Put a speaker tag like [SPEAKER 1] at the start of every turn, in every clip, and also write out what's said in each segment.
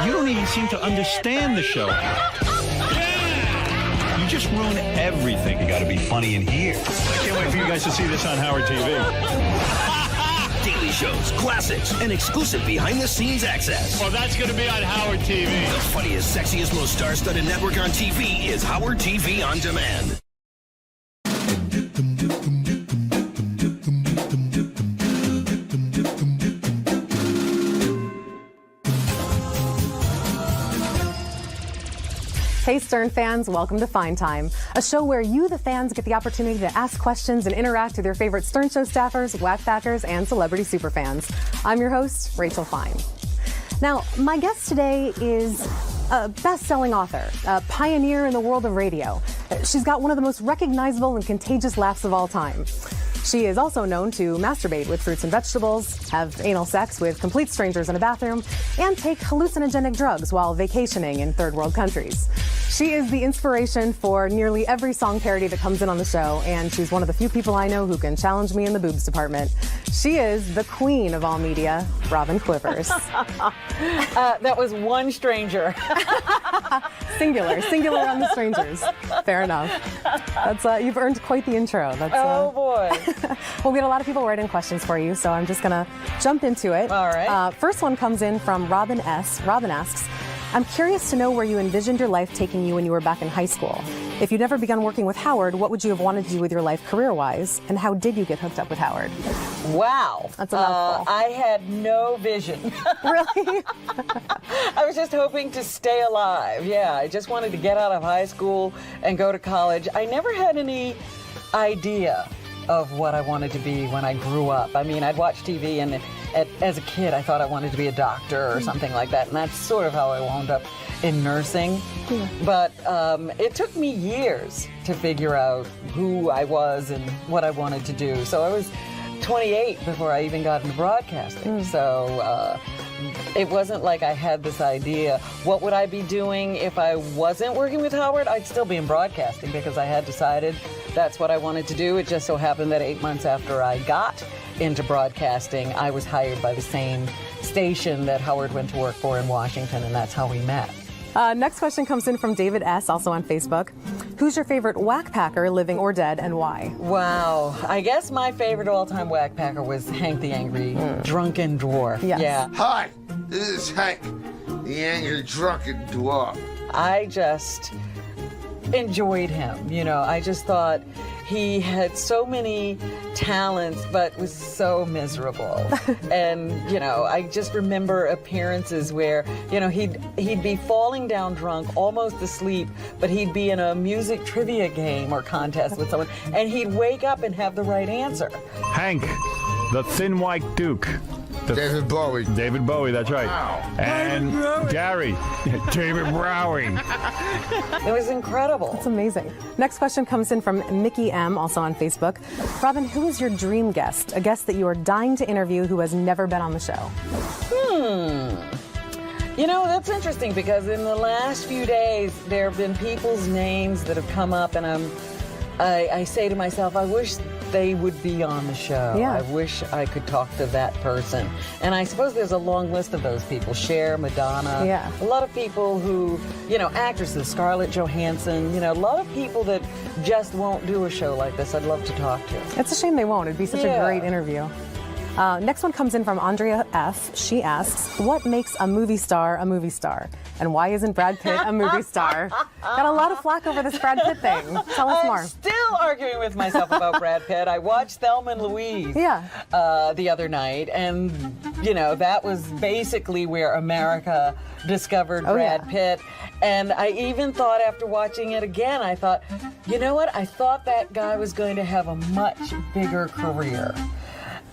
[SPEAKER 1] You don't even seem to understand the show. You just ruin everything.
[SPEAKER 2] You got to be funny in here.
[SPEAKER 1] I can't wait for you guys to see this on Howard TV.
[SPEAKER 3] Daily shows, classics, and exclusive behind-the-scenes access.
[SPEAKER 1] Well, that's going to be on Howard TV.
[SPEAKER 3] The funniest, sexiest, most star-studded network on TV is Howard TV On Demand.
[SPEAKER 4] Hey Stern fans, welcome to Fine Time, a show where you, the fans, get the opportunity to ask questions and interact with your favorite Stern Show staffers, whack packers, and celebrity superfans. I'm your host, Rachel Fine. Now, my guest today is a best-selling author, a pioneer in the world of radio. She's got one of the most recognizable and contagious laughs of all time. She is also known to masturbate with fruits and vegetables, have anal sex with complete strangers in a bathroom, and take hallucinogenic drugs while vacationing in third world countries. She is the inspiration for nearly every song parody that comes in on the show, and she's one of the few people I know who can challenge me in the boobs department. She is the queen of all media, Robin Quivers.
[SPEAKER 5] That was one stranger.
[SPEAKER 4] Singular on the strangers. Fair enough. That's you've earned quite the intro.
[SPEAKER 5] Oh boy.
[SPEAKER 4] Well, we had a lot of people writing questions for you, so I'm just gonna jump into it.
[SPEAKER 5] All right.
[SPEAKER 4] First one comes in from Robin S. Robin asks, I'm curious to know where you envisioned your life taking you when you were back in high school. If you'd never begun working with Howard, what would you have wanted to do with your life career-wise, and how did you get hooked up with Howard?
[SPEAKER 5] Wow.
[SPEAKER 4] That's a mouthful.
[SPEAKER 5] I had no vision.
[SPEAKER 4] Really?
[SPEAKER 5] I was just hoping to stay alive. Yeah, I just wanted to get out of high school and go to college. I never had any idea of what I wanted to be when I grew up. I mean, I'd watch TV, and as a kid, I thought I wanted to be a doctor or something like that, and that's sort of how I wound up in nursing. Yeah. But it took me years to figure out who I was and what I wanted to do. So I was 28 before I even got into broadcasting. So it wasn't like I had this idea. What would I be doing if I wasn't working with Howard? I'd still be in broadcasting because I had decided that's what I wanted to do. It just so happened that 8 months after I got into broadcasting, I was hired by the same station that Howard went to work for in Washington, and that's how we met.
[SPEAKER 4] Next question comes in from David S., also on Facebook. Who's your favorite whack packer, living or dead, and why?
[SPEAKER 5] Wow. I guess my favorite all-time whack packer was Hank the Angry Drunken Dwarf.
[SPEAKER 4] Yes.
[SPEAKER 5] Yeah.
[SPEAKER 6] Hi, this is Hank, the angry drunken dwarf.
[SPEAKER 5] I just enjoyed him. You know, I just thought he had so many talents, but was so miserable. And, you know, I just remember appearances where, you know, he'd be falling down drunk, almost asleep, but he'd be in a music trivia game or contest with someone, and he'd wake up and have the right answer.
[SPEAKER 1] Hank, the Thin White Duke.
[SPEAKER 6] David Bowie.
[SPEAKER 1] David Bowie, that's right.
[SPEAKER 6] Wow.
[SPEAKER 1] And Gary. David Bowie.
[SPEAKER 5] It was incredible.
[SPEAKER 4] That's amazing. Next question comes in from Mickey M., also on Facebook. Robin, who is your dream guest? A guest that you are dying to interview who has never been on the show?
[SPEAKER 5] You know, that's interesting because in the last few days, there have been people's names that have come up, and I say to myself, I wish they would be on the show.
[SPEAKER 4] Yeah.
[SPEAKER 5] I wish I could talk to that person. And I suppose there's a long list of those people. Cher, Madonna.
[SPEAKER 4] Yeah.
[SPEAKER 5] A lot of people who, you know, actresses, Scarlett Johansson, you know, a lot of people that just won't do a show like this I'd love to talk to.
[SPEAKER 4] It's a shame they won't. It'd be such a great interview. Next one comes in from Andrea F. She asks, what makes a movie star a movie star? And why isn't Brad Pitt a movie star? Got a lot of flack over this Brad Pitt thing. Tell us more.
[SPEAKER 5] I'm still arguing with myself about Brad Pitt. I watched Thelma and Louise the other night, and, you know, that was basically where America discovered Brad Pitt. And I even thought after watching it again, I thought, you know what? I thought that guy was going to have a much bigger career.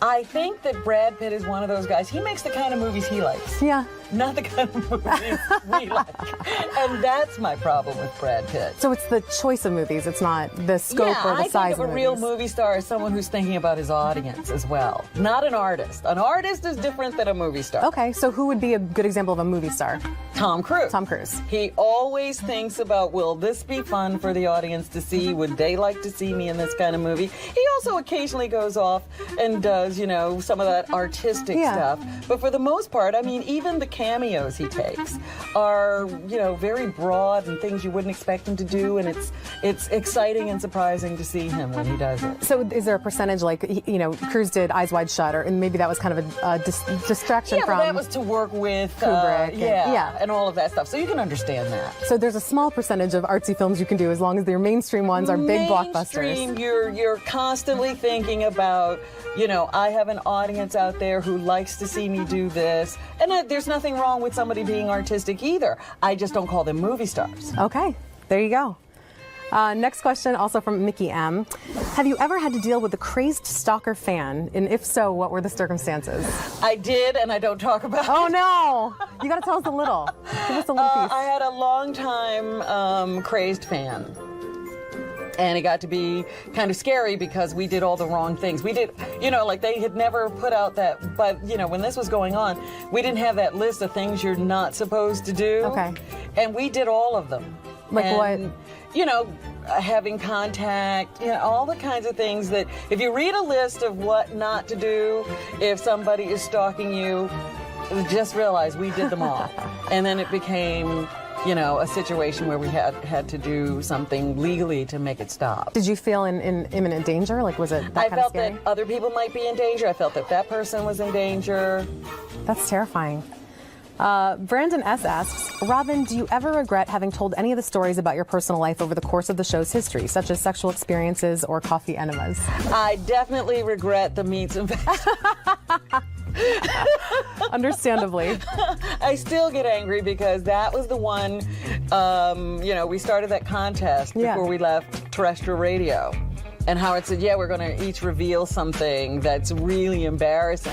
[SPEAKER 5] I think that Brad Pitt is one of those guys. He makes the kind of movies he likes.
[SPEAKER 4] Yeah.
[SPEAKER 5] Not the kind of movies we like. And that's my problem with Brad Pitt.
[SPEAKER 4] So it's the choice of movies. It's not the scope or the size of movies.
[SPEAKER 5] I think of a real movie star is someone who's thinking about his audience as well. Not an artist. An artist is different than a movie star.
[SPEAKER 4] Okay, so who would be a good example of a movie star?
[SPEAKER 5] Tom Cruise.
[SPEAKER 4] Tom Cruise.
[SPEAKER 5] He always thinks about, will this be fun for the audience to see? Would they like to see me in this kind of movie? He also occasionally goes off and does, you know, some of that artistic stuff. But for the most part, I mean, even the cameos he takes are, you know, very broad and things you wouldn't expect him to do, and it's exciting and surprising to see him when he does it.
[SPEAKER 4] So is there a percentage, like, you know, Cruise did Eyes Wide Shut, and maybe that was kind of a distraction from...
[SPEAKER 5] Yeah, that was to work with
[SPEAKER 4] Kubrick.
[SPEAKER 5] and all of that stuff. So you can understand that.
[SPEAKER 4] So there's a small percentage of artsy films you can do as long as their mainstream ones are big blockbusters.
[SPEAKER 5] You're constantly thinking about, you know, I have an audience out there who likes to see me do this. And there's nothing wrong with somebody being artistic either. I just don't call them movie stars.
[SPEAKER 4] Okay, there you go. Next question, also from Mickey M. Have you ever had to deal with a crazed stalker fan? And if so, what were the circumstances?
[SPEAKER 5] I did, and I don't talk about it.
[SPEAKER 4] Oh, no. You got to tell us a little. Give us a little piece.
[SPEAKER 5] I had a long-time crazed fan. And it got to be kind of scary because we did all the wrong things. We did, you know, like they had never put out that, but, you know, when this was going on, we didn't have that list of things you're not supposed to do.
[SPEAKER 4] Okay.
[SPEAKER 5] And we did all of them.
[SPEAKER 4] Like what?
[SPEAKER 5] You know, having contact, you know, all the kinds of things that, if you read a list of what not to do, if somebody is stalking you, just realize we did them all. And then it became, you know, a situation where we had to do something legally to make it stop.
[SPEAKER 4] Did you feel in imminent danger? Like, was it that kind of scary?
[SPEAKER 5] I felt that other people might be in danger. I felt that that person was in danger.
[SPEAKER 4] That's terrifying. Brandon S. asks, Robin, do you ever regret having told any of the stories about your personal life over the course of the show's history, such as sexual experiences or coffee enemas?
[SPEAKER 5] I definitely regret the meats and vegetables.
[SPEAKER 4] Understandably.
[SPEAKER 5] I still get angry because that was the one, you know, we started that contest before we left terrestrial radio. And Howard said, yeah, we're going to each reveal something that's really embarrassing.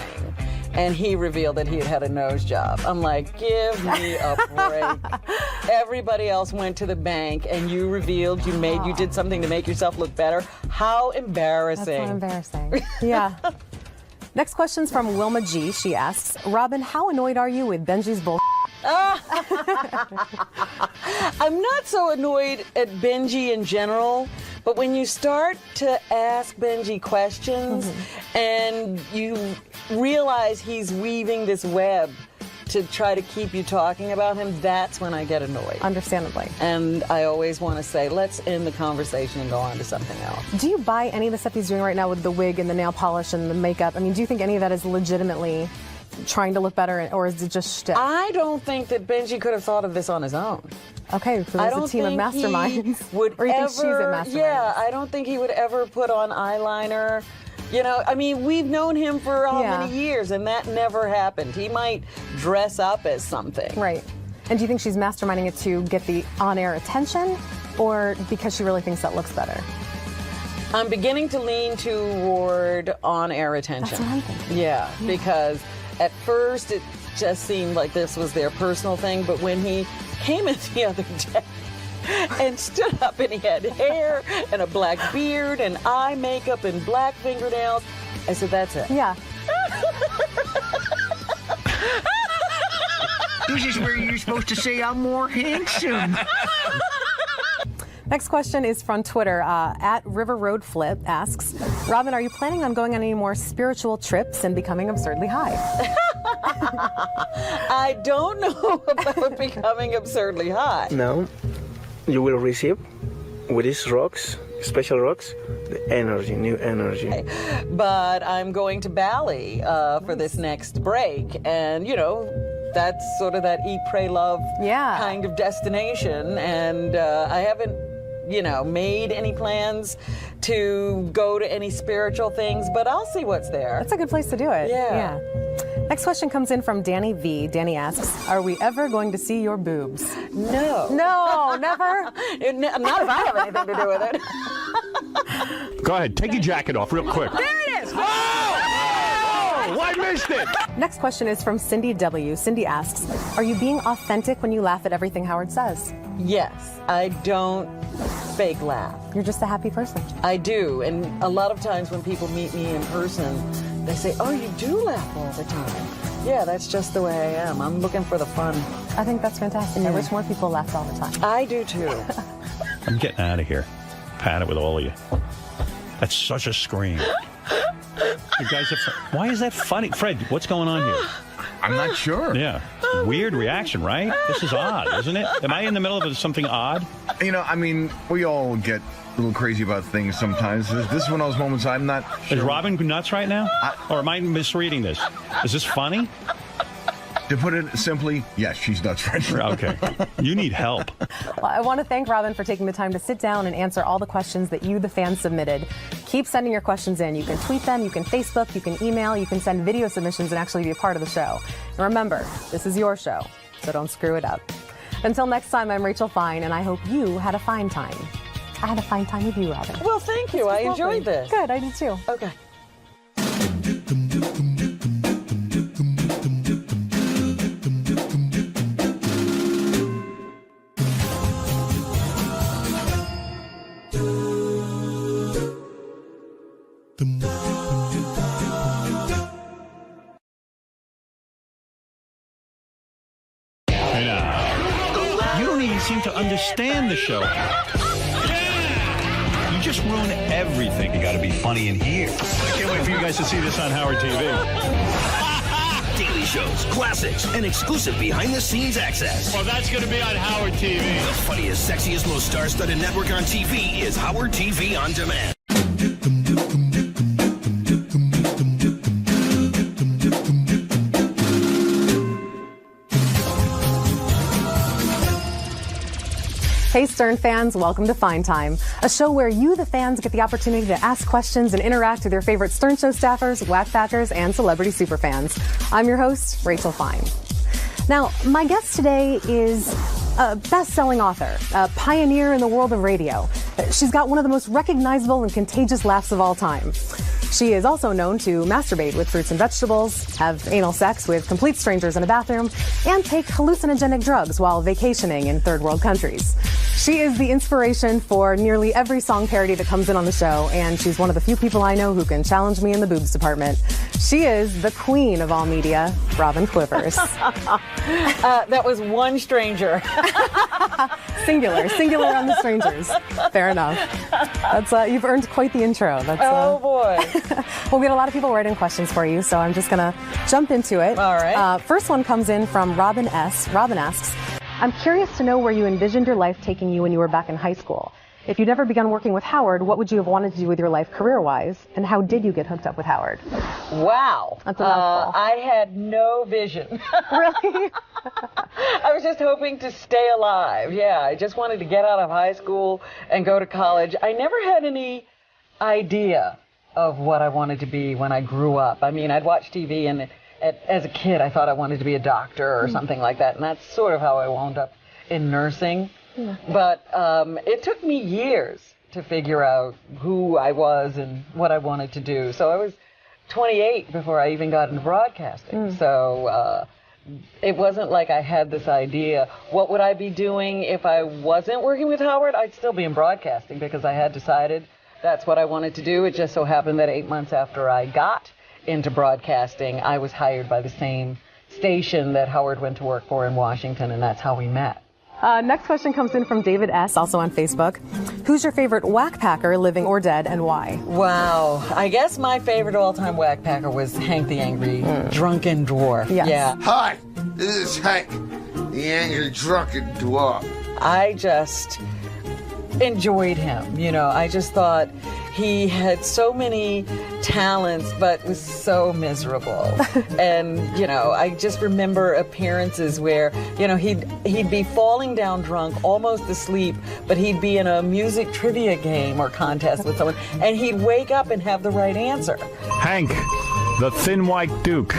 [SPEAKER 5] And he revealed that he had had a nose job. I'm like, give me a break. Everybody else went to the bank, and you revealed you did something to make yourself look better. How embarrassing.
[SPEAKER 4] That's not embarrassing. Yeah. Next question's from Wilma G. She asks, Robin, how annoyed are you with Benji's bull?
[SPEAKER 5] I'm not so annoyed at Benji in general, but when you start to ask Benji questions and you realize he's weaving this web to try to keep you talking about him, that's when I get annoyed.
[SPEAKER 4] Understandably.
[SPEAKER 5] And I always want to say, let's end the conversation and go on to something else.
[SPEAKER 4] Do you buy any of the stuff he's doing right now with the wig and the nail polish and the makeup? I mean, do you think any of that is legitimately trying to look better, or is it just shtick?
[SPEAKER 5] I don't think that Benji could have thought of this on his own.
[SPEAKER 4] Okay, so there's a team of masterminds.
[SPEAKER 5] Would
[SPEAKER 4] or you
[SPEAKER 5] ever,
[SPEAKER 4] think she's a mastermind?
[SPEAKER 5] Yeah, I don't think he would ever put on eyeliner. You know, I mean, we've known him for how many years, and that never happened. He might dress up as something.
[SPEAKER 4] Right. And do you think she's masterminding it to get the on-air attention, or because she really thinks that looks better?
[SPEAKER 5] I'm beginning to lean toward on-air attention.
[SPEAKER 4] That's what I'm thinking.
[SPEAKER 5] Yeah, because at first it just seemed like this was their personal thing, but when he came in the other day and stood up and he had hair and a black beard and eye makeup and black fingernails, I said, that's it.
[SPEAKER 4] Yeah.
[SPEAKER 2] This is where you're supposed to say I'm more handsome.
[SPEAKER 4] Next question is from Twitter. At River Road Flip asks, Robin, are you planning on going on any more spiritual trips and becoming absurdly high?
[SPEAKER 5] I don't know about becoming absurdly high.
[SPEAKER 7] Now, you will receive with these rocks, special rocks, the energy, new energy.
[SPEAKER 5] But I'm going to Bali for this next break, and you know, that's sort of that eat, pray, love kind of destination, and I haven't, you know, made any plans to go to any spiritual things, but I'll see what's there.
[SPEAKER 4] That's a good place to do it.
[SPEAKER 5] Yeah.
[SPEAKER 4] Next question comes in from Danny V. Danny asks, are we ever going to see your boobs?
[SPEAKER 5] No.
[SPEAKER 4] No, never?
[SPEAKER 5] Not if I have anything to do with it.
[SPEAKER 1] Go ahead, take your jacket off real quick.
[SPEAKER 5] There it is!
[SPEAKER 1] Oh, I missed it!
[SPEAKER 4] Next question is from Cindy W. Cindy asks, are you being authentic when you laugh at everything Howard says?
[SPEAKER 5] Yes, I don't fake laugh.
[SPEAKER 4] You're just a happy person.
[SPEAKER 5] I do, and a lot of times when people meet me in person, they say, oh, you do laugh all the time. Yeah, that's just the way I am. I'm looking for the fun.
[SPEAKER 4] I think that's fantastic. I wish more people laughed all the time.
[SPEAKER 5] I do too.
[SPEAKER 1] I'm getting out of here. Had it with all of you. That's such a scream. You guys are why is that funny? Fred, what's going on here?
[SPEAKER 8] I'm not sure.
[SPEAKER 1] Yeah. Weird reaction, right? This is odd, isn't it? Am I in the middle of something odd?
[SPEAKER 8] You know, I mean, we all get a little crazy about things sometimes. This is one of those moments I'm not sure.
[SPEAKER 1] Is Robin nuts right now? Or am I misreading this? Is this funny?
[SPEAKER 8] To put it simply, yes, she's nuts right now.
[SPEAKER 1] Okay. You need help.
[SPEAKER 4] Well, I want to thank Robin for taking the time to sit down and answer all the questions that you, the fans, submitted. Keep sending your questions in. You can tweet them, you can Facebook, you can email, you can send video submissions and actually be a part of the show. And remember, this is your show, so don't screw it up. Until next time, I'm Rachel Fine, and I hope you had a fine time. I had a fine time with you, Robin.
[SPEAKER 5] Well, thank you. I enjoyed this.
[SPEAKER 4] Good, I did too.
[SPEAKER 5] Okay.
[SPEAKER 1] You don't even seem to understand the show. You just ruin everything. You got to be funny in here. I can't wait for you guys to see this on Howard TV.
[SPEAKER 3] Daily shows, classics, and exclusive behind-the-scenes access.
[SPEAKER 1] Well, that's going to be on Howard TV.
[SPEAKER 3] The funniest, sexiest, most star-studded network on TV is Howard TV On Demand.
[SPEAKER 4] Hey Stern fans, welcome to Fine Time, a show where you, the fans, get the opportunity to ask questions and interact with your favorite Stern Show staffers, whackpackers, and celebrity superfans. I'm your host, Rachel Fine. Now, my guest today is a best-selling author, a pioneer in the world of radio. She's got one of the most recognizable and contagious laughs of all time. She is also known to masturbate with fruits and vegetables, have anal sex with complete strangers in a bathroom, and take hallucinogenic drugs while vacationing in third world countries. She is the inspiration for nearly every song parody that comes in on the show, and she's one of the few people I know who can challenge me in the boobs department. She is the queen of all media, Robin Quivers.
[SPEAKER 5] That was one stranger.
[SPEAKER 4] Singular on the strangers. Fair enough. That's you've earned quite the intro. That's,
[SPEAKER 5] Oh, boy.
[SPEAKER 4] well, we had a lot of people writing questions for you, so I'm just going to jump into it.
[SPEAKER 5] All right.
[SPEAKER 4] First one comes in from Robin S. Robin asks, I'm curious to know where you envisioned your life taking you when you were back in high school. If you'd never begun working with Howard, what would you have wanted to do with your life career-wise, and how did you get hooked up with Howard?
[SPEAKER 5] Wow.
[SPEAKER 4] That's a mouthful.
[SPEAKER 5] I had no vision.
[SPEAKER 4] Really?
[SPEAKER 5] I was just hoping to stay alive. Yeah, I just wanted to get out of high school and go to college. I never had any idea of what I wanted to be when I grew up. I mean, I'd watch TV, and as a kid, I thought I wanted to be a doctor or something like that, and that's sort of how I wound up in nursing. But it took me years to figure out who I was and what I wanted to do. So I was 28 before I even got into broadcasting. So it wasn't like I had this idea. What would I be doing if I wasn't working with Howard? I'd still be in broadcasting because I had decided that's what I wanted to do. It just so happened that 8 months after I got into broadcasting, I was hired by the same station that Howard went to work for in Washington, and that's how we met.
[SPEAKER 4] Next question comes in from David S., also on Facebook. Who's your favorite whackpacker, living or dead, and why?
[SPEAKER 5] Wow. I guess my favorite all-time whackpacker was Hank the Angry Drunken Dwarf.
[SPEAKER 4] Yes.
[SPEAKER 5] Yeah.
[SPEAKER 6] Hi, this is Hank, the angry drunken dwarf.
[SPEAKER 5] I just enjoyed him. You know, I just thought he had so many talents, but was so miserable. And, you know, I just remember appearances where, you know, he'd be falling down drunk, almost asleep, but he'd be in a music trivia game or contest with someone, and he'd wake up and have the right answer.
[SPEAKER 1] Hank, the Thin White Duke.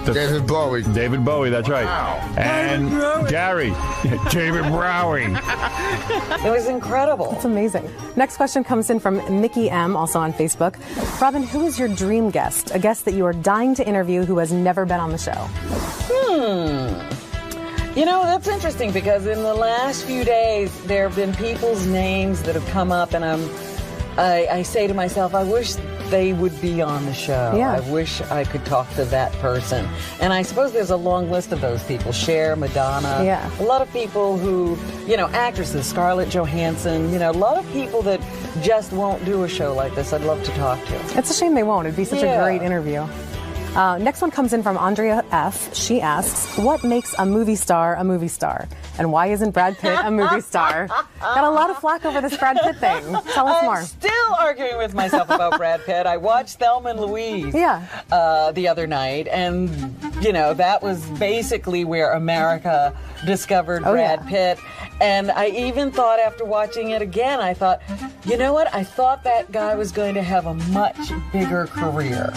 [SPEAKER 6] David Bowie.
[SPEAKER 1] David Bowie, that's right.
[SPEAKER 6] Wow.
[SPEAKER 1] And Gary. David Bowie.
[SPEAKER 5] It was incredible.
[SPEAKER 4] It's amazing. Next question comes in from Mickey M., also on Facebook. Robin, who is your dream guest? A guest that you are dying to interview who has never been on the show?
[SPEAKER 5] You know, that's interesting because in the last few days, there have been people's names that have come up, and I say to myself, I wish they would be on the show.
[SPEAKER 4] Yeah.
[SPEAKER 5] I wish I could talk to that person. And I suppose there's a long list of those people. Cher, Madonna.
[SPEAKER 4] Yeah.
[SPEAKER 5] A lot of people who, actresses, Scarlett Johansson, a lot of people that just won't do a show like this. I'd love to talk to.
[SPEAKER 4] It's a shame they won't. It'd be such a great interview. Next one comes in from Andrea F. She asks, what makes a movie star a movie star? And why isn't Brad Pitt a movie star? Got a lot of flack over this Brad Pitt thing. Tell us more.
[SPEAKER 5] I'm still arguing with myself about Brad Pitt. I watched Thelma and Louise the other night, and, that was basically where America discovered Brad Pitt. And I even thought after watching it again, I thought, you know what? I thought that guy was going to have a much bigger career.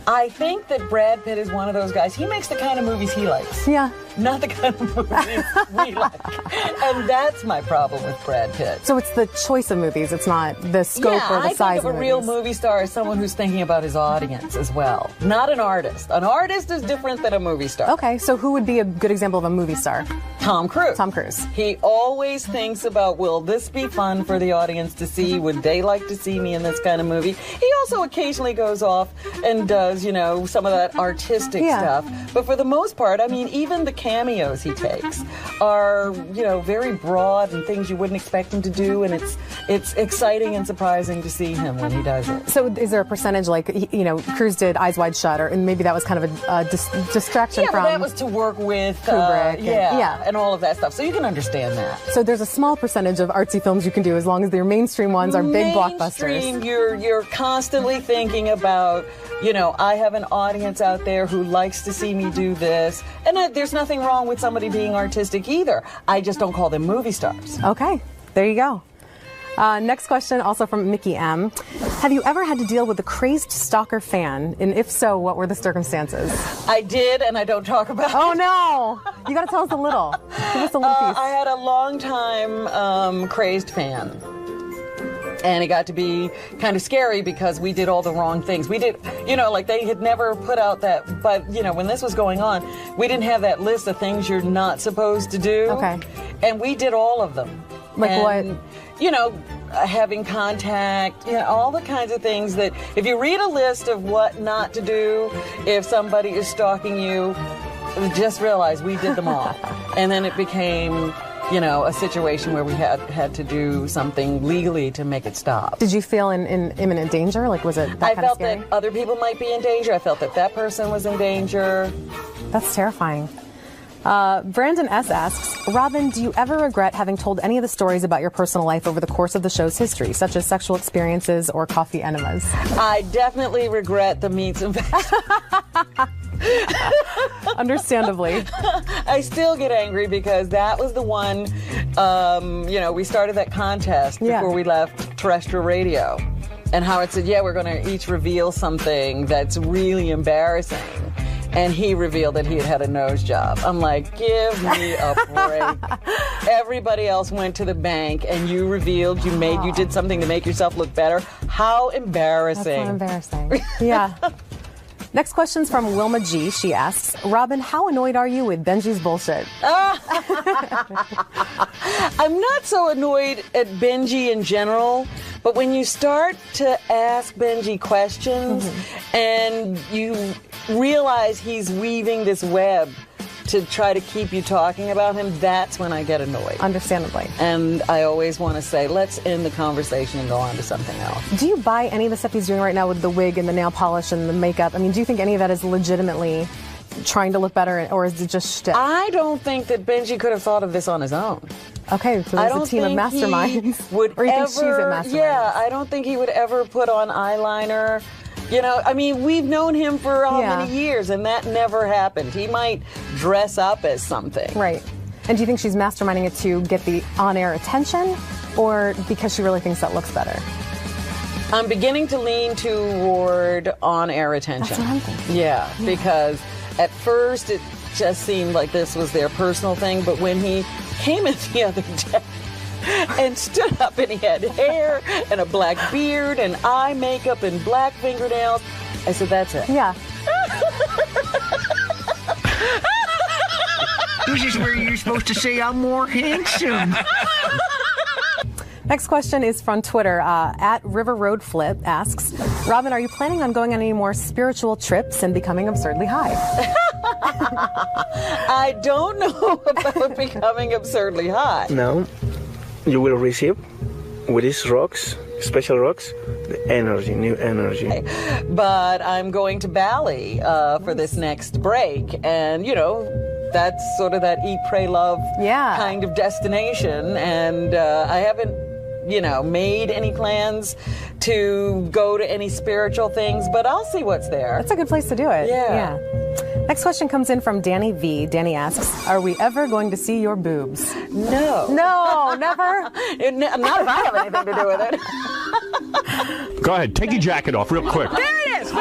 [SPEAKER 5] I think that Brad Pitt is one of those guys. He makes the kind of movies he likes.
[SPEAKER 4] Yeah.
[SPEAKER 5] Not the kind of movies we like. And that's my problem with Brad Pitt.
[SPEAKER 4] So it's the choice of movies. It's not the scope or the size of movies.
[SPEAKER 5] I think of a real movie star as someone who's thinking about his audience as well. Not an artist. An artist is different than a movie star.
[SPEAKER 4] Okay, so who would be a good example of a movie star?
[SPEAKER 5] Tom Cruise.
[SPEAKER 4] Tom Cruise.
[SPEAKER 5] He always thinks about, will this be fun for the audience to see? Would they like to see me in this kind of movie? He also occasionally goes off and does, some of that artistic stuff. But for the most part, even the cameos he takes are, very broad and things you wouldn't expect him to do. And it's exciting and surprising to see him when he does it.
[SPEAKER 4] So is there a percentage, like, Cruise did Eyes Wide Shut, and maybe that was kind of a distraction from...
[SPEAKER 5] Yeah, that was to work with
[SPEAKER 4] Kubrick.
[SPEAKER 5] And all of that stuff. So you can understand that.
[SPEAKER 4] So there's a small percentage of artsy films you can do as long as their mainstream ones are big blockbusters.
[SPEAKER 5] You're constantly thinking about, I have an audience out there who likes to see me do this. And there's nothing wrong with somebody being artistic either. I just don't call them movie stars.
[SPEAKER 4] Okay, there you go. Next question, also from Mickey M. Have you ever had to deal with a crazed stalker fan? And if so, what were the circumstances?
[SPEAKER 5] I did, and I don't talk about it.
[SPEAKER 4] Oh, no. You got to tell us a little. Give us a little piece.
[SPEAKER 5] I had a long-time crazed fan. And it got to be kind of scary because we did all the wrong things. We did, they had never put out that, but, when this was going on, we didn't have that list of things you're not supposed to do.
[SPEAKER 4] Okay.
[SPEAKER 5] And we did all of them.
[SPEAKER 4] Like what?
[SPEAKER 5] Having contact, all the kinds of things that if you read a list of what not to do if somebody is stalking you, just realize we did them all. And then it became, a situation where we had to do something legally to make it stop.
[SPEAKER 4] Did you feel in imminent danger? Like, was it that kind of scary?
[SPEAKER 5] I felt that other people might be in danger. I felt that person was in danger.
[SPEAKER 4] That's terrifying. Brandon S. asks, Robin, do you ever regret having told any of the stories about your personal life over the course of the show's history, such as sexual experiences or coffee enemas?
[SPEAKER 5] I definitely regret the meats and vegetables.
[SPEAKER 4] Understandably.
[SPEAKER 5] I still get angry because that was the one, we started that contest before we left terrestrial radio. And Howard said, we're going to each reveal something that's really embarrassing. And he revealed that he had a nose job. I'm like, give me a break. Everybody else went to the bank, and you revealed you did something to make yourself look better. How embarrassing.
[SPEAKER 4] That's so embarrassing. Yeah. Next question's from Wilma G. She asks, Robin, how annoyed are you with Benji's bullshit?
[SPEAKER 5] I'm not so annoyed at Benji in general, but when you start to ask Benji questions and you realize he's weaving this web to try to keep you talking about him, that's when I get annoyed.
[SPEAKER 4] Understandably.
[SPEAKER 5] And I always want to say, let's end the conversation and go on to something else.
[SPEAKER 4] Do you buy any of the stuff he's doing right now with the wig and the nail polish and the makeup? I mean, do you think any of that is legitimately trying to look better, or is it just shtick?
[SPEAKER 5] I don't think that Benji could have thought of this on his own.
[SPEAKER 4] Okay, so there's a team of masterminds.
[SPEAKER 5] Would
[SPEAKER 4] or you think she's a mastermind?
[SPEAKER 5] Yeah, I don't think he would ever put on eyeliner. We've known him for how many years, and that never happened. He might dress up as something.
[SPEAKER 4] Right. And do you think she's masterminding it to get the on-air attention, or because she really thinks that looks better?
[SPEAKER 5] I'm beginning to lean toward on-air attention.
[SPEAKER 4] That's what I'm thinking.
[SPEAKER 5] Yeah, because at first it just seemed like this was their personal thing, but when he came in the other day and stood up and he had hair and a black beard and eye makeup and black fingernails, I said, that's it.
[SPEAKER 4] Yeah.
[SPEAKER 2] This is where you're supposed to say I'm more handsome.
[SPEAKER 4] Next question is from Twitter. At River Road Flip asks, Robin, are you planning on going on any more spiritual trips and becoming absurdly high?
[SPEAKER 5] I don't know about becoming absurdly high.
[SPEAKER 7] Now, you will receive with these rocks, special rocks, the energy, new energy.
[SPEAKER 5] But I'm going to Bali for this next break. And, that's sort of that eat, pray, love kind of destination. And I haven't, made any plans to go to any spiritual things, but I'll see what's there.
[SPEAKER 4] That's a good place to do it.
[SPEAKER 5] Yeah.
[SPEAKER 4] Next question comes in from Danny V. Danny asks, are we ever going to see your boobs?
[SPEAKER 5] No.
[SPEAKER 4] No, never?
[SPEAKER 5] Not if I have anything to do with it.
[SPEAKER 1] Go ahead, take your jacket off real quick.
[SPEAKER 5] There it is!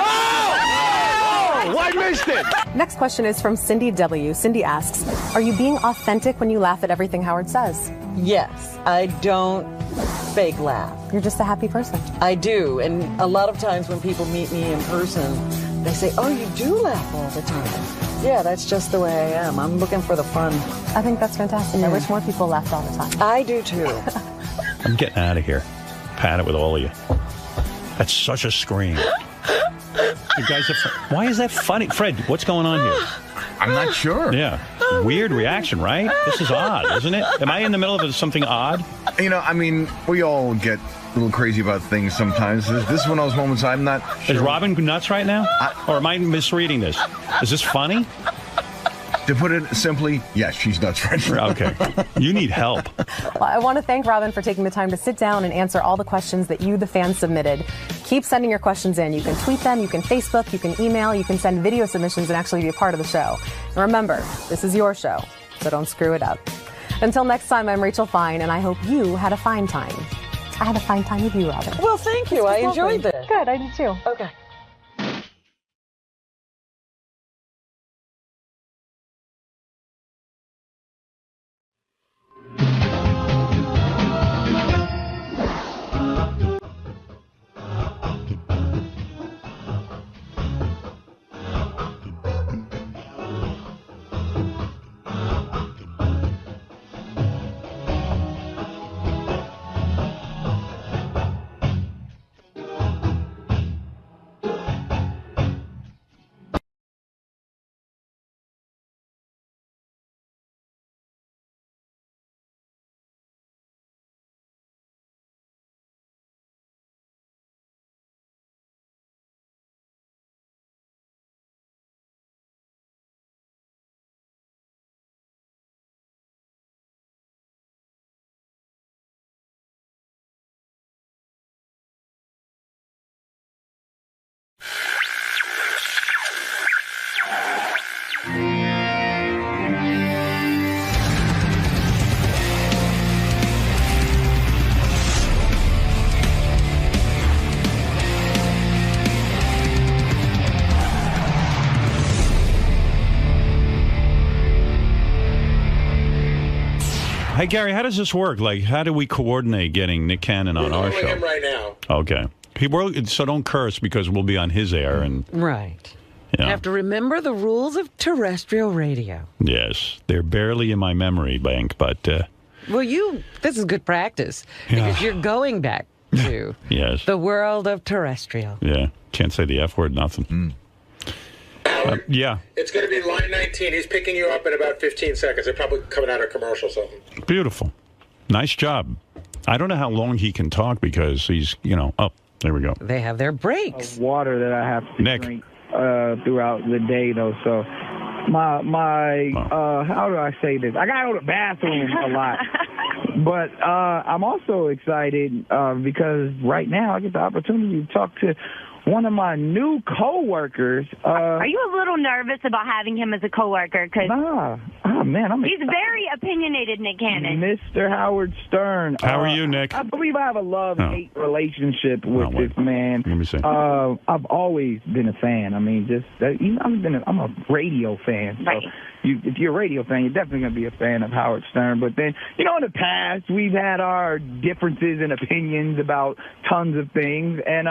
[SPEAKER 1] Oh, I missed it!
[SPEAKER 4] Next question is from Cindy W. Cindy asks, are you being authentic when you laugh at everything Howard says?
[SPEAKER 5] Yes, I don't fake laugh.
[SPEAKER 4] You're just a happy person.
[SPEAKER 5] I do, and a lot of times when people meet me in person, they say, oh, you do laugh all the time. Yeah, that's just the way I am. I'm looking for the fun.
[SPEAKER 4] I think that's fantastic. I wish more people laughed all the time.
[SPEAKER 5] I do too.
[SPEAKER 1] I'm getting out of here. Pat it with all of you. That's such a scream. You guys are... Why is that funny? Fred, what's going on here?
[SPEAKER 8] I'm not sure.
[SPEAKER 1] Yeah. Weird reaction, right? This is odd, isn't it? Am I in the middle of something odd?
[SPEAKER 8] We all get a little crazy about things sometimes. This is one of those moments I'm not sure.
[SPEAKER 1] Is Robin nuts right now? Or am I misreading this? Is this funny?
[SPEAKER 8] To put it simply, yes, she's nuts right now.
[SPEAKER 1] Okay. You need help.
[SPEAKER 4] Well, I want to thank Robin for taking the time to sit down and answer all the questions that you, the fans, submitted. Keep sending your questions in. You can tweet them, you can Facebook, you can email, you can send video submissions and actually be a part of the show. And remember, this is your show, so don't screw it up. Until next time, I'm Rachel Fine, and I hope you had a fine time. I had a fine time with you, Robin.
[SPEAKER 5] Well, thank you. I enjoyed this.
[SPEAKER 4] Good, I did too.
[SPEAKER 5] Okay.
[SPEAKER 1] Hey, Gary, how does this work? Like, how do we coordinate getting Nick Cannon on our show?
[SPEAKER 9] Him right now.
[SPEAKER 1] Okay. So don't curse because we'll be on his air. And
[SPEAKER 5] Right.
[SPEAKER 1] you
[SPEAKER 5] You have to remember the rules of terrestrial radio.
[SPEAKER 1] Yes. They're barely in my memory bank, but...
[SPEAKER 5] Well, this is good practice because you're going back to
[SPEAKER 1] yes.
[SPEAKER 5] the world of terrestrial.
[SPEAKER 1] Yeah. Can't say the F word, nothing. Yeah.
[SPEAKER 9] It's going to be line 19. He's picking you up in about 15 seconds. They're probably coming out of commercial or something.
[SPEAKER 1] Beautiful. Nice job. I don't know how long he can talk because he's, there we go.
[SPEAKER 5] They have their breaks.
[SPEAKER 10] Water that I have to drink throughout the day, though. So how do I say this? I got to go to the bathroom a lot. But I'm also excited because right now I get the opportunity to talk to one of my new coworkers.
[SPEAKER 11] Are you a little nervous about having him as a coworker?
[SPEAKER 10] Nah. Oh, man.
[SPEAKER 11] He's very opinionated, Nick Cannon.
[SPEAKER 10] Mr. Howard Stern.
[SPEAKER 1] How are you, Nick?
[SPEAKER 10] I believe I have a love-hate relationship with this man.
[SPEAKER 1] Let me see.
[SPEAKER 10] I've always been a fan. I mean, I'm a radio fan. So,
[SPEAKER 11] right.
[SPEAKER 10] if you're a radio fan, you're definitely going to be a fan of Howard Stern. But then, in the past, we've had our differences and opinions about tons of things. And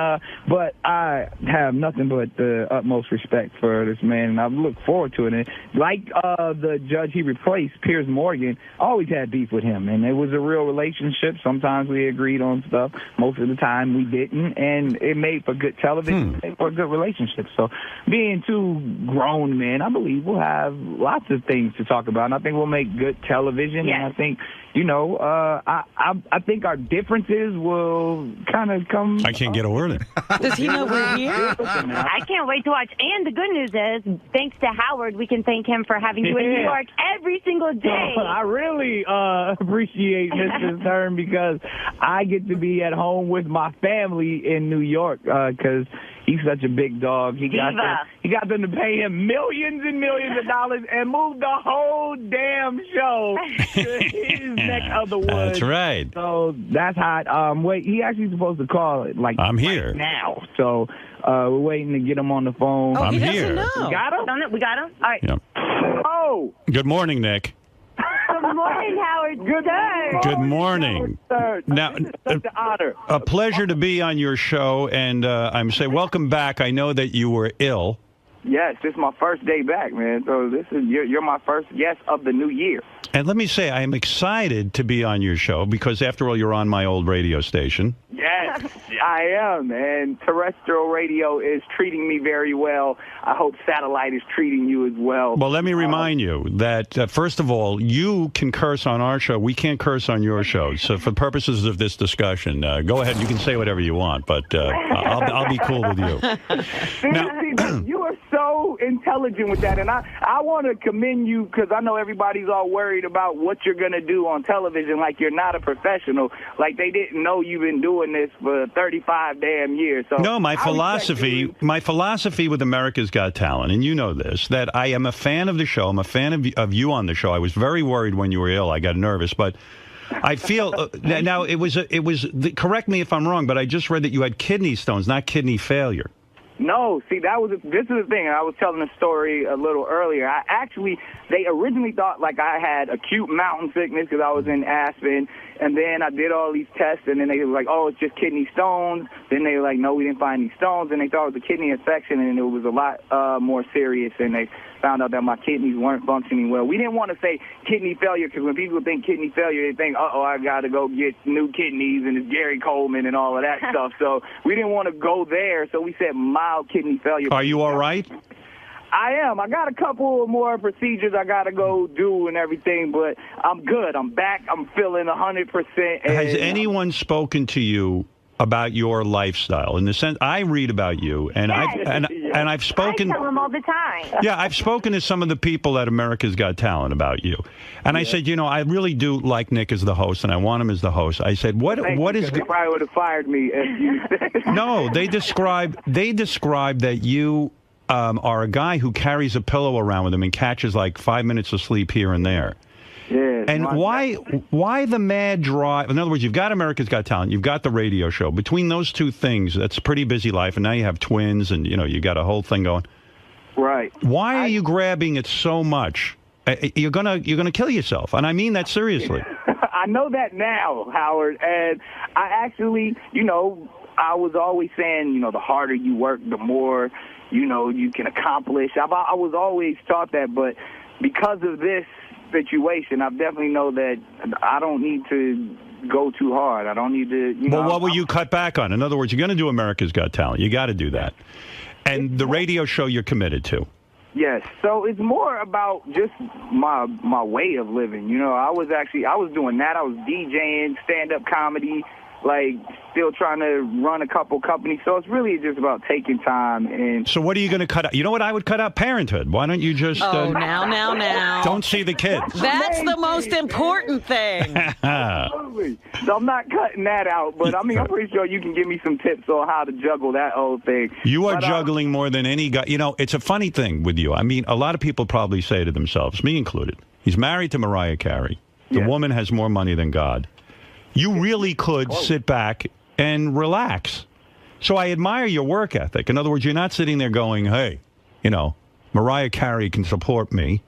[SPEAKER 10] but I have nothing but the utmost respect for this man, and I look forward to it. And like the judge he replaced, Piers Morgan, I always had beef with him, and it was a real relationship. Sometimes we agreed on stuff. Most of the time we didn't, and it made for good television, made for a good relationship. So being two grown men, I believe we'll have lots of things to talk about, and I think we'll make good television.
[SPEAKER 11] Yes.
[SPEAKER 10] And I think, I think our differences will kind of come.
[SPEAKER 1] I can't get a word in.
[SPEAKER 5] Does he know we're here?
[SPEAKER 11] I can't wait to watch. And the good news is, thanks to Howard, we can thank him for having you in New York every single day.
[SPEAKER 10] I really appreciate Mr. Stern because I get to be at home with my family in New York because he's such a big dog. He got them to pay him millions and millions of dollars and move the whole damn show to his neck of the woods.
[SPEAKER 1] That's right.
[SPEAKER 10] So that's hot. Wait, he actually supposed to call it
[SPEAKER 1] I'm here
[SPEAKER 10] right now. So we're waiting to get him on the phone.
[SPEAKER 1] I'm here.
[SPEAKER 10] We got him?
[SPEAKER 11] We got him? All right.
[SPEAKER 1] Yeah.
[SPEAKER 10] Oh!
[SPEAKER 1] Good morning, Nick.
[SPEAKER 11] Good morning, Howard Stern.
[SPEAKER 1] Good morning. Now,
[SPEAKER 10] this is such an honor.
[SPEAKER 1] a pleasure to be on your show, and I'm saying welcome back. I know that you were ill.
[SPEAKER 10] Yes, this is my first day back, man. So you're my first guest of the new year.
[SPEAKER 1] And let me say, I am excited to be on your show because, after all, you're on my old radio station.
[SPEAKER 10] Yes, I am, and terrestrial radio is treating me very well. I hope satellite is treating you as well.
[SPEAKER 1] Well, let me remind you that, first of all, you can curse on our show. We can't curse on your show. So for purposes of this discussion, go ahead. You can say whatever you want, but I'll be cool with you.
[SPEAKER 10] Now, you are so intelligent with that, and I want to commend you because I know everybody's all worried about what you're going to do on television like you're not a professional, like they didn't know you've been doing this for 35 damn years. So
[SPEAKER 1] no, my philosophy with America's Got Talent, and you know this, that I am a fan of the show. I'm a fan of you on the show. I was very worried when you were ill. I got nervous, but I feel now it was correct me if I'm wrong, but I just read that you had kidney stones, not kidney failure.
[SPEAKER 10] No, see, this is the thing. I was telling a story a little earlier. They originally thought like I had acute mountain sickness because I was in Aspen, and then I did all these tests, and then they were like, oh, it's just kidney stones. Then they were like, no, we didn't find any stones, and they thought it was a kidney infection, and it was a lot more serious, and they found out that my kidneys weren't functioning well. We didn't want to say kidney failure because when people think kidney failure, they think, I got to go get new kidneys and it's Gary Coleman and all of that stuff. So we didn't want to go there, so we said mild kidney failure.
[SPEAKER 1] Are you all right?
[SPEAKER 10] I am. I got a couple more procedures I got to go do and everything, but I'm good. I'm back. I'm feeling 100%.
[SPEAKER 1] Has anyone spoken to you about your lifestyle? In the sense, I read about you, and I've spoken.
[SPEAKER 11] I tell them all the time.
[SPEAKER 1] Yeah, I've spoken to some of the people at America's Got Talent about you, and I said, I really do like Nick as the host, and I want him as the host. I said, what is?
[SPEAKER 10] They probably would have fired me if you said.
[SPEAKER 1] No, they describe that you are a guy who carries a pillow around with him and catches like 5 minutes of sleep here and there.
[SPEAKER 10] Yeah,
[SPEAKER 1] and why the mad drive? In other words, you've got America's Got Talent, you've got the radio show. Between those two things, that's a pretty busy life, and now you have twins, and you got a whole thing going.
[SPEAKER 10] Right.
[SPEAKER 1] Why are you grabbing it so much? You're gonna kill yourself, and I mean that seriously.
[SPEAKER 10] I know that now, Howard, and I actually, I was always saying, the harder you work, the more, you can accomplish. I was always taught that, but because of this situation, I definitely know that I don't need to go too hard. I don't need to.
[SPEAKER 1] Well, what will you cut back on? In other words, you're going to do America's Got Talent. You got to do that, and the radio show you're committed to.
[SPEAKER 10] Yes, so it's more about just my way of living. I was doing that. I was DJing, stand-up comedy, like still trying to run a couple companies. So it's really just about taking time. And
[SPEAKER 1] so what are you going to cut out? You know what I would cut out? Parenthood. Why don't you just...
[SPEAKER 5] now.
[SPEAKER 1] Don't see the kids.
[SPEAKER 5] That's the most important thing.
[SPEAKER 10] Absolutely. So I'm not cutting that out, but I'm pretty sure you can give me some tips on how to juggle that whole thing.
[SPEAKER 1] You are juggling more than any guy. It's a funny thing with you. I mean, a lot of people probably say to themselves, me included, he's married to Mariah Carey. The woman has more money than God. You really could sit back and relax. So I admire your work ethic. In other words, you're not sitting there going, hey, Mariah Carey can support me.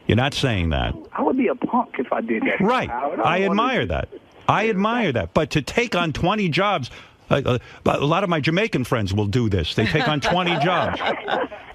[SPEAKER 1] You're not saying that.
[SPEAKER 10] I would be a punk if I did that.
[SPEAKER 1] Right. I admire that. I admire that. But to take on 20 jobs, a lot of my Jamaican friends will do this. They take on 20 jobs.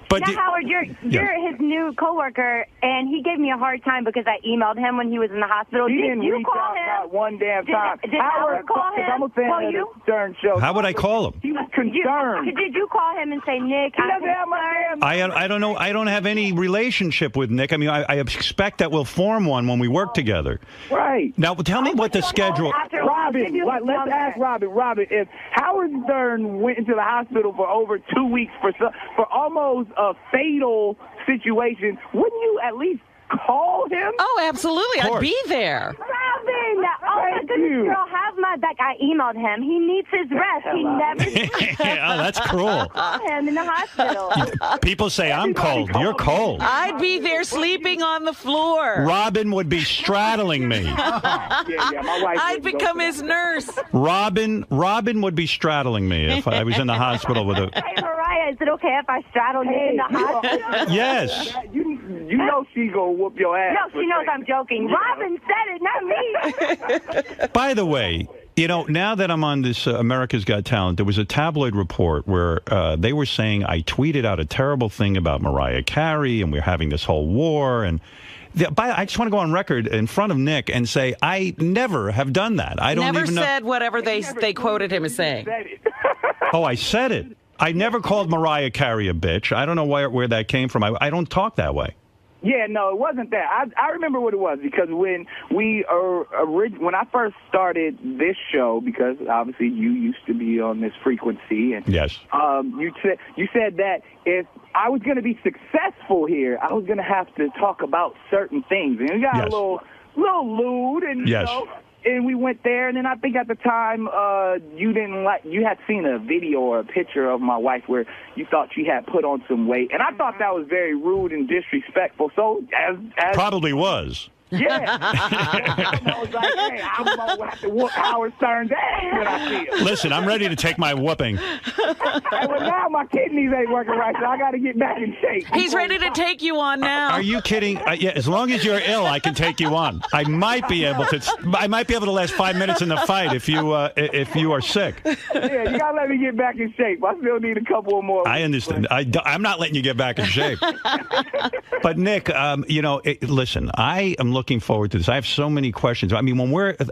[SPEAKER 1] But
[SPEAKER 11] now, Howard, you're his new coworker, and he gave me a hard time because I emailed him when he was in the hospital.
[SPEAKER 10] He
[SPEAKER 11] did you call him?
[SPEAKER 10] Not one damn time.
[SPEAKER 11] Did Howard call him?
[SPEAKER 10] I'm a fan of the Stern Show.
[SPEAKER 1] How would I call him?
[SPEAKER 10] He was concerned.
[SPEAKER 11] Did you call him and say, Nick,
[SPEAKER 1] I don't know. I don't have any relationship with Nick. I mean, I expect that we'll form one when we work together.
[SPEAKER 10] Right.
[SPEAKER 1] Now, tell me what the schedule...
[SPEAKER 10] Robin, let's ask Robin. Robin, if Howard Stern went into the hospital for over 2 weeks for almost a fatal situation, wouldn't you at least call him?
[SPEAKER 5] Oh, absolutely. I'd be there.
[SPEAKER 11] Robin, oh my goodness, girl, have my back. I emailed him. He needs his rest. He never.
[SPEAKER 1] Oh, that's cruel.
[SPEAKER 11] Call him in the hospital.
[SPEAKER 1] People say I'm cold. You're cold.
[SPEAKER 5] I'd be there sleeping on the floor.
[SPEAKER 1] Robin would be straddling me.
[SPEAKER 10] My wife
[SPEAKER 5] I'd become his nurse.
[SPEAKER 1] Robin would be straddling me if I was in the hospital with a...
[SPEAKER 11] Hey, Mariah, is it okay if I straddle you in the hospital?
[SPEAKER 1] Yes.
[SPEAKER 10] You know she gonna whoop your ass.
[SPEAKER 11] No, she knows I'm joking. Robin said it, not me.
[SPEAKER 1] By the way, you know, now that I'm on this America's Got Talent, there was a tabloid report where they were saying I tweeted out a terrible thing about Mariah Carey and we're having this whole war. And I just want to go on record in front of Nick and say I never have done that. I don't
[SPEAKER 5] never
[SPEAKER 1] even
[SPEAKER 5] said whatever they quoted him as saying.
[SPEAKER 1] Oh, I said it. I never called Mariah Carey a bitch. I don't know where that came from. I don't talk that way.
[SPEAKER 10] Yeah, no, it wasn't that. I remember what it was because when when I first started this show, because obviously you used to be on this frequency, and
[SPEAKER 1] yes,
[SPEAKER 10] you said that if I was going to be successful here, I was going to have to talk about certain things, and we got a little lewd, and you know. And we went there, and then I think at the time you had seen a video or a picture of my wife where you thought she had put on some weight, and I thought that was very rude and disrespectful. So as
[SPEAKER 1] probably was.
[SPEAKER 10] Yeah. I was like, hey, I'm going to have to whoop Howard Stern's ass when I see him.
[SPEAKER 1] Listen, I'm ready to take my whooping.
[SPEAKER 10] Well, now my kidneys ain't working right, so I got to get back in shape.
[SPEAKER 5] He's ready to take you on now.
[SPEAKER 1] Are you kidding? Yeah, as long as you're ill, I can take you on. I might be able to last 5 minutes in the fight if you are sick.
[SPEAKER 10] Yeah, you got to let me get back in shape. I still need a couple more weeks.
[SPEAKER 1] I understand. I'm not letting you get back in shape. But Nick, listen, I am looking forward to this. I have so many questions. I mean,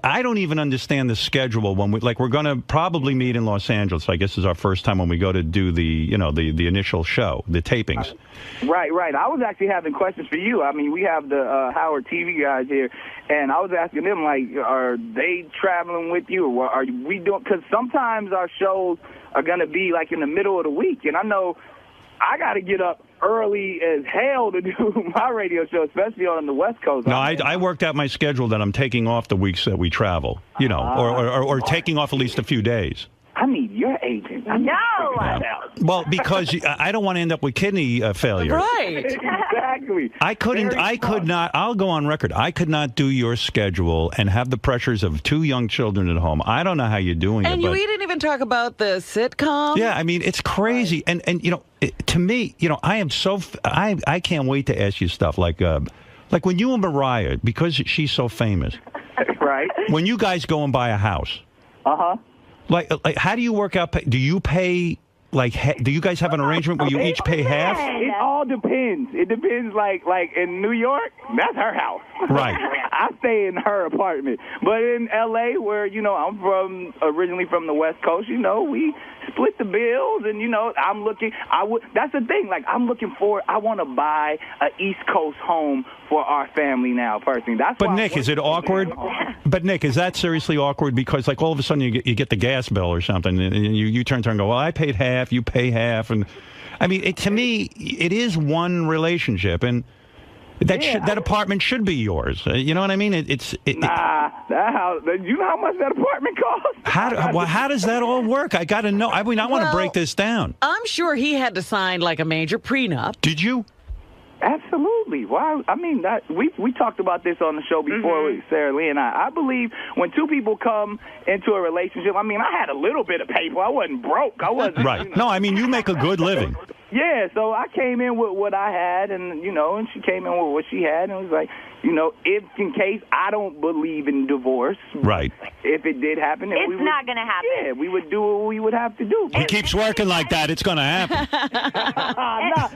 [SPEAKER 1] I don't even understand the schedule when we're going to probably meet in Los Angeles. I guess this is our first time when we go to do the initial show, the tapings.
[SPEAKER 10] Right. I was actually having questions for you. I mean, we have the Howard TV guys here, and I was asking them, like, are they traveling with you, or are we doing? Because sometimes our shows are going to be like in the middle of the week, and I know I got to get up early as hell to do my radio show, especially on the West Coast.
[SPEAKER 1] No, I worked out my schedule that I'm taking off the weeks that we travel, or taking off at least a few days.
[SPEAKER 10] I need your agent.
[SPEAKER 11] No.
[SPEAKER 1] Well, because I don't want to end up with kidney failure.
[SPEAKER 5] Right.
[SPEAKER 10] Exactly.
[SPEAKER 1] I could not. I'll go on record. I could not do your schedule and have the pressures of 2 young children at home. I don't know how you're doing it.
[SPEAKER 5] And we didn't even talk about the sitcom.
[SPEAKER 1] Yeah, I mean, it's crazy. And to me, I am so. I can't wait to ask you stuff like when you and Mariah, because she's so famous.
[SPEAKER 10] Right.
[SPEAKER 1] When you guys go and buy a house.
[SPEAKER 10] Uh-huh.
[SPEAKER 1] Like, how do you work out? Do you pay? Do you guys have an arrangement where you each pay half?
[SPEAKER 10] It all depends. It depends. Like in New York, that's her house.
[SPEAKER 1] Right.
[SPEAKER 10] I stay in her apartment. But in L.A., where I'm originally from the West Coast, we split the bills, and I'm looking. That's the thing. Like I'm looking for. I want to buy an East Coast home for our family now, personally.
[SPEAKER 1] But Nick, is it awkward? But Nick, is that seriously awkward? Because all of a sudden you get the gas bill or something, and you turn and go, well, I paid half, you pay half, and I mean, to me, it is one relationship, and that apartment should be yours. You know what I mean?
[SPEAKER 10] That house. You know how much that apartment costs?
[SPEAKER 1] How does that all work? I got to know. I want to break this down.
[SPEAKER 5] I'm sure he had to sign like a major prenup.
[SPEAKER 1] Did you?
[SPEAKER 10] Absolutely. Why? I mean, we talked about this on the show before with Sarah Lee and I. I believe when 2 people come into a relationship, I mean, I had a little bit of paper. I wasn't broke. I wasn't.
[SPEAKER 1] Right. No, I mean, you make a good living.
[SPEAKER 10] Yeah, so I came in with what I had, and and she came in with what she had, and it was like, if in case I don't believe in divorce,
[SPEAKER 1] right?
[SPEAKER 10] If it did happen, then
[SPEAKER 11] It's not going to happen.
[SPEAKER 10] Yeah, we would do what we would have to do.
[SPEAKER 1] He keeps working like that. It's going to happen.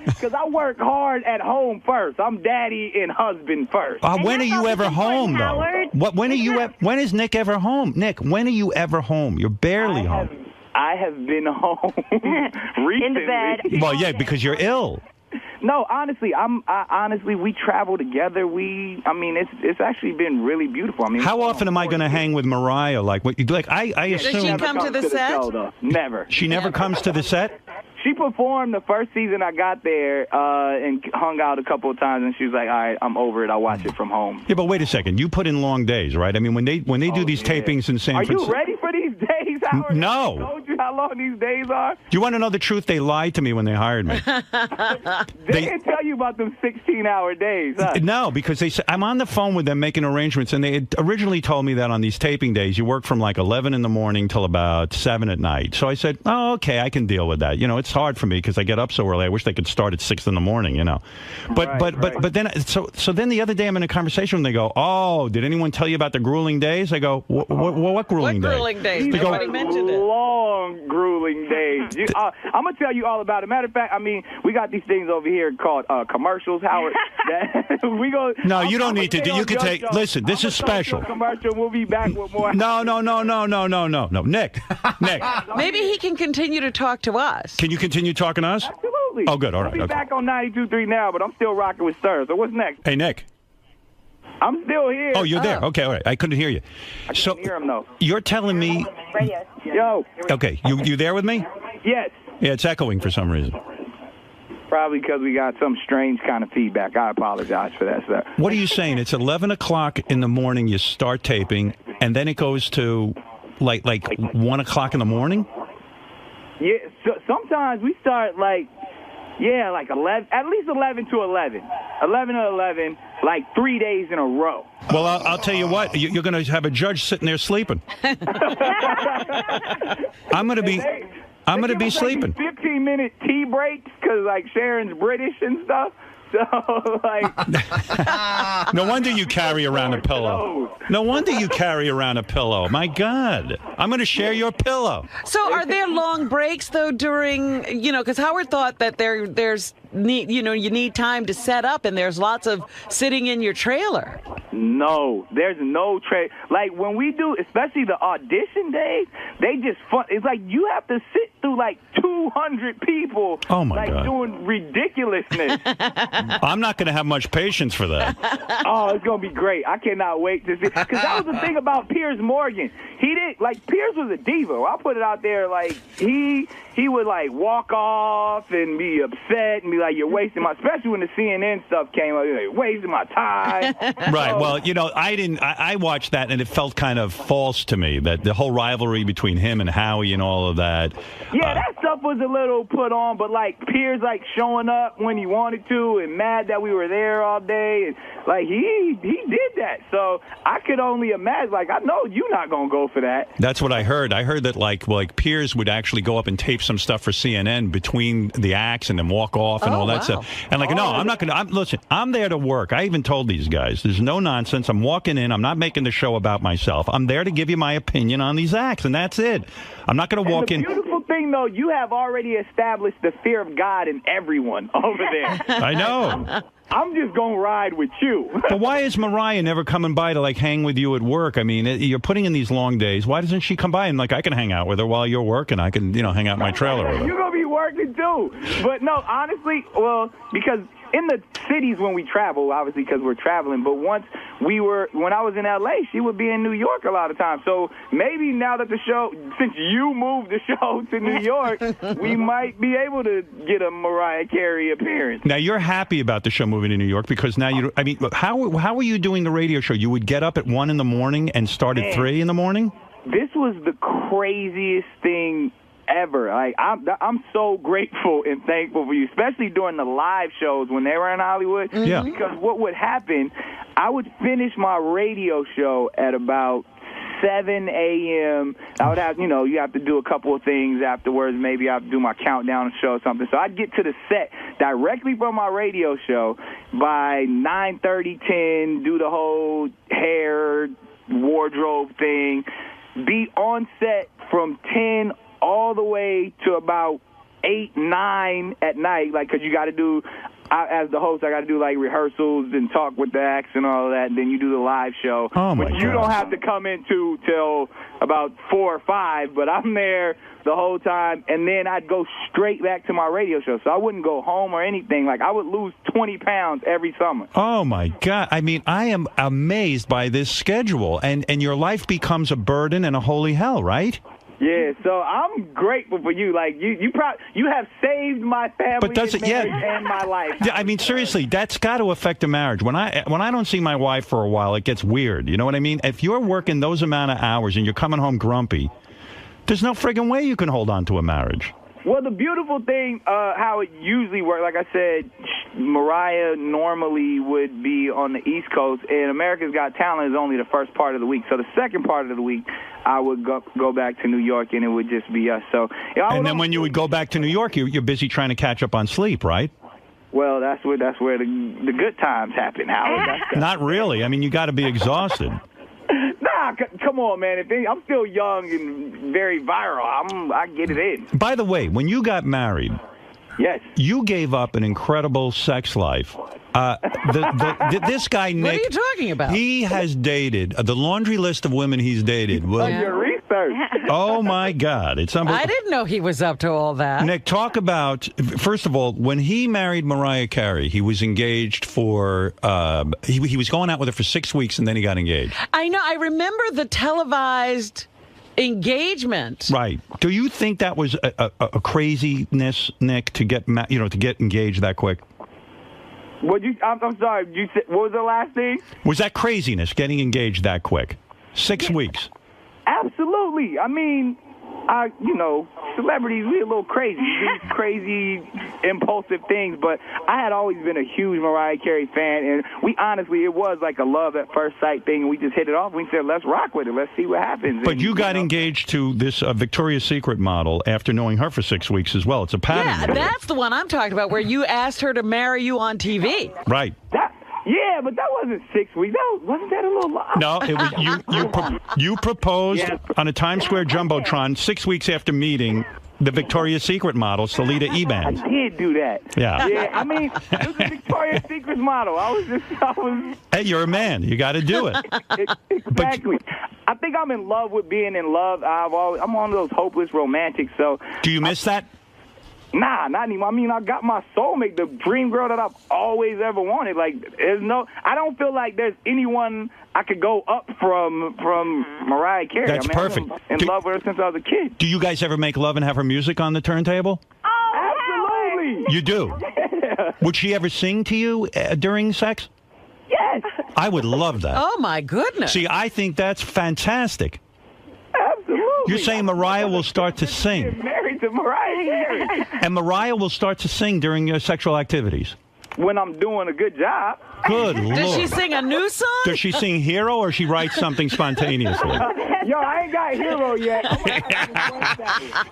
[SPEAKER 10] Because I work hard at home first. I'm daddy and husband first.
[SPEAKER 1] When are you ever home, though? When is Nick ever home? Nick, when are you ever home? You're barely home.
[SPEAKER 10] I have been home recently.
[SPEAKER 11] In the bed.
[SPEAKER 1] Well, yeah, because you're ill.
[SPEAKER 10] No, honestly, honestly, we travel together. It's actually been really beautiful.
[SPEAKER 1] How often am I going to hang with Mariah? I assume.
[SPEAKER 5] Does she come to the set?
[SPEAKER 10] Show, never.
[SPEAKER 1] She never comes to the set?
[SPEAKER 10] She performed the first season I got there and hung out a couple of times, and she was like, all right, I'm over it. I'll watch it from home.
[SPEAKER 1] Yeah, but wait a second. You put in long days, right? I mean, when they do these tapings in San Francisco.
[SPEAKER 10] Are you ready for these days, Howard?
[SPEAKER 1] No.
[SPEAKER 10] I told you how long these days are.
[SPEAKER 1] Do you want to know the truth? They lied to me when they hired me.
[SPEAKER 10] They didn't tell you about them 16-hour days, huh?
[SPEAKER 1] No, because they said, I'm on the phone with them making arrangements, and they had originally told me that on these taping days, you work from like 11 in the morning till about 7 at night. So I said, oh, okay, I can deal with that. It's hard for me because I get up so early. I wish they could start at 6 in the morning, But then so then the other day I'm in a conversation and they go, oh, did anyone tell you about the grueling days? I go, what grueling days?
[SPEAKER 5] What grueling days?
[SPEAKER 1] They go,
[SPEAKER 5] Nobody mentioned it.
[SPEAKER 10] Long, grueling days. I'm going to tell you all about it. Matter of fact, we got these things over here called commercials, Howard.
[SPEAKER 1] No, you don't need to do. You can take. Listen, this is special.
[SPEAKER 10] Commercial. We'll be back with more.
[SPEAKER 1] No. Nick.
[SPEAKER 5] Maybe he can continue to talk to us.
[SPEAKER 1] Can you continue talking to us?
[SPEAKER 10] Absolutely.
[SPEAKER 1] Oh, good. All right.
[SPEAKER 10] I'll be back on 92.3 now, but I'm still rocking with Sir. So what's next?
[SPEAKER 1] Hey, Nick.
[SPEAKER 10] I'm still here.
[SPEAKER 1] Oh, you're there. Okay, all right. I couldn't hear you.
[SPEAKER 10] I couldn't hear him, though.
[SPEAKER 1] You're telling me.
[SPEAKER 10] Yo.
[SPEAKER 1] Okay, you there with me?
[SPEAKER 10] Yes.
[SPEAKER 1] Yeah, it's echoing for some reason.
[SPEAKER 10] Probably because we got some strange kind of feedback. I apologize for that, sir.
[SPEAKER 1] What are you saying? It's 11 o'clock in the morning. You start taping, and then it goes to like 1 o'clock in the morning.
[SPEAKER 10] Yeah. So sometimes we start like 11, at least 11 to 11, 11 to 11, like 3 days in a row.
[SPEAKER 1] Well, I'll tell you what. You're going to have a judge sitting there sleeping. I'm going to be sleeping.
[SPEAKER 10] 15-minute tea breaks because Sharon's British and stuff. So
[SPEAKER 1] no wonder you carry around a pillow. No wonder you carry around a pillow. My God, I'm going to share your pillow.
[SPEAKER 5] So are there long breaks though during because Howard thought that there's you need time to set up and there's lots of sitting in your trailer.
[SPEAKER 10] No, there's no trade. Like when we do, especially the audition days, they just fun. It's like you have to sit through 200 people.
[SPEAKER 1] Oh my God,
[SPEAKER 10] doing ridiculousness.
[SPEAKER 1] I'm not going to have much patience for that.
[SPEAKER 10] Oh, it's going to be great. I cannot wait to see. Because that was the thing about Piers Morgan. He did Piers was a diva. I'll put it out there. He would walk off and be upset and be like, "You're wasting my." Especially when the CNN stuff came up, you're wasting my time.
[SPEAKER 1] Right. Well, I watched that and it felt kind of false to me that the whole rivalry between him and Howie and all of that.
[SPEAKER 10] Yeah, that stuff was a little put on, but Piers showing up when he wanted to and mad that we were there all day, and he did that. So I could only imagine. I know you're not gonna go for that.
[SPEAKER 1] That's what I heard. I heard that Piers would actually go up and tape some stuff for CNN between the acts and then walk off and all that stuff. And no, I'm not gonna. Listen, I'm there to work. I even told these guys, there's no nonsense. I'm walking in. I'm not making the show about myself. I'm there to give you my opinion on these acts, and that's it. I'm not going to walk in.
[SPEAKER 10] The beautiful thing, though, you have already established the fear of God in everyone over there.
[SPEAKER 1] I know.
[SPEAKER 10] I'm just going to ride with you.
[SPEAKER 1] But why is Mariah never coming by to hang with you at work? I mean, you're putting in these long days. Why doesn't she come by and I can hang out with her while you're working? I can, hang out in my trailer with her.
[SPEAKER 10] You're going to be working too. But no, honestly, because in the cities when we travel, obviously because we're traveling, but when I was in L.A., she would be in New York a lot of times. So maybe now that since you moved the show to New York, we might be able to get a Mariah Carey appearance.
[SPEAKER 1] Now, you're happy about the show moving to New York because now how were you doing the radio show? You would get up at 1 in the morning and start at 3 in the morning?
[SPEAKER 10] This was the craziest thing ever. I'm so grateful and thankful for you, especially during the live shows when they were in Hollywood.
[SPEAKER 1] Yeah.
[SPEAKER 10] Because what would happen, I would finish my radio show at about 7 a.m. I would have, you have to do a couple of things afterwards. Maybe I have to do my countdown show or something. So I'd get to the set directly from my radio show by 9:30, 10, do the whole hair, wardrobe thing, be on set from 10 all the way to about 8, 9 at night, because you got to do, as the host, I got to do rehearsals and talk with the acts and all of that, and then you do the live show, which you don't have to come into till about 4 or 5, but I'm there the whole time, and then I'd go straight back to my radio show, so I wouldn't go home or anything. I would lose 20 pounds every summer.
[SPEAKER 1] Oh, my God. I mean, I am amazed by this schedule, and your life becomes a burden and a holy hell, right?
[SPEAKER 10] Yeah, so I'm grateful for you. You have saved my family and my life.
[SPEAKER 1] Yeah, I mean, seriously, that's got to affect a marriage. When I don't see my wife for a while, it gets weird. You know what I mean? If you're working those amount of hours and you're coming home grumpy, there's no friggin' way you can hold on to a marriage.
[SPEAKER 10] Well, the beautiful thing, how it usually works, like I said, Mariah normally would be on the East Coast, and America's Got Talent is only the first part of the week. So the second part of the week, I would go back to New York, and it would just be us. So,
[SPEAKER 1] and then when you would go back to New York, you're busy trying to catch up on sleep, right?
[SPEAKER 10] Well, that's where the good times happen, Howard.
[SPEAKER 1] Not really. I mean, you got to be exhausted.
[SPEAKER 10] Nah, come on, man. I'm still young and very viral. I get it in.
[SPEAKER 1] By the way, when you got married,
[SPEAKER 10] yes,
[SPEAKER 1] you gave up an incredible sex life. This guy, Nick...
[SPEAKER 5] What are you talking about?
[SPEAKER 1] He has dated, the laundry list of women he's dated.
[SPEAKER 10] Your research.
[SPEAKER 1] Oh, my God. It's unbelievable.
[SPEAKER 5] I didn't know he was up to all that.
[SPEAKER 1] Nick, talk about, first of all, when he married Mariah Carey, he was engaged for, he was going out with her for 6 weeks, and then he got engaged.
[SPEAKER 5] I know. I remember the televised engagement.
[SPEAKER 1] Right. Do you think that was a craziness, Nick, to get engaged that quick?
[SPEAKER 10] I'm sorry. What was the last thing?
[SPEAKER 1] Was that craziness, getting engaged that quick? 6 weeks.
[SPEAKER 10] Absolutely. I mean, celebrities, we're a little crazy. We do crazy, impulsive things, but I had always been a huge Mariah Carey fan, and it was like a love at first sight thing, and we just hit it off. We said, let's rock with it. Let's see what happens.
[SPEAKER 1] But you got engaged to this Victoria's Secret model after knowing her for 6 weeks as well. It's a pattern.
[SPEAKER 5] Yeah, that's the one I'm talking about, where you asked her to marry you on TV.
[SPEAKER 1] Right.
[SPEAKER 10] Yeah, but that wasn't 6 weeks. Wasn't that a little long?
[SPEAKER 1] No, it was you proposed on a Times Square Jumbotron 6 weeks after meeting the Victoria's Secret model, Salida Ebans.
[SPEAKER 10] I did do that.
[SPEAKER 1] Yeah.
[SPEAKER 10] Yeah, I mean, it was a Victoria's Secret model.
[SPEAKER 1] Hey, you're a man. You got to do it.
[SPEAKER 10] Exactly. I think I'm in love with being in love. I'm one of those hopeless romantics. So.
[SPEAKER 1] Do you miss that?
[SPEAKER 10] Nah, not anymore. I mean, I got my soulmate, the dream girl that I've always ever wanted. I don't feel like there's anyone I could go up from Mariah Carey.
[SPEAKER 1] That's perfect.
[SPEAKER 10] I'm in love with her since I was a kid.
[SPEAKER 1] Do you guys ever make love and have her music on the turntable?
[SPEAKER 10] Oh, absolutely.
[SPEAKER 1] You do? Yeah. Would she ever sing to you during sex?
[SPEAKER 10] Yes.
[SPEAKER 1] I would love that.
[SPEAKER 5] Oh, my goodness.
[SPEAKER 1] See, I think that's fantastic.
[SPEAKER 10] Absolutely.
[SPEAKER 1] You're saying Mariah will start to sing.
[SPEAKER 10] Married to Mariah Carey.
[SPEAKER 1] And Mariah will start to sing during your sexual activities.
[SPEAKER 10] When I'm doing a good job.
[SPEAKER 1] Good Lord.
[SPEAKER 5] Does she sing a new song?
[SPEAKER 1] Does she sing Hero, or she writes something spontaneously?
[SPEAKER 10] Yo, I ain't got Hero yet.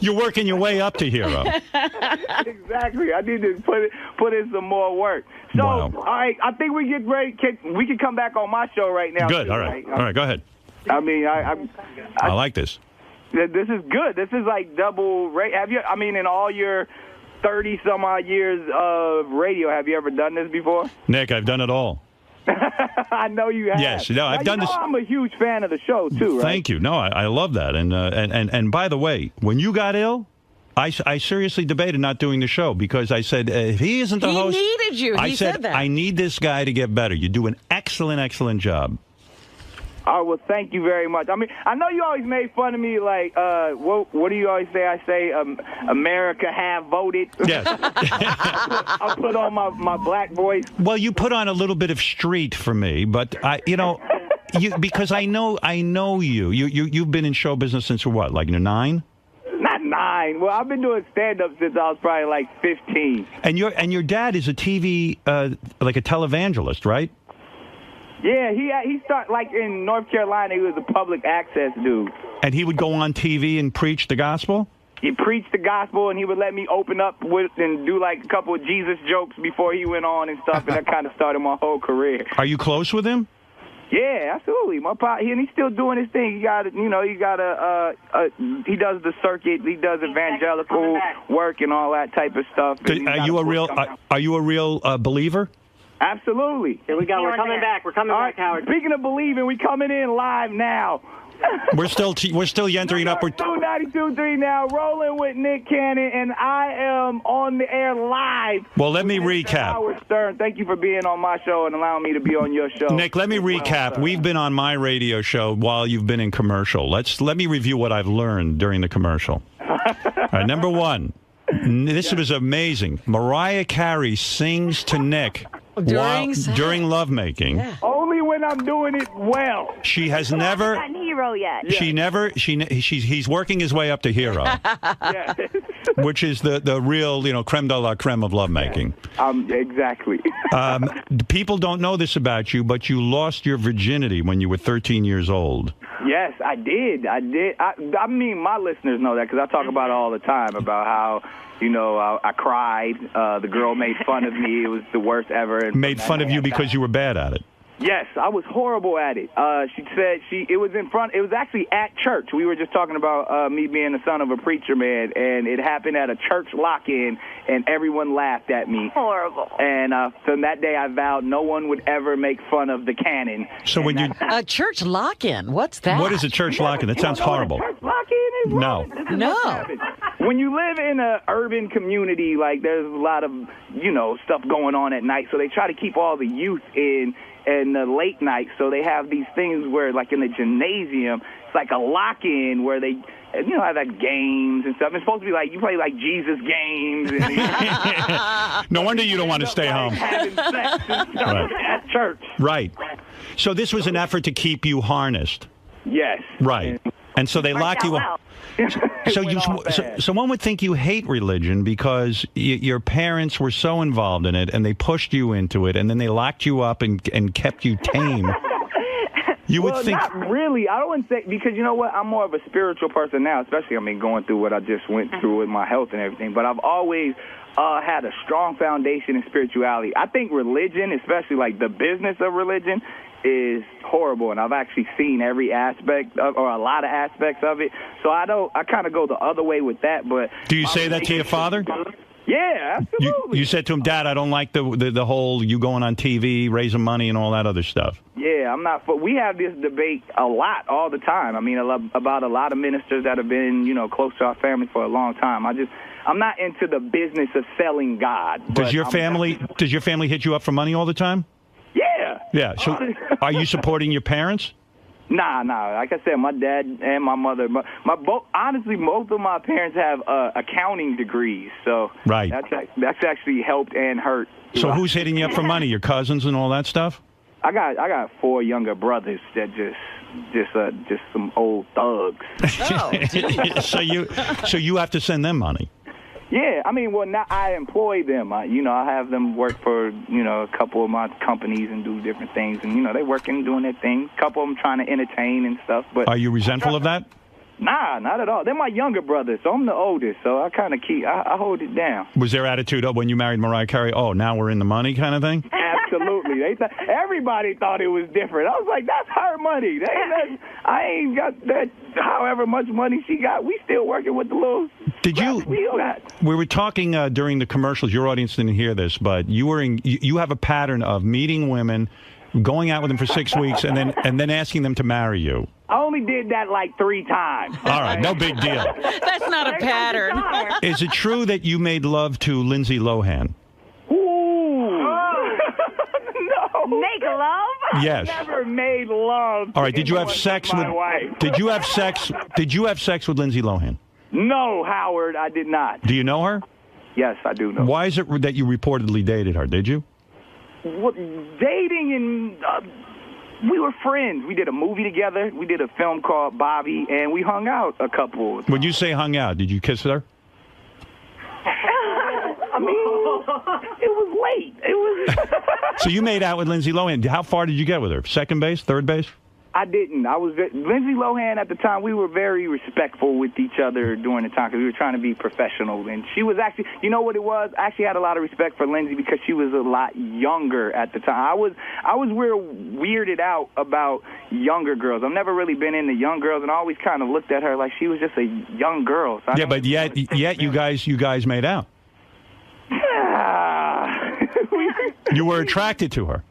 [SPEAKER 1] You're working your way up to Hero.
[SPEAKER 10] Exactly. I need to put in some more work. So,
[SPEAKER 1] wow.
[SPEAKER 10] All right, I think we get ready. We can come back on my show right now.
[SPEAKER 1] Good. All right. All right. Go ahead.
[SPEAKER 10] I mean,
[SPEAKER 1] I like this.
[SPEAKER 10] This is good. This is like double rate. In all your 30-some-odd years of radio, have you ever done this before?
[SPEAKER 1] Nick, I've done it all.
[SPEAKER 10] I know you have.
[SPEAKER 1] Yes. No, I've done this.
[SPEAKER 10] I'm a huge fan of the show, too, right?
[SPEAKER 1] Thank you. No, I love that. And by the way, when you got ill, I seriously debated not doing the show because I said, if he isn't the host...
[SPEAKER 5] He needed you.
[SPEAKER 1] I
[SPEAKER 5] said that.
[SPEAKER 1] I need this guy to get better. You do an excellent, excellent job.
[SPEAKER 10] Oh, well, thank you very much. I mean, I know you always made fun of me, like, what do you always say? I say, America have voted.
[SPEAKER 1] Yes.
[SPEAKER 10] I put on my black voice.
[SPEAKER 1] Well, you put on a little bit of street for me, but because I know you. You've been in show business since what, like you're 9?
[SPEAKER 10] Not 9. Well, I've been doing stand-up since I was probably like 15.
[SPEAKER 1] And your dad is a TV, like a televangelist, right?
[SPEAKER 10] Yeah, he started, like, in North Carolina, he was a public access dude.
[SPEAKER 1] And he would go on TV and preach the gospel?
[SPEAKER 10] He preached the gospel, and he would let me open up with and do, like, a couple of Jesus jokes before he went on and stuff, and that kind of started my whole career.
[SPEAKER 1] Are you close with him?
[SPEAKER 10] Yeah, absolutely. My pop, and he's still doing his thing. He does the circuit. He does evangelical work and all that type of stuff.
[SPEAKER 1] Are you a real believer?
[SPEAKER 10] Absolutely.
[SPEAKER 12] Here we go. We're coming back. We're coming back, Howard.
[SPEAKER 10] Speaking of believing, we coming in live now.
[SPEAKER 1] We're still entering up.
[SPEAKER 10] 92.3 now, rolling with Nick Cannon, and I am on the air live.
[SPEAKER 1] Well, let me recap.
[SPEAKER 10] Howard Stern, thank you for being on my show and allowing me to be on your show.
[SPEAKER 1] Nick, let me recap. We've been on my radio show while you've been in commercial. Let me review what I've learned during the commercial. All right, number one, this was amazing. Mariah Carey sings to Nick during lovemaking.
[SPEAKER 10] Yeah. Only when I'm doing it well.
[SPEAKER 1] She has never.
[SPEAKER 11] Not hero yet.
[SPEAKER 1] He's working his way up to hero.
[SPEAKER 10] Yeah.
[SPEAKER 1] Which is the real, creme de la creme of lovemaking.
[SPEAKER 10] Exactly.
[SPEAKER 1] People don't know this about you, but you lost your virginity when you were 13 years old.
[SPEAKER 10] Yes, I did. I mean, my listeners know that because I talk about it all the time, about how, I cried. The girl made fun of me. It was the worst ever. And
[SPEAKER 1] made fun of you because you were bad at it.
[SPEAKER 10] Yes, I was horrible at it. She said it was actually at church. We were just talking about me being the son of a preacher man, and it happened at a church lock-in, and everyone laughed at me.
[SPEAKER 11] Horrible.
[SPEAKER 10] And from that day, I vowed no one would ever make fun of the canon.
[SPEAKER 1] So when you
[SPEAKER 5] a church lock-in, what's that?
[SPEAKER 1] What is a church lock-in? That sounds horrible.
[SPEAKER 10] Church lock-in is
[SPEAKER 1] no.
[SPEAKER 10] When you live in an urban community, like there's a lot of stuff going on at night, so they try to keep all the youth in. And the late night, so they have these things where, like in the gymnasium, it's like a lock-in where they, have like games and stuff. It's supposed to be like you play like Jesus games. And
[SPEAKER 1] no wonder you don't want to stay home.
[SPEAKER 10] Having sex and stuff at church.
[SPEAKER 1] Right. So this was an effort to keep you harnessed.
[SPEAKER 10] Yes.
[SPEAKER 1] Right. And so they locked you up. So one would think you hate religion because your parents were so involved in it and they pushed you into it and then they locked you up and kept you tame. You would think.
[SPEAKER 10] Not really. I wouldn't say, because you know what? I'm more of a spiritual person now, especially, going through what I just went through with my health and everything. But I've always had a strong foundation in spirituality. I think religion, especially like the business of religion, is horrible, and I've actually seen every aspect or a lot of aspects of it. So I kind of go the other way with that. But
[SPEAKER 1] do you say that to your father?
[SPEAKER 10] Yeah, absolutely.
[SPEAKER 1] You said to him, Dad, I don't like the whole you going on TV, raising money, and all that other stuff.
[SPEAKER 10] Yeah, I'm not. But we have this debate a lot, all the time. About a lot of ministers that have been, close to our family for a long time. I'm not into the business of selling God.
[SPEAKER 1] Does your family hit you up for money all the time?
[SPEAKER 10] Yeah.
[SPEAKER 1] Yeah. So, are you supporting your parents?
[SPEAKER 10] Nah. Like I said, my dad and my mother. Honestly, both of my parents have accounting degrees, so
[SPEAKER 1] right.
[SPEAKER 10] That's actually helped and hurt.
[SPEAKER 1] So who's hitting you up for money? Your cousins and all that stuff?
[SPEAKER 10] I got 4 younger brothers that just some old thugs.
[SPEAKER 5] Oh,
[SPEAKER 1] so you have to send them money.
[SPEAKER 10] Yeah, now I employ them. I have them work for, a couple of my companies and do different things. And, they working, doing their thing. A couple of them trying to entertain and stuff. But
[SPEAKER 1] are you resentful of that?
[SPEAKER 10] Nah, not at all. They're my younger brothers, so I'm the oldest. So I kind of I hold it down.
[SPEAKER 1] Was their attitude, when you married Mariah Carey, now we're in the money kind of thing?
[SPEAKER 10] Absolutely. Everybody thought it was different. I was like, that's her money. I ain't got that. However much money she got, we still working with the little.
[SPEAKER 1] We were talking during the commercials. Your audience didn't hear this, but you have a pattern of meeting women, going out with them for 6 weeks, and then asking them to marry you.
[SPEAKER 10] I only did that like 3 times.
[SPEAKER 1] All right, no big deal.
[SPEAKER 5] That's not a pattern.
[SPEAKER 1] Is it true that you made love to Lindsay Lohan?
[SPEAKER 11] Make love?
[SPEAKER 1] Yes.
[SPEAKER 10] I never made love.
[SPEAKER 1] All right. Did you have sex with? Did you have sex with Lindsay Lohan?
[SPEAKER 10] No, Howard, I did not.
[SPEAKER 1] Do you know her?
[SPEAKER 10] Yes, I do know.
[SPEAKER 1] Why is it that you reportedly dated her? Did you?
[SPEAKER 10] Dating and we were friends. We did a movie together. We did a film called Bobby, and we hung out a couple of times.
[SPEAKER 1] When you say hung out, did you kiss her?
[SPEAKER 10] It was late. It was.
[SPEAKER 1] So you made out with Lindsay Lohan. How far did you get with her? Second base? Third base?
[SPEAKER 10] I didn't. Lindsay Lohan at the time, we were very respectful with each other during the time because we were trying to be professional. And she was actually, you know what it was? I actually had a lot of respect for Lindsay because she was a lot younger at the time. I was real weirded out about younger girls. I've never really been into young girls, and I always kind of looked at her like she was just a young girl. So
[SPEAKER 1] but yet you guys made out. You were attracted to her.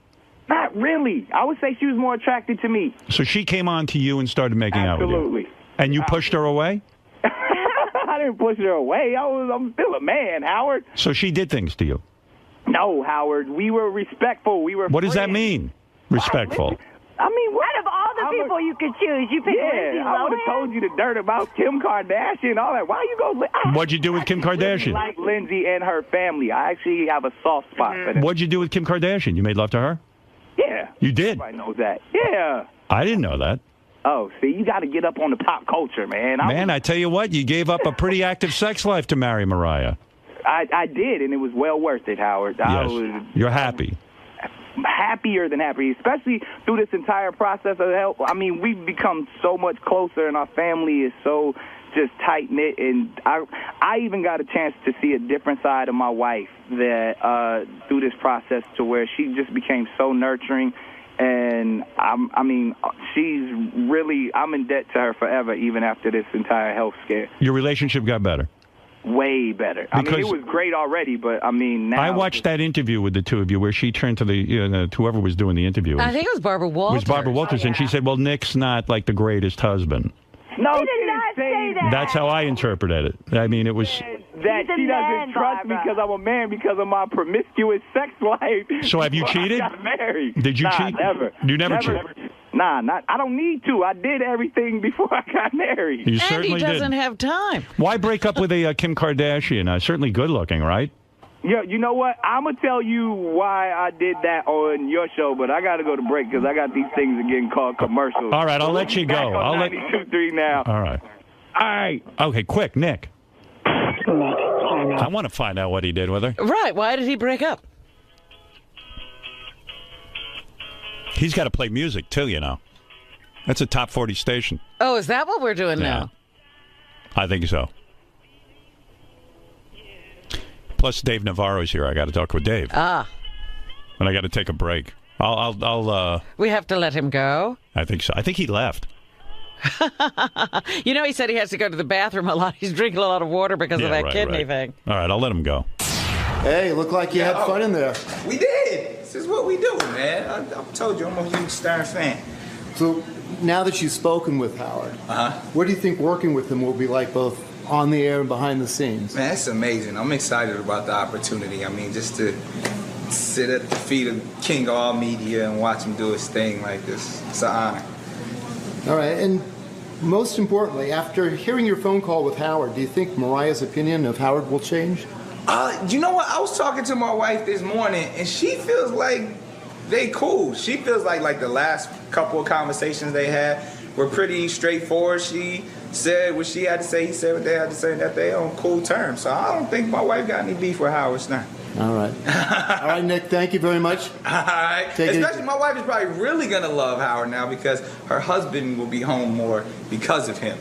[SPEAKER 10] Not really. I would say she was more attracted to me.
[SPEAKER 1] So she came on to you and started making out with you.
[SPEAKER 10] Absolutely.
[SPEAKER 1] And you pushed her away?
[SPEAKER 10] I didn't push her away. I'm still a man, Howard.
[SPEAKER 1] So she did things to you?
[SPEAKER 10] No, Howard. We were respectful. We were
[SPEAKER 1] What does that mean, respectful?
[SPEAKER 11] I mean, out of all the people you could choose, you picked Lindsay Lohan?
[SPEAKER 10] I would have told you the dirt about Kim Kardashian and all that. Why you go?
[SPEAKER 1] What'd you do with Kim Kardashian?
[SPEAKER 10] I like Lindsay and her family. I actually have a soft spot for them.
[SPEAKER 1] What'd you do with Kim Kardashian? You made love to her?
[SPEAKER 10] Yeah.
[SPEAKER 1] You did?
[SPEAKER 10] Everybody knows that. Yeah.
[SPEAKER 1] I didn't know that.
[SPEAKER 10] Oh, see, you got to get up on the pop culture, man.
[SPEAKER 1] I tell you what, you gave up a pretty active sex life to marry Mariah.
[SPEAKER 10] I did, and it was well worth it, Howard.
[SPEAKER 1] Yes. You're happy.
[SPEAKER 10] Happier than happy, especially through this entire process of help. I mean, we've become so much closer, and our family is so just tight-knit, and I even got a chance to see a different side of my wife that through this process to where she just became so nurturing, and I'm in debt to her forever, even after this entire health scare.
[SPEAKER 1] Your relationship got better?
[SPEAKER 10] Way better. I mean, it was great already, but I mean, now...
[SPEAKER 1] I watched that interview with the two of you where she turned to whoever was doing the interview.
[SPEAKER 5] I think it was Barbara Walters.
[SPEAKER 1] It was Barbara Walters, and she said, well, Nick's not like the greatest husband.
[SPEAKER 10] No,
[SPEAKER 11] she did not say that.
[SPEAKER 1] That's how I interpreted it. I mean, it was...
[SPEAKER 10] That she doesn't trust me because I'm a man because of my promiscuous sex life.
[SPEAKER 1] So have you cheated?
[SPEAKER 10] I got married.
[SPEAKER 1] Did you cheat?
[SPEAKER 10] Never.
[SPEAKER 1] You never cheated?
[SPEAKER 10] Nah, I don't need to. I did everything before I got married.
[SPEAKER 1] You certainly
[SPEAKER 5] and he doesn't have time.
[SPEAKER 1] Why break up with a Kim Kardashian? Certainly good looking, right?
[SPEAKER 10] Yeah, you know what? I'm going to tell you why I did that on your show, but I got to go to break because I got these things again called commercials.
[SPEAKER 1] All right, I'll let you go.
[SPEAKER 10] I'll let 92.3 now.
[SPEAKER 1] All right.
[SPEAKER 10] All right.
[SPEAKER 1] Okay, quick, Nick. I want to find out what he did with her.
[SPEAKER 5] Right. Why did he break up?
[SPEAKER 1] He's got to play music, too, you know. That's a top 40 station.
[SPEAKER 5] Oh, is that what we're doing now?
[SPEAKER 1] I think so. Plus, Dave Navarro's here. I got to talk with Dave.
[SPEAKER 5] Ah.
[SPEAKER 1] And I got to take a break. I'll
[SPEAKER 5] We have to let him go?
[SPEAKER 1] I think so. I think he left.
[SPEAKER 5] You know, he said he has to go to the bathroom a lot. He's drinking a lot of water because of that kidney thing.
[SPEAKER 1] All right, I'll let him go.
[SPEAKER 13] Hey, looked like you had fun in there.
[SPEAKER 14] We did. This is what we do, man. I told you, I'm a huge Stern fan.
[SPEAKER 13] So, now that you've spoken with Howard, what do you think working with him will be like both on the air and behind the scenes?
[SPEAKER 14] Man, it's amazing. I'm excited about the opportunity. I mean, just to sit at the feet of King of all media and watch him do his thing like this, it's an honor.
[SPEAKER 13] All right, and most importantly, after hearing your phone call with Howard, do you think Mariah's opinion of Howard will change?
[SPEAKER 14] You know what? I was talking to my wife this morning, and she feels like they cool. She feels like the last couple of conversations they had were pretty straightforward. She said what she had to say, he said what they had to say, that they on cool terms. So I don't think my wife got any beef with Howard Stern.
[SPEAKER 13] All right. All right, Nick, thank you very much.
[SPEAKER 14] All right. Especially my wife is probably really going to love Howard now because her husband will be home more because of him.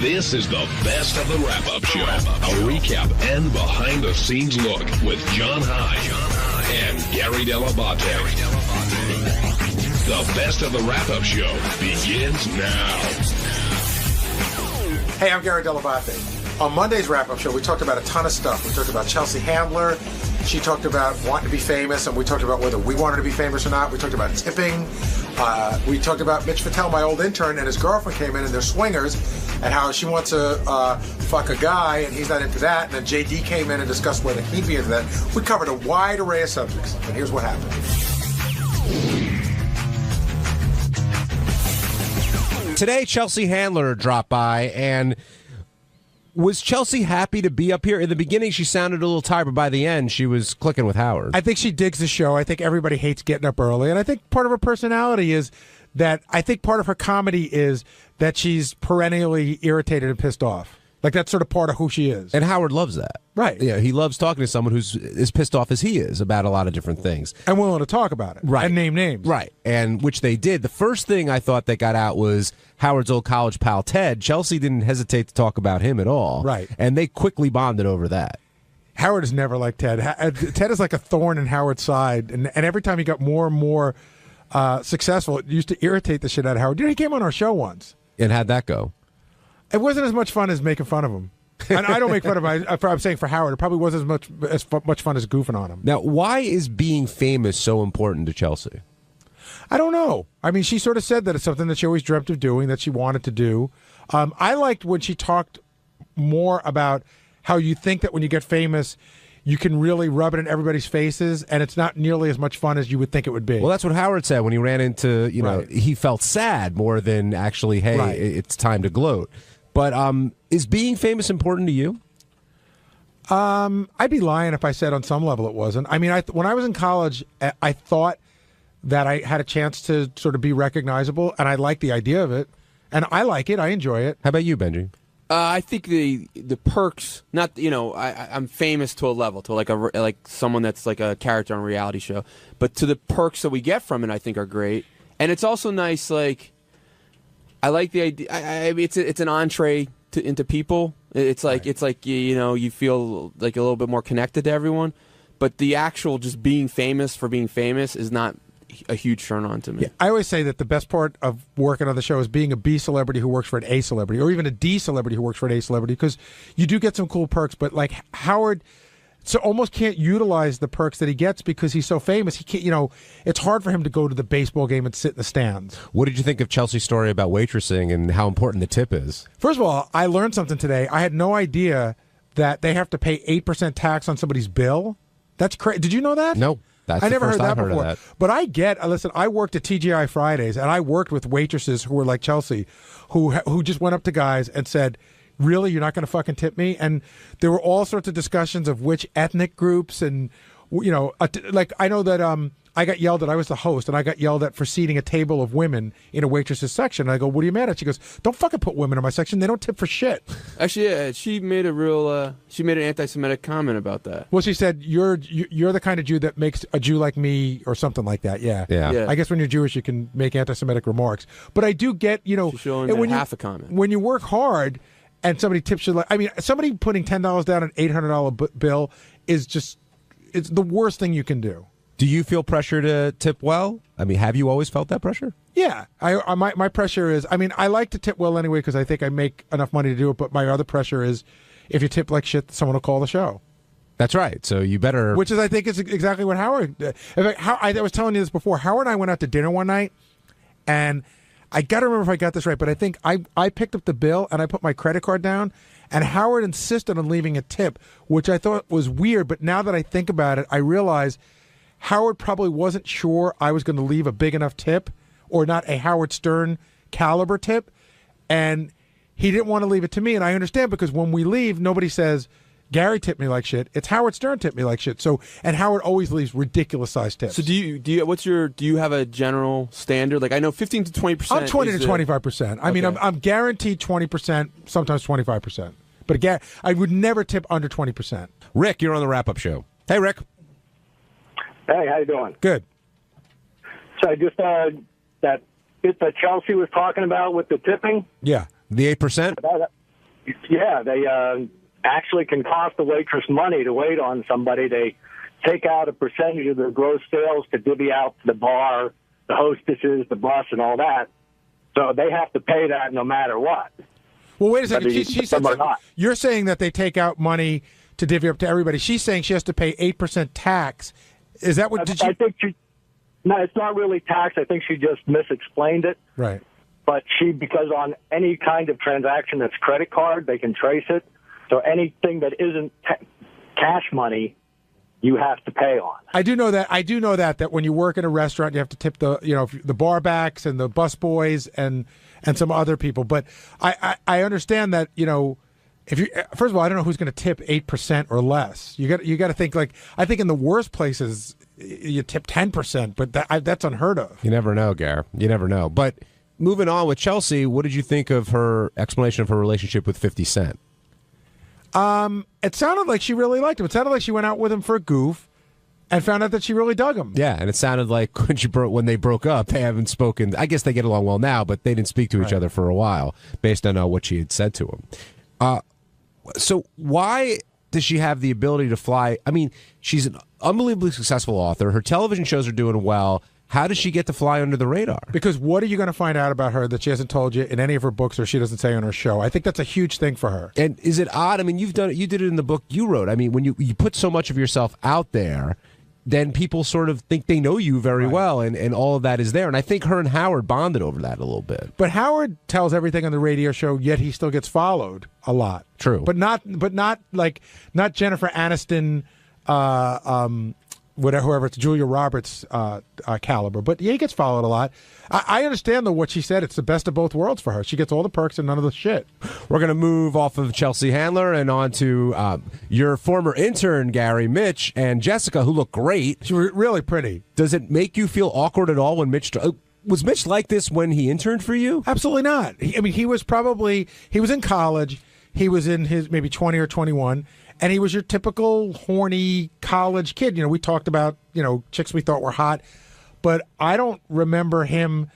[SPEAKER 3] This is the best of the wrap-up show. A recap and behind-the-scenes look with John High and Gary Dell'Abate. The best of the wrap-up show begins now.
[SPEAKER 9] Hey, I'm Gary Dell'Abate. On Monday's wrap-up show, we talked about a ton of stuff. We talked about Chelsea Handler. She talked about wanting to be famous, and we talked about whether we wanted to be famous or not. We talked about tipping. We talked about Mitch Patel, my old intern, and his girlfriend came in, and they're swingers, and how she wants to fuck a guy, and he's not into that. And then JD came in and discussed whether he'd be into that. We covered a wide array of subjects, and here's what happened.
[SPEAKER 15] Today, Chelsea Handler dropped by, and was Chelsea happy to be up here? In the beginning, she sounded a little tired, but by the end, she was clicking with Howard.
[SPEAKER 16] I think she digs the show. I think everybody hates getting up early. And I think part of her personality is that I think part of her comedy is that she's perennially irritated and pissed off. Like, that's sort of part of who she is.
[SPEAKER 15] And Howard loves that.
[SPEAKER 16] Right.
[SPEAKER 15] Yeah, he loves talking to someone who's as pissed off as he is about a lot of different things.
[SPEAKER 16] And willing to talk about it.
[SPEAKER 15] Right.
[SPEAKER 16] And name names.
[SPEAKER 15] Right. And which they did. The first thing I thought that got out was Howard's old college pal, Ted. Chelsea didn't hesitate to talk about him at all.
[SPEAKER 16] Right.
[SPEAKER 15] And they quickly bonded over that.
[SPEAKER 16] Howard is never like Ted. Ted is like a thorn in Howard's side. And every time he got more and more successful, it used to irritate the shit out of Howard. You know, he came on our show once.
[SPEAKER 15] And how'd that go?
[SPEAKER 16] It wasn't as much fun as making fun of him. And I don't make fun of him. I'm saying for Howard, it probably wasn't as much fun as goofing on him.
[SPEAKER 15] Now, why is being famous so important to Chelsea?
[SPEAKER 16] I don't know. I mean, she sort of said that it's something that she always dreamt of doing, that she wanted to do. I liked when she talked more about how you think that when you get famous, you can really rub it in everybody's faces, and it's not nearly as much fun as you would think it would be.
[SPEAKER 15] Well, that's what Howard said when he ran into, he felt sad more than actually, hey, it's time to gloat. But is being famous important to you?
[SPEAKER 16] I'd be lying if I said on some level it wasn't. I mean, when I was in college, I thought that I had a chance to sort of be recognizable, and I liked the idea of it. And I like it. I enjoy it.
[SPEAKER 15] How about you, Benji?
[SPEAKER 17] I think the perks, not I'm famous to a level, to like someone that's like a character on a reality show, but to the perks that we get from it, I think are great. And it's also nice, like, I like the idea. It's an entree into people. It's like you feel like a little bit more connected to everyone. But the actual just being famous for being famous is not a huge turn on to me.
[SPEAKER 16] Yeah, I always say that the best part of working on the show is being a B celebrity who works for an A celebrity, or even a D celebrity who works for an A celebrity, because you do get some cool perks. But like Howard, so almost can't utilize the perks that he gets because he's so famous. He can't, it's hard for him to go to the baseball game and sit in the stands.
[SPEAKER 15] What did you think of Chelsea's story about waitressing and how important the tip is?
[SPEAKER 16] First of all, I learned something today. I had no idea that they have to pay 8% tax on somebody's bill. That's crazy. Did you know that?
[SPEAKER 15] No.
[SPEAKER 16] I never heard that before.
[SPEAKER 15] That.
[SPEAKER 16] But I listen, I worked at TGI Fridays, and I worked with waitresses who were like Chelsea, who just went up to guys and said, really, you're not going to fucking tip me? And there were all sorts of discussions of which ethnic groups, and like I know that I got yelled at. I was the host, and I got yelled at for seating a table of women in a waitress's section. And I go, what are you mad at? She goes, don't fucking put women in my section. They don't tip for shit.
[SPEAKER 17] Actually, yeah, she made an anti-Semitic comment about that.
[SPEAKER 16] Well, she said, you're the kind of Jew that makes a Jew like me, or something like that. Yeah. I guess when you're Jewish, you can make anti-Semitic remarks. But I do get,
[SPEAKER 17] She's showing half a comment.
[SPEAKER 16] When you work hard and somebody tips you, somebody putting $10 down an $800 bill is just, it's the worst thing you can do.
[SPEAKER 15] Do you feel pressure to tip well? I mean, have you always felt that pressure?
[SPEAKER 16] Yeah. My pressure is, I like to tip well anyway because I think I make enough money to do it, but my other pressure is if you tip like shit, someone will call the show.
[SPEAKER 15] That's right. So you better...
[SPEAKER 16] Which is, I think, is exactly what Howard... In fact, I was telling you this before. Howard and I went out to dinner one night, and I got to remember if I got this right, but I think I picked up the bill and I put my credit card down, and Howard insisted on leaving a tip, which I thought was weird, but now that I think about it, I realize Howard probably wasn't sure I was going to leave a big enough tip, or not a Howard Stern caliber tip, and he didn't want to leave it to me, and I understand because when we leave, nobody says, Gary tipped me like shit. It's Howard Stern tipped me like shit. So, and Howard always leaves ridiculous sized tips.
[SPEAKER 17] So do you have a general standard? Like I know 15 to 20%.
[SPEAKER 16] I'm 20 to 25%. I mean, I'm guaranteed 20%, sometimes 25%. But again, I would never tip under 20%.
[SPEAKER 15] Rick, you're on the wrap-up show. Hey, Rick.
[SPEAKER 18] Hey, how you doing?
[SPEAKER 16] Good.
[SPEAKER 18] So I just that bit that Chelsea was talking about with the tipping.
[SPEAKER 15] Yeah, the 8%.
[SPEAKER 18] Yeah, they actually can cost the waitress money to wait on somebody. They take out a percentage of their gross sales to divvy out the bar, the hostesses, the bus, and all that. So they have to pay that no matter what.
[SPEAKER 16] Well, wait a second.
[SPEAKER 18] Whether
[SPEAKER 16] She said
[SPEAKER 18] or not.
[SPEAKER 16] you're saying that they take out money to divvy up to everybody. She's saying she has to pay 8% tax. Is that what?
[SPEAKER 18] I think no, it's not really tax. I think she just misexplained it.
[SPEAKER 16] Right.
[SPEAKER 18] But because on any kind of transaction that's credit card, they can trace it. So anything that isn't cash money, you have to pay on.
[SPEAKER 16] I do know that when you work in a restaurant, you have to tip the bar backs and the bus boys and some other people. But I understand that, if you first of all, I don't know who's going to tip 8% or less. You got to think, like, I think in the worst places you tip 10%, but that's unheard of.
[SPEAKER 15] You never know, Gar. You never know. But moving on with Chelsea, what did you think of her explanation of her relationship with 50 Cent?
[SPEAKER 16] It sounded like she really liked him. It sounded like she went out with him for a goof and found out that she really dug him.
[SPEAKER 15] Yeah, and it sounded like when they broke up, they haven't spoken. I guess they get along well now, but they didn't speak to each other for a while based on what she had said to him. So why does she have the ability to fly? I mean, she's an unbelievably successful author. Her television shows are doing well. How does she get to fly under the radar?
[SPEAKER 16] Because what are you going to find out about her that she hasn't told you in any of her books or she doesn't say on her show? I think that's a huge thing for her.
[SPEAKER 15] And is it odd? I mean, you did it in the book you wrote. I mean, when you put so much of yourself out there, then people sort of think they know you very well, and all of that is there. And I think her and Howard bonded over that a little bit.
[SPEAKER 16] But Howard tells everything on the radio show, yet he still gets followed a lot.
[SPEAKER 15] True.
[SPEAKER 16] But not Jennifer Aniston, whoever it's Julia Roberts caliber. But yeah, he gets followed a lot. I understand though what she said. It's the best of both worlds for her. She gets all the perks and none of the shit.
[SPEAKER 15] We're going to move off of Chelsea Handler and on to your former intern, Gary, Mitch, and Jessica, who look great.
[SPEAKER 16] She was really pretty.
[SPEAKER 15] Does it make you feel awkward at all when Mitch... was Mitch like this when he interned for you?
[SPEAKER 16] Absolutely not. He was in college. He was in his maybe 20 or 21. And he was your typical horny college kid. We talked about, chicks we thought were hot. But I don't remember him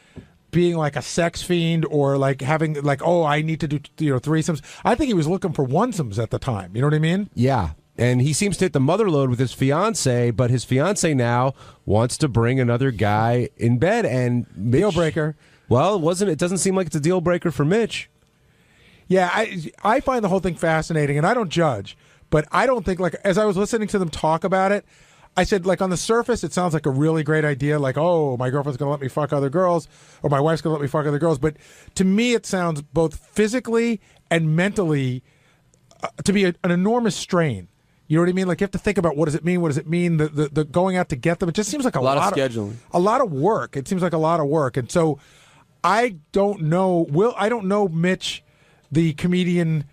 [SPEAKER 16] being like a sex fiend or like having like, oh, I need to do, threesomes. I think he was looking for onesomes at the time. You know what I mean?
[SPEAKER 15] Yeah. And he seems to hit the mother load with his fiance, but his fiance now wants to bring another guy in bed. And Mitch,
[SPEAKER 16] deal breaker.
[SPEAKER 15] Well, it doesn't seem like it's a deal breaker for Mitch.
[SPEAKER 16] Yeah, I find the whole thing fascinating, and I don't judge. But I don't think, like, as I was listening to them talk about it, I said, like, on the surface, it sounds like a really great idea. Like, oh, my girlfriend's going to let me fuck other girls, or my wife's going to let me fuck other girls. But to me, it sounds both physically and mentally to be an enormous strain. You know what I mean? Like, you have to think about what does it mean? What does it mean? The going out to get them. It just seems like a lot
[SPEAKER 17] of scheduling.
[SPEAKER 16] A lot of work. It seems like a lot of work. And so I don't know. I don't know Mitch, the comedian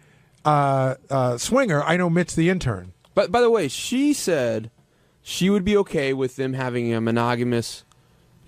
[SPEAKER 16] swinger. I know Mitch, the intern.
[SPEAKER 17] But by the way, she said she would be okay with them having a monogamous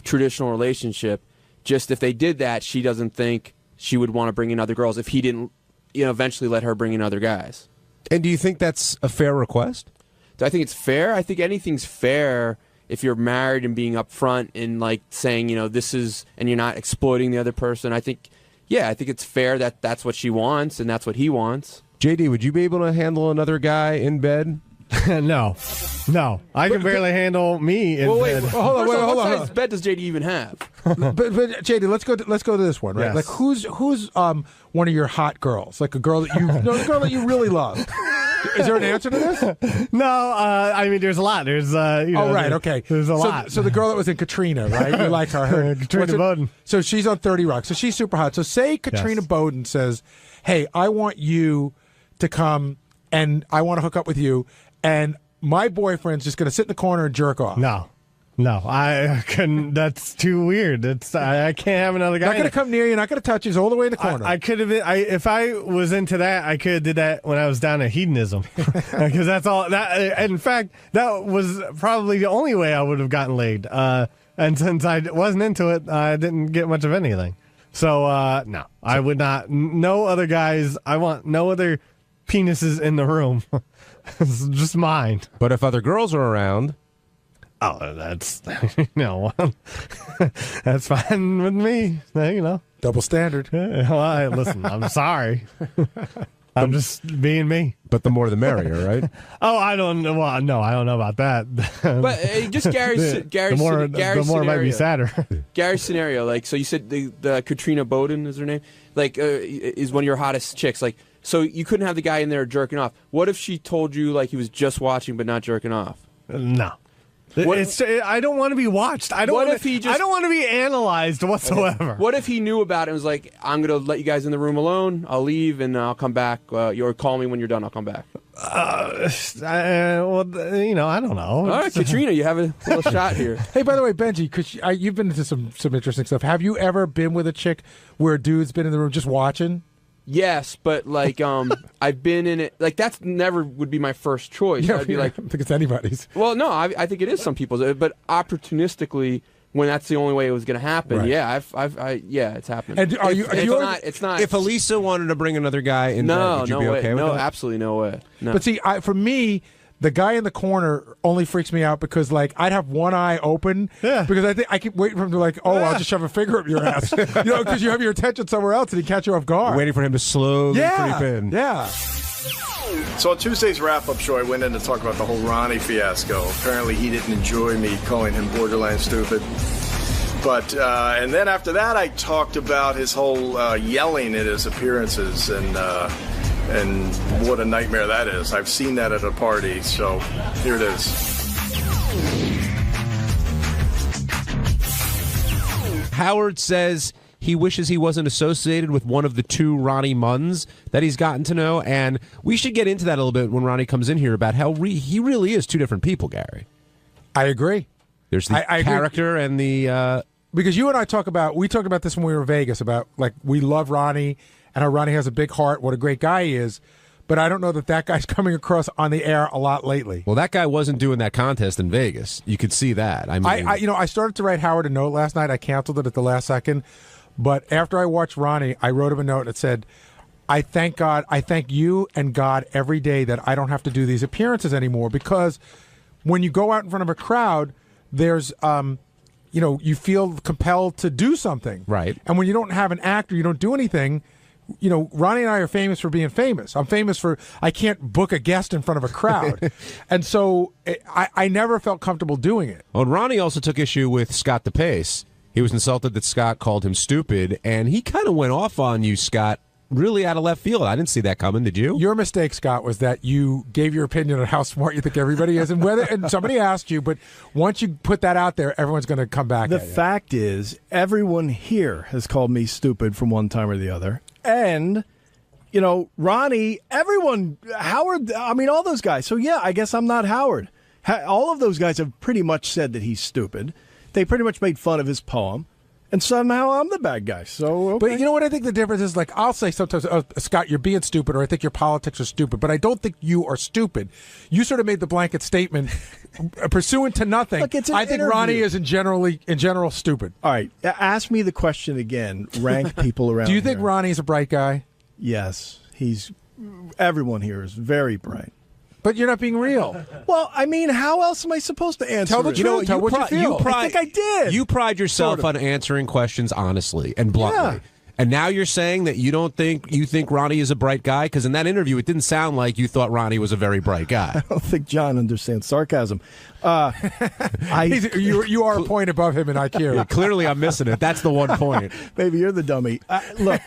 [SPEAKER 17] traditional relationship. Just if they did that, she doesn't think she would want to bring in other girls if he didn't, eventually let her bring in other guys.
[SPEAKER 15] And do you think that's a fair request?
[SPEAKER 17] Do I think it's fair? I think anything's fair if you're married and being upfront and like saying, this is, and you're not exploiting the other person. I think it's fair that that's what she wants and that's what he wants.
[SPEAKER 15] JD, would you be able to handle another guy in bed?
[SPEAKER 19] No. I can barely handle me in bed.
[SPEAKER 16] Hold on.
[SPEAKER 17] What size bed does JD even have?
[SPEAKER 16] but JD, let's go to this one, right?
[SPEAKER 19] Yes.
[SPEAKER 16] Like who's one of your hot girls? Like a girl that you really love. Is there an answer to this?
[SPEAKER 19] No, I mean there's a lot. There's
[SPEAKER 16] okay.
[SPEAKER 19] There's a lot.
[SPEAKER 16] So the girl that was in Katrina, right? You like her.
[SPEAKER 19] Katrina Bowden.
[SPEAKER 16] So she's on 30 Rock. So she's super hot. So say Katrina Bowden says, "Hey, I want you to come and I want to hook up with you, and my boyfriend's just going to sit in the corner and jerk off."
[SPEAKER 19] No, I couldn't. That's too weird. I can't have another guy.
[SPEAKER 16] Not going to come near you. Not going to touch you. He's all the way in the corner.
[SPEAKER 19] I could have been. If I was into that, I could have did that when I was down at hedonism, because that's all. That in fact, that was probably the only way I would have gotten laid. And since I wasn't into it, I didn't get much of anything. So no, I would not. No other guys. I want no other penises in the room. It's just mine.
[SPEAKER 15] But if other girls are around,
[SPEAKER 19] that's that's fine with me.
[SPEAKER 16] Double standard.
[SPEAKER 19] Listen, I'm sorry. I'm just being me.
[SPEAKER 15] But the more the merrier, right?
[SPEAKER 19] Oh, I don't know. Well, no, I don't know about that.
[SPEAKER 17] But just Gary's
[SPEAKER 19] the more it might be sadder.
[SPEAKER 17] Gary's scenario, like, so you said the Katrina Bowden is her name, like, is one of your hottest chicks, like, so you couldn't have the guy in there jerking off. What if she told you like he was just watching but not jerking off?
[SPEAKER 19] No. I don't want to be watched. I don't want to be analyzed whatsoever.
[SPEAKER 17] Okay. What if he knew about it and was like, I'm going to let you guys in the room alone. I'll leave and I'll come back. Or call me when you're done. I'll come back.
[SPEAKER 19] Well, I don't know.
[SPEAKER 17] All right, Katrina, you have a little shot here.
[SPEAKER 16] Hey, by the way, Benji, you've been into some interesting stuff. Have you ever been with a chick where a dude's been in the room just watching?
[SPEAKER 17] Yes, but like I've been in it. Like that's never would be my first choice.
[SPEAKER 16] Yeah,
[SPEAKER 17] I'd be like,
[SPEAKER 16] I don't think it's anybody's.
[SPEAKER 17] Well, no, I think it is some people's. But opportunistically, when that's the only way it was going to happen,
[SPEAKER 15] Right.
[SPEAKER 17] yeah, it's happening.
[SPEAKER 16] And
[SPEAKER 17] It's not.
[SPEAKER 15] If Elisa wanted to bring another guy in,
[SPEAKER 17] No,
[SPEAKER 15] would you
[SPEAKER 17] no
[SPEAKER 15] be
[SPEAKER 17] way.
[SPEAKER 15] okay with
[SPEAKER 17] No,
[SPEAKER 15] that?
[SPEAKER 17] absolutely no way. No.
[SPEAKER 16] But see, for me, the guy in the corner only freaks me out because, like, I'd have one eye open because I think I keep waiting for him to, like, I'll just shove a finger up your ass, because you have your attention somewhere else and he catch you off guard.
[SPEAKER 15] Waiting for him to slowly creep in.
[SPEAKER 16] Yeah.
[SPEAKER 20] So on Tuesday's wrap-up show, I went in to talk about the whole Ronnie fiasco. Apparently, he didn't enjoy me calling him borderline stupid. But and then after that, I talked about his whole yelling at his appearances and what a nightmare that is. I've seen that at a party, so here it is.
[SPEAKER 15] Howard says he wishes he wasn't associated with one of the two Ronnie Munns that he's gotten to know, and we should get into that a little bit when Ronnie comes in here about how he really is two different people, Gary.
[SPEAKER 16] I agree.
[SPEAKER 15] There's the character and the...
[SPEAKER 16] Because you and I talked about this when we were in Vegas, about, like, we love Ronnie and how Ronnie has a big heart, what a great guy he is. But I don't know that guy's coming across on the air a lot lately.
[SPEAKER 15] Well, that guy wasn't doing that contest in Vegas. You could see that. I mean,
[SPEAKER 16] I started to write Howard a note last night. I canceled it at the last second. But after I watched Ronnie, I wrote him a note that said, I thank God, I thank you and God every day that I don't have to do these appearances anymore. Because when you go out in front of a crowd, there's... you feel compelled to do something.
[SPEAKER 15] Right.
[SPEAKER 16] And when you don't have an act or you don't do anything, Ronnie and I are famous for being famous. I'm famous for I can't book a guest in front of a crowd. And so I never felt comfortable doing it.
[SPEAKER 15] Well, and Ronnie also took issue with Scott DePace. He was insulted that Scott called him stupid, and he kind of went off on you, Scott, really out of left field. I didn't see that coming. Did you?
[SPEAKER 16] Your mistake, Scott, was that you gave your opinion on how smart you think everybody is, and somebody asked you, but once you put that out there, everyone's going to come back.
[SPEAKER 19] The fact is, everyone here has called me stupid from one time or the other, and Ronnie, everyone, Howard, I mean, all those guys. So yeah, I guess I'm not Howard. All of those guys have pretty much said that he's stupid. They pretty much made fun of his poem. And somehow I'm the bad guy. So, okay.
[SPEAKER 16] But you know what I think the difference is? Like, I'll say sometimes, Scott, you're being stupid, or I think your politics are stupid, but I don't think you are stupid. You sort of made the blanket statement pursuant to nothing.
[SPEAKER 19] Look, it's an
[SPEAKER 16] I think
[SPEAKER 19] interview.
[SPEAKER 16] Ronnie is in general stupid.
[SPEAKER 19] All right, ask me the question again. Rank people around.
[SPEAKER 16] Do you think
[SPEAKER 19] here.
[SPEAKER 16] Ronnie's a bright guy?
[SPEAKER 19] Yes, everyone here is very bright.
[SPEAKER 16] But you're not being real.
[SPEAKER 19] Well, I mean, how else am I supposed to answer?
[SPEAKER 16] Tell the
[SPEAKER 19] it?
[SPEAKER 16] truth. Tell what you feel.
[SPEAKER 19] I think I did.
[SPEAKER 15] You pride yourself on answering questions honestly and bluntly.
[SPEAKER 19] Yeah.
[SPEAKER 15] And now you're saying that you think Ronnie is a bright guy? Because in that interview, it didn't sound like you thought Ronnie was a very bright guy.
[SPEAKER 19] I don't think John understands sarcasm.
[SPEAKER 16] You are a point above him in IQ.
[SPEAKER 15] Yeah, clearly, I'm missing it. That's the one point.
[SPEAKER 19] Maybe you're the dummy. Look,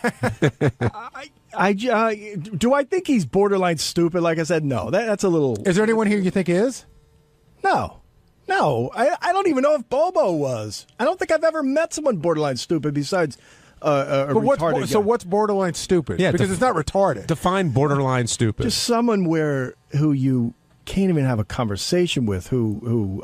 [SPEAKER 19] do I think he's borderline stupid? Like I said, no. That's a little...
[SPEAKER 16] Is there anyone here you think is?
[SPEAKER 19] No. I don't even know if Bobo was. I don't think I've ever met someone borderline stupid besides... retarded
[SPEAKER 16] So
[SPEAKER 19] guy.
[SPEAKER 16] what's borderline stupid?
[SPEAKER 15] Yeah,
[SPEAKER 16] because it's not retarded.
[SPEAKER 15] Define borderline stupid.
[SPEAKER 19] Just someone who you can't even have a conversation with, who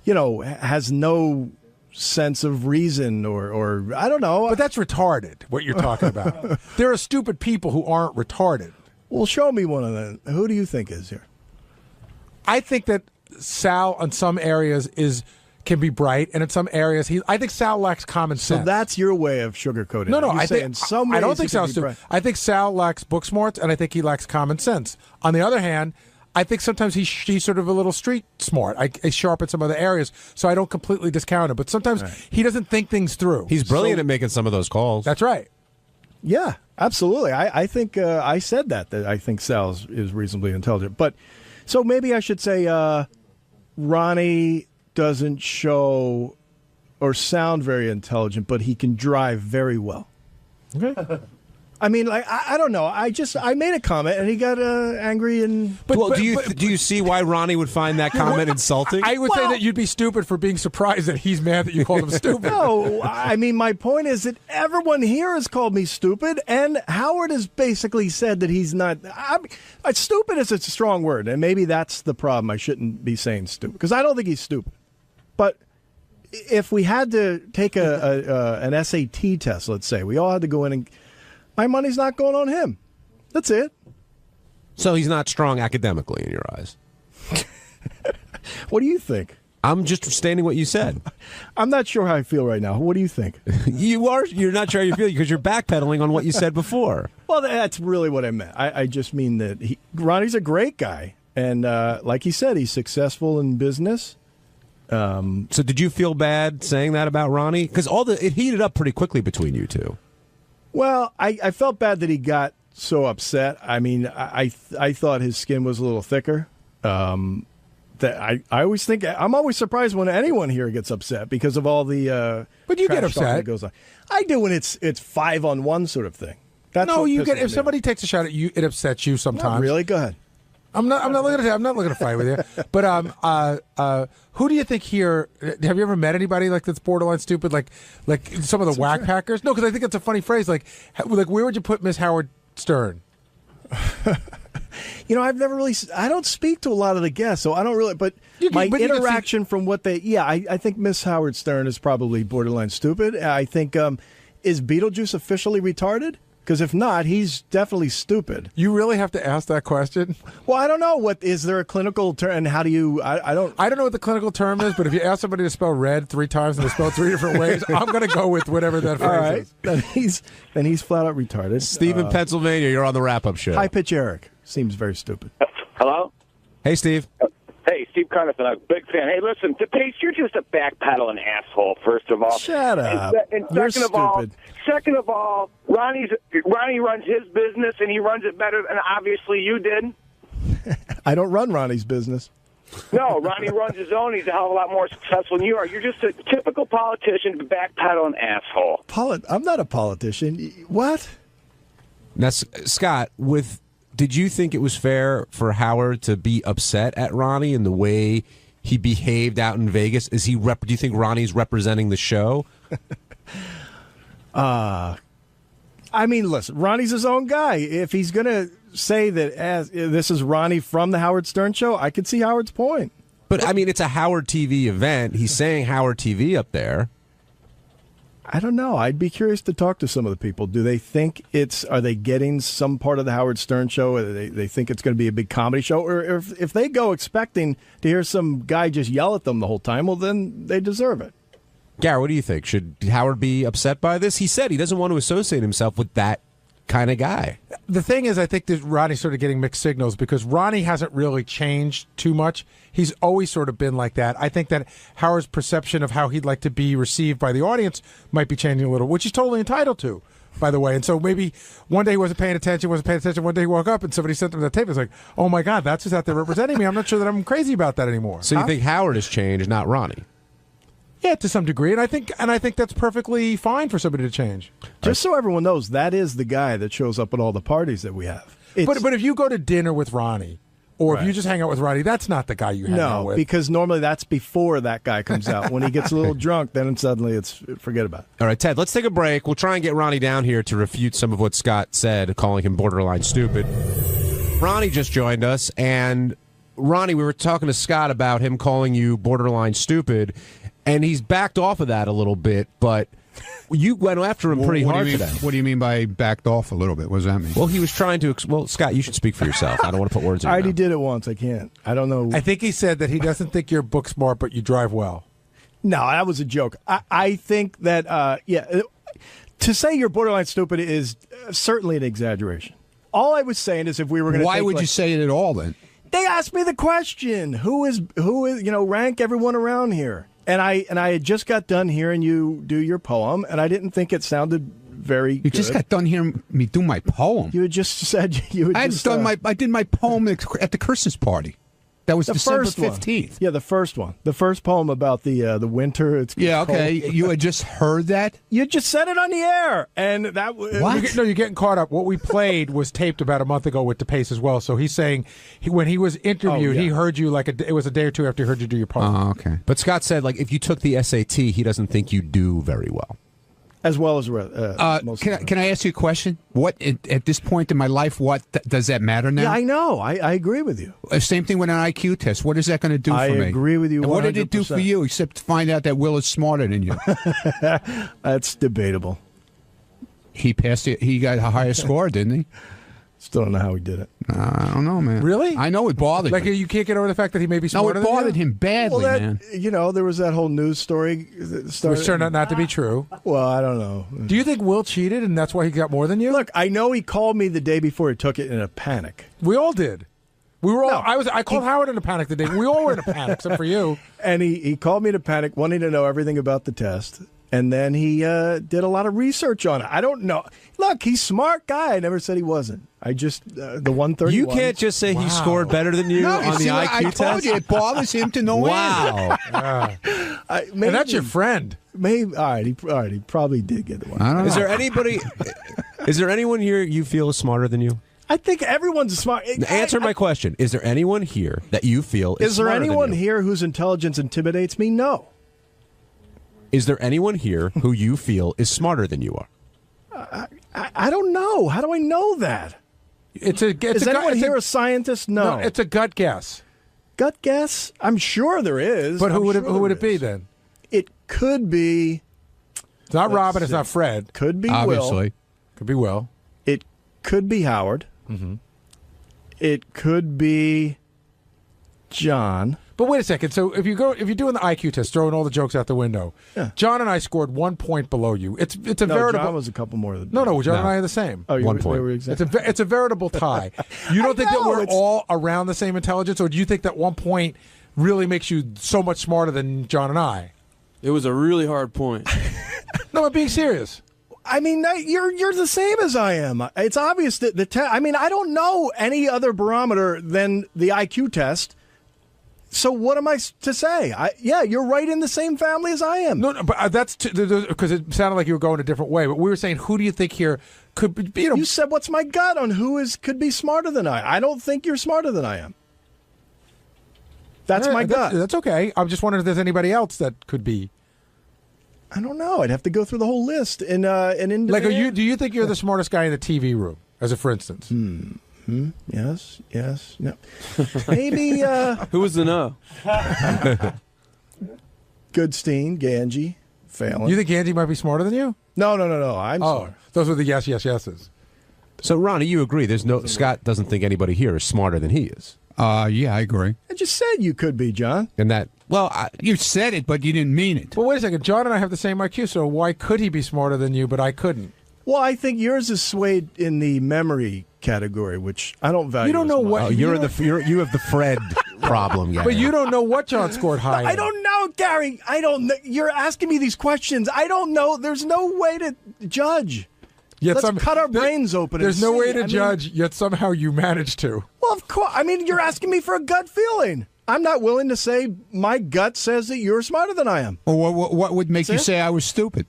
[SPEAKER 19] has no sense of reason or I don't know.
[SPEAKER 16] But that's retarded, what you're talking about. There are stupid people who aren't retarded.
[SPEAKER 19] Well, show me one of them. Who do you think is here?
[SPEAKER 16] I think that Sal, in some areas, can be bright, and in some areas, I think Sal lacks common sense.
[SPEAKER 19] So that's your way of sugarcoating.
[SPEAKER 16] No,
[SPEAKER 19] I think
[SPEAKER 16] I don't think Sal's stupid. I think Sal lacks book smarts, and I think he lacks common sense. On the other hand, I think sometimes he's sort of a little street smart. He's sharp in some other areas, so I don't completely discount him. But sometimes he doesn't think things through.
[SPEAKER 15] He's brilliant at making some of those calls.
[SPEAKER 16] That's right.
[SPEAKER 19] Yeah,
[SPEAKER 21] Absolutely. I think I said that I think Sal is reasonably intelligent. But so maybe I should say Ronnie doesn't show or sound very intelligent, but he can drive very well.
[SPEAKER 16] Okay.
[SPEAKER 21] I mean, like I don't know. I made a comment and he got angry and.
[SPEAKER 15] But do you see why Ronnie would find that comment insulting?
[SPEAKER 16] I would say that you'd be stupid for being surprised that he's mad that you called him stupid.
[SPEAKER 21] No, I mean my point is that everyone here has called me stupid, and Howard has basically said that he's not. Stupid is a strong word, and maybe that's the problem. I shouldn't be saying stupid because I don't think he's stupid. But if we had to take an SAT test, let's say we all had to go in and. My money's not going on him. That's it.
[SPEAKER 15] So he's not strong academically in your eyes.
[SPEAKER 21] What do you think?
[SPEAKER 15] I'm just stating what you said.
[SPEAKER 21] I'm not sure how I feel right now. What do you think?
[SPEAKER 15] You're not sure how you feel because you're backpedaling on what you said before.
[SPEAKER 21] Well, that's really what I meant. I just mean that Ronnie's a great guy. And like he said, he's successful in business.
[SPEAKER 15] So did you feel bad saying that about Ronnie? Because it heated up pretty quickly between you two.
[SPEAKER 21] Well, I felt bad that he got so upset. I mean, I thought his skin was a little thicker. That I always think I'm always surprised when anyone here gets upset because of all the.
[SPEAKER 16] But you get upset.
[SPEAKER 21] That goes on. I do when it's 5-on-1 sort of thing. That's
[SPEAKER 16] no, you get if somebody takes a shot at you, it upsets you sometimes.
[SPEAKER 21] Not really, go ahead.
[SPEAKER 16] I'm not looking to fight with you. But who do you think here? Have you ever met anybody like that's borderline stupid? Like some of the whack packers? No, because I think it's a funny phrase. Like where would you put Miss Howard Stern?
[SPEAKER 21] I've never really. I don't speak to a lot of the guests, so I don't really. But my interaction from what they, I think Miss Howard Stern is probably borderline stupid. I think is Beetlejuice officially retarded? Because if not, he's definitely stupid.
[SPEAKER 16] You really have to ask that question?
[SPEAKER 21] Well, I don't know. What is there a clinical term? And how do you? I don't
[SPEAKER 16] know what the clinical term is. But if you ask somebody to spell red 3 times and they spell 3 different ways, I'm going to go with whatever that phrase
[SPEAKER 21] is. Then he's flat out retarded.
[SPEAKER 15] Steve in Pennsylvania, you're on the wrap-up show.
[SPEAKER 21] High pitch Eric seems very stupid.
[SPEAKER 22] Hello.
[SPEAKER 15] Hey, Steve.
[SPEAKER 22] Hey, Steve Carnathan, I'm a big fan. Hey, listen, DePace, you're just a backpedaling asshole, first of all.
[SPEAKER 21] Shut up.
[SPEAKER 22] And
[SPEAKER 21] you're
[SPEAKER 22] second of all, Ronnie runs his business, and he runs it better than obviously you did.
[SPEAKER 21] I don't run Ronnie's business.
[SPEAKER 22] No, Ronnie runs his own. He's a hell of a lot more successful than you are. You're just a typical politician, backpedaling asshole.
[SPEAKER 21] I'm not a politician. What?
[SPEAKER 15] Now, Scott, did you think it was fair for Howard to be upset at Ronnie in the way he behaved out in Vegas? Do you think Ronnie's representing the show?
[SPEAKER 21] I mean, listen, Ronnie's his own guy. If he's going to say that this is Ronnie from the Howard Stern show, I could see Howard's point.
[SPEAKER 15] But, I mean, it's a Howard TV event. He's saying Howard TV up there.
[SPEAKER 21] I don't know. I'd be curious to talk to some of the people. Do they think are they getting some part of the Howard Stern show? Or they think it's going to be a big comedy show? Or if they go expecting to hear some guy just yell at them the whole time, well, then they deserve it.
[SPEAKER 15] Gary, what do you think? Should Howard be upset by this? He said he doesn't want to associate himself with that kind of guy.
[SPEAKER 16] The thing is, I think that Ronnie's sort of getting mixed signals because Ronnie hasn't really changed too much. He's always sort of been like that. I think that Howard's perception of how he'd like to be received by the audience might be changing a little, which he's totally entitled to, by the way. And so maybe one day he wasn't paying attention. One day he woke up and somebody sent him the tape. It's like, oh my God, that's who's out there representing me. I'm not sure that I'm crazy about that anymore.
[SPEAKER 15] So you think Howard has changed, not Ronnie?
[SPEAKER 16] Yeah, to some degree, and I think that's perfectly fine for somebody to change.
[SPEAKER 21] Just so everyone knows, that is the guy that shows up at all the parties that we have.
[SPEAKER 16] But if you go to dinner with Ronnie, or if you just hang out with Ronnie, that's not the guy you hang out with.
[SPEAKER 21] No, because normally that's before that guy comes out. When he gets a little drunk, then suddenly forget about it.
[SPEAKER 15] All right, Ted, let's take a break. We'll try and get Ronnie down here to refute some of what Scott said, calling him borderline stupid. Ronnie just joined us, and Ronnie, we were talking to Scott about him calling you borderline stupid. And he's backed off of that a little bit, but you went after him pretty hard today.
[SPEAKER 23] What do you mean by backed off a little bit? What does that mean?
[SPEAKER 15] Well, he was trying to... Well, Scott, you should speak for yourself. I don't want to put words in your mouth.
[SPEAKER 21] I already did it once. I can't. I don't know.
[SPEAKER 16] I think he said that he doesn't think you're book smart, but you drive well.
[SPEAKER 21] No, that was a joke. I think that, to say you're borderline stupid is certainly an exaggeration. All I was saying is if we were going to
[SPEAKER 23] Why would you say it at all, then?
[SPEAKER 21] They asked me the question. Who is rank everyone around here. And I had just got done hearing you do your poem, and I didn't think it sounded very
[SPEAKER 23] You
[SPEAKER 21] good.
[SPEAKER 23] just got done hearing me do my poem.
[SPEAKER 21] You had just said you had
[SPEAKER 23] I
[SPEAKER 21] just
[SPEAKER 23] I did my poem at the Christmas party. That was
[SPEAKER 21] the
[SPEAKER 23] December
[SPEAKER 21] first one.
[SPEAKER 23] 15th.
[SPEAKER 21] Yeah, the first one. The first poem about the winter. It's
[SPEAKER 23] Yeah, okay.
[SPEAKER 21] cold.
[SPEAKER 23] You had just heard that?
[SPEAKER 21] You just said it on the air, and that
[SPEAKER 23] What?
[SPEAKER 16] No, you're getting caught up. What we played was taped about a month ago with DePace as well. So he's saying when he was interviewed, he heard you it was a day or two after he heard you do your poem.
[SPEAKER 23] Oh, okay.
[SPEAKER 15] But Scott said, like, if you took the SAT, he doesn't think you do very well.
[SPEAKER 21] as well as most.
[SPEAKER 23] Can I ask you a question? What at this point in my life? What does that matter now?
[SPEAKER 21] Yeah, I know. I agree with you.
[SPEAKER 23] Same thing with an IQ test. What is that going to do for me?
[SPEAKER 21] I agree with you.
[SPEAKER 23] And what did it do for
[SPEAKER 21] 100%.
[SPEAKER 23] you, except to find out that Will is smarter than you?
[SPEAKER 21] That's debatable.
[SPEAKER 23] He passed it. He got a higher score, didn't he?
[SPEAKER 21] Still don't know how he did it.
[SPEAKER 23] I don't know, man.
[SPEAKER 16] Really?
[SPEAKER 23] I know it bothered
[SPEAKER 16] Like
[SPEAKER 23] him.
[SPEAKER 16] you can't get over the fact that he may be
[SPEAKER 23] No,
[SPEAKER 16] smarter
[SPEAKER 23] it
[SPEAKER 16] than you?
[SPEAKER 23] bothered him badly,
[SPEAKER 21] Well,
[SPEAKER 23] man.
[SPEAKER 21] there was that whole news story that started.
[SPEAKER 16] Which turned out not to be true.
[SPEAKER 21] Well, I don't know.
[SPEAKER 16] Do you think Will cheated and that's why he got more than you?
[SPEAKER 21] Look, I know he called me the day before he took it in a panic.
[SPEAKER 16] We all did. We were all. I called Howard in a panic the day. We all were in a panic, except for you.
[SPEAKER 21] And he called me in a panic, wanting to know everything about the test. And then he did a lot of research on it. I don't know. Look, he's a smart guy. I never said he wasn't. I just, the 131.
[SPEAKER 1] You can't just say he scored better than you on the IQ test.
[SPEAKER 23] I told you, it bothers him to no
[SPEAKER 1] Wow.
[SPEAKER 23] end.
[SPEAKER 21] Maybe,
[SPEAKER 16] And that's your friend.
[SPEAKER 21] Maybe, all right, he probably did get the one.
[SPEAKER 23] I don't know.
[SPEAKER 1] Is there anyone here you feel is smarter than you?
[SPEAKER 21] I think everyone's smart.
[SPEAKER 1] Answer my question. Is there anyone here that you feel is
[SPEAKER 21] Is there
[SPEAKER 1] smarter than
[SPEAKER 21] anyone
[SPEAKER 1] you?
[SPEAKER 21] here whose intelligence intimidates me? No.
[SPEAKER 1] Is there anyone here who you feel is smarter than you are?
[SPEAKER 21] I don't know. How do I know that?
[SPEAKER 16] Is
[SPEAKER 21] anyone here a scientist? No.
[SPEAKER 16] It's a gut guess.
[SPEAKER 21] Gut guess? I'm sure there is.
[SPEAKER 16] But who
[SPEAKER 21] I'm
[SPEAKER 16] would
[SPEAKER 21] sure
[SPEAKER 16] it be
[SPEAKER 21] there is.
[SPEAKER 16] then?
[SPEAKER 21] It could be.
[SPEAKER 16] It's not
[SPEAKER 21] Let's
[SPEAKER 16] Robin. It's
[SPEAKER 21] see.
[SPEAKER 16] not Fred.
[SPEAKER 21] Could be Will.
[SPEAKER 23] Obviously.
[SPEAKER 16] Could be Will.
[SPEAKER 21] It could be Howard.
[SPEAKER 16] Mm-hmm.
[SPEAKER 21] It could be John.
[SPEAKER 16] But wait a second. So if you're doing the IQ test, throwing all the jokes out the window, John and I scored 1 point below you. It's a
[SPEAKER 21] No,
[SPEAKER 16] veritable.
[SPEAKER 21] John was a couple more than
[SPEAKER 16] No, John
[SPEAKER 1] No.
[SPEAKER 16] and I are the same.
[SPEAKER 21] Oh,
[SPEAKER 1] 1
[SPEAKER 21] they
[SPEAKER 1] point.
[SPEAKER 21] were exactly.
[SPEAKER 16] It's a veritable tie. You don't think that
[SPEAKER 21] know,
[SPEAKER 16] we're
[SPEAKER 21] it's-
[SPEAKER 16] all around the same intelligence, or do you think that 1 point really makes you so much smarter than John and I?
[SPEAKER 17] It was a really hard point.
[SPEAKER 16] No, I'm being serious.
[SPEAKER 21] I mean, you're the same as I am. It's obvious that the test. I mean, I don't know any other barometer than the IQ test. So what am I to say? Yeah, you're right in the same family as I am.
[SPEAKER 16] No, but that's because it sounded like you were going a different way. But we were saying, who do you think here could be?
[SPEAKER 21] You said, "What's my gut on who could be smarter than I?" I don't think you're smarter than I am. That's my gut.
[SPEAKER 16] That's okay. I'm just wondering if there's anybody else that could be.
[SPEAKER 21] I don't know. I'd have to go through the whole list and into
[SPEAKER 16] Like, do you think you're the smartest guy in the TV room, as a for instance?
[SPEAKER 21] Yes. No. Maybe
[SPEAKER 17] Who was the no?
[SPEAKER 21] Goodstein, Ganji, Phelan.
[SPEAKER 16] You think Andy might be smarter than you?
[SPEAKER 21] No. I'm
[SPEAKER 16] Oh,
[SPEAKER 21] smart.
[SPEAKER 16] those were the yeses.
[SPEAKER 1] So, Ronnie, you agree? Scott doesn't think anybody here is smarter than he is.
[SPEAKER 23] Yeah, I agree.
[SPEAKER 21] I just said you could be, John.
[SPEAKER 1] And that.
[SPEAKER 23] Well, you said it, but you didn't mean it.
[SPEAKER 16] Well, wait a second. John and I have the same IQ, so why could he be smarter than you, but I couldn't?
[SPEAKER 21] Well, I think yours is swayed in the memory category, which I don't value.
[SPEAKER 16] You don't know
[SPEAKER 21] as
[SPEAKER 16] what
[SPEAKER 21] much.
[SPEAKER 1] You have the Fred problem, guy.
[SPEAKER 16] But you don't know what John scored high.
[SPEAKER 21] I don't know, Gary. I don't know. You're asking me these questions. I don't know. There's no way to judge.
[SPEAKER 16] Yet
[SPEAKER 21] Let's cut our brains open.
[SPEAKER 16] There's
[SPEAKER 21] and
[SPEAKER 16] no way
[SPEAKER 21] see.
[SPEAKER 16] to judge, yet somehow you managed to.
[SPEAKER 21] Well, of course. I mean, you're asking me for a gut feeling. I'm not willing to say my gut says that you're smarter than I am.
[SPEAKER 23] Well, what would make you
[SPEAKER 21] That's it?
[SPEAKER 23] say I was stupid?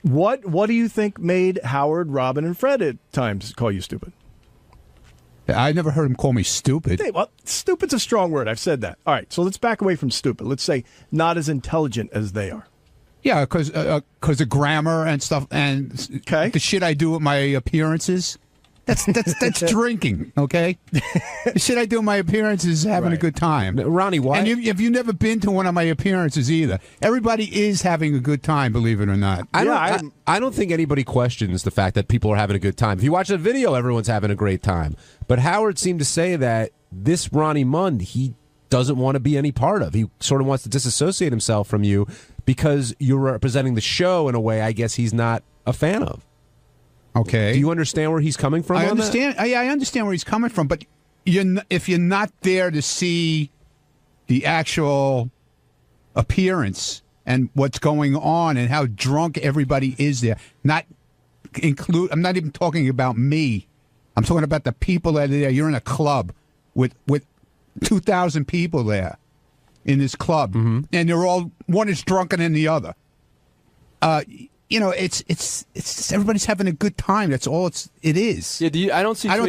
[SPEAKER 21] What do you think made Howard, Robin, and Fred at times call you stupid?
[SPEAKER 23] I never heard him call me stupid.
[SPEAKER 21] Hey, well, stupid's a strong word. I've said that. All right, so let's back away from stupid. Let's say not as intelligent as they are.
[SPEAKER 23] Yeah, because of grammar and stuff, and the shit I do with my appearances. That's drinking, okay? The shit I do with my appearances is having a good time.
[SPEAKER 1] Ronnie, why?
[SPEAKER 23] And if you've never been to one of my appearances either, everybody is having a good time, believe it or not.
[SPEAKER 1] I don't think anybody questions the fact that people are having a good time. If you watch the video, everyone's having a great time. But Howard seemed to say that this Ronnie Mund, he doesn't want to be any part of. He sort of wants to disassociate himself from you because you're representing the show in a way I guess he's not a fan of.
[SPEAKER 23] Okay.
[SPEAKER 1] Do you understand where he's coming from?
[SPEAKER 23] I
[SPEAKER 1] on
[SPEAKER 23] understand.
[SPEAKER 1] That?
[SPEAKER 23] Yeah, I understand where he's coming from, but if you're not there to see the actual appearance, and what's going on and how drunk everybody is there. I'm not even talking about me. I'm talking about the people that are there. You're in a club with 2,000 people there in this club, and they're all, one is drunker than the other. It's everybody's having a good time. That's all it is.
[SPEAKER 17] Yeah, I don't see people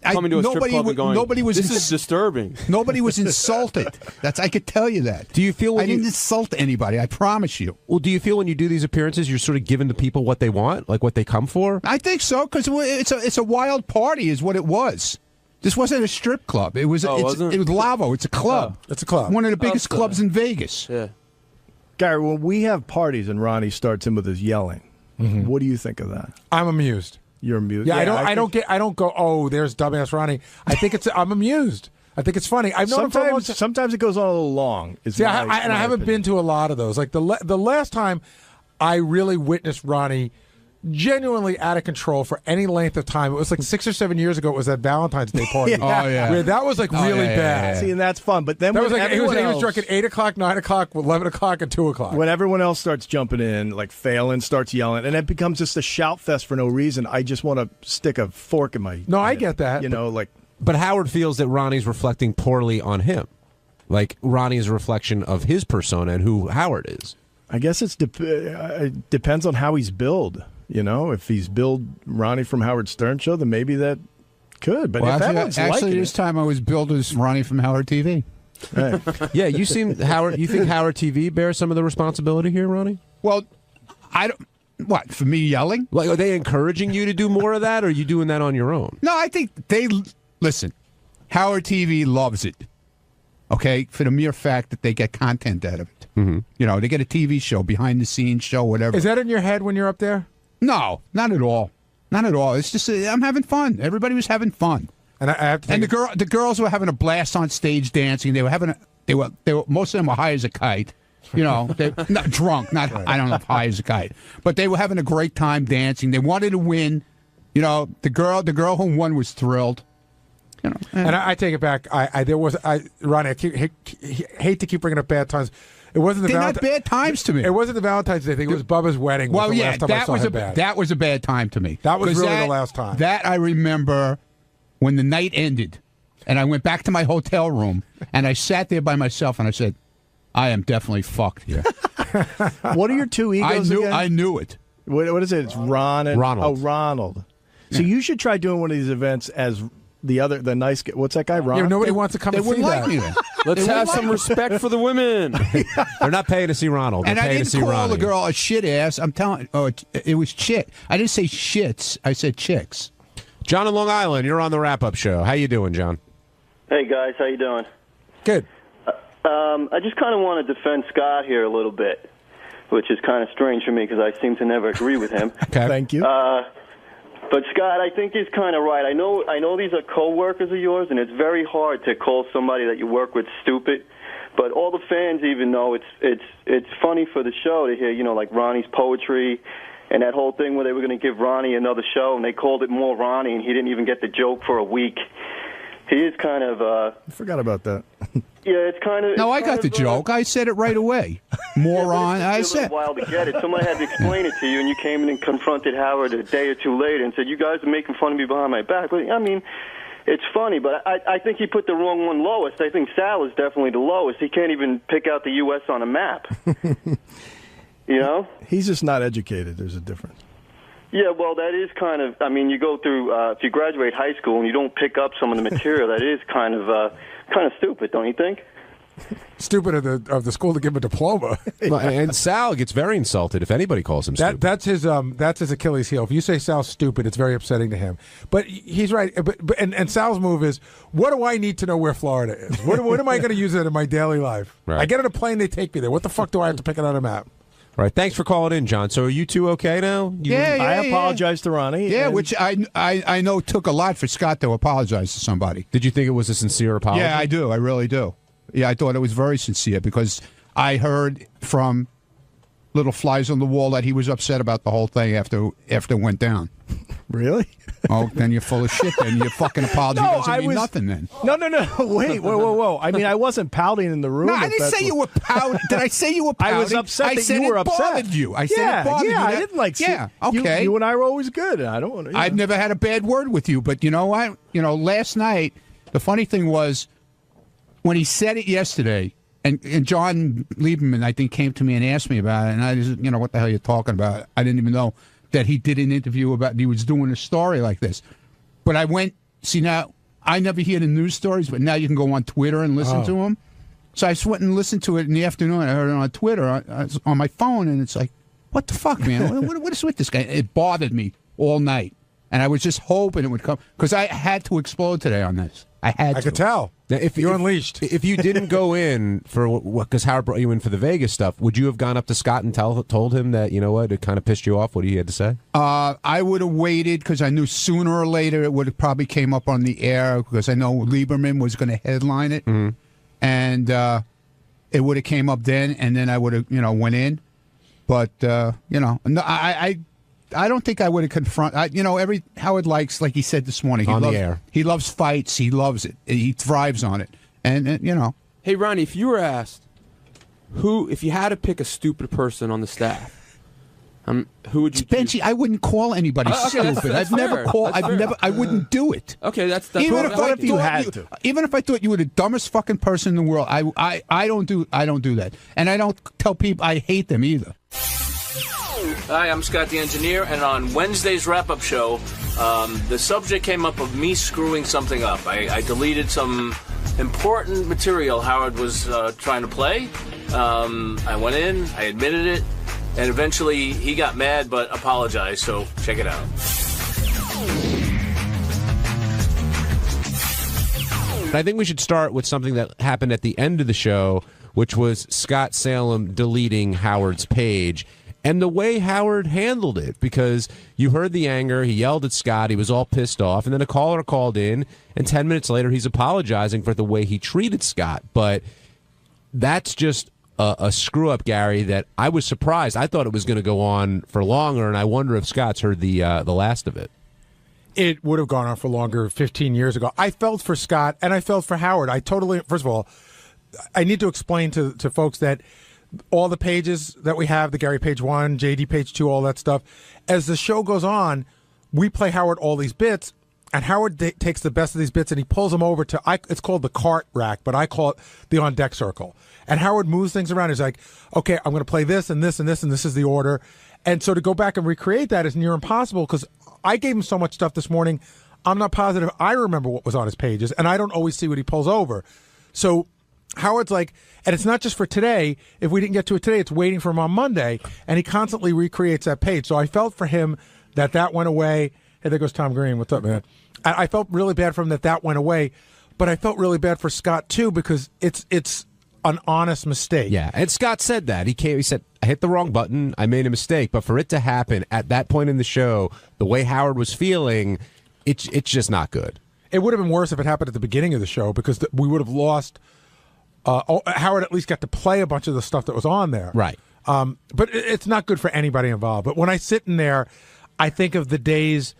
[SPEAKER 17] coming to a strip club and going, this is disturbing.
[SPEAKER 23] Nobody was insulted. I could tell you that.
[SPEAKER 15] Do you feel I
[SPEAKER 23] didn't insult anybody, I promise you.
[SPEAKER 15] Well, do you feel when you do these appearances, you're sort of giving the people what they want, like what they come for?
[SPEAKER 23] I think so, because it's a wild party is what it was. This wasn't a strip club. It was it was Lavo. It's a club.
[SPEAKER 16] It's a club.
[SPEAKER 23] One of the biggest clubs in Vegas.
[SPEAKER 17] Yeah.
[SPEAKER 21] Gary, when we have parties and Ronnie starts in with his yelling, what do you think of that?
[SPEAKER 16] I'm amused.
[SPEAKER 21] You're amused.
[SPEAKER 16] Yeah, I don't go, oh, there's dumbass Ronnie. I'm amused. I think it's funny. I've known
[SPEAKER 21] sometimes it goes on a little long.
[SPEAKER 16] I haven't been to a lot of those. Like the last time I really witnessed Ronnie genuinely out of control for any length of time. It was like 6 or 7 years ago. It was that Valentine's Day party.
[SPEAKER 21] Yeah.
[SPEAKER 16] That was like really bad.
[SPEAKER 21] See, and that's fun. But then
[SPEAKER 16] that was like he was drunk at 8 o'clock, 9 o'clock, 11 o'clock, and 2 o'clock.
[SPEAKER 21] When everyone else starts jumping in, like Phelan starts yelling, and it becomes just a shout fest for no reason. I just want to stick a fork in my.
[SPEAKER 16] No, I get that.
[SPEAKER 15] But Howard feels that Ronnie's reflecting poorly on him. Like Ronnie is a reflection of his persona and who Howard is.
[SPEAKER 21] I guess it depends on how he's billed. If he's billed Ronnie from Howard Stern Show, then maybe that could. But if everyone's
[SPEAKER 23] actually,
[SPEAKER 21] liking
[SPEAKER 23] this time I was billed as Ronnie from Howard TV.
[SPEAKER 21] Right.
[SPEAKER 15] Yeah, you think Howard TV bears some of the responsibility here, Ronnie?
[SPEAKER 23] Well, I don't. What, for me yelling?
[SPEAKER 15] Like, are they encouraging you to do more of that, or are you doing that on your own?
[SPEAKER 23] No, I think listen, Howard TV loves it. Okay, for the mere fact that they get content out of it.
[SPEAKER 15] Mm-hmm.
[SPEAKER 23] They get a TV show, behind the scenes show, whatever.
[SPEAKER 16] Is that in your head when you're up there?
[SPEAKER 23] No, not at all. Not at all. It's just I'm having fun. Everybody was having fun,
[SPEAKER 16] and I have to.
[SPEAKER 23] And the girls were having a blast on stage dancing. They were most of them were high as a kite. They not drunk, not right. I don't know if high as a kite, but they were having a great time dancing. They wanted to win. The girl who won was thrilled.
[SPEAKER 16] And I take it back. Ronnie, I hate to keep bringing up bad times. It wasn't
[SPEAKER 23] They're not bad times to me.
[SPEAKER 16] It wasn't the Valentine's Day thing. It was Bubba's wedding.
[SPEAKER 23] Well,
[SPEAKER 16] yeah, that
[SPEAKER 23] was a bad time to me.
[SPEAKER 16] That was really the last time.
[SPEAKER 23] That I remember when the night ended, and I went back to my hotel room, and I sat there by myself, and I said, I am definitely fucked here.
[SPEAKER 21] What are your two egos again?
[SPEAKER 23] I knew it.
[SPEAKER 21] What is it? It's Ron and
[SPEAKER 15] Ronald.
[SPEAKER 21] Oh, Ronald. So you should try doing one of these events as the nice guy. What's that guy, Ron?
[SPEAKER 16] Yeah, nobody wants to come and see
[SPEAKER 23] like
[SPEAKER 16] that.
[SPEAKER 23] Me then.
[SPEAKER 17] Let's have some respect for the women.
[SPEAKER 15] They're not paying to see Ronald. They're
[SPEAKER 23] and I
[SPEAKER 15] paying
[SPEAKER 23] didn't
[SPEAKER 15] to see
[SPEAKER 23] call
[SPEAKER 15] Ronnie.
[SPEAKER 23] the girl a shit ass. I'm telling. Oh, it was chick. I didn't say shits. I said chicks.
[SPEAKER 15] John in Long Island, you're on the wrap-up show. How you doing, John?
[SPEAKER 2] Hey guys, how you doing?
[SPEAKER 16] Good.
[SPEAKER 2] I just kind of want to defend Scott here a little bit, which is kind of strange for me because I seem to never agree with him.
[SPEAKER 21] Okay. Thank you.
[SPEAKER 2] But Scott, I think he's kind of right. I know these are co-workers of yours, and it's very hard to call somebody that you work with stupid. But all the fans even know it's funny for the show to hear, like Ronnie's poetry and that whole thing where they were going to give Ronnie another show, and they called it More Ronnie, and he didn't even get the joke for a week. He is kind of.
[SPEAKER 21] I forgot about that.
[SPEAKER 2] Yeah, it's kind of.
[SPEAKER 23] No, I got the joke. I said it right away. Moron.
[SPEAKER 2] I
[SPEAKER 23] said.
[SPEAKER 2] It took a while to get it. Somebody had to explain it to you, and you came in and confronted Howard a day or two later and said, "You guys are making fun of me behind my back." Well, I mean, it's funny, but I think he put the wrong one lowest. I think Sal is definitely the lowest. He can't even pick out the U.S. on a map.
[SPEAKER 21] He's just not educated. There's a difference.
[SPEAKER 2] Yeah, well, that is kind of. I mean, you go through. If you graduate high school and you don't pick up some of the material, that is kind of stupid, don't you think?
[SPEAKER 16] Stupid of the school to give him a diploma.
[SPEAKER 15] And Sal gets very insulted if anybody calls him stupid.
[SPEAKER 16] That's his Achilles heel. If you say Sal's stupid, it's very upsetting to him. But he's right. And Sal's move is, what do I need to know where Florida is? What am I going to use it in my daily life?
[SPEAKER 15] Right.
[SPEAKER 16] I get on a plane, they take me there. What the fuck do I have to pick it on a map?
[SPEAKER 15] Right. Thanks for calling in, John. So are you two okay now?
[SPEAKER 21] I apologize to Ronnie.
[SPEAKER 23] Yeah, which I know took a lot for Scott to apologize to somebody.
[SPEAKER 15] Did you think it was a sincere apology?
[SPEAKER 23] Yeah, I do. I really do. Yeah, I thought it was very sincere because I heard from little flies on the wall that he was upset about the whole thing after it went down.
[SPEAKER 21] Really?
[SPEAKER 23] Oh, then you're full of shit. Then your fucking apology doesn't mean nothing. Then
[SPEAKER 21] No. Wait, whoa. I mean, I wasn't pouting in the room.
[SPEAKER 23] no, I didn't say you were pouting. Did I say you were pouting?
[SPEAKER 21] I was upset that you were upset.
[SPEAKER 23] Bothered you. I said it bothered you.
[SPEAKER 21] Yeah, I didn't like.
[SPEAKER 23] Yeah, okay.
[SPEAKER 21] You and I were always good. I don't want to.
[SPEAKER 23] I've never had a bad word with you, but you know what? Last night, the funny thing was when he said it yesterday, and John Lieberman, I think, came to me and asked me about it, and I just, what the hell you're talking about? I didn't even know that he did an interview he was doing a story like this. But I went, now, I never hear the news stories, but now you can go on Twitter and listen to them. So I just went and listened to it in the afternoon. I heard it on Twitter, on my phone, and it's like, what the fuck, man? what is with this guy? It bothered me all night. And I was just hoping it would come, because I had to explode today on this. I
[SPEAKER 16] could tell.
[SPEAKER 6] Now, if
[SPEAKER 16] you're unleashed.
[SPEAKER 6] If you didn't go in for because Howard brought you in for the Vegas stuff, would you have gone up to Scott and told him that, it kind of pissed you off what he had to say?
[SPEAKER 23] I would have waited because I knew sooner or later it would have probably came up on the air because I know Lieberman was going to headline it, and it would have came up then, and then I would have went in, but no, I don't think I would have confronted. Every Howard likes, like he said this morning,
[SPEAKER 6] the air.
[SPEAKER 23] He loves fights. He loves it. He thrives on it. And
[SPEAKER 17] Hey, Ronnie, if you were asked if you had to pick a stupid person on the staff, who would you?
[SPEAKER 23] Benchy, I wouldn't call anybody stupid. I've never called. I wouldn't do it.
[SPEAKER 17] Okay, that's
[SPEAKER 23] even
[SPEAKER 17] what
[SPEAKER 23] if you had to. Even if I thought you were the dumbest fucking person in the world, I don't do that, and I don't tell people I hate them either.
[SPEAKER 7] Hi, I'm Scott the Engineer, and on Wednesday's wrap-up show, the subject came up of me screwing something up. I deleted some important material Howard was trying to play. I went in, I admitted it, and eventually he got mad but apologized, so check it out.
[SPEAKER 6] I think we should start with something that happened at the end of the show, which was Scott Salem deleting Howard's page. And the way Howard handled it, because you heard the anger, he yelled at Scott, he was all pissed off, and then a caller called in, and 10 minutes later he's apologizing for the way he treated Scott. But that's just a screw-up, Gary, that I was surprised. I thought it was going to go on for longer, and I wonder if Scott's heard the last of it.
[SPEAKER 16] It would have gone on for longer 15 years ago. I felt for Scott, and I felt for Howard. First of all, I need to explain to folks that all the pages that we have, the Gary page 1, JD page 2, all that stuff, as the show goes on, we play Howard all these bits, and Howard takes the best of these bits and he pulls them over to, it's called the cart rack, but I call it the on-deck circle. And Howard moves things around. He's like, okay, I'm going to play this and this and this, and this is the order. And so to go back and recreate that is near impossible because I gave him so much stuff this morning, I'm not positive I remember what was on his pages, and I don't always see what he pulls over. So Howard's like, and it's not just for today. If we didn't get to it today, it's waiting for him on Monday, and he constantly recreates that page. So I felt for him that went away. Hey, there goes Tom Green. What's up, man? I felt really bad for him that went away, but I felt really bad for Scott too because it's an honest mistake.
[SPEAKER 6] Yeah, and Scott said that. He said, I hit the wrong button. I made a mistake. But for it to happen at that point in the show, the way Howard was feeling, it's just not good.
[SPEAKER 16] It would have been worse if it happened at the beginning of the show because we would have lost. Howard at least got to play a bunch of the stuff that was on there.
[SPEAKER 6] Right.
[SPEAKER 16] But it's not good for anybody involved. But when I sit in there, I think of the days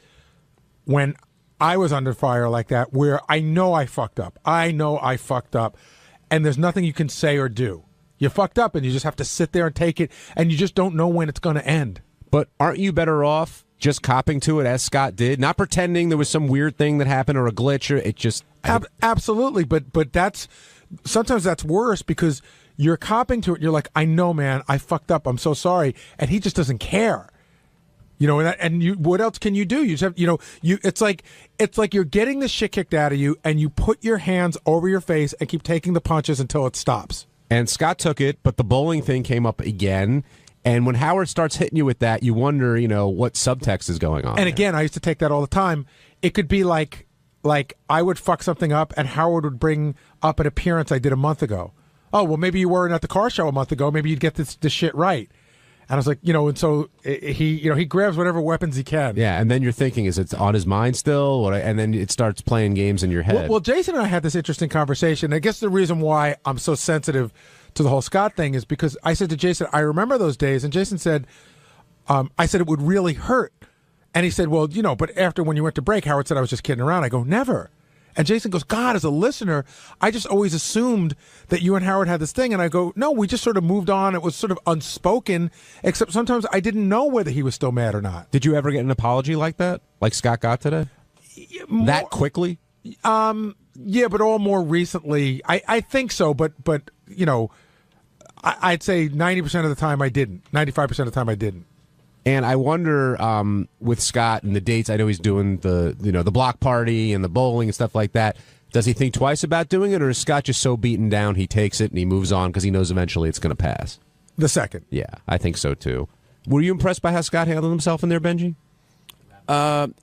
[SPEAKER 16] when I was under fire like that where I know I fucked up. And there's nothing you can say or do. You fucked up and you just have to sit there and take it, and you just don't know when it's going to end.
[SPEAKER 6] But aren't you better off just copping to it as Scott did, not pretending there was some weird thing that happened or a glitch? Or it just
[SPEAKER 16] absolutely. But sometimes that's worse because you're copping to it. And you're like, I know, man, I fucked up. I'm so sorry, and he just doesn't care. What else can you do? You just have, it's like you're getting the shit kicked out of you, and you put your hands over your face and keep taking the punches until it stops.
[SPEAKER 6] And Scott took it, but the bowling thing came up again. And when Howard starts hitting you with that, you wonder, what subtext is going on.
[SPEAKER 16] And again, I used to take that all the time. It could be like I would fuck something up, and Howard would bring up an appearance I did a month ago. Oh, well, maybe you weren't at the car show a month ago. Maybe you'd get this shit right. And I was like, and so he grabs whatever weapons he can.
[SPEAKER 6] Yeah, and then you're thinking, is it on his mind still? And then it starts playing games in your head.
[SPEAKER 16] Well, Jason and I had this interesting conversation. I guess the reason why I'm so sensitive to the whole Scott thing is because I said to Jason, I remember those days. And Jason said, I said it would really hurt. And he said, well, but after when you went to break, Howard said I was just kidding around. I go, never. And Jason goes, God, as a listener, I just always assumed that you and Howard had this thing. And I go, no, we just sort of moved on. It was sort of unspoken, except sometimes I didn't know whether he was still mad or not.
[SPEAKER 6] Did you ever get an apology like that? Like Scott got today? That quickly?
[SPEAKER 16] Yeah, but all more recently. I think so, but I'd say 90% of the time I didn't. 95% of the time I didn't.
[SPEAKER 6] And I wonder, with Scott and the dates, I know he's doing the block party and the bowling and stuff like that. Does he think twice about doing it, or is Scott just so beaten down he takes it and he moves on because he knows eventually it's going to pass?
[SPEAKER 16] The second.
[SPEAKER 6] Yeah, I think so too. Were you impressed by how Scott handled himself in there, Benji?
[SPEAKER 17] That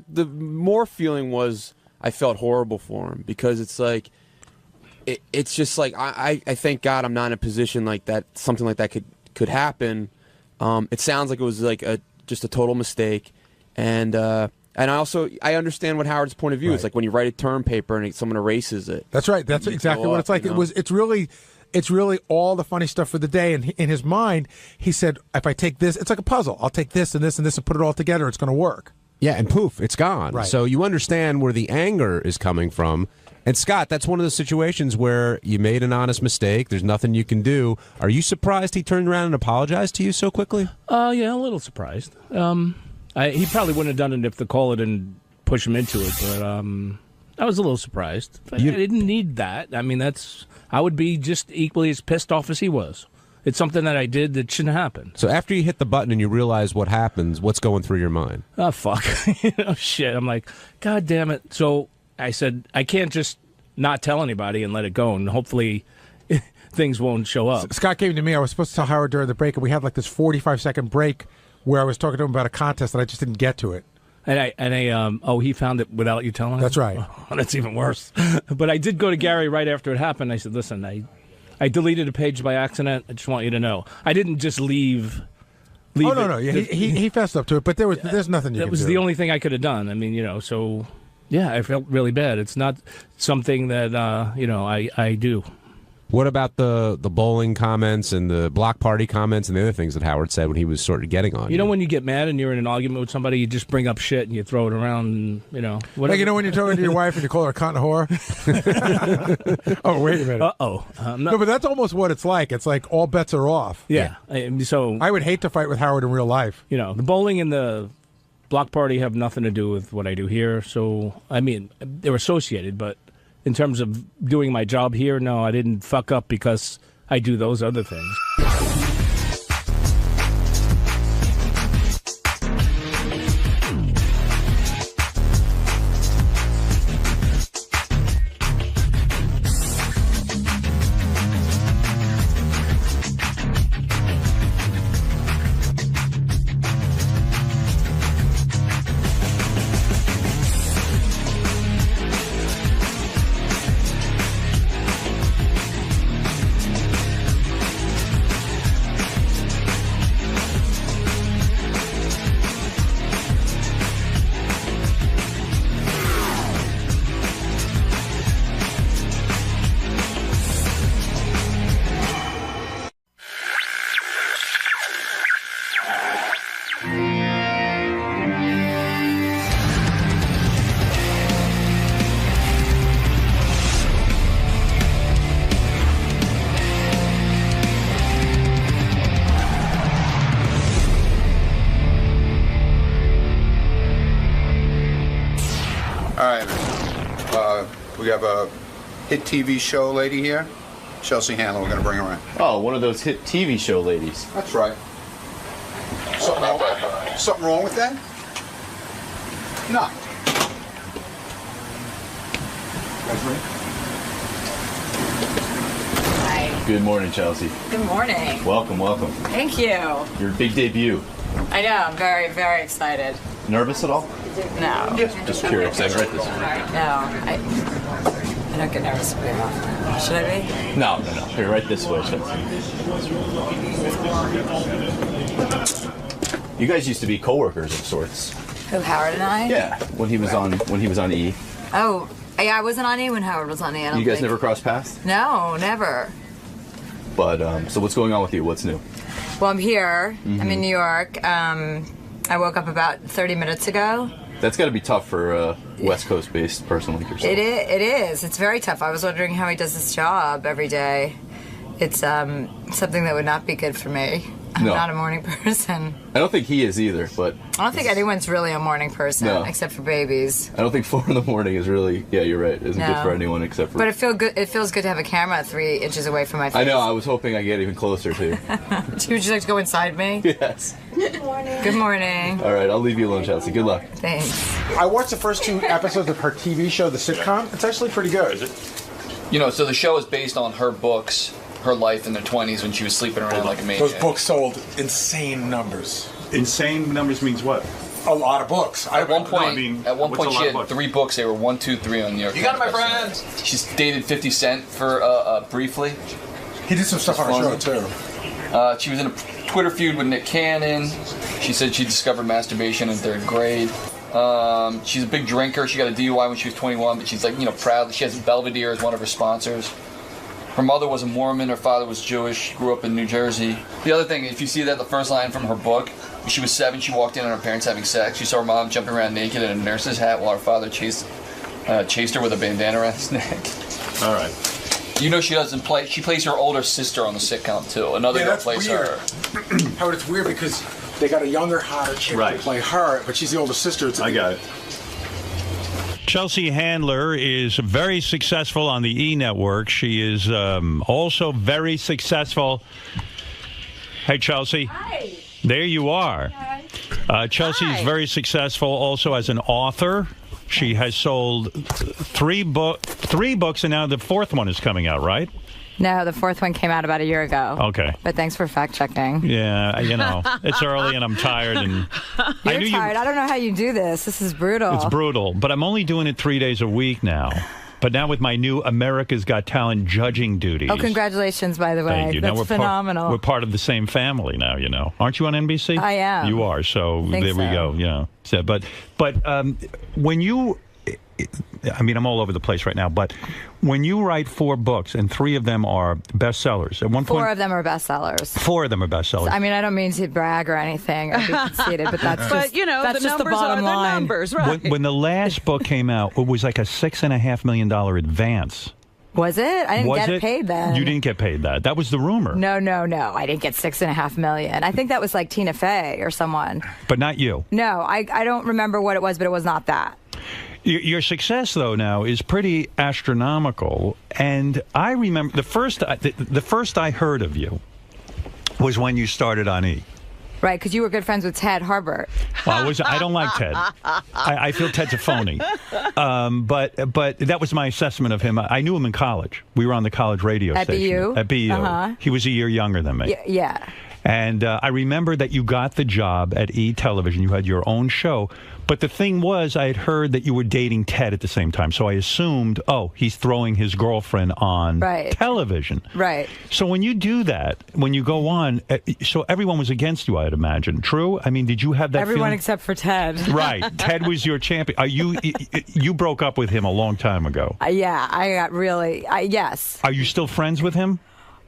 [SPEAKER 17] the more feeling was I felt horrible for him because it's like it's just like I thank God I'm not in a position like that. Something like that could happen. It sounds like it was like just a total mistake, and I understand what Howard's point of view is. Like when you write a term paper and someone erases it.
[SPEAKER 16] That's right. That's exactly what it's like. It's really all the funny stuff for the day. And in his mind, he said, if I take this, it's like a puzzle. I'll take this and this and this and put it all together. It's going to work.
[SPEAKER 6] Yeah, and poof, it's gone.
[SPEAKER 16] Right.
[SPEAKER 6] So you understand where the anger is coming from. And Scott, that's one of the situations where you made an honest mistake. There's nothing you can do. Are you surprised he turned around and apologized to you so quickly?
[SPEAKER 4] Yeah, a little surprised. He probably wouldn't have done it if the caller didn't push him into it, but I was a little surprised. I didn't need that. I mean, I would be just equally as pissed off as he was. It's something that I did that shouldn't happen.
[SPEAKER 6] So after you hit the button and you realize what happens, what's going through your mind?
[SPEAKER 4] Oh, fuck. Shit. I'm like, God damn it. So I said, I can't just not tell anybody and let it go, and hopefully things won't show up.
[SPEAKER 16] Scott came to me. I was supposed to tell Howard during the break, and we had like this 45-second break where I was talking to him about a contest, and I just didn't get to it.
[SPEAKER 4] He found it without you telling him?
[SPEAKER 16] That's right.
[SPEAKER 4] Oh, that's even worse. But I did go to Gary right after it happened. I said, listen, I deleted a page by accident. I just want you to know. I didn't just leave
[SPEAKER 16] Oh, no. Yeah, he fessed up to it, but there's nothing you can do.
[SPEAKER 4] That was the only thing I could have done. I mean, so, yeah, I felt really bad. It's not something that, I do.
[SPEAKER 6] What about the bowling comments and the block party comments and the other things that Howard said when he was sort of getting on
[SPEAKER 4] you? When you get mad and you're in an argument with somebody, you just bring up shit and you throw it around and, whatever.
[SPEAKER 16] Like, when you're talking to your wife and you call her a cunt whore? Oh, wait a minute.
[SPEAKER 4] Uh-oh.
[SPEAKER 16] No, but that's almost what it's like. It's like all bets are off.
[SPEAKER 4] Yeah. So
[SPEAKER 16] I would hate to fight with Howard in real life.
[SPEAKER 4] The bowling and the block party have nothing to do with what I do here. So, I mean, they're associated, but in terms of doing my job here, no, I didn't fuck up because I do those other things.
[SPEAKER 8] We have a hit TV show lady here, Chelsea Handler. We're going to bring her in.
[SPEAKER 12] Oh, one of those hit TV show ladies.
[SPEAKER 8] That's right. Something wrong with that? No.
[SPEAKER 12] Hi. Good morning, Chelsea.
[SPEAKER 24] Good morning.
[SPEAKER 12] Welcome.
[SPEAKER 24] Thank you.
[SPEAKER 12] Your big debut.
[SPEAKER 24] I know. I'm very, very excited.
[SPEAKER 12] Nervous at all?
[SPEAKER 24] No.
[SPEAKER 12] Just curious. I've read this.
[SPEAKER 24] No. I don't get nervous very often. Should I be?
[SPEAKER 12] No. Here, right this way, Chelsea. You guys used to be co-workers of sorts.
[SPEAKER 24] Who, Howard and I?
[SPEAKER 12] Yeah. When he was on E.
[SPEAKER 24] Oh, yeah. I wasn't on E when Howard was on E.
[SPEAKER 12] You guys never crossed paths?
[SPEAKER 24] No, never.
[SPEAKER 12] But so what's going on with you? What's new?
[SPEAKER 24] Well, I'm here.
[SPEAKER 12] Mm-hmm.
[SPEAKER 24] I'm in New York. I woke up about 30 minutes ago.
[SPEAKER 12] That's got to be tough for a West Coast-based person like yourself.
[SPEAKER 24] It is. It's very tough. I was wondering how he does this job every day. It's something that would not be good for me. I'm not a morning person.
[SPEAKER 12] I don't think he is either, but...
[SPEAKER 24] I don't think anyone's really a morning person, except for babies.
[SPEAKER 12] I don't think 4 in the morning is really... Yeah, you're right. Isn't good for anyone except for...
[SPEAKER 24] But it feels good to have a camera 3 inches away from my face.
[SPEAKER 12] I know. I was hoping I'd get even closer, too.
[SPEAKER 24] Would you like to go inside me?
[SPEAKER 12] Yes.
[SPEAKER 24] Good morning. Good morning.
[SPEAKER 12] All right, I'll leave you alone, Chelsea. Good luck.
[SPEAKER 24] Thanks.
[SPEAKER 9] I watched the first 2 episodes of her TV show, the sitcom. It's actually pretty good. Is it?
[SPEAKER 5] You know, so the show is based on her books, her life in the 20s when she was sleeping around like a maniac.
[SPEAKER 9] Those books sold insane numbers.
[SPEAKER 1] Insane numbers means what?
[SPEAKER 9] A lot of books.
[SPEAKER 5] At one point, she had 3 books. They were 1, 2, 3 on New York.
[SPEAKER 9] You got it, my
[SPEAKER 5] friend. She's dated 50 Cent for briefly.
[SPEAKER 9] He did some stuff on her show too.
[SPEAKER 5] She was in a Twitter feud with Nick Cannon. She said she discovered masturbation in 3rd grade. She's a big drinker. She got a DUI when she was 21, but she's proud. She has Belvedere as one of her sponsors. Her mother was a Mormon. Her father was Jewish. Grew up in New Jersey. The other thing, if you see that, the first line from her book, when she was 7, she walked in on her parents having sex. She saw her mom jumping around naked in a nurse's hat while her father chased her with a bandana around his neck.
[SPEAKER 1] All right.
[SPEAKER 5] You know she doesn't play. She plays her older sister on the sitcom too. Another girl plays her.
[SPEAKER 9] Howard, it's weird because they got a younger, hotter chick to play her, but she's the older sister.
[SPEAKER 1] I got it. Chelsea Handler is very successful on the E! Network. She is also very successful. Hey, Chelsea.
[SPEAKER 10] Hi.
[SPEAKER 1] There you are. Chelsea is very successful also as an author. She has sold 3 books, and now the 4th one is coming out, right?
[SPEAKER 24] No, the 4th one came out about a year ago.
[SPEAKER 1] Okay.
[SPEAKER 24] But thanks for fact-checking.
[SPEAKER 1] Yeah, it's early and I'm tired. And
[SPEAKER 24] You're tired. I don't know how you do this. This is brutal.
[SPEAKER 1] It's brutal, but I'm only doing it 3 days a week now. But now with my new America's Got Talent judging duties.
[SPEAKER 24] Oh, congratulations, by the way.
[SPEAKER 1] Thank you.
[SPEAKER 24] That's
[SPEAKER 1] now
[SPEAKER 24] phenomenal.
[SPEAKER 1] We're part of the same family now, Aren't you on NBC?
[SPEAKER 24] I am.
[SPEAKER 1] You are, so there we go. So, but when you... I'm all over the place right now, but when you write 4 books and 3 of them are bestsellers, at one point
[SPEAKER 24] 4 of them are bestsellers.
[SPEAKER 1] 4 of them are bestsellers.
[SPEAKER 24] I mean, I don't mean to brag or anything or be conceited, but that's just, that's
[SPEAKER 10] the
[SPEAKER 24] just the
[SPEAKER 10] numbers
[SPEAKER 24] bottom
[SPEAKER 10] are
[SPEAKER 24] line.
[SPEAKER 10] the numbers, right?
[SPEAKER 1] When the last book came out, it was like a $6.5 million advance.
[SPEAKER 24] Was it? I didn't get paid then.
[SPEAKER 1] You didn't get paid that. That was the rumor.
[SPEAKER 24] No. I didn't get $6.5 million. I think that was like Tina Fey or someone.
[SPEAKER 1] But not you.
[SPEAKER 24] No, I don't remember what it was, but it was not that.
[SPEAKER 1] Your success, though, now is pretty astronomical. And I remember the first I heard of you was when you started on E!
[SPEAKER 24] Right, because you were good friends with Ted Harbert.
[SPEAKER 1] Well, I don't like Ted. I feel Ted's a phony. But that was my assessment of him. I knew him in college. We were on the college radio station. At BU.
[SPEAKER 24] Uh-huh.
[SPEAKER 1] He was a year younger than me.
[SPEAKER 24] Yeah.
[SPEAKER 1] And I remember that you got the job at E! Television. You had your own show. But the thing was, I had heard that you were dating Ted at the same time. So I assumed, he's throwing his girlfriend on television.
[SPEAKER 24] Right.
[SPEAKER 1] So when you do that, when you go on, so everyone was against you, I'd imagine. True? I mean, did you have that
[SPEAKER 24] Everyone
[SPEAKER 1] feeling?
[SPEAKER 24] except for Ted.
[SPEAKER 1] Right. Ted was your champion. You broke up with him a long time ago.
[SPEAKER 24] Yeah, I got really, yes.
[SPEAKER 1] Are you still friends with him?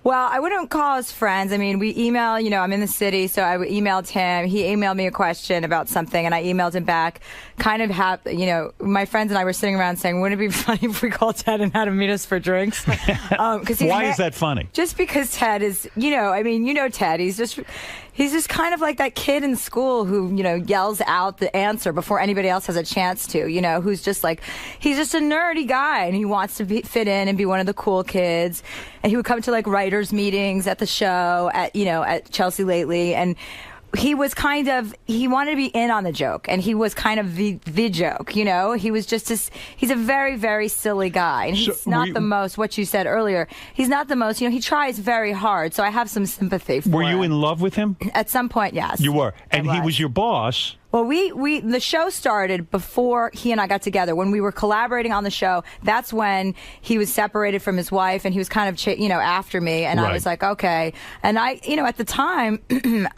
[SPEAKER 24] Well, I wouldn't call us friends. I mean, we email, I'm in the city, so I emailed him. He emailed me a question about something, and I emailed him back. Kind of my friends and I were sitting around saying, wouldn't it be funny if we called Ted and had him meet us for drinks?
[SPEAKER 1] Why is that funny?
[SPEAKER 24] Just because Ted is, Ted. He's just kind of like that kid in school who, yells out the answer before anybody else has a chance to, who's just like, he's just a nerdy guy and he wants to fit in and be one of the cool kids. And he would come to like writers' meetings at the show at Chelsea Lately. And he was he wanted to be in on the joke, and he was kind of the joke, He was just he's a very, very silly guy. And he's not the most, what you said earlier, he's not the most, he tries very hard, so I have some sympathy for him.
[SPEAKER 1] Were you in love with him?
[SPEAKER 24] At some point, yes.
[SPEAKER 1] You were. And he was your boss.
[SPEAKER 24] Well, the show started before he and I got together. When we were collaborating on the show, that's when he was separated from his wife, and he was kind of, after me. And I was like, okay. And I, at the time,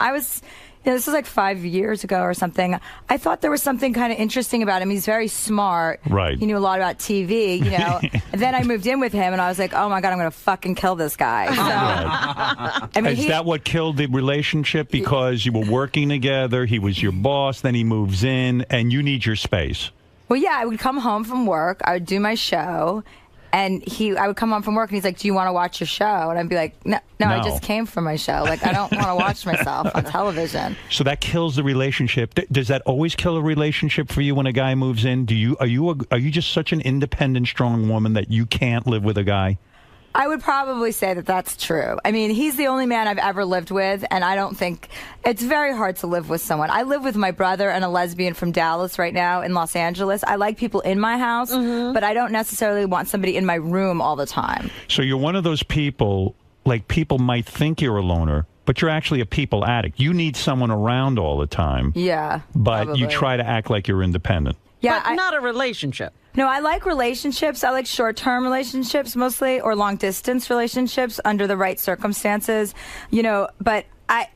[SPEAKER 24] I was, Yeah, this was like 5 years ago or something. I thought there was something kind of interesting about him. He's very smart.
[SPEAKER 1] Right.
[SPEAKER 24] He knew a lot about TV, you know. And then I moved in with him, and I was like, oh, my God, I'm going to fucking kill this guy. So, I mean,
[SPEAKER 1] Is that what killed the relationship? Because you were working together, he was your boss, then he moves in, and you need your space.
[SPEAKER 24] well, yeah, I would come home from work. I would do my show. And I would come home from work, and he's like, do you want to watch your show? And I'd be like, no, I just came from my show. Like, I don't want to watch myself on television.
[SPEAKER 1] So that kills the relationship. Does that always kill a relationship for you when a guy moves in? Are you just such an independent, strong woman that you can't live with a guy?
[SPEAKER 24] I would probably say that that's true. I mean, he's the only man I've ever lived with, and I don't think it's very hard to live with someone. I live with my brother and a lesbian from Dallas right now in Los Angeles. I like people in my house, but I don't necessarily want somebody in my room all the time.
[SPEAKER 1] So you're one of those people, like people might think you're a loner, but you're actually a people addict. You need someone around all the time.
[SPEAKER 24] Yeah.
[SPEAKER 1] But
[SPEAKER 24] probably.
[SPEAKER 1] you try to act like you're independent.
[SPEAKER 24] Yeah,
[SPEAKER 10] but not a relationship.
[SPEAKER 24] No, I like relationships. I like short-term relationships mostly, or long-distance relationships under the right circumstances. You know, but I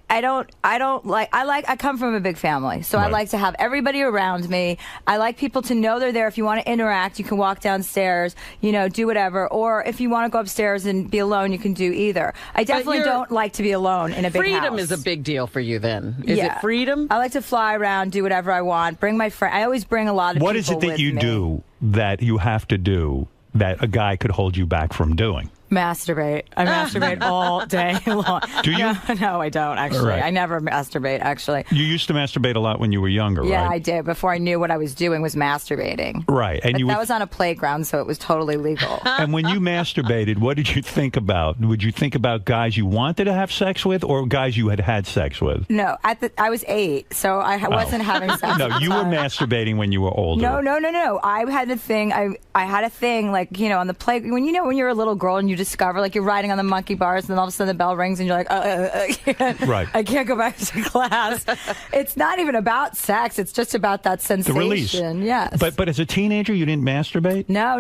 [SPEAKER 24] come from a big family, so I like to have everybody around me. I like people to know they're there. If you want to interact, you can walk downstairs, you know, do whatever. Or if you want to go upstairs and be alone, you can do either. I definitely don't like to be alone in a big house.
[SPEAKER 10] Freedom is a big deal for you then. Is it freedom?
[SPEAKER 24] I like to fly around, do whatever I want, bring my friend. I always bring a lot of people
[SPEAKER 1] What is it that
[SPEAKER 24] with
[SPEAKER 1] you
[SPEAKER 24] me.
[SPEAKER 1] do that you have to do that a guy could hold you back from doing?
[SPEAKER 24] Masturbate. I masturbate all day long.
[SPEAKER 1] Do you?
[SPEAKER 24] No, I don't, actually.
[SPEAKER 1] Right.
[SPEAKER 24] I never masturbate, actually.
[SPEAKER 1] You used to masturbate a lot when you were younger,
[SPEAKER 24] Yeah,
[SPEAKER 1] right?
[SPEAKER 24] I did. Before I knew what I was doing was masturbating.
[SPEAKER 1] Right. And
[SPEAKER 24] But that was on a playground, so it was totally legal.
[SPEAKER 1] And when you masturbated, what did you think about? Would you think about guys you wanted to have sex with or guys you had had sex with?
[SPEAKER 24] No, I was 8, so I wasn't having sex.
[SPEAKER 1] No, you were masturbating when you were older.
[SPEAKER 24] No. I had a thing. I had a thing, like, you know, on the play. When you're a little girl and you discover, like, you're riding on the monkey bars, and then all of a sudden the bell rings, and you're like, I can't go back to class. It's not even about sex. It's just about that sensation.
[SPEAKER 1] The release.
[SPEAKER 24] Yes.
[SPEAKER 1] But as a teenager, you didn't masturbate?
[SPEAKER 24] No.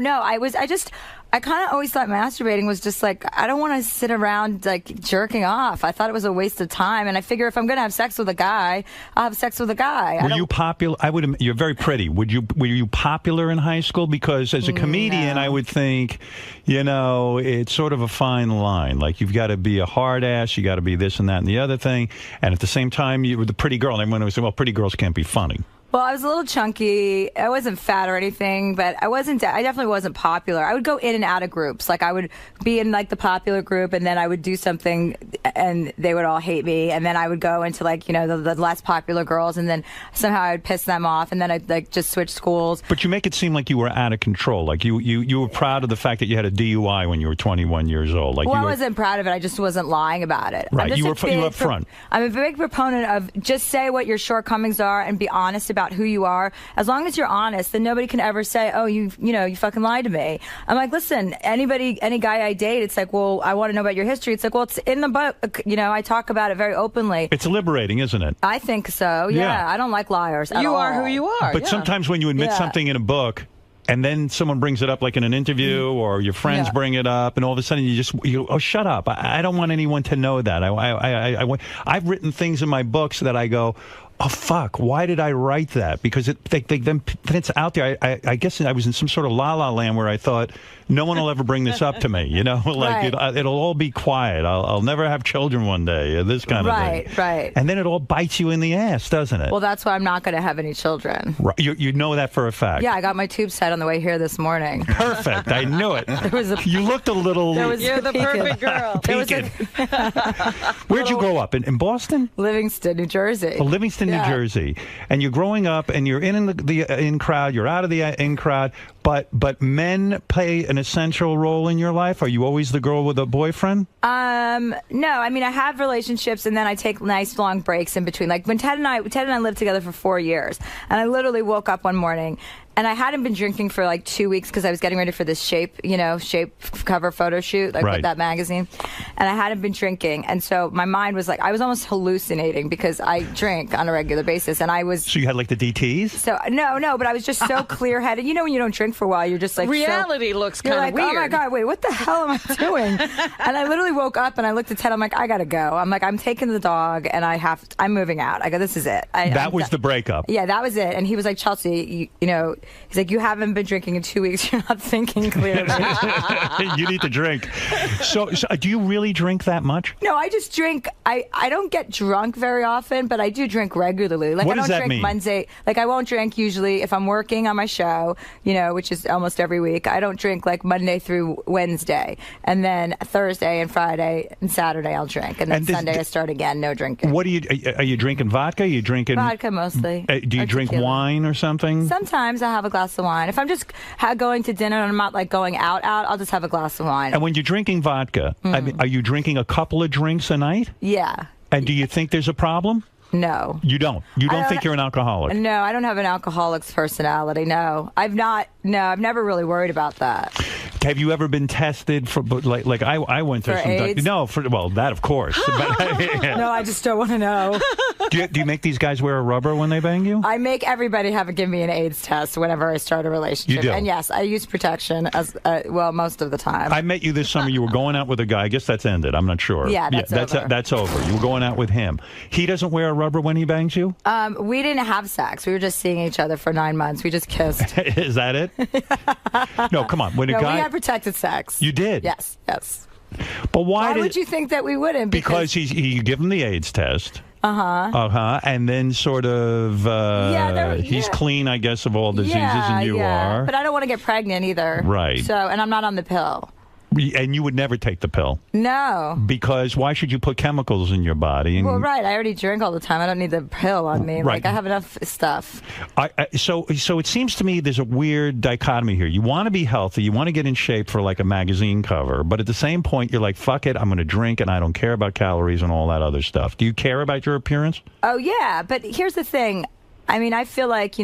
[SPEAKER 24] I kind of always thought masturbating was just like, I don't want to sit around like jerking off. I thought it was a waste of time, and I figure if I'm going to have sex with a guy, I'll have sex with a guy.
[SPEAKER 1] Were you popular? You're very pretty. Were you popular in high school? Because as a comedian, I would think, you know, it's sort of a fine line. Like, you've got to be a hard ass, you got to be this and that and the other thing, and at the same time, you were the pretty girl. And everyone would say, well, pretty girls can't be funny.
[SPEAKER 24] Well, I was a little chunky. I wasn't fat or anything, but I definitely wasn't popular. I would go in and out of groups. Like, I would be in like the popular group, and then I would do something and they would all hate me. And then I would go into, like, you know, the less popular girls, and then somehow I would piss them off, and then I'd like just switch schools.
[SPEAKER 1] But you make it seem like you were out of control. Like you were proud of the fact that you had a DUI when you were 21 years old. Like,
[SPEAKER 24] I wasn't proud of it. I just wasn't lying about it.
[SPEAKER 1] Right. You were up front.
[SPEAKER 24] I'm a big proponent of just say what your shortcomings are and be honest about who you are. As long as you're honest, then nobody can ever say, oh, you fucking lied to me. I'm like, listen, any guy I date, it's like, well, I want to know about your history. It's like, well, it's in the book. You know, I talk about it very openly.
[SPEAKER 1] It's liberating, isn't it?
[SPEAKER 24] I think so. Yeah. I don't like liars at all.
[SPEAKER 10] You are who you are.
[SPEAKER 1] But sometimes when you admit something in a book, and then someone brings it up, like in an interview, or your friends bring it up, and all of a sudden you oh, shut up. I don't want anyone to know that. I've written things in my books that I go, oh, fuck, why did I write that? Because then it's out there. I guess I was in some sort of la-la land where I thought, no one will ever bring this up to me, you know? Like, it'll all be quiet. I'll never have children one day, this kind of thing.
[SPEAKER 24] Right.
[SPEAKER 1] And then it all bites you in the ass, doesn't it?
[SPEAKER 24] Well, that's why I'm not going to have any children.
[SPEAKER 1] Right. You know that for a fact.
[SPEAKER 24] Yeah, I got my tube set on the way here this morning.
[SPEAKER 1] Perfect. I knew it.
[SPEAKER 24] You
[SPEAKER 1] looked a little...
[SPEAKER 10] You're the perfect girl.
[SPEAKER 1] Peeking. Where'd you grow up? In Boston?
[SPEAKER 24] Livingston, New Jersey.
[SPEAKER 1] Oh, Livingston, New Jersey. And you're growing up, and you're in the in crowd, you're out of the in crowd, but men play an essential role in your life? Are you always the girl with a boyfriend?
[SPEAKER 24] No, I mean, I have relationships, and then I take nice long breaks in between. Like when Ted and I lived together for 4 years, and I literally woke up one morning and I hadn't been drinking for like 2 weeks because I was getting ready for this Shape cover photo shoot, like with that magazine. And I hadn't been drinking. And so my mind was like, I was almost hallucinating because I drink on a regular basis. And I was.
[SPEAKER 1] So you had like the DTs?
[SPEAKER 24] So, no, but I was just so clear headed. You know, when you don't drink for a while, you're just like.
[SPEAKER 10] Reality looks kind of
[SPEAKER 24] like,
[SPEAKER 10] weird.
[SPEAKER 24] Oh my God, wait, what the hell am I doing? And I literally woke up and I looked at Ted. I'm like, I got to go. I'm like, I'm taking the dog and I'm moving out. I go, this is it.
[SPEAKER 1] That was the breakup.
[SPEAKER 24] Yeah, that was it. And he was like, Chelsea, you know, he's like, you haven't been drinking in 2 weeks. You're not thinking clearly.
[SPEAKER 1] You need to drink. So do you really drink that much?
[SPEAKER 24] No, I just drink. I don't get drunk very often, but I do drink regularly. Like,
[SPEAKER 1] What
[SPEAKER 24] I
[SPEAKER 1] does
[SPEAKER 24] don't
[SPEAKER 1] that
[SPEAKER 24] drink
[SPEAKER 1] mean?
[SPEAKER 24] Monday. Like, I won't drink usually if I'm working on my show, you know, which is almost every week. I don't drink like Monday through Wednesday. And then Thursday and Friday and Saturday I'll drink. And then Sunday I start again, no drinking.
[SPEAKER 1] What are you drinking vodka? Are you drinking
[SPEAKER 24] vodka mostly?
[SPEAKER 1] Do you drink wine or something?
[SPEAKER 24] Sometimes I have a glass of wine. If I'm just going to dinner and I'm not like going out, I'll just have a glass of wine.
[SPEAKER 1] And when you're drinking vodka, I mean, are you drinking a couple of drinks a night?
[SPEAKER 24] Yeah.
[SPEAKER 1] And do you think there's a problem?
[SPEAKER 24] No.
[SPEAKER 1] You don't? You don't think you're an alcoholic?
[SPEAKER 24] No, I don't have an alcoholic's personality. No. I've never really worried about that.
[SPEAKER 1] Have you ever been tested for, like I went through
[SPEAKER 24] For
[SPEAKER 1] some...
[SPEAKER 24] AIDS?
[SPEAKER 1] No, well, that of course.
[SPEAKER 24] No, I just don't want to know.
[SPEAKER 1] Do you make these guys wear a rubber when they bang you?
[SPEAKER 24] I make everybody give me an AIDS test whenever I start a relationship.
[SPEAKER 1] You do?
[SPEAKER 24] And yes, I use protection as most of the time.
[SPEAKER 1] I met you this summer. You were going out with a guy. I guess that's ended. I'm not sure.
[SPEAKER 24] Yeah, that's over.
[SPEAKER 1] That's over. You were going out with him. He doesn't wear a rubber when he bangs you?
[SPEAKER 24] We didn't have sex. We were just seeing each other for 9 months. We just kissed.
[SPEAKER 1] Is that it? No, come on. When a
[SPEAKER 24] No,
[SPEAKER 1] guy...
[SPEAKER 24] we had protected sex.
[SPEAKER 1] You did?
[SPEAKER 24] Yes.
[SPEAKER 1] But why
[SPEAKER 24] would you think that we wouldn't?
[SPEAKER 1] Because you give him the AIDS test.
[SPEAKER 24] Uh-huh.
[SPEAKER 1] And then sort of he's clean, I guess, of all diseases, and you are.
[SPEAKER 24] But I don't want to get pregnant either.
[SPEAKER 1] Right.
[SPEAKER 24] So, and I'm not on the pill.
[SPEAKER 1] And you would never take the pill.
[SPEAKER 24] No.
[SPEAKER 1] Because why should you put chemicals in your body? And
[SPEAKER 24] Well, right. I already drink all the time. I don't need the pill on me.
[SPEAKER 1] Right.
[SPEAKER 24] Like, I have enough stuff.
[SPEAKER 1] So it seems to me there's a weird dichotomy here. You want to be healthy. You want to get in shape for like a magazine cover. But at the same point, you're like, fuck it. I'm going to drink and I don't care about calories and all that other stuff. Do you care about your appearance?
[SPEAKER 24] Oh, yeah. But here's the thing. I mean, I feel like,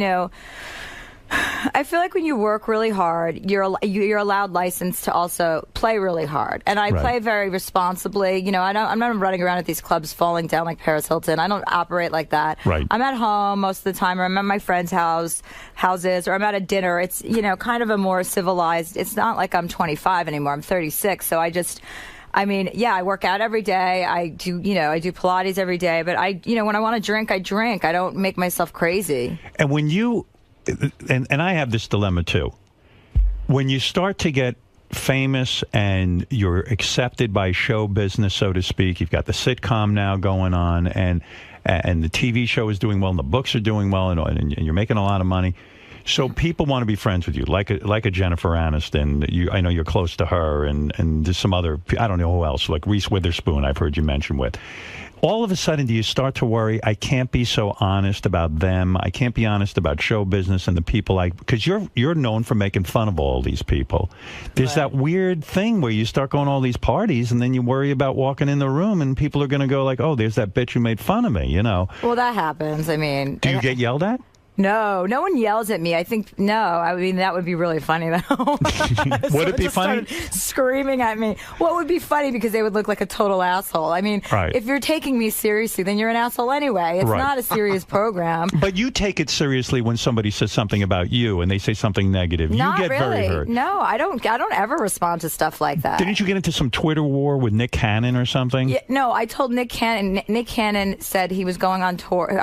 [SPEAKER 24] when you work really hard, you're allowed license to also play really hard, and I play very responsibly. I'm not running around at these clubs falling down like Paris Hilton. I don't operate like that.
[SPEAKER 1] Right.
[SPEAKER 24] I'm at home most of the time, or I'm at my friends' houses, or I'm at a dinner. It's kind of a more civilized. It's not like I'm 25 anymore. I'm 36, so I work out every day. I do Pilates every day, but when I want to drink, I drink. I don't make myself crazy.
[SPEAKER 1] And when you and I have this dilemma too. When you start to get famous and you're accepted by show business, so to speak, you've got the sitcom now going on, and the TV show is doing well, and the books are doing well, and you're making a lot of money. So people want to be friends with you, like a Jennifer Aniston. I know you're close to her, and there's some other, I don't know who else, like Reese Witherspoon, I've heard you mention with. All of a sudden, do you start to worry, I can't be so honest about them. I can't be honest about show business and the people because you're known for making fun of all these people. There's that weird thing where you start going to all these parties and then you worry about walking in the room and people are going to go like, oh, there's that bitch who made fun of me,
[SPEAKER 24] Well, that happens. I mean.
[SPEAKER 1] Do you get yelled at?
[SPEAKER 24] No one yells at me. I think, no. I mean, that would be really funny, though.
[SPEAKER 1] Would it be funny?
[SPEAKER 24] Screaming at me. Well, it would be funny because they would look like a total asshole. I mean, if you're taking me seriously, then you're an asshole anyway. It's not a serious program.
[SPEAKER 1] But you take it seriously when somebody says something about you and they say something negative.
[SPEAKER 24] Not
[SPEAKER 1] you get
[SPEAKER 24] really.
[SPEAKER 1] very hurt.
[SPEAKER 24] No, I don't ever respond to stuff like that.
[SPEAKER 1] Didn't you get into some Twitter war with Nick Cannon or something?
[SPEAKER 24] Yeah, no, I told Nick Cannon. Nick Cannon said he was going on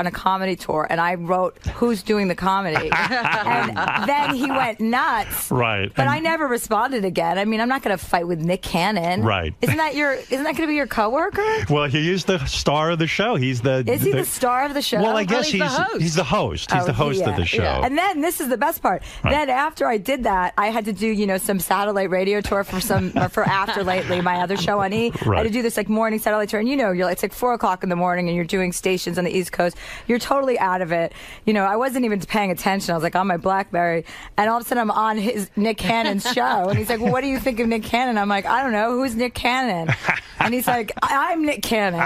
[SPEAKER 24] a comedy tour, and I wrote, "Who's doing the comedy?" And then he went nuts.
[SPEAKER 1] Right.
[SPEAKER 24] But I never responded again. I mean, I'm not going to fight with Nick Cannon.
[SPEAKER 1] Right.
[SPEAKER 24] Isn't that going to be your coworker?
[SPEAKER 1] Well, he is the star of the show. Is he the star of the show? Well, I guess he's the host. He's the host. He's the host of the show.
[SPEAKER 24] Yeah. And then this is the best part. Right. Then after I did that, I had to do some satellite radio tour for After Lately, my other show on E.
[SPEAKER 1] Right.
[SPEAKER 24] I had to do this morning satellite tour, and it's like 4:00 in the morning, and you're doing stations on the East Coast. You're totally out of it. I wasn't even paying attention. I was like on my BlackBerry, and all of a sudden I'm on his Nick Cannon's show, and he's like, "Well, what do you think of Nick Cannon?" I'm like, "I don't know. Who's Nick Cannon?" And he's like, "I'm Nick Cannon."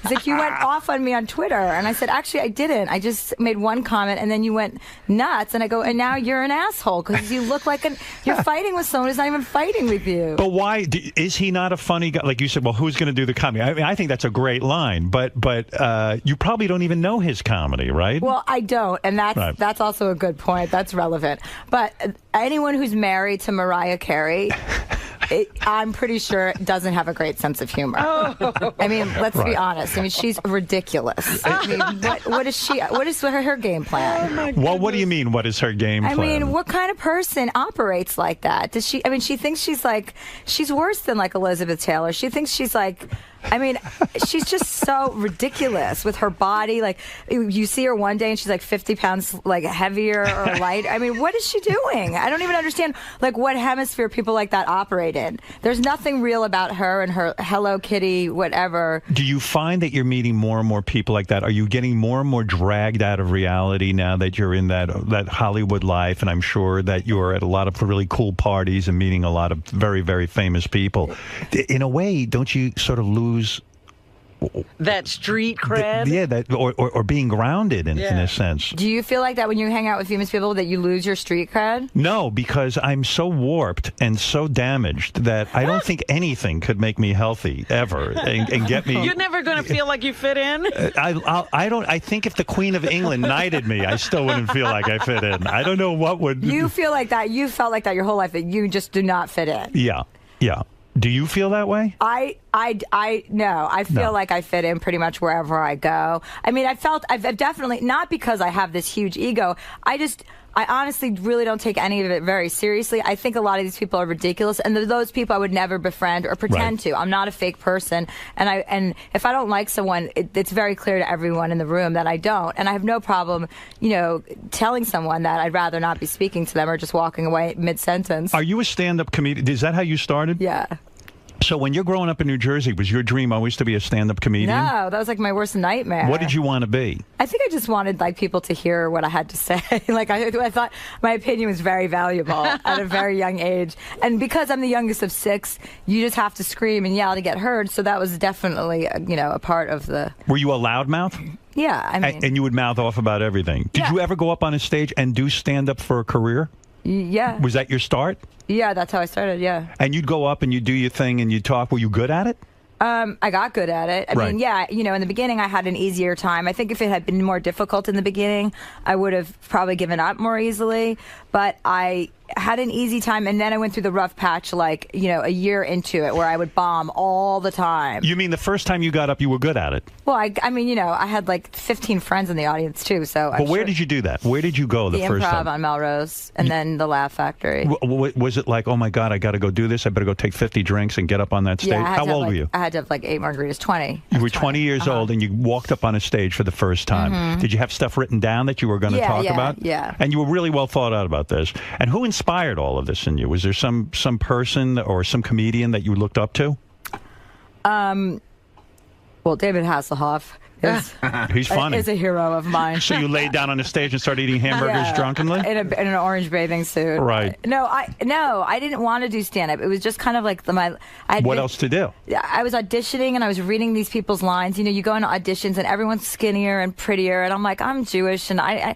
[SPEAKER 24] He's like, "You went off on me on Twitter," and I said, "Actually, I didn't. I just made one comment, and then you went nuts." And I go, "And now you're an asshole because you look like you're fighting with someone who's not even fighting with you."
[SPEAKER 1] But why is he not a funny guy? Like you said, well, who's going to do the comedy? I mean, I think that's a great line, but you probably don't even know his comedy, right?
[SPEAKER 24] Well, I don't, and that's also a good point. That's relevant. But anyone who's married to Mariah Carey, I'm pretty sure doesn't have a great sense of humor. I mean, let's be honest. I mean, she's ridiculous. I mean, what is she? What is her game plan?
[SPEAKER 1] Well, what do you mean? What is her game plan?
[SPEAKER 24] I mean, what kind of person operates like that? Does she? I mean, she thinks she's worse than like Elizabeth Taylor. She thinks she's like. I mean, she's just so ridiculous with her body. Like, you see her one day and she's like 50 pounds like heavier or light. I mean, what is she doing? I don't even understand like what hemisphere people like that operate in. There's nothing real about her and her Hello Kitty, whatever.
[SPEAKER 1] Do you find that you're meeting more and more people like that? Are you getting more and more dragged out of reality now that you're in that Hollywood life? And I'm sure that you're at a lot of really cool parties and meeting a lot of very, very famous people. In a way, don't you sort of lose
[SPEAKER 10] that street cred?
[SPEAKER 1] Yeah, or being grounded in a sense.
[SPEAKER 24] Do you feel like that when you hang out with famous people that you lose your street cred?
[SPEAKER 1] No, because I'm so warped and so damaged that I don't think anything could make me healthy ever and get me.
[SPEAKER 10] You're never going to feel like you fit in?
[SPEAKER 1] I don't. I think if the Queen of England knighted me, I still wouldn't feel like I fit in. I don't know what would.
[SPEAKER 24] You feel like that. You felt like that your whole life, that you just do not fit in.
[SPEAKER 1] Yeah. Do you feel that way?
[SPEAKER 24] I feel like I fit in pretty much wherever I go. I mean, I've definitely, not because I have this huge ego. I honestly really don't take any of it very seriously. I think a lot of these people are ridiculous, and those people I would never befriend or pretend to. I'm not a fake person, and if I don't like someone, it's very clear to everyone in the room that I don't, and I have no problem, telling someone that I'd rather not be speaking to them or just walking away mid-sentence.
[SPEAKER 1] Are you a stand-up comedian? Is that how you started?
[SPEAKER 24] Yeah.
[SPEAKER 1] So when you're growing up in New Jersey, was your dream always to be a stand-up comedian?
[SPEAKER 24] No, that was like my worst nightmare.
[SPEAKER 1] What did you want to be?
[SPEAKER 24] I think I just wanted like people to hear what I had to say. Like I thought my opinion was very valuable at a very young age. And because I'm the youngest of 6, you just have to scream and yell to get heard. So that was definitely a part of the.
[SPEAKER 1] Were you a loudmouth?
[SPEAKER 24] Yeah, I mean.
[SPEAKER 1] And you would mouth off about everything. Did you ever go up on a stage and do stand-up for a career?
[SPEAKER 24] Yeah.
[SPEAKER 1] Was that your start?
[SPEAKER 24] Yeah, that's how I started, yeah.
[SPEAKER 1] And you'd go up and you'd do your thing and you'd talk. Were you good at it?
[SPEAKER 24] I got good at it. I mean, yeah, in the beginning I had an easier time. I think if it had been more difficult in the beginning, I would have probably given up more easily. But I had an easy time, and then I went through the rough patch, like, a year into it, where I would bomb all the time.
[SPEAKER 1] You mean the first time you got up, you were good at it?
[SPEAKER 24] Well, I mean, I had like 15 friends in the audience, too, so.
[SPEAKER 1] But where did you do that? Where did you go the first time?
[SPEAKER 24] The Improv on Melrose, and then the Laugh Factory.
[SPEAKER 1] Was it like, oh my God, I got to go do this, I better go take 50 drinks and get up on that stage?
[SPEAKER 24] Yeah,
[SPEAKER 1] How old were you?
[SPEAKER 24] I had to have like 8 margaritas, 20.
[SPEAKER 1] You were 20 years old, and you walked up on a stage for the first time.
[SPEAKER 24] Mm-hmm.
[SPEAKER 1] Did you have stuff written down that you were going to talk about?
[SPEAKER 24] Yeah.
[SPEAKER 1] And you were really well thought out about this. And who inspired all of this in you? Was there some person or some comedian that you looked up to?
[SPEAKER 24] Well, David Hasselhoff.
[SPEAKER 1] He's funny.
[SPEAKER 24] Is a hero of mine.
[SPEAKER 1] So you laid down on a stage and started eating hamburgers drunkenly?
[SPEAKER 24] In an orange bathing suit.
[SPEAKER 1] Right.
[SPEAKER 24] No, I didn't want to do stand-up. It was just kind of like
[SPEAKER 1] what else to do?
[SPEAKER 24] I was auditioning and I was reading these people's lines. You go into auditions and everyone's skinnier and prettier, and I'm like, I'm Jewish, and I'm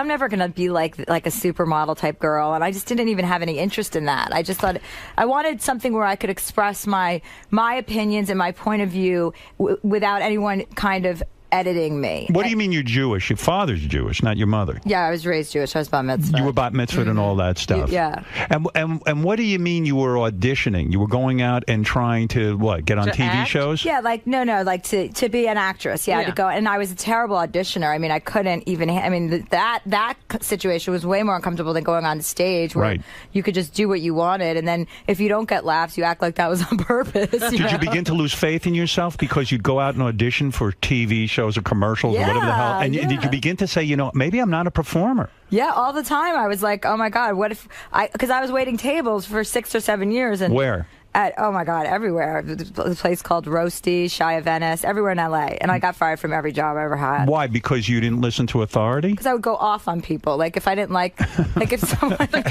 [SPEAKER 24] never gonna be like a supermodel type girl, and I just didn't even have any interest in that. I just thought I wanted something where I could express my opinions and my point of view without anyone kind of editing me.
[SPEAKER 1] What do you mean you're Jewish? Your father's Jewish, not your mother.
[SPEAKER 24] Yeah, I was raised Jewish. I was bat mitzvah.
[SPEAKER 1] You were bat mitzvah and all that stuff.
[SPEAKER 24] Yeah.
[SPEAKER 1] And what do you mean you were auditioning? You were going out and trying to get on TV
[SPEAKER 24] act?
[SPEAKER 1] shows?
[SPEAKER 24] Yeah, to be an actress. Yeah, to go. And I was a terrible auditioner. I mean, I couldn't even. I mean, that situation was way more uncomfortable than going on stage, where you could just do what you wanted, and then if you don't get laughs, you act like that was on purpose.
[SPEAKER 1] Did you begin to lose faith in yourself because you'd go out and audition for TV shows or commercials or whatever the hell? And did you begin to say, maybe I'm not a performer?
[SPEAKER 24] Yeah, all the time. I was like, oh my God, what if because I was waiting tables for 6 or 7 years. And
[SPEAKER 1] where?
[SPEAKER 24] oh my God, everywhere. The place called Roasty, Shy of Venice, everywhere in LA. And I got fired from every job I ever had.
[SPEAKER 1] Why? Because you didn't listen to authority?
[SPEAKER 24] Because I would go off on people. Like if I didn't like if someone
[SPEAKER 10] the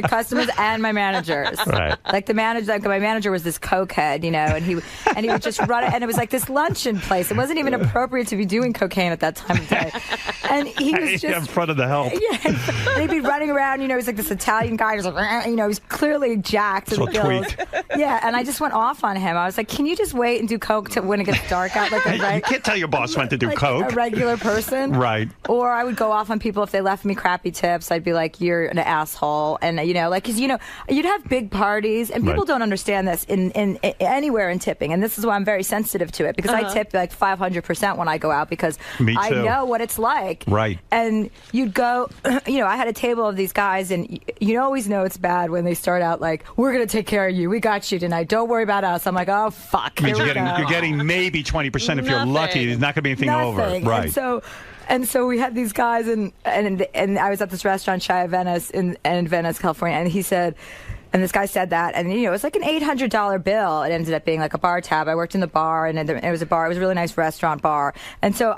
[SPEAKER 10] customers
[SPEAKER 24] and my managers.
[SPEAKER 1] Right.
[SPEAKER 24] Like my manager was this cokehead, and he would just run it, and it was like this luncheon place. It wasn't even appropriate to be doing cocaine at that time of day. And he was just
[SPEAKER 1] in front of the help.
[SPEAKER 24] Yeah, and he'd be running around. He was like this Italian guy. He was like, he was clearly jacked to the gills. Yeah, and I just went off on him. I was like, "Can you just wait and do coke till when it gets dark out?" Like
[SPEAKER 1] you can't tell your boss when to do
[SPEAKER 24] like
[SPEAKER 1] coke.
[SPEAKER 24] A regular person,
[SPEAKER 1] right?
[SPEAKER 24] Or I would go off on people if they left me crappy tips. I'd be like, "You're an asshole," and because you'd have big parties, and people don't understand this in anywhere in tipping, and this is why I'm very sensitive to it because I tip like 500% when I go out because I know what it's like.
[SPEAKER 1] Right.
[SPEAKER 24] And you'd go, I had a table of these guys, and you always know it's bad when they start out like, "We're gonna take care of you. We got you tonight. Don't worry about us." I'm like, "Oh fuck."
[SPEAKER 1] Means you're getting maybe 20% if you're lucky. There's not going to be anything over. Right.
[SPEAKER 24] And so we had these guys, and I was at this restaurant, Shy of Venice, in Venice, California, and he said, and this guy said that, and it was like an $800 bill. It ended up being like a bar tab. I worked in the bar, and it was a bar. It was a really nice restaurant bar, and so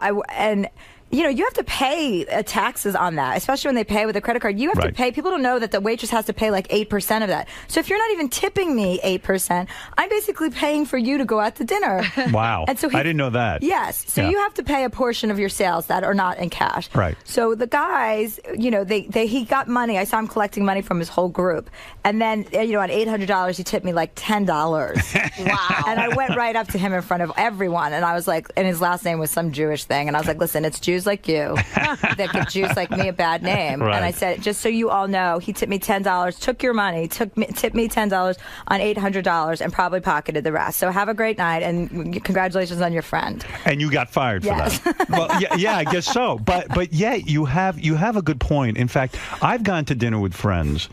[SPEAKER 24] you have to pay taxes on that, especially when they pay with a credit card. You have to pay. People don't know that the waitress has to pay like 8% of that. So if you're not even tipping me 8%, I'm basically paying for you to go out to dinner.
[SPEAKER 1] Wow. And so I didn't know that.
[SPEAKER 24] Yes. So you have to pay a portion of your sales that are not in cash.
[SPEAKER 1] Right.
[SPEAKER 24] So the guys, he got money. I saw him collecting money from his whole group. And then, on $800, he tipped me like $10. Wow. And I went right up to him in front of everyone. And I was like, and his last name was some Jewish thing. And I was like, listen, it's Jews like you that give Jews like me a bad name. Right. And I said, just so you all know, he tipped me $10, took your money, tipped me $10 on $800, and probably pocketed the rest. So have a great night, and congratulations on your friend.
[SPEAKER 1] And you got fired for that. Well, yeah, I guess so. But yet you have a good point. In fact, I've gone to dinner with friends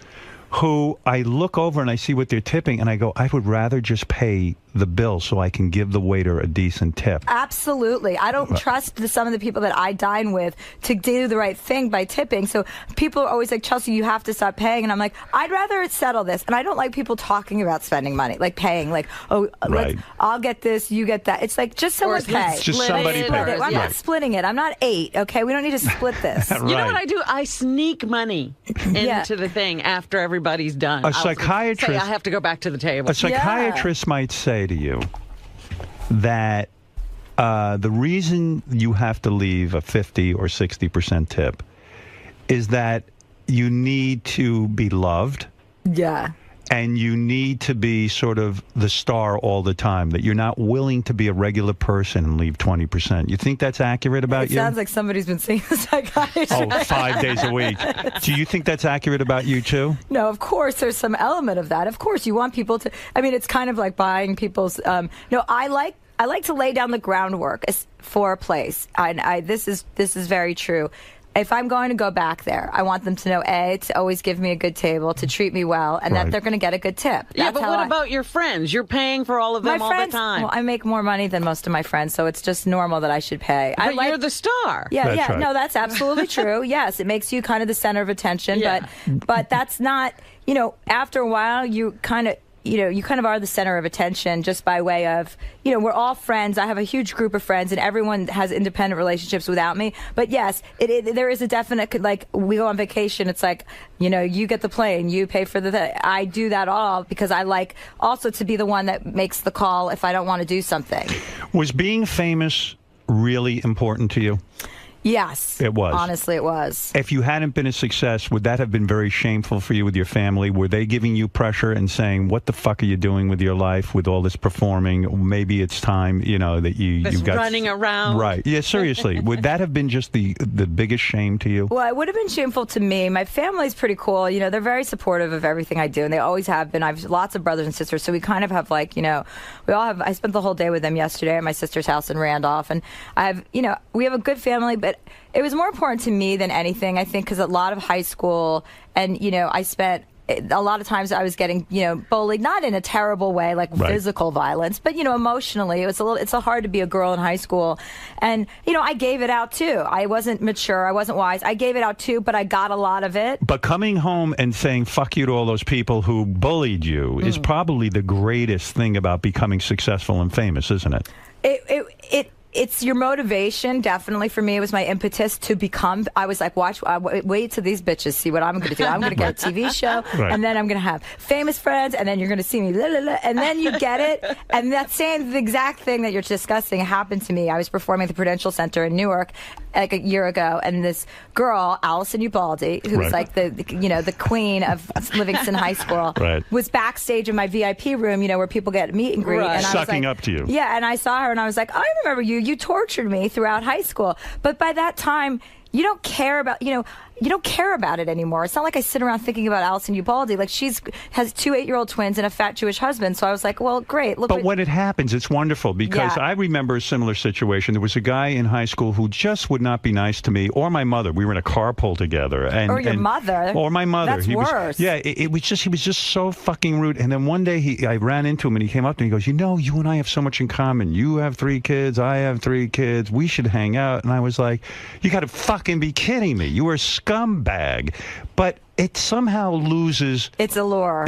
[SPEAKER 1] who I look over and I see what they're tipping, and I go, I would rather just pay the bill so I can give the waiter a decent tip.
[SPEAKER 24] Absolutely. I don't trust some of the people that I dine with to do the right thing by tipping. So people are always like, Chelsea, you have to stop paying. And I'm like, I'd rather settle this. And I don't like people talking about spending money, like paying, like, I'll get this, you get that. It's like, just someone pay.
[SPEAKER 1] Just somebody pay.
[SPEAKER 24] I'm not splitting it. I'm not 8, okay? We don't need to split this.
[SPEAKER 10] You know what I do? I sneak money into the thing after everybody's done.
[SPEAKER 1] A psychiatrist.
[SPEAKER 10] I have to go back to the table.
[SPEAKER 1] A psychiatrist might say to you that the reason you have to leave a 50 or 60% tip is that you need to be loved.
[SPEAKER 24] Yeah.
[SPEAKER 1] And you need to be sort of the star all the time, that you're not willing to be a regular person and leave 20%. You think that's accurate about you?
[SPEAKER 24] It sounds like somebody's been seeing a psychiatrist.
[SPEAKER 1] Oh, 5 days a week. Do you think that's accurate about you, too?
[SPEAKER 24] No, of course, there's some element of that. Of course, you want people to, it's kind of like buying people's, I like to lay down the groundwork for a place. This is very true. If I'm going to go back there, I want them to know, to always give me a good table, to treat me well, and that they're going to get a good tip.
[SPEAKER 10] Yeah, but what about your friends? You're paying for all of them all the time.
[SPEAKER 24] Well, I make more money than most of my friends, so it's just normal that I should pay.
[SPEAKER 10] But you're the star.
[SPEAKER 24] Yeah,
[SPEAKER 1] right.
[SPEAKER 24] No, that's absolutely true. Yes, it makes you kind of the center of attention, but that's not, after a while, you kind of are the center of attention just by way of, we're all friends. I have a huge group of friends, and everyone has independent relationships without me. But yes, there is a definite, like, we go on vacation. It's like, you get the plane, you pay for I do that all because I like also to be the one that makes the call if I don't want to do something.
[SPEAKER 1] Was being famous really important to you?
[SPEAKER 24] Yes.
[SPEAKER 1] It was.
[SPEAKER 24] Honestly, it was.
[SPEAKER 1] If you hadn't been a success, would that have been very shameful for you with your family? Were they giving you pressure and saying, what the fuck are you doing with your life with all this performing? Maybe it's time, that you've got...
[SPEAKER 10] running around.
[SPEAKER 1] Right. Yeah, seriously. Would that have been just the biggest shame to you?
[SPEAKER 24] Well, it would have been shameful to me. My family's pretty cool. They're very supportive of everything I do, and they always have been. I have lots of brothers and sisters, so we kind of have I spent the whole day with them yesterday at my sister's house in Randolph, and I have, we have a good family, but it was more important to me than anything, I think, because a lot of high school and, I spent a lot of times I was getting, bullied, not in a terrible way, like physical violence, but, emotionally. It's hard to be a girl in high school. And, I gave it out too. I wasn't mature. I wasn't wise. I gave it out too, but I got a lot of it.
[SPEAKER 1] But coming home and saying fuck you to all those people who bullied you is probably the greatest thing about becoming successful and famous, isn't it?
[SPEAKER 24] It's your motivation, definitely. For me, it was my impetus to become. I was like, wait till these bitches see what I'm going to do. I'm going to get a TV show, and then I'm going to have famous friends, and then you're going to see me, and then you get it. And that the exact thing that you're discussing happened to me. I was performing at the Prudential Center in Newark like a year ago, and this girl, Allison Ubaldi, who was like the queen of Livingston High School, was backstage in my VIP room, where people get meet and greet, and
[SPEAKER 1] sucking up to you.
[SPEAKER 24] Yeah, and I saw her, and I was like, I remember you. You tortured me throughout high school, but by that time, you don't care about you don't care about it anymore. It's not like I sit around thinking about Allison Ubaldi. Like, has 2 8-year-old twins and a fat Jewish husband. So I was like, well, great. Look.
[SPEAKER 1] But when it happens, it's wonderful because I remember a similar situation. There was a guy in high school who just would not be nice to me or my mother. We were in a carpool together.
[SPEAKER 24] Or your mother.
[SPEAKER 1] Or my mother.
[SPEAKER 24] That's worse.
[SPEAKER 1] He was just so fucking rude. And then one day I ran into him and he came up to me and he goes, you and I have so much in common. You have 3 kids. I have 3 kids. We should hang out. And I was like, you got to fucking be kidding me. You were a scumbag. But it somehow loses
[SPEAKER 24] its allure.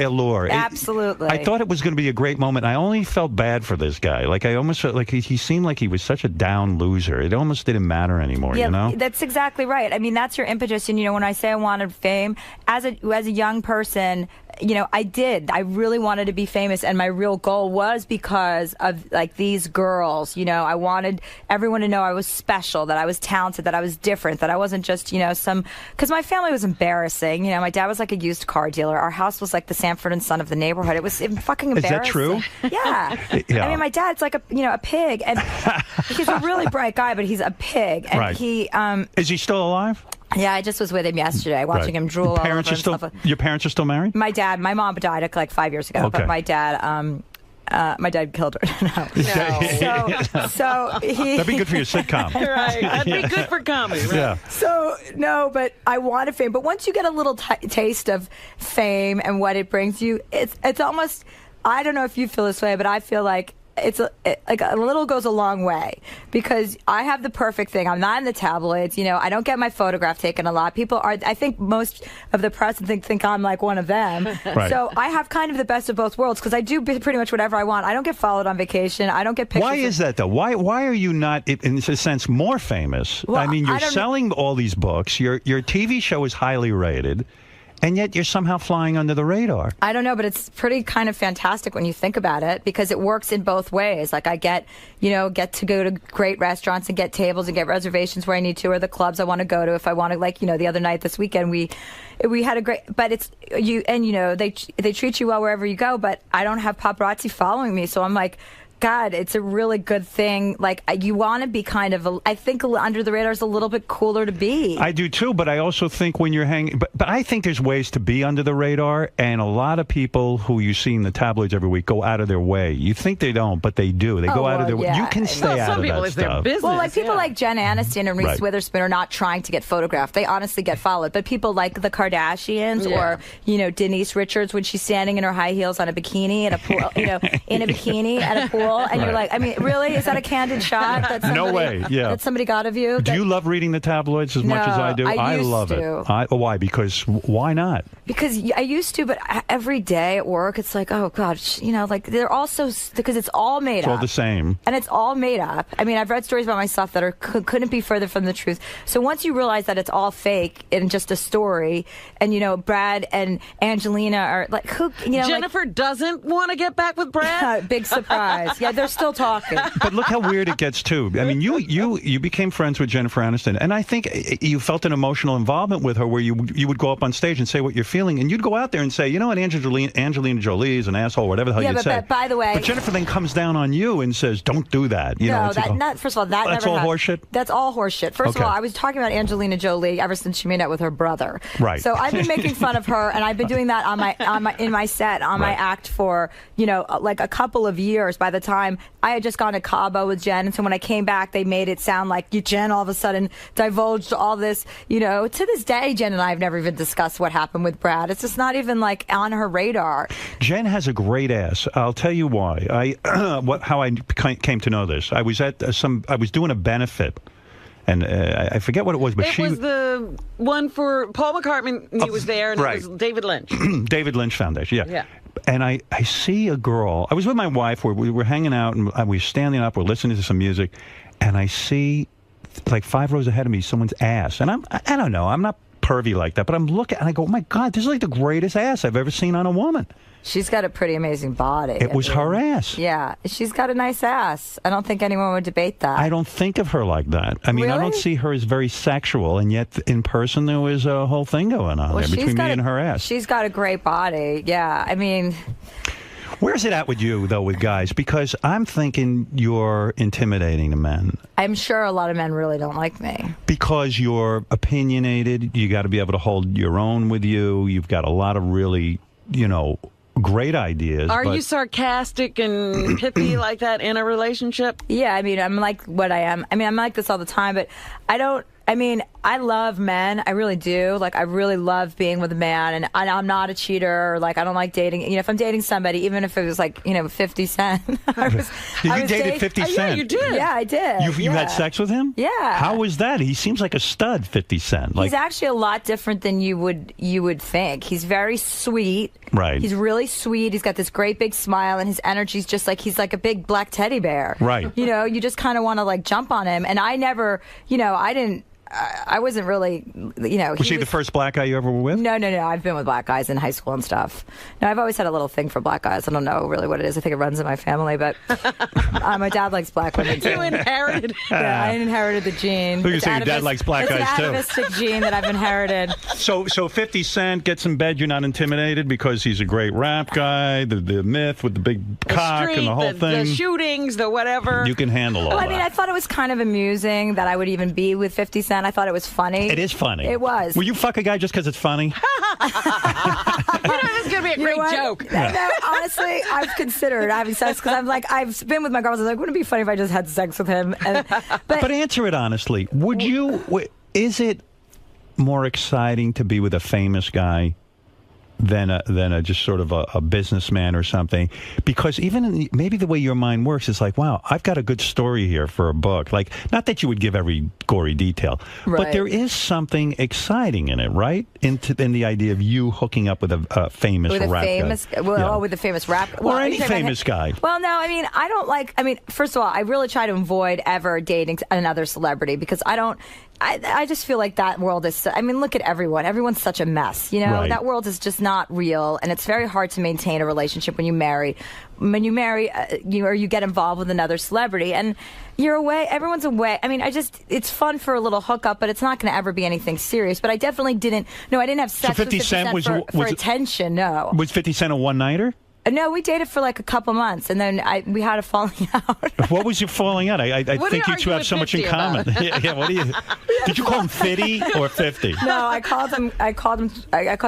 [SPEAKER 24] Absolutely.
[SPEAKER 1] I thought it was going to be a great moment. I only felt bad for this guy. Like, I almost felt like he seemed like he was such a down loser. It almost didn't matter anymore,
[SPEAKER 24] Yeah, that's exactly right. I mean, that's your impetus. And, when I say I wanted fame, as a young person, I really wanted to be famous, and my real goal was because of like these girls. I wanted everyone to know I was special, that I was talented, that I was different, that I wasn't just because my family was embarrassing. My dad was like a used car dealer. Our house was like the Sanford and Son of the neighborhood. It was fucking embarrassing.
[SPEAKER 1] Is that true?
[SPEAKER 24] Yeah. I mean, my dad's like a pig, and he's a really bright guy, but he's a pig. And he
[SPEAKER 1] is he still alive?
[SPEAKER 24] Yeah, I just was with him yesterday, watching him drool all over himself.
[SPEAKER 1] Your parents are still married?
[SPEAKER 24] My mom died like 5 years ago, but my dad killed her. So he.
[SPEAKER 1] That'd be good for your sitcom.
[SPEAKER 10] Right. That'd be good for comedy. Right?
[SPEAKER 1] Yeah.
[SPEAKER 24] So no, but I wanted fame. But once you get a little taste of fame and what it brings you, it's almost. I don't know if you feel this way, but I feel like. Like a little goes a long way because I have the perfect thing. I'm not in the tabloids. I don't get my photograph taken a lot. People are. I think most of the press think I'm like one of them.
[SPEAKER 1] Right.
[SPEAKER 24] So I have kind of the best of both worlds because I do pretty much whatever I want. I don't get followed on vacation. I don't get pictures.
[SPEAKER 1] Why is that though? Why are you not, in a sense, more famous?
[SPEAKER 24] Well,
[SPEAKER 1] I mean, you're selling all these books. Your TV show is highly rated. And yet you're somehow flying under the radar.
[SPEAKER 24] I don't know, but it's pretty kind of fantastic when you think about it because it works in both ways. Like I get to go to great restaurants and get tables and get reservations where I need to, or the clubs I want to go to if I want to. Like the other night this weekend we had a great. But it's you, and they treat you well wherever you go. But I don't have paparazzi following me, so I'm like. God, it's a really good thing. Like, you want to be kind of, I think under the radar is a little bit cooler to be.
[SPEAKER 1] I do too, but I also think when you're hanging, but I think there's ways to be under the radar, and a lot of people who you see in the tabloids every week go out of their way. You think they don't, but they do. They go out of their way. You can stay out of that stuff.
[SPEAKER 24] Well, like people like Jen Aniston and Reese Witherspoon are not trying to get photographed. They honestly get followed. But people like the Kardashians or, Denise Richards when she's standing in her high heels on a bikini at a pool, in a bikini at a pool. And you're like, I mean, really? Is that a candid shot?
[SPEAKER 1] No way. Yeah.
[SPEAKER 24] That somebody got of you?
[SPEAKER 1] Do you love reading the tabloids as much as I do?
[SPEAKER 24] I
[SPEAKER 1] love
[SPEAKER 24] to.
[SPEAKER 1] it. Why? Because why not?
[SPEAKER 24] Because I used to, but every day at work, it's like, oh God, like they're also because it's all made up.
[SPEAKER 1] It's all the same.
[SPEAKER 24] And it's all made up. I mean, I've read stories about myself that couldn't be further from the truth. So once you realize that it's all fake and just a story, and Brad and Angelina are like, who?
[SPEAKER 10] Jennifer doesn't want to get back with Brad.
[SPEAKER 24] Big surprise. Yeah, they're still talking.
[SPEAKER 1] But look how weird it gets too. I mean, you became friends with Jennifer Aniston, and I think you felt an emotional involvement with her, where you would go up on stage and say what you're feeling, and you'd go out there and say, what, Angelina Jolie is an asshole, whatever the hell you'd say.
[SPEAKER 24] But by the way,
[SPEAKER 1] but Jennifer then comes down on you and says, "Don't do that."
[SPEAKER 24] First of all, that's
[SPEAKER 1] all horseshit.
[SPEAKER 24] That's all horseshit. First of all, I was talking about Angelina Jolie ever since she made out with her brother.
[SPEAKER 1] Right.
[SPEAKER 24] So I've been making fun of her, and I've been doing that on my set, my act for like a couple of years. By the time. I had just gone to Cabo with Jen, and so when I came back, they made it sound like Jen all of a sudden divulged all this. To this day, Jen and I have never even discussed what happened with Brad. It's just not even like on her radar.
[SPEAKER 1] Jen has a great ass. I'll tell you why. How I came to know this. I was at I was doing a benefit. And I forget what it was, but
[SPEAKER 10] it was the one for Paul McCartney. He was there, and
[SPEAKER 1] right.
[SPEAKER 10] it was David Lynch.
[SPEAKER 1] David Lynch Foundation,
[SPEAKER 10] Yeah.
[SPEAKER 1] And I see a girl. I was with my wife. We were hanging out, and we were standing up. We're listening to some music, and I see, like 5 rows ahead of me, someone's ass. And I don't know. I'm not pervy like that, but I'm looking, and I go, oh my God, this is like the greatest ass I've ever seen on a woman.
[SPEAKER 24] She's got a pretty amazing body.
[SPEAKER 1] It was her ass.
[SPEAKER 24] Yeah, she's got a nice ass. I don't think anyone would debate that.
[SPEAKER 1] I don't think of her like that. I mean,
[SPEAKER 24] Really?
[SPEAKER 1] I don't see her as very sexual, and yet in person there was a whole thing going on there between me and her ass.
[SPEAKER 24] She's got a great body. Yeah, I mean...
[SPEAKER 1] Where's it at with you, though, with guys? Because I'm thinking you're intimidating to men.
[SPEAKER 24] I'm sure a lot of men really don't like me.
[SPEAKER 1] Because you're opinionated, you got to be able to hold your own with you. You've got a lot of really, great ideas.
[SPEAKER 10] Are you sarcastic and pithy like that in a relationship?
[SPEAKER 24] Yeah, I mean, I'm like what I am. I mean, I'm like this all the time, but I love men. I really do. Like, I really love being with a man, and I'm not a cheater. Like, I don't like dating. If I'm dating somebody, even if it was like, 50 Cent.
[SPEAKER 1] You dated 50 Cent?
[SPEAKER 24] Yeah, you did. Yeah, I did.
[SPEAKER 1] You had sex with him?
[SPEAKER 24] Yeah.
[SPEAKER 1] How was that? He seems like a stud, 50 Cent.
[SPEAKER 24] He's actually a lot different than you would think. He's very sweet.
[SPEAKER 1] Right.
[SPEAKER 24] He's really sweet. He's got this great big smile, and his energy's just like he's like a big black teddy bear.
[SPEAKER 1] Right.
[SPEAKER 24] You just kind of want to like jump on him. And I never, I wasn't really,
[SPEAKER 1] Was he the first black guy you ever were with?
[SPEAKER 24] No. I've been with black guys in high school and stuff. No, I've always had a little thing for black guys. I don't know really what it is. I think it runs in my family, but my dad likes black women too.
[SPEAKER 10] You inherited.
[SPEAKER 24] Yeah, I inherited the gene.
[SPEAKER 1] You say your dad likes black guys too.
[SPEAKER 24] It's an atavistic gene that I've inherited.
[SPEAKER 1] So 50 Cent gets in bed, you're not intimidated because he's a great rap guy, the myth with the big cock and the whole thing.
[SPEAKER 10] The shootings, the whatever.
[SPEAKER 1] You can handle all that.
[SPEAKER 24] I mean, I thought it was kind of amusing that I would even be with 50 Cent. I thought it was funny.
[SPEAKER 1] It is funny.
[SPEAKER 24] It was.
[SPEAKER 1] Will you fuck a guy just because it's funny?
[SPEAKER 10] This is going to be a great joke.
[SPEAKER 24] No, honestly, I've considered having sex because I've been with my girls. I was like, wouldn't it be funny if I just had sex with him?
[SPEAKER 1] But answer it honestly. Is it more exciting to be with a famous guy than a just sort of a businessman or something? Because even maybe the way your mind works is like, wow, I've got a good story here for a book. Like, not that you would give every gory detail, but there is something exciting in it, right? In the idea of you hooking up with a famous rap guy.
[SPEAKER 24] With a famous rap guy.
[SPEAKER 1] Or any famous guy.
[SPEAKER 24] Well, no, I mean, I don't like, first of all, I really try to avoid ever dating another celebrity because I just feel like that world is, look at everyone. Everyone's such a mess,
[SPEAKER 1] Right.
[SPEAKER 24] That world is just not real, and it's very hard to maintain a relationship when you marry. When you marry, or you get involved with another celebrity, and you're away, everyone's away. It's fun for a little hookup, but it's not going to ever be anything serious. But I definitely didn't have sex with 50 Cent for attention, no.
[SPEAKER 1] Was 50 Cent a one-nighter?
[SPEAKER 24] No, we dated for like a couple months, and then we had a falling out.
[SPEAKER 1] What was your falling out? I think you two have so much in common. Yeah, what do you? Did you call him 50 or 50?
[SPEAKER 24] No, I called him.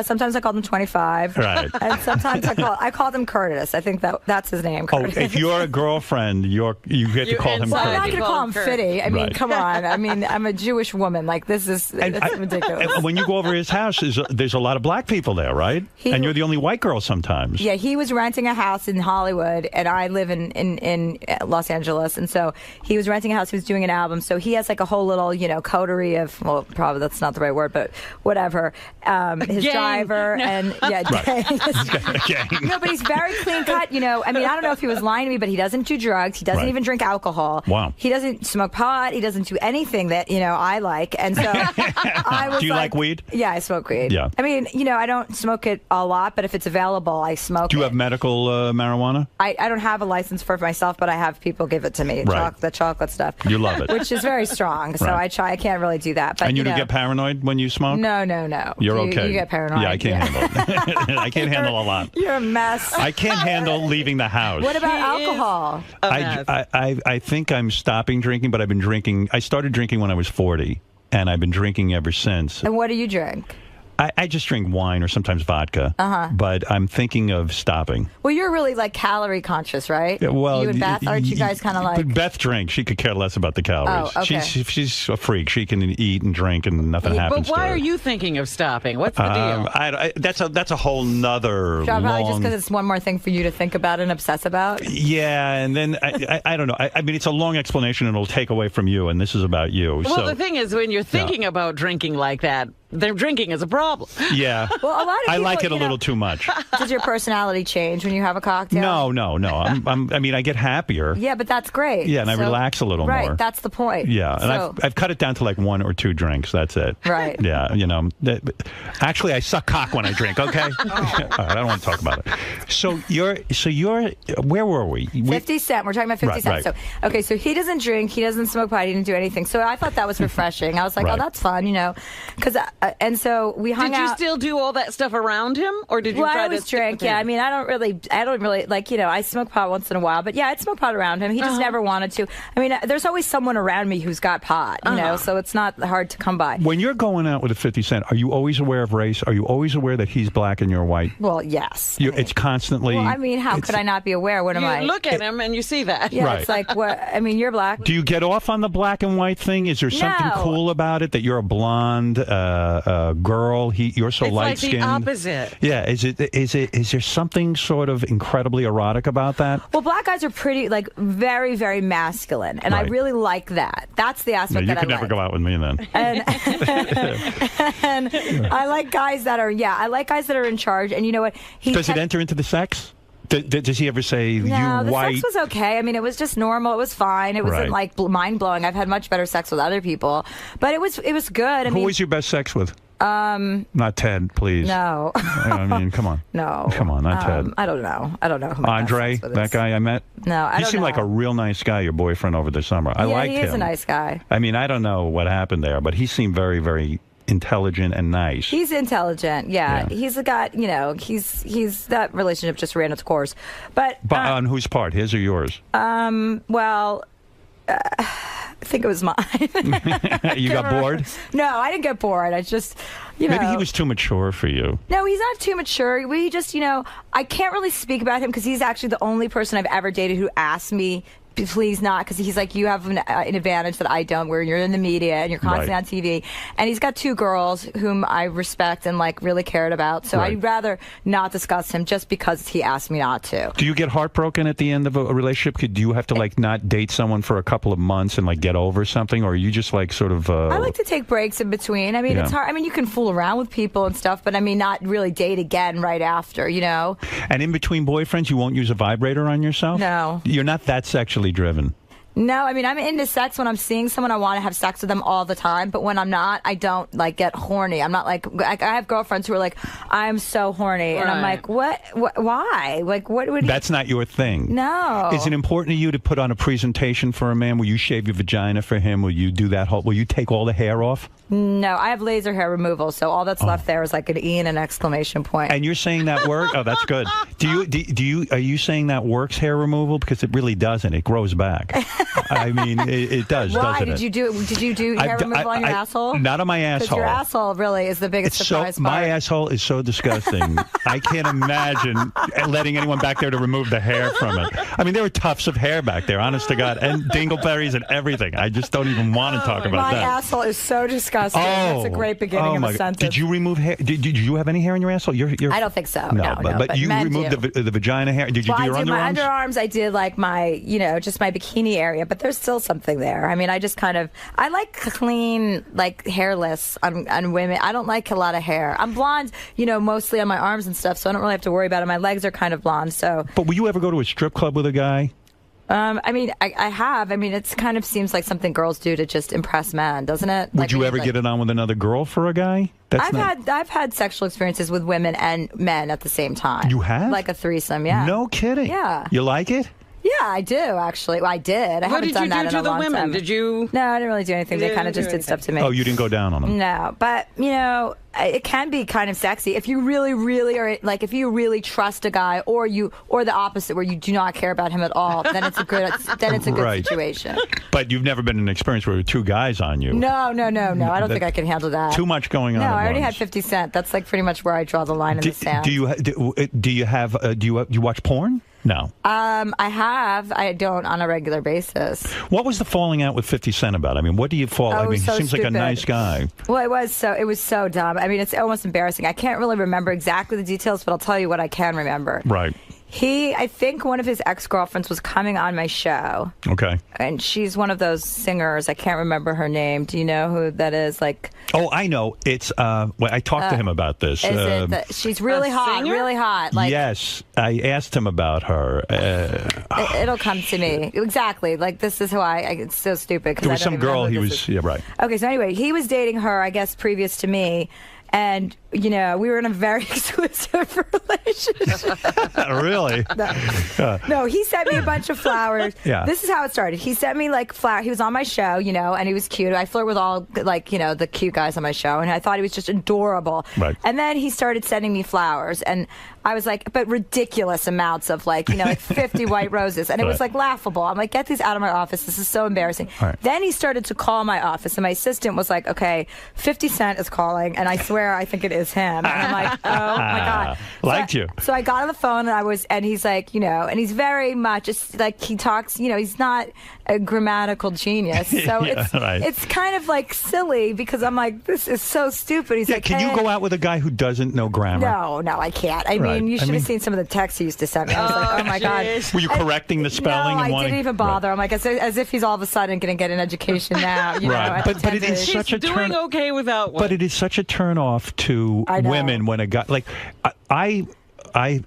[SPEAKER 24] Sometimes I called him 25.
[SPEAKER 1] Right.
[SPEAKER 24] And sometimes I called him Curtis. I think that's his name. Curtis.
[SPEAKER 1] Oh, if you're a girlfriend, you get to call him Curtis.
[SPEAKER 24] I'm not going to call him Fitty.
[SPEAKER 1] Right.
[SPEAKER 24] Come on. I'm a Jewish woman. Like, this is ridiculous.
[SPEAKER 1] And when you go over his house, there's a lot of black people there, right? And you're the only white girl sometimes.
[SPEAKER 24] Yeah, he was renting a house in Hollywood, and I live in Los Angeles, and so he was renting a house. He was doing an album, so he has like a whole little coterie of, well, probably that's not the right word, but whatever. His driver and gang. No, but he's very clean cut. I don't know if he was lying to me, but he doesn't do drugs. He doesn't even drink alcohol.
[SPEAKER 1] Wow.
[SPEAKER 24] He doesn't smoke pot. He doesn't do anything that I like, and so I was.
[SPEAKER 1] Do you like weed?
[SPEAKER 24] Yeah, I smoke weed.
[SPEAKER 1] Yeah.
[SPEAKER 24] I don't smoke it a lot, but if it's available, I smoke.
[SPEAKER 1] Do you have medical marijuana?
[SPEAKER 24] I don't have a license for it myself, but I have people give it to me.
[SPEAKER 1] Right.
[SPEAKER 24] The chocolate stuff.
[SPEAKER 1] You love it.
[SPEAKER 24] Which is very strong. So
[SPEAKER 1] Right.
[SPEAKER 24] I try. I can't really do that. But
[SPEAKER 1] And you don't get paranoid when you smoke?
[SPEAKER 24] No.
[SPEAKER 1] You're okay.
[SPEAKER 24] You get paranoid.
[SPEAKER 1] Yeah, I can't handle it. I can't handle a lot.
[SPEAKER 24] You're a mess.
[SPEAKER 1] I can't handle leaving the house.
[SPEAKER 24] What about alcohol?
[SPEAKER 1] I think I'm stopping drinking, but I've been drinking. I started drinking when I was 40, and I've been drinking ever since.
[SPEAKER 24] And what do you drink?
[SPEAKER 1] I just drink wine or sometimes vodka. But I'm thinking of stopping.
[SPEAKER 24] Well, you're really like calorie conscious, right?
[SPEAKER 1] Yeah, well,
[SPEAKER 24] you and Beth, aren't you guys kind of like?
[SPEAKER 1] But Beth drinks. She could care less about the calories.
[SPEAKER 24] Oh, okay.
[SPEAKER 1] She's a freak. She can eat and drink and nothing happens
[SPEAKER 10] But why
[SPEAKER 1] to her.
[SPEAKER 10] are you thinking of stopping? What's the deal?
[SPEAKER 1] That's a whole nother
[SPEAKER 24] Probably just
[SPEAKER 1] long...
[SPEAKER 24] because it's one more thing for you to think about and obsess about.
[SPEAKER 1] Yeah, and then I don't know. I mean, it's a long explanation, and it'll take away from you, and this is about you.
[SPEAKER 10] Well,
[SPEAKER 1] so,
[SPEAKER 10] the thing is, when you're thinking about drinking like that, their drinking is a problem.
[SPEAKER 1] Yeah.
[SPEAKER 24] Well, a lot of
[SPEAKER 1] I
[SPEAKER 24] people,
[SPEAKER 1] like it a little too much.
[SPEAKER 24] Does your personality change when you have a cocktail?
[SPEAKER 1] No. I mean, I get happier.
[SPEAKER 24] Yeah, but that's great.
[SPEAKER 1] Yeah, and I relax a little more.
[SPEAKER 24] Right, that's the point.
[SPEAKER 1] Yeah, and
[SPEAKER 24] So-
[SPEAKER 1] I've cut it down to like 1 or 2 drinks. That's it.
[SPEAKER 24] Right.
[SPEAKER 1] Yeah, actually, I suck cock when I drink. Okay. All right, I don't want to talk about it. So you're. Where were we?
[SPEAKER 24] 50 Cent. We're talking about 50 Cent.
[SPEAKER 1] Right.
[SPEAKER 24] So, okay, so he doesn't drink, he doesn't smoke pot, he didn't do anything. So I thought that was refreshing. I was like,
[SPEAKER 1] Right.
[SPEAKER 24] oh, that's fun, because and so we hung
[SPEAKER 10] Did
[SPEAKER 24] out.
[SPEAKER 10] you still do all that stuff around him, or did you
[SPEAKER 24] Well,
[SPEAKER 10] try
[SPEAKER 24] I always
[SPEAKER 10] to stick
[SPEAKER 24] drink.
[SPEAKER 10] with
[SPEAKER 24] Yeah,
[SPEAKER 10] him?
[SPEAKER 24] I mean, I don't really like. I smoke pot once in a while, but yeah, I'd smoke pot around him. He just never wanted to. I mean, there's always someone around me who's got pot, so it's not hard to come by.
[SPEAKER 1] When you're going out with a 50 Cent, are you always aware of race? Are you always aware that he's black and you're white?
[SPEAKER 24] Well, yes.
[SPEAKER 1] It's constantly.
[SPEAKER 24] Well, I mean, how could I not be aware? What am
[SPEAKER 10] you
[SPEAKER 24] I?
[SPEAKER 10] look at him and you see that.
[SPEAKER 24] Yeah,
[SPEAKER 1] Right.
[SPEAKER 24] it's like what? I mean, you're black.
[SPEAKER 1] Do you get off on the black and white thing? Is there something
[SPEAKER 24] No.
[SPEAKER 1] cool about it that you're a blonde girl? You're so
[SPEAKER 10] It's
[SPEAKER 1] light
[SPEAKER 10] like the
[SPEAKER 1] skinned.
[SPEAKER 10] opposite.
[SPEAKER 1] Yeah, is there something sort of incredibly erotic about that?
[SPEAKER 24] Well, black guys are pretty, like, very, very masculine, and I
[SPEAKER 1] Right.
[SPEAKER 24] really like that. That's the
[SPEAKER 1] No,
[SPEAKER 24] aspect
[SPEAKER 1] you
[SPEAKER 24] that
[SPEAKER 1] could
[SPEAKER 24] I
[SPEAKER 1] never
[SPEAKER 24] like.
[SPEAKER 1] go out with me then.
[SPEAKER 24] And I like guys that are, in charge. And you know what?
[SPEAKER 1] Does it enter into the sex? Does he ever say
[SPEAKER 24] No,
[SPEAKER 1] you
[SPEAKER 24] the
[SPEAKER 1] white?
[SPEAKER 24] sex was okay. I mean, it was just normal. It was fine. It wasn't
[SPEAKER 1] Right.
[SPEAKER 24] like mind blowing. I've had much better sex with other people, but it was good. I
[SPEAKER 1] Who
[SPEAKER 24] mean,
[SPEAKER 1] was your best sex with? Not Ted, please.
[SPEAKER 24] no,
[SPEAKER 1] I mean, come on.
[SPEAKER 24] no,
[SPEAKER 1] Come on, not Ted.
[SPEAKER 24] I don't know. Who my best
[SPEAKER 1] Andre,
[SPEAKER 24] sex with
[SPEAKER 1] that
[SPEAKER 24] is.
[SPEAKER 1] guy I met.
[SPEAKER 24] No, I
[SPEAKER 1] he
[SPEAKER 24] don't
[SPEAKER 1] seemed
[SPEAKER 24] know.
[SPEAKER 1] like a real nice guy. Your boyfriend over the summer. I
[SPEAKER 24] yeah,
[SPEAKER 1] liked
[SPEAKER 24] he
[SPEAKER 1] him.
[SPEAKER 24] is a nice guy.
[SPEAKER 1] I mean, I don't know what happened there, but he seemed very, very intelligent and nice.
[SPEAKER 24] He's intelligent. Yeah, he's a guy. He's that relationship just ran its course. But
[SPEAKER 1] on whose part, his or yours?
[SPEAKER 24] well, I think it was mine.
[SPEAKER 1] You got bored?
[SPEAKER 24] No, I didn't get bored. I just,
[SPEAKER 1] Maybe he was too mature for you.
[SPEAKER 24] No, he's not too mature. We just, I can't really speak about him because he's actually the only person I've ever dated who asked me, please not, because he's like, you have an advantage that I don't, where you're in the media and you're constantly on TV. And he's got 2 girls whom I respect and like really cared about. So
[SPEAKER 1] Right.
[SPEAKER 24] I'd rather not discuss him just because he asked me not to.
[SPEAKER 1] Do you get heartbroken at the end of a relationship? Do you have to like not date someone for a couple of months and like get over something, or are you just like sort of?
[SPEAKER 24] I like to take breaks in between. I mean,
[SPEAKER 1] Yeah.
[SPEAKER 24] it's hard. I mean, you can fool around with people and stuff, but I mean, not really date again right after,
[SPEAKER 1] And in between boyfriends, you won't use a vibrator on yourself?
[SPEAKER 24] No.
[SPEAKER 1] You're not that sexually driven.
[SPEAKER 24] No, I mean, I'm into sex. When I'm seeing someone, I want to have sex with them all the time. But when I'm not, I don't like get horny. I'm not like I have girlfriends who are like, I'm so horny, and I'm
[SPEAKER 10] Right.
[SPEAKER 24] like, what? Why? Like, what would?
[SPEAKER 1] That's not your thing.
[SPEAKER 24] No.
[SPEAKER 1] Is it important to you to put on a presentation for a man? Will you shave your vagina for him? Will you do that whole? Will you take all the hair off?
[SPEAKER 24] No, I have laser hair removal, so all that's left there is like an E and an exclamation point.
[SPEAKER 1] And you're saying that works? Oh, that's good. Are you saying that works, hair removal? Because it really doesn't. It grows back. I mean, it does.
[SPEAKER 24] Why
[SPEAKER 1] doesn't
[SPEAKER 24] did
[SPEAKER 1] it?
[SPEAKER 24] you do? Did you do hair removal on your asshole?
[SPEAKER 1] Not on my
[SPEAKER 24] Because
[SPEAKER 1] asshole.
[SPEAKER 24] your asshole really is the biggest
[SPEAKER 1] It's
[SPEAKER 24] surprise.
[SPEAKER 1] my
[SPEAKER 24] part.
[SPEAKER 1] asshole is so disgusting. I can't imagine letting anyone back there to remove the hair from it. I mean, there were tufts of hair back there, honest to God, and dingleberries and everything. I just don't even want to talk about
[SPEAKER 24] My
[SPEAKER 1] that.
[SPEAKER 24] asshole is so disgusting. That's a great beginning of
[SPEAKER 1] my
[SPEAKER 24] a
[SPEAKER 1] God.
[SPEAKER 24] sentence.
[SPEAKER 1] Did you remove hair? Did you have any hair in your asshole? You're
[SPEAKER 24] I don't think so.
[SPEAKER 1] No,
[SPEAKER 24] No,
[SPEAKER 1] but you
[SPEAKER 24] men
[SPEAKER 1] removed
[SPEAKER 24] do.
[SPEAKER 1] the vagina hair. Did you
[SPEAKER 24] Well,
[SPEAKER 1] do your
[SPEAKER 24] I did my
[SPEAKER 1] underarms?
[SPEAKER 24] underarms. I did like my, just my bikini area, but there's still something there. I mean, I just I like clean, like hairless on women. I don't like a lot of hair. I'm blonde, mostly on my arms and stuff, so I don't really have to worry about it. My legs are kind of blonde, so.
[SPEAKER 1] But will you ever go to a strip club with a guy?
[SPEAKER 24] I mean, I have. I mean, it's kind of seems like something girls do to just impress men, doesn't it?
[SPEAKER 1] Would you ever get it on with another girl for a guy?
[SPEAKER 24] I've had sexual experiences with women and men at the same time.
[SPEAKER 1] You have?
[SPEAKER 24] Like a threesome, yeah.
[SPEAKER 1] No kidding.
[SPEAKER 24] Yeah.
[SPEAKER 1] You like it?
[SPEAKER 24] Yeah, I do actually. Well, I did. I
[SPEAKER 10] What
[SPEAKER 24] haven't
[SPEAKER 10] did
[SPEAKER 24] done
[SPEAKER 10] you
[SPEAKER 24] that
[SPEAKER 10] do
[SPEAKER 24] in
[SPEAKER 10] to
[SPEAKER 24] a
[SPEAKER 10] the
[SPEAKER 24] long
[SPEAKER 10] women?
[SPEAKER 24] time.
[SPEAKER 10] Did you?
[SPEAKER 24] No, I didn't really do anything. They
[SPEAKER 10] You
[SPEAKER 24] kind of
[SPEAKER 10] didn't
[SPEAKER 24] just
[SPEAKER 10] do
[SPEAKER 24] did stuff to me.
[SPEAKER 1] Oh, you didn't go down on them.
[SPEAKER 24] No, but it can be kind of sexy if you really, really are like if you really trust a guy, or the opposite, where you do not care about him at all. Then it's a good
[SPEAKER 1] Right.
[SPEAKER 24] situation.
[SPEAKER 1] But you've never been in an experience where there were two guys on you.
[SPEAKER 24] No. I don't think I can handle that.
[SPEAKER 1] Too much going on.
[SPEAKER 24] No,
[SPEAKER 1] at
[SPEAKER 24] I already
[SPEAKER 1] once.
[SPEAKER 24] had 50 Cent. That's like pretty much where I draw the line in the sand.
[SPEAKER 1] Do you watch porn? No.
[SPEAKER 24] I have. I don't on a regular basis.
[SPEAKER 1] What was the falling out with 50 Cent about? I mean, what do you fall? I
[SPEAKER 24] Oh,
[SPEAKER 1] mean,
[SPEAKER 24] so
[SPEAKER 1] he seems like a
[SPEAKER 24] stupid.
[SPEAKER 1] nice guy.
[SPEAKER 24] Well, it was so dumb. I mean, it's almost embarrassing. I can't really remember exactly the details, but I'll tell you what I can remember.
[SPEAKER 1] Right.
[SPEAKER 24] I think one of his ex-girlfriends was coming on my show.
[SPEAKER 1] Okay.
[SPEAKER 24] And she's one of those singers. I can't remember her name. Do you know who that is? Like,
[SPEAKER 1] Oh, I know. It's. Well, I talked to him about this.
[SPEAKER 24] Is it that she's really hot, really hot? Like,
[SPEAKER 1] yes, I asked him about her.
[SPEAKER 24] it'll come to me. Exactly. Like, this is who it's so stupid. 'Cause
[SPEAKER 1] There
[SPEAKER 24] I
[SPEAKER 1] was
[SPEAKER 24] don't
[SPEAKER 1] some
[SPEAKER 24] even know
[SPEAKER 1] girl
[SPEAKER 24] who
[SPEAKER 1] he
[SPEAKER 24] this
[SPEAKER 1] was.
[SPEAKER 24] is.
[SPEAKER 1] Yeah, right.
[SPEAKER 24] Okay, so anyway, he was dating her, I guess, previous to me. And, we were in a very exclusive relationship.
[SPEAKER 1] Really?
[SPEAKER 24] No, he sent me a bunch of flowers.
[SPEAKER 1] Yeah.
[SPEAKER 24] This is how it started. He sent me like flowers. He was on my show, and he was cute. I flirt with all the cute guys on my show, and I thought he was just adorable.
[SPEAKER 1] Right.
[SPEAKER 24] And then he started sending me flowers, and I was like, but ridiculous amounts of like 50 white roses, and it was
[SPEAKER 1] Right.
[SPEAKER 24] like laughable. I'm like, get these out of my office. This is so embarrassing.
[SPEAKER 1] Right.
[SPEAKER 24] Then he started to call my office, and my assistant was like, okay, 50 Cent is calling, and I swear I think it is him. And I'm like, oh my god.
[SPEAKER 1] Liked you.
[SPEAKER 24] So I got on the phone and he's like, and he's very much, it's like he talks, he's not a grammatical genius. So
[SPEAKER 1] Yeah, right.
[SPEAKER 24] it's kind of like silly because I'm like, this is so stupid. He's like,
[SPEAKER 1] Can you
[SPEAKER 24] "Hey."
[SPEAKER 1] go out with a guy who doesn't know grammar?
[SPEAKER 24] No, I can't. I
[SPEAKER 1] Right.
[SPEAKER 24] mean, you
[SPEAKER 1] I
[SPEAKER 24] should
[SPEAKER 1] mean-
[SPEAKER 24] have seen some of the texts he used to send me. I was like, oh my god.
[SPEAKER 1] Were you correcting the spelling?
[SPEAKER 24] No,
[SPEAKER 1] and
[SPEAKER 24] I
[SPEAKER 1] wanting...
[SPEAKER 24] didn't even bother. I'm like, as if he's all of a sudden going to get an education now.
[SPEAKER 1] Right. But it is
[SPEAKER 10] She's
[SPEAKER 1] such a
[SPEAKER 10] doing
[SPEAKER 1] turn.
[SPEAKER 10] okay without one.
[SPEAKER 1] But it is such a turn off to
[SPEAKER 24] I know.
[SPEAKER 1] women when a guy like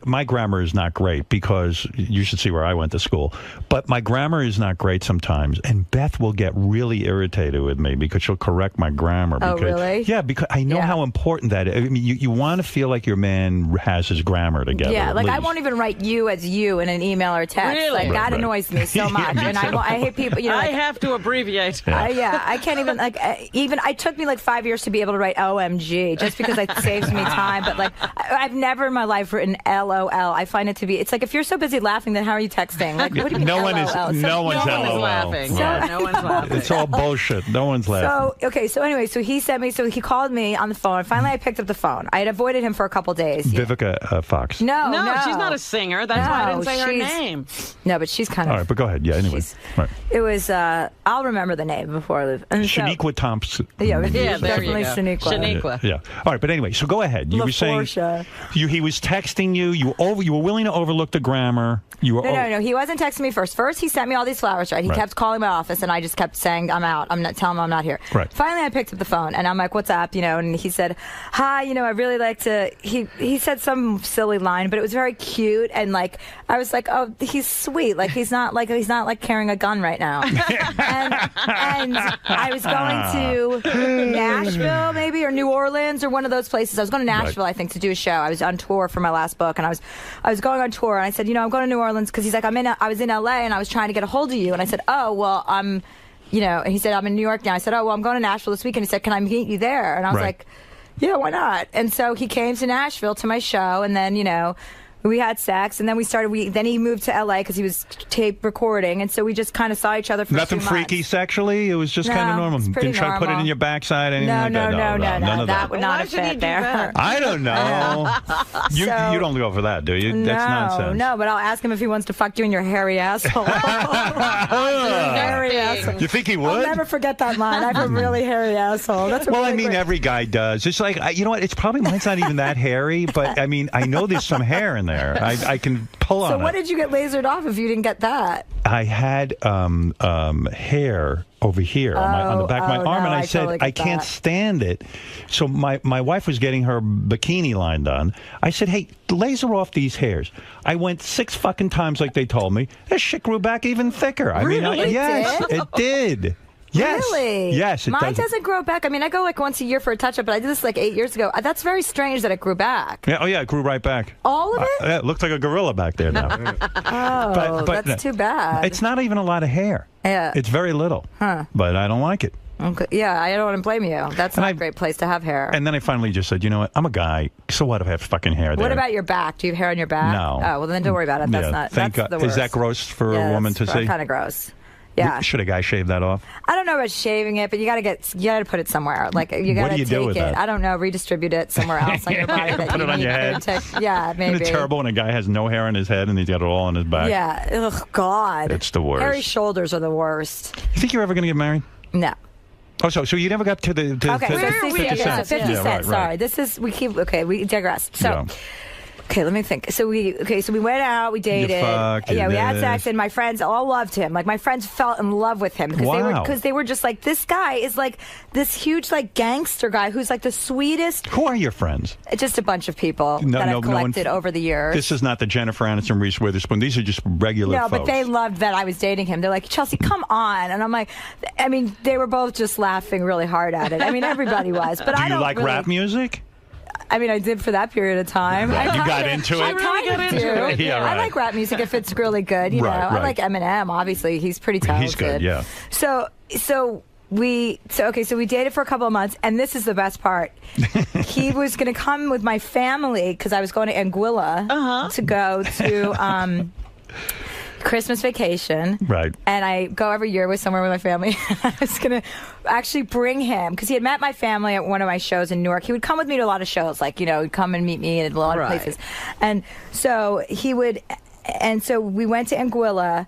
[SPEAKER 1] my grammar is not great because you should see where I went to school. But my grammar is not great sometimes, and Beth will get really irritated with me because she'll correct my grammar.
[SPEAKER 24] Oh,
[SPEAKER 1] Because,
[SPEAKER 24] really?
[SPEAKER 1] Yeah, because I know how important that is. I mean, you want to feel like your man has his grammar together.
[SPEAKER 24] Yeah,
[SPEAKER 1] at
[SPEAKER 24] like I
[SPEAKER 1] least.
[SPEAKER 24] won't even write you as you in an email or text.
[SPEAKER 10] Really?
[SPEAKER 24] Like
[SPEAKER 1] Right,
[SPEAKER 24] that
[SPEAKER 1] right.
[SPEAKER 24] annoys me so
[SPEAKER 1] Yeah,
[SPEAKER 24] much,
[SPEAKER 1] me
[SPEAKER 24] and
[SPEAKER 1] too.
[SPEAKER 24] I hate people.
[SPEAKER 10] I
[SPEAKER 24] Like,
[SPEAKER 10] have to abbreviate.
[SPEAKER 24] I can't even it took me like 5 years to be able to write OMG just because it saves me time. But like I've never in my life written LOL. I find it to be. It's like if you're so busy laughing, then how are you texting? Like what do you mean?
[SPEAKER 1] No one is.
[SPEAKER 24] LOL?
[SPEAKER 1] No one's
[SPEAKER 10] no one is
[SPEAKER 1] LOL.
[SPEAKER 10] laughing.
[SPEAKER 1] Right.
[SPEAKER 10] Yeah, no one's laughing.
[SPEAKER 1] It's all bullshit. No one's laughing.
[SPEAKER 24] So okay, so anyway, so he sent me. So he called me on the phone. Finally, I picked up the phone. I had avoided him for a couple days.
[SPEAKER 1] Vivica Fox.
[SPEAKER 24] No,
[SPEAKER 10] she's not a singer. That's why I didn't say her
[SPEAKER 24] she's-
[SPEAKER 10] name.
[SPEAKER 24] No, but she's kind
[SPEAKER 1] All
[SPEAKER 24] of.
[SPEAKER 1] right, but go ahead. Yeah. Anyway. Right.
[SPEAKER 24] It was. I'll remember the name before I leave. And so-
[SPEAKER 1] Shaniqua Thompson.
[SPEAKER 24] Yeah, it was
[SPEAKER 10] Yeah, there you
[SPEAKER 24] definitely
[SPEAKER 10] go.
[SPEAKER 24] Shaniqua.
[SPEAKER 1] Yeah. All right, but anyway, so go ahead. You were saying
[SPEAKER 24] LaForcia.
[SPEAKER 1] he was texting you. You were willing to overlook the grammar. You were
[SPEAKER 24] No. He wasn't texting me first. First, he sent me all these flowers, right? He
[SPEAKER 1] Right.
[SPEAKER 24] kept calling my office, and I just kept saying, I'm out. I'm not telling him I'm not here.
[SPEAKER 1] Right.
[SPEAKER 24] Finally, I picked up the phone, and I'm like, what's up? And he said, hi, I really like to... He said some silly line, but it was very cute, and like, I was like, oh, he's sweet. Like, he's not like carrying a gun right now. and I was going to Nashville, maybe, or New Orleans, or one of those places. I was going to Nashville, I think, to do a show. I was on tour for my last book, and I was going on tour, and I said, I'm going to New Orleans because he's like, I was in LA, and I was trying to get a hold of you, and I said, oh, well, I'm, and he said, I'm in New York now. I said, oh, well, I'm going to Nashville this weekend. He said, can I meet you there? And I was
[SPEAKER 1] Right.
[SPEAKER 24] like, yeah, why not? And so he came to Nashville to my show, and then, we had sex, and then then he moved to LA because he was tape recording, and so we just kind of saw each other for
[SPEAKER 1] Nothing
[SPEAKER 24] 2 months.
[SPEAKER 1] freaky sexually. It was just kind of
[SPEAKER 24] No,
[SPEAKER 1] normal.
[SPEAKER 24] it's pretty
[SPEAKER 1] Didn't try to put it
[SPEAKER 24] normal.
[SPEAKER 1] in your backside. Anything like that.
[SPEAKER 24] No,
[SPEAKER 1] none of
[SPEAKER 24] that would not
[SPEAKER 10] Why
[SPEAKER 24] have
[SPEAKER 10] should he
[SPEAKER 24] fit
[SPEAKER 10] do
[SPEAKER 24] there.
[SPEAKER 10] that?
[SPEAKER 1] I don't know. You
[SPEAKER 24] So-
[SPEAKER 1] don't go for that, do you? That's nonsense.
[SPEAKER 24] No, but I'll ask him if he wants to fuck you in your hairy asshole. Hairy asshole.
[SPEAKER 1] You think he
[SPEAKER 24] I'll
[SPEAKER 1] would?
[SPEAKER 24] never forget that line. I have a really hairy asshole. That's a
[SPEAKER 1] Well,
[SPEAKER 24] really
[SPEAKER 1] I mean,
[SPEAKER 24] great-
[SPEAKER 1] every guy does. It's like, you know what? It's probably mine's not even that hairy, but I mean, I know there's some hair in there. I can pull
[SPEAKER 24] So
[SPEAKER 1] on
[SPEAKER 24] what
[SPEAKER 1] it.
[SPEAKER 24] did you get lasered off if you didn't get that?
[SPEAKER 1] I had hair over here on the back of my
[SPEAKER 24] oh,
[SPEAKER 1] arm,
[SPEAKER 24] no,
[SPEAKER 1] and I
[SPEAKER 24] I
[SPEAKER 1] said,
[SPEAKER 24] totally get
[SPEAKER 1] I can't
[SPEAKER 24] that.
[SPEAKER 1] stand it. So my wife was getting her bikini line done. I said, hey, laser off these hairs. I went 6 fucking times like they told me. This shit grew back even thicker. I mean,
[SPEAKER 24] Really?
[SPEAKER 1] yes,
[SPEAKER 24] It did?
[SPEAKER 1] it did. Yes.
[SPEAKER 24] Really?
[SPEAKER 1] Yes, it
[SPEAKER 24] Mine
[SPEAKER 1] does.
[SPEAKER 24] doesn't grow back. I mean, I go like once a year for a touch-up, but I did this like 8 years ago. That's very strange that it grew back.
[SPEAKER 1] Yeah, oh, yeah, it grew right back.
[SPEAKER 24] All of it?
[SPEAKER 1] Yeah, it looks like a gorilla back there now.
[SPEAKER 24] Oh, that's too bad.
[SPEAKER 1] It's not even a lot of hair.
[SPEAKER 24] Yeah.
[SPEAKER 1] It's very little.
[SPEAKER 24] Huh.
[SPEAKER 1] But I don't like it.
[SPEAKER 24] Okay. Yeah, I don't want to blame you. That's not a great place to have hair.
[SPEAKER 1] And then I finally just said, you know what? I'm a guy. So what if I have fucking hair there?
[SPEAKER 24] What about your back? Do you have hair on your back?
[SPEAKER 1] No.
[SPEAKER 24] Oh, well, then don't worry about it. That's not.
[SPEAKER 1] Thank
[SPEAKER 24] that's
[SPEAKER 1] God.
[SPEAKER 24] the worst.
[SPEAKER 1] Is that gross for a woman to see?
[SPEAKER 24] Kind of gross. Yeah.
[SPEAKER 1] Should a guy shave that off?
[SPEAKER 24] I don't know about shaving it, but you gotta put it somewhere. Like you
[SPEAKER 1] What
[SPEAKER 24] gotta
[SPEAKER 1] do you
[SPEAKER 24] take
[SPEAKER 1] do with
[SPEAKER 24] it.
[SPEAKER 1] that?
[SPEAKER 24] I don't know. Redistribute it somewhere else on your body. That
[SPEAKER 1] Put
[SPEAKER 24] you
[SPEAKER 1] it on
[SPEAKER 24] need
[SPEAKER 1] your head.
[SPEAKER 24] Yeah, maybe.
[SPEAKER 1] Isn't it terrible when a guy has no hair on his head and he's got it all on his back?
[SPEAKER 24] Yeah. Ugh, God.
[SPEAKER 1] It's the worst.
[SPEAKER 24] Hairy shoulders are the worst.
[SPEAKER 1] You think you're ever going to get married?
[SPEAKER 24] No.
[SPEAKER 1] Oh, so you never got to the
[SPEAKER 24] Okay, so 50 Cent. 50
[SPEAKER 1] Yeah,
[SPEAKER 24] Cent.
[SPEAKER 1] right.
[SPEAKER 24] Sorry, this is we digress. So.
[SPEAKER 1] Yeah.
[SPEAKER 24] Okay, let me think. So we went out, we dated.
[SPEAKER 1] fucked, you
[SPEAKER 24] we had
[SPEAKER 1] this.
[SPEAKER 24] sex, and my friends all loved him. Like my friends fell in love with him because they were just like, this guy is like this huge like gangster guy who's like the sweetest.
[SPEAKER 1] Who are your friends?
[SPEAKER 24] Just a bunch of people that I've collected over the years.
[SPEAKER 1] This is not the Jennifer Aniston, Reese Witherspoon. These are just regular
[SPEAKER 24] No,
[SPEAKER 1] folks.
[SPEAKER 24] but they loved that I was dating him. They're like, Chelsea, come on. And I'm like, I mean, they were both just laughing really hard at it. I mean, everybody was. But
[SPEAKER 1] Do
[SPEAKER 24] I
[SPEAKER 1] you
[SPEAKER 24] don't
[SPEAKER 1] like
[SPEAKER 24] really,
[SPEAKER 1] rap music?
[SPEAKER 24] I mean, I did for that period of time.
[SPEAKER 1] Right.
[SPEAKER 24] I
[SPEAKER 1] You got
[SPEAKER 24] kinda-
[SPEAKER 1] into it?
[SPEAKER 24] I kind of do.
[SPEAKER 1] Yeah, right.
[SPEAKER 24] I like rap music if it's really good. You know,
[SPEAKER 1] Right,
[SPEAKER 24] I
[SPEAKER 1] right.
[SPEAKER 24] like Eminem. Obviously, he's pretty talented.
[SPEAKER 1] He's good, yeah.
[SPEAKER 24] So we dated for a couple of months, and this is the best part. He was going to come with my family because I was going to Anguilla to go to Christmas vacation.
[SPEAKER 1] Right.
[SPEAKER 24] And I go every year with somewhere with my family. I was going to actually bring him because he had met my family at one of my shows in Newark. He would come with me to a lot of shows, like, you know, he'd come and meet me at a lot of places. And so we went to Anguilla.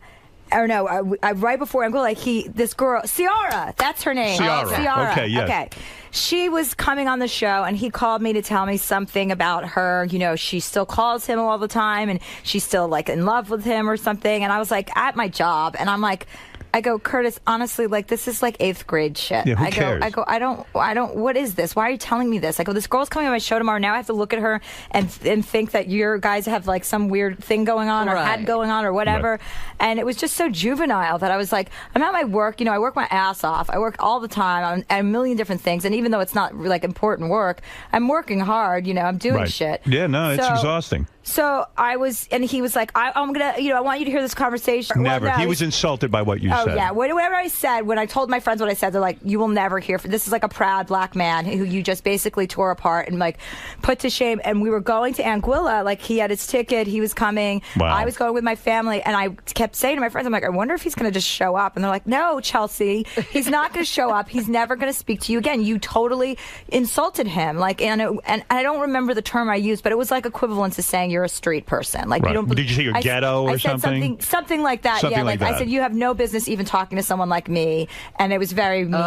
[SPEAKER 24] Or no, right before Anguilla, this girl, Ciara, that's her name.
[SPEAKER 1] Ciara. Okay, yes.
[SPEAKER 24] Okay. She was coming on the show, and he called me to tell me something about her. You know, she still calls him all the time, and she's still, like, in love with him or something. And I was, like, at my job, and I'm like, I go, Curtis, honestly, like, this is like 8th grade shit.
[SPEAKER 1] Yeah, who cares?
[SPEAKER 24] I go, I don't, what is this? Why are you telling me this? I go, this girl's coming on my show tomorrow. Now I have to look at her and think that your guys have, like, some weird thing going on or had going on or whatever. Right. And it was just so juvenile that I was like, I'm at my work. You know, I work my ass off. I work all the time on a million different things. And even though it's not, like, important work, I'm working hard. You know, I'm doing shit.
[SPEAKER 1] Yeah, no, it's exhausting.
[SPEAKER 24] So I was, and he was like, I'm going to, you know, I want you to hear this conversation.
[SPEAKER 1] Never.
[SPEAKER 24] Well, no,
[SPEAKER 1] he was insulted by what you said.
[SPEAKER 24] Oh, yeah. Whatever I said, when I told my friends what I said, they're like, you will never hear from this is like a proud black man who you just basically tore apart and like put to shame. And we were going to Anguilla, like he had his ticket, he was coming.
[SPEAKER 1] Wow.
[SPEAKER 24] I was going with my family, and I kept saying to my friends, I'm like, I wonder if he's going to just show up. And they're like, no, Chelsea, he's not going to show up. He's never going to speak to you again. You totally insulted him. Like, and I don't remember the term I used, but it was like equivalent to saying you're a street person. Like, you don't.
[SPEAKER 1] Did you say you're ghetto or
[SPEAKER 24] I said
[SPEAKER 1] something?
[SPEAKER 24] Something like that.
[SPEAKER 1] Something
[SPEAKER 24] yeah,
[SPEAKER 1] like
[SPEAKER 24] I
[SPEAKER 1] that.
[SPEAKER 24] said you have no business even talking to someone like me, and it was very mean. What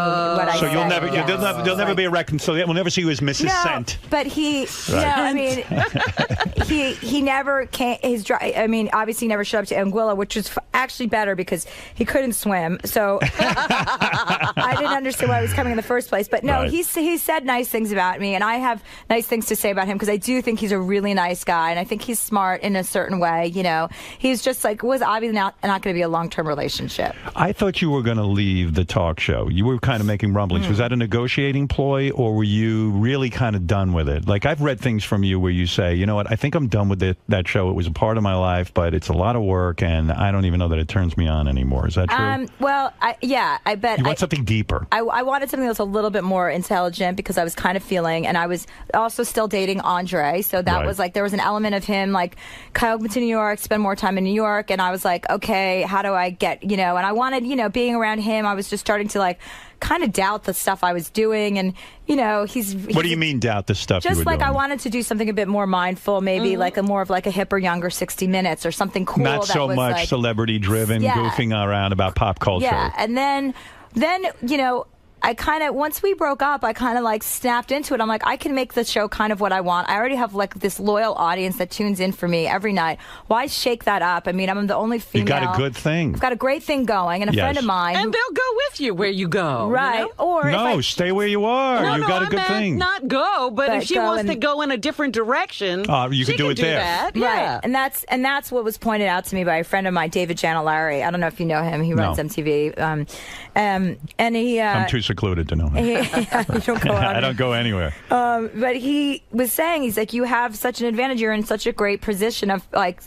[SPEAKER 24] I
[SPEAKER 1] So
[SPEAKER 24] said.
[SPEAKER 1] you'll never,
[SPEAKER 24] Yeah.
[SPEAKER 1] there'll never be a reconciliation. We'll never see you as Mrs. Cent.
[SPEAKER 24] But he, no, I mean, he never came. I mean, obviously, he never showed up to Anguilla, which was actually better because he couldn't swim. So I didn't understand why he was coming in the first place. But no, he said nice things about me, and I have nice things to say about him because I do think he's a really nice guy, and I think he's smart in a certain way. You know, he's just like was obviously not going to be a long-term relationship.
[SPEAKER 1] I thought you were going to leave the talk show. You were kind of making rumblings. Was that a negotiating ploy, or were you really kind of done with it? Like, I've read things from you where you say, you know what, I think I'm done with that show. It was a part of my life, but it's a lot of work, and I don't even know that it turns me on anymore. Is that true?
[SPEAKER 24] Well, I bet.
[SPEAKER 1] You want something deeper.
[SPEAKER 24] I wanted something that was a little bit more intelligent because I was kind of feeling, and I was also still dating Andre, so that was like, there was an element of him, like, come to New York, spend more time in New York, and I was like, okay, how do I get, you know, and I wanted, you know, being around him, I was just starting to, like, kind of doubt the stuff I was doing, and, you know,
[SPEAKER 1] What do you mean doubt the stuff you were
[SPEAKER 24] just like
[SPEAKER 1] doing?
[SPEAKER 24] I wanted to do something a bit more mindful, maybe like a more of like a hipper, younger 60 Minutes or something cool.
[SPEAKER 1] Not
[SPEAKER 24] that
[SPEAKER 1] so
[SPEAKER 24] was
[SPEAKER 1] much
[SPEAKER 24] like,
[SPEAKER 1] celebrity-driven,
[SPEAKER 24] Yeah.
[SPEAKER 1] goofing around about pop culture.
[SPEAKER 24] Yeah, and then you know, I kind of, once we broke up, I kind of like snapped into it. I'm like, I can make the show kind of what I want. I already have like this loyal audience that tunes in for me every night. Why shake that up? I mean, I'm the only female.
[SPEAKER 1] You got a good thing.
[SPEAKER 24] I've got a great thing going, and a friend of mine.
[SPEAKER 10] And they'll go with you where you go.
[SPEAKER 24] Right.
[SPEAKER 10] You know?
[SPEAKER 24] Or
[SPEAKER 1] no, stay where you are.
[SPEAKER 10] No,
[SPEAKER 1] You
[SPEAKER 10] no,
[SPEAKER 1] got a
[SPEAKER 10] I
[SPEAKER 1] good
[SPEAKER 10] meant
[SPEAKER 1] thing.
[SPEAKER 10] Not go, but if she
[SPEAKER 24] go
[SPEAKER 10] wants
[SPEAKER 24] and-
[SPEAKER 10] to go in a different direction,
[SPEAKER 1] you
[SPEAKER 10] she
[SPEAKER 1] could do
[SPEAKER 10] can
[SPEAKER 1] it there.
[SPEAKER 10] That.
[SPEAKER 24] Right.
[SPEAKER 10] Yeah.
[SPEAKER 24] And that's what was pointed out to me by a friend of mine, David Janellari. I don't know if you know him. He runs
[SPEAKER 1] No.
[SPEAKER 24] MTV. And he.
[SPEAKER 1] I'm too secluded to know him.
[SPEAKER 24] You don't go
[SPEAKER 1] I don't go anywhere.
[SPEAKER 24] But he was saying, he's like, you have such an advantage. You're in such a great position of, like,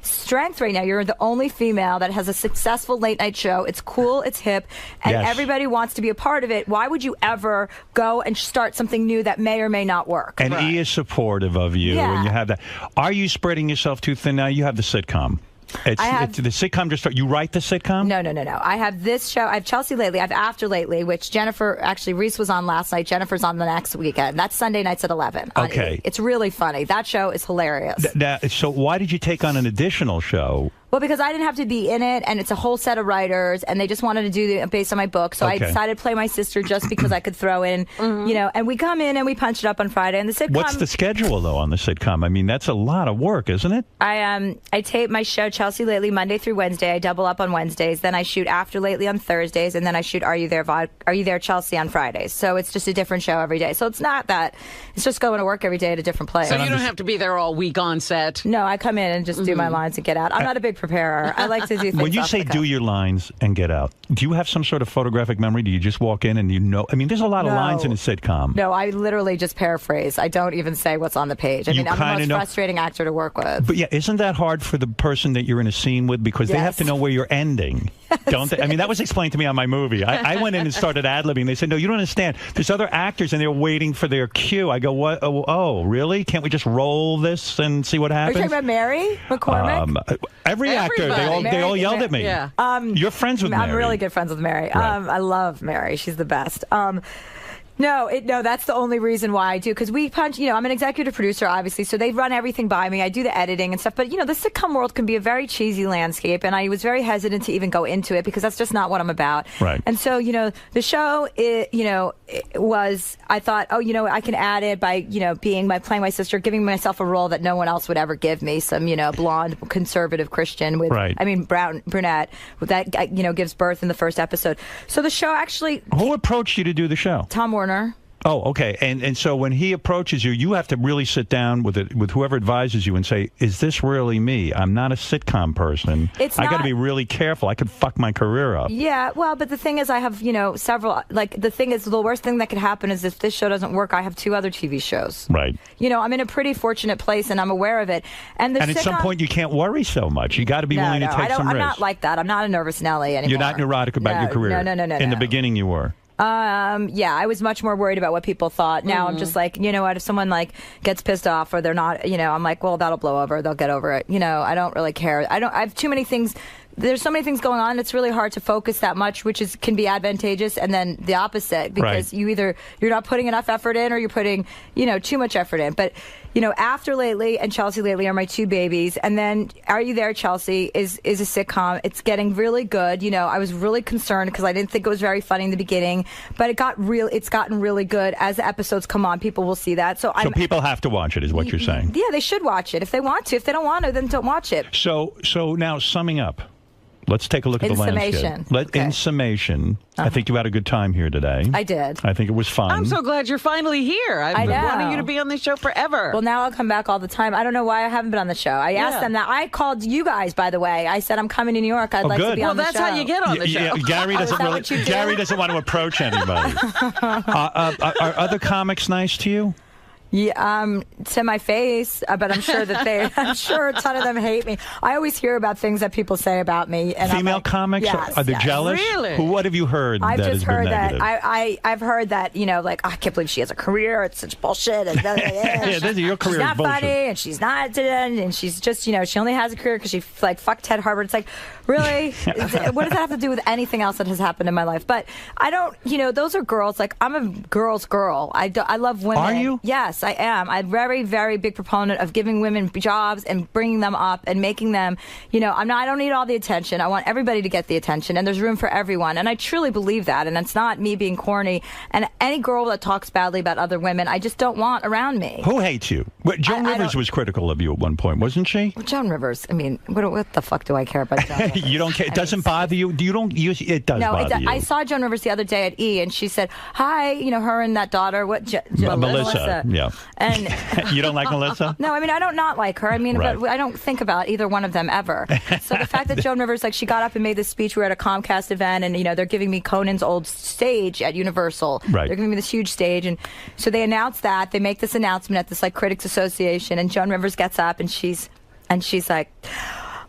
[SPEAKER 24] strength right now. You're the only female that has a successful late night show. It's cool, it's hip, and
[SPEAKER 1] Yes.
[SPEAKER 24] everybody wants to be a part of it. Why would you ever go and start something new that may or may not work?
[SPEAKER 1] And E is supportive of you,
[SPEAKER 24] Yeah.
[SPEAKER 1] and you have that. Are you spreading yourself too thin now? You have the sitcom. It's the sitcom just start. You write the sitcom?
[SPEAKER 24] No. I have this show. I have Chelsea Lately. I have After Lately, which Jennifer, actually, Reese was on last night. Jennifer's on the next weekend. That's Sunday nights at 11. on
[SPEAKER 1] Okay.
[SPEAKER 24] E! It's really funny. That show is hilarious.
[SPEAKER 1] So why did you take on an additional show?
[SPEAKER 24] Well, because I didn't have to be in it, and it's a whole set of writers, and they just wanted to do it based on my book. So I
[SPEAKER 1] Okay.
[SPEAKER 24] decided to play my sister just because I could throw in, and we come in and we punch it up on Friday. And the sitcom.
[SPEAKER 1] What's the schedule though on the sitcom? I mean, that's a lot of work, isn't it?
[SPEAKER 24] I tape my show Chelsea Lately Monday through Wednesday. I double up on Wednesdays. Then I shoot After Lately on Thursdays, and then I shoot Are You There Chelsea on Fridays. So it's just a different show every day. So it's not that. It's just going to work every day at a different place.
[SPEAKER 10] So you don't have to be there all week on set.
[SPEAKER 24] No, I come in and just do my lines and get out. I'm not a big preparer. I like to do things.
[SPEAKER 1] When you
[SPEAKER 24] off
[SPEAKER 1] say
[SPEAKER 24] the cuff.
[SPEAKER 1] do your lines and get out, do you have some sort of photographic memory? Do you just walk in and you know? I mean, there's a lot of
[SPEAKER 24] No.
[SPEAKER 1] lines in a sitcom.
[SPEAKER 24] No, I literally just paraphrase. I don't even say what's on the page. I
[SPEAKER 1] You
[SPEAKER 24] mean, I'm the
[SPEAKER 1] kinda
[SPEAKER 24] most
[SPEAKER 1] know-
[SPEAKER 24] frustrating actor to work with.
[SPEAKER 1] But yeah, isn't that hard for the person that you're in a scene with because they have
[SPEAKER 24] Yes.
[SPEAKER 1] to know where you're ending, don't they? I mean, that was explained to me on my movie. I went in and started ad-libbing. They said, no, you don't understand. There's other actors and they're waiting for their cue. I go, what? Oh, really? Can't we just roll this and see what
[SPEAKER 24] Are you
[SPEAKER 1] happens?
[SPEAKER 24] talking about Mary McCormick?
[SPEAKER 1] Every actor, they all yelled at me.
[SPEAKER 24] Yeah.
[SPEAKER 1] You're friends with
[SPEAKER 24] I'm
[SPEAKER 1] Mary.
[SPEAKER 24] really good friends with Mary.
[SPEAKER 1] Right.
[SPEAKER 24] I love Mary. She's the best. No, that's the only reason why I do, because we punch, I'm an executive producer, obviously, so they run everything by me. I do the editing and stuff, but, the sitcom world can be a very cheesy landscape, and I was very hesitant to even go into it because that's just not what I'm about.
[SPEAKER 1] Right.
[SPEAKER 24] And so, the show, I thought, I can add it by, playing my sister, giving myself a role that no one else would ever give me, some, blonde, conservative Christian with,
[SPEAKER 1] Right.
[SPEAKER 24] brunette, that, gives birth in the first episode. So the show actually...
[SPEAKER 1] Who approached you to do the show?
[SPEAKER 24] Tom Warner.
[SPEAKER 1] Oh, okay. And so when he approaches you, you have to really sit down with whoever advises you and say, is this really me? I'm not a sitcom person. I got to be really careful. I could fuck my career up.
[SPEAKER 24] Yeah, well, but the thing is, I have, several, the thing is, the worst thing that could happen is if this show doesn't work, I have 2 other TV shows.
[SPEAKER 1] Right.
[SPEAKER 24] I'm in a pretty fortunate place, and I'm aware of it. And
[SPEAKER 1] at some point, you can't worry so much. You got to be willing to take some
[SPEAKER 24] I'm
[SPEAKER 1] risks.
[SPEAKER 24] not like that. I'm not a nervous Nelly anymore.
[SPEAKER 1] You're not neurotic about your career.
[SPEAKER 24] No.
[SPEAKER 1] In the beginning, you were.
[SPEAKER 24] Yeah, I was much more worried about what people thought. Now I'm just like, you know what, if someone gets pissed off or they're not, I'm like, well, that'll blow over. They'll get over it. I don't really care. I have too many things. There's so many things going on. It's really hard to focus that much, which can be advantageous, and then the opposite, because you're not putting enough effort in, or you're putting, too much effort in. But, After Lately and Chelsea Lately are my 2 babies, and then Are You There, Chelsea is a sitcom. It's getting really good. I was really concerned because I didn't think it was very funny in the beginning, but it's gotten really good as the episodes come on. People will see that. So
[SPEAKER 1] people have to watch it, is what you're saying.
[SPEAKER 24] Yeah, they should watch it if they want to. If they don't want to, then don't watch it.
[SPEAKER 1] So now summing up. Let's take a look at the landscape. In summation, I think you had a good time here today.
[SPEAKER 24] I did.
[SPEAKER 1] I think it was fun.
[SPEAKER 10] I'm so glad you're finally here. I've been wanting you to be on this show forever.
[SPEAKER 24] Well, now I'll come back all the time. I don't know why I haven't been on the show. I asked them that. I called you guys, by the way. I said, I'm coming to New York. I'd like to be on the show.
[SPEAKER 10] Well, that's how you get on the show.
[SPEAKER 1] Yeah, Gary doesn't want to approach anybody. Are other comics nice to you?
[SPEAKER 24] Yeah, to my face, but I'm sure that I'm sure a ton of them hate me. I always hear about things that people say about me. And
[SPEAKER 1] Female comics?
[SPEAKER 24] Yes,
[SPEAKER 1] are they jealous?
[SPEAKER 24] Really?
[SPEAKER 1] What have you heard
[SPEAKER 24] I've
[SPEAKER 1] that
[SPEAKER 24] just
[SPEAKER 1] has
[SPEAKER 24] heard
[SPEAKER 1] been
[SPEAKER 24] that.
[SPEAKER 1] negative?
[SPEAKER 24] I've heard that, I can't believe she has a career. It's such bullshit. And
[SPEAKER 1] your career
[SPEAKER 24] she's not
[SPEAKER 1] is bullshit.
[SPEAKER 24] funny, and she's not, and she's just, she only has a career because she fucked Ted Harvard. It's like, really? What does that have to do with anything else that has happened in my life? But I don't, those are girls. I'm a girl's girl. I love women.
[SPEAKER 1] Are you?
[SPEAKER 24] Yes. Yes, I am. I'm a very, very big proponent of giving women jobs and bringing them up and making them, I don't need all the attention. I want everybody to get the attention, and there's room for everyone. And I truly believe that. And it's not me being corny. And any girl that talks badly about other women, I just don't want around me.
[SPEAKER 1] Who hates you? Joan Rivers was critical of you at one point, wasn't she?
[SPEAKER 24] Well, Joan Rivers. I mean, what the fuck do I care about Joan Rivers?
[SPEAKER 1] You don't care. It doesn't bother you. It does bother you.
[SPEAKER 24] I saw Joan Rivers the other day at E, and she said, "Hi, her and that daughter."
[SPEAKER 1] Melissa. Yeah.
[SPEAKER 24] And
[SPEAKER 1] you don't like Melissa?
[SPEAKER 24] No, I mean I don't not like her. I mean,
[SPEAKER 1] Right.
[SPEAKER 24] but I don't think about either one of them ever. So the fact that Joan Rivers, she got up and made this speech. We were at a Comcast event, and they're giving me Conan's old stage at Universal.
[SPEAKER 1] Right.
[SPEAKER 24] They're giving me this huge stage, and so they announced that. They make this announcement at this Critics Association, and Joan Rivers gets up and she's like,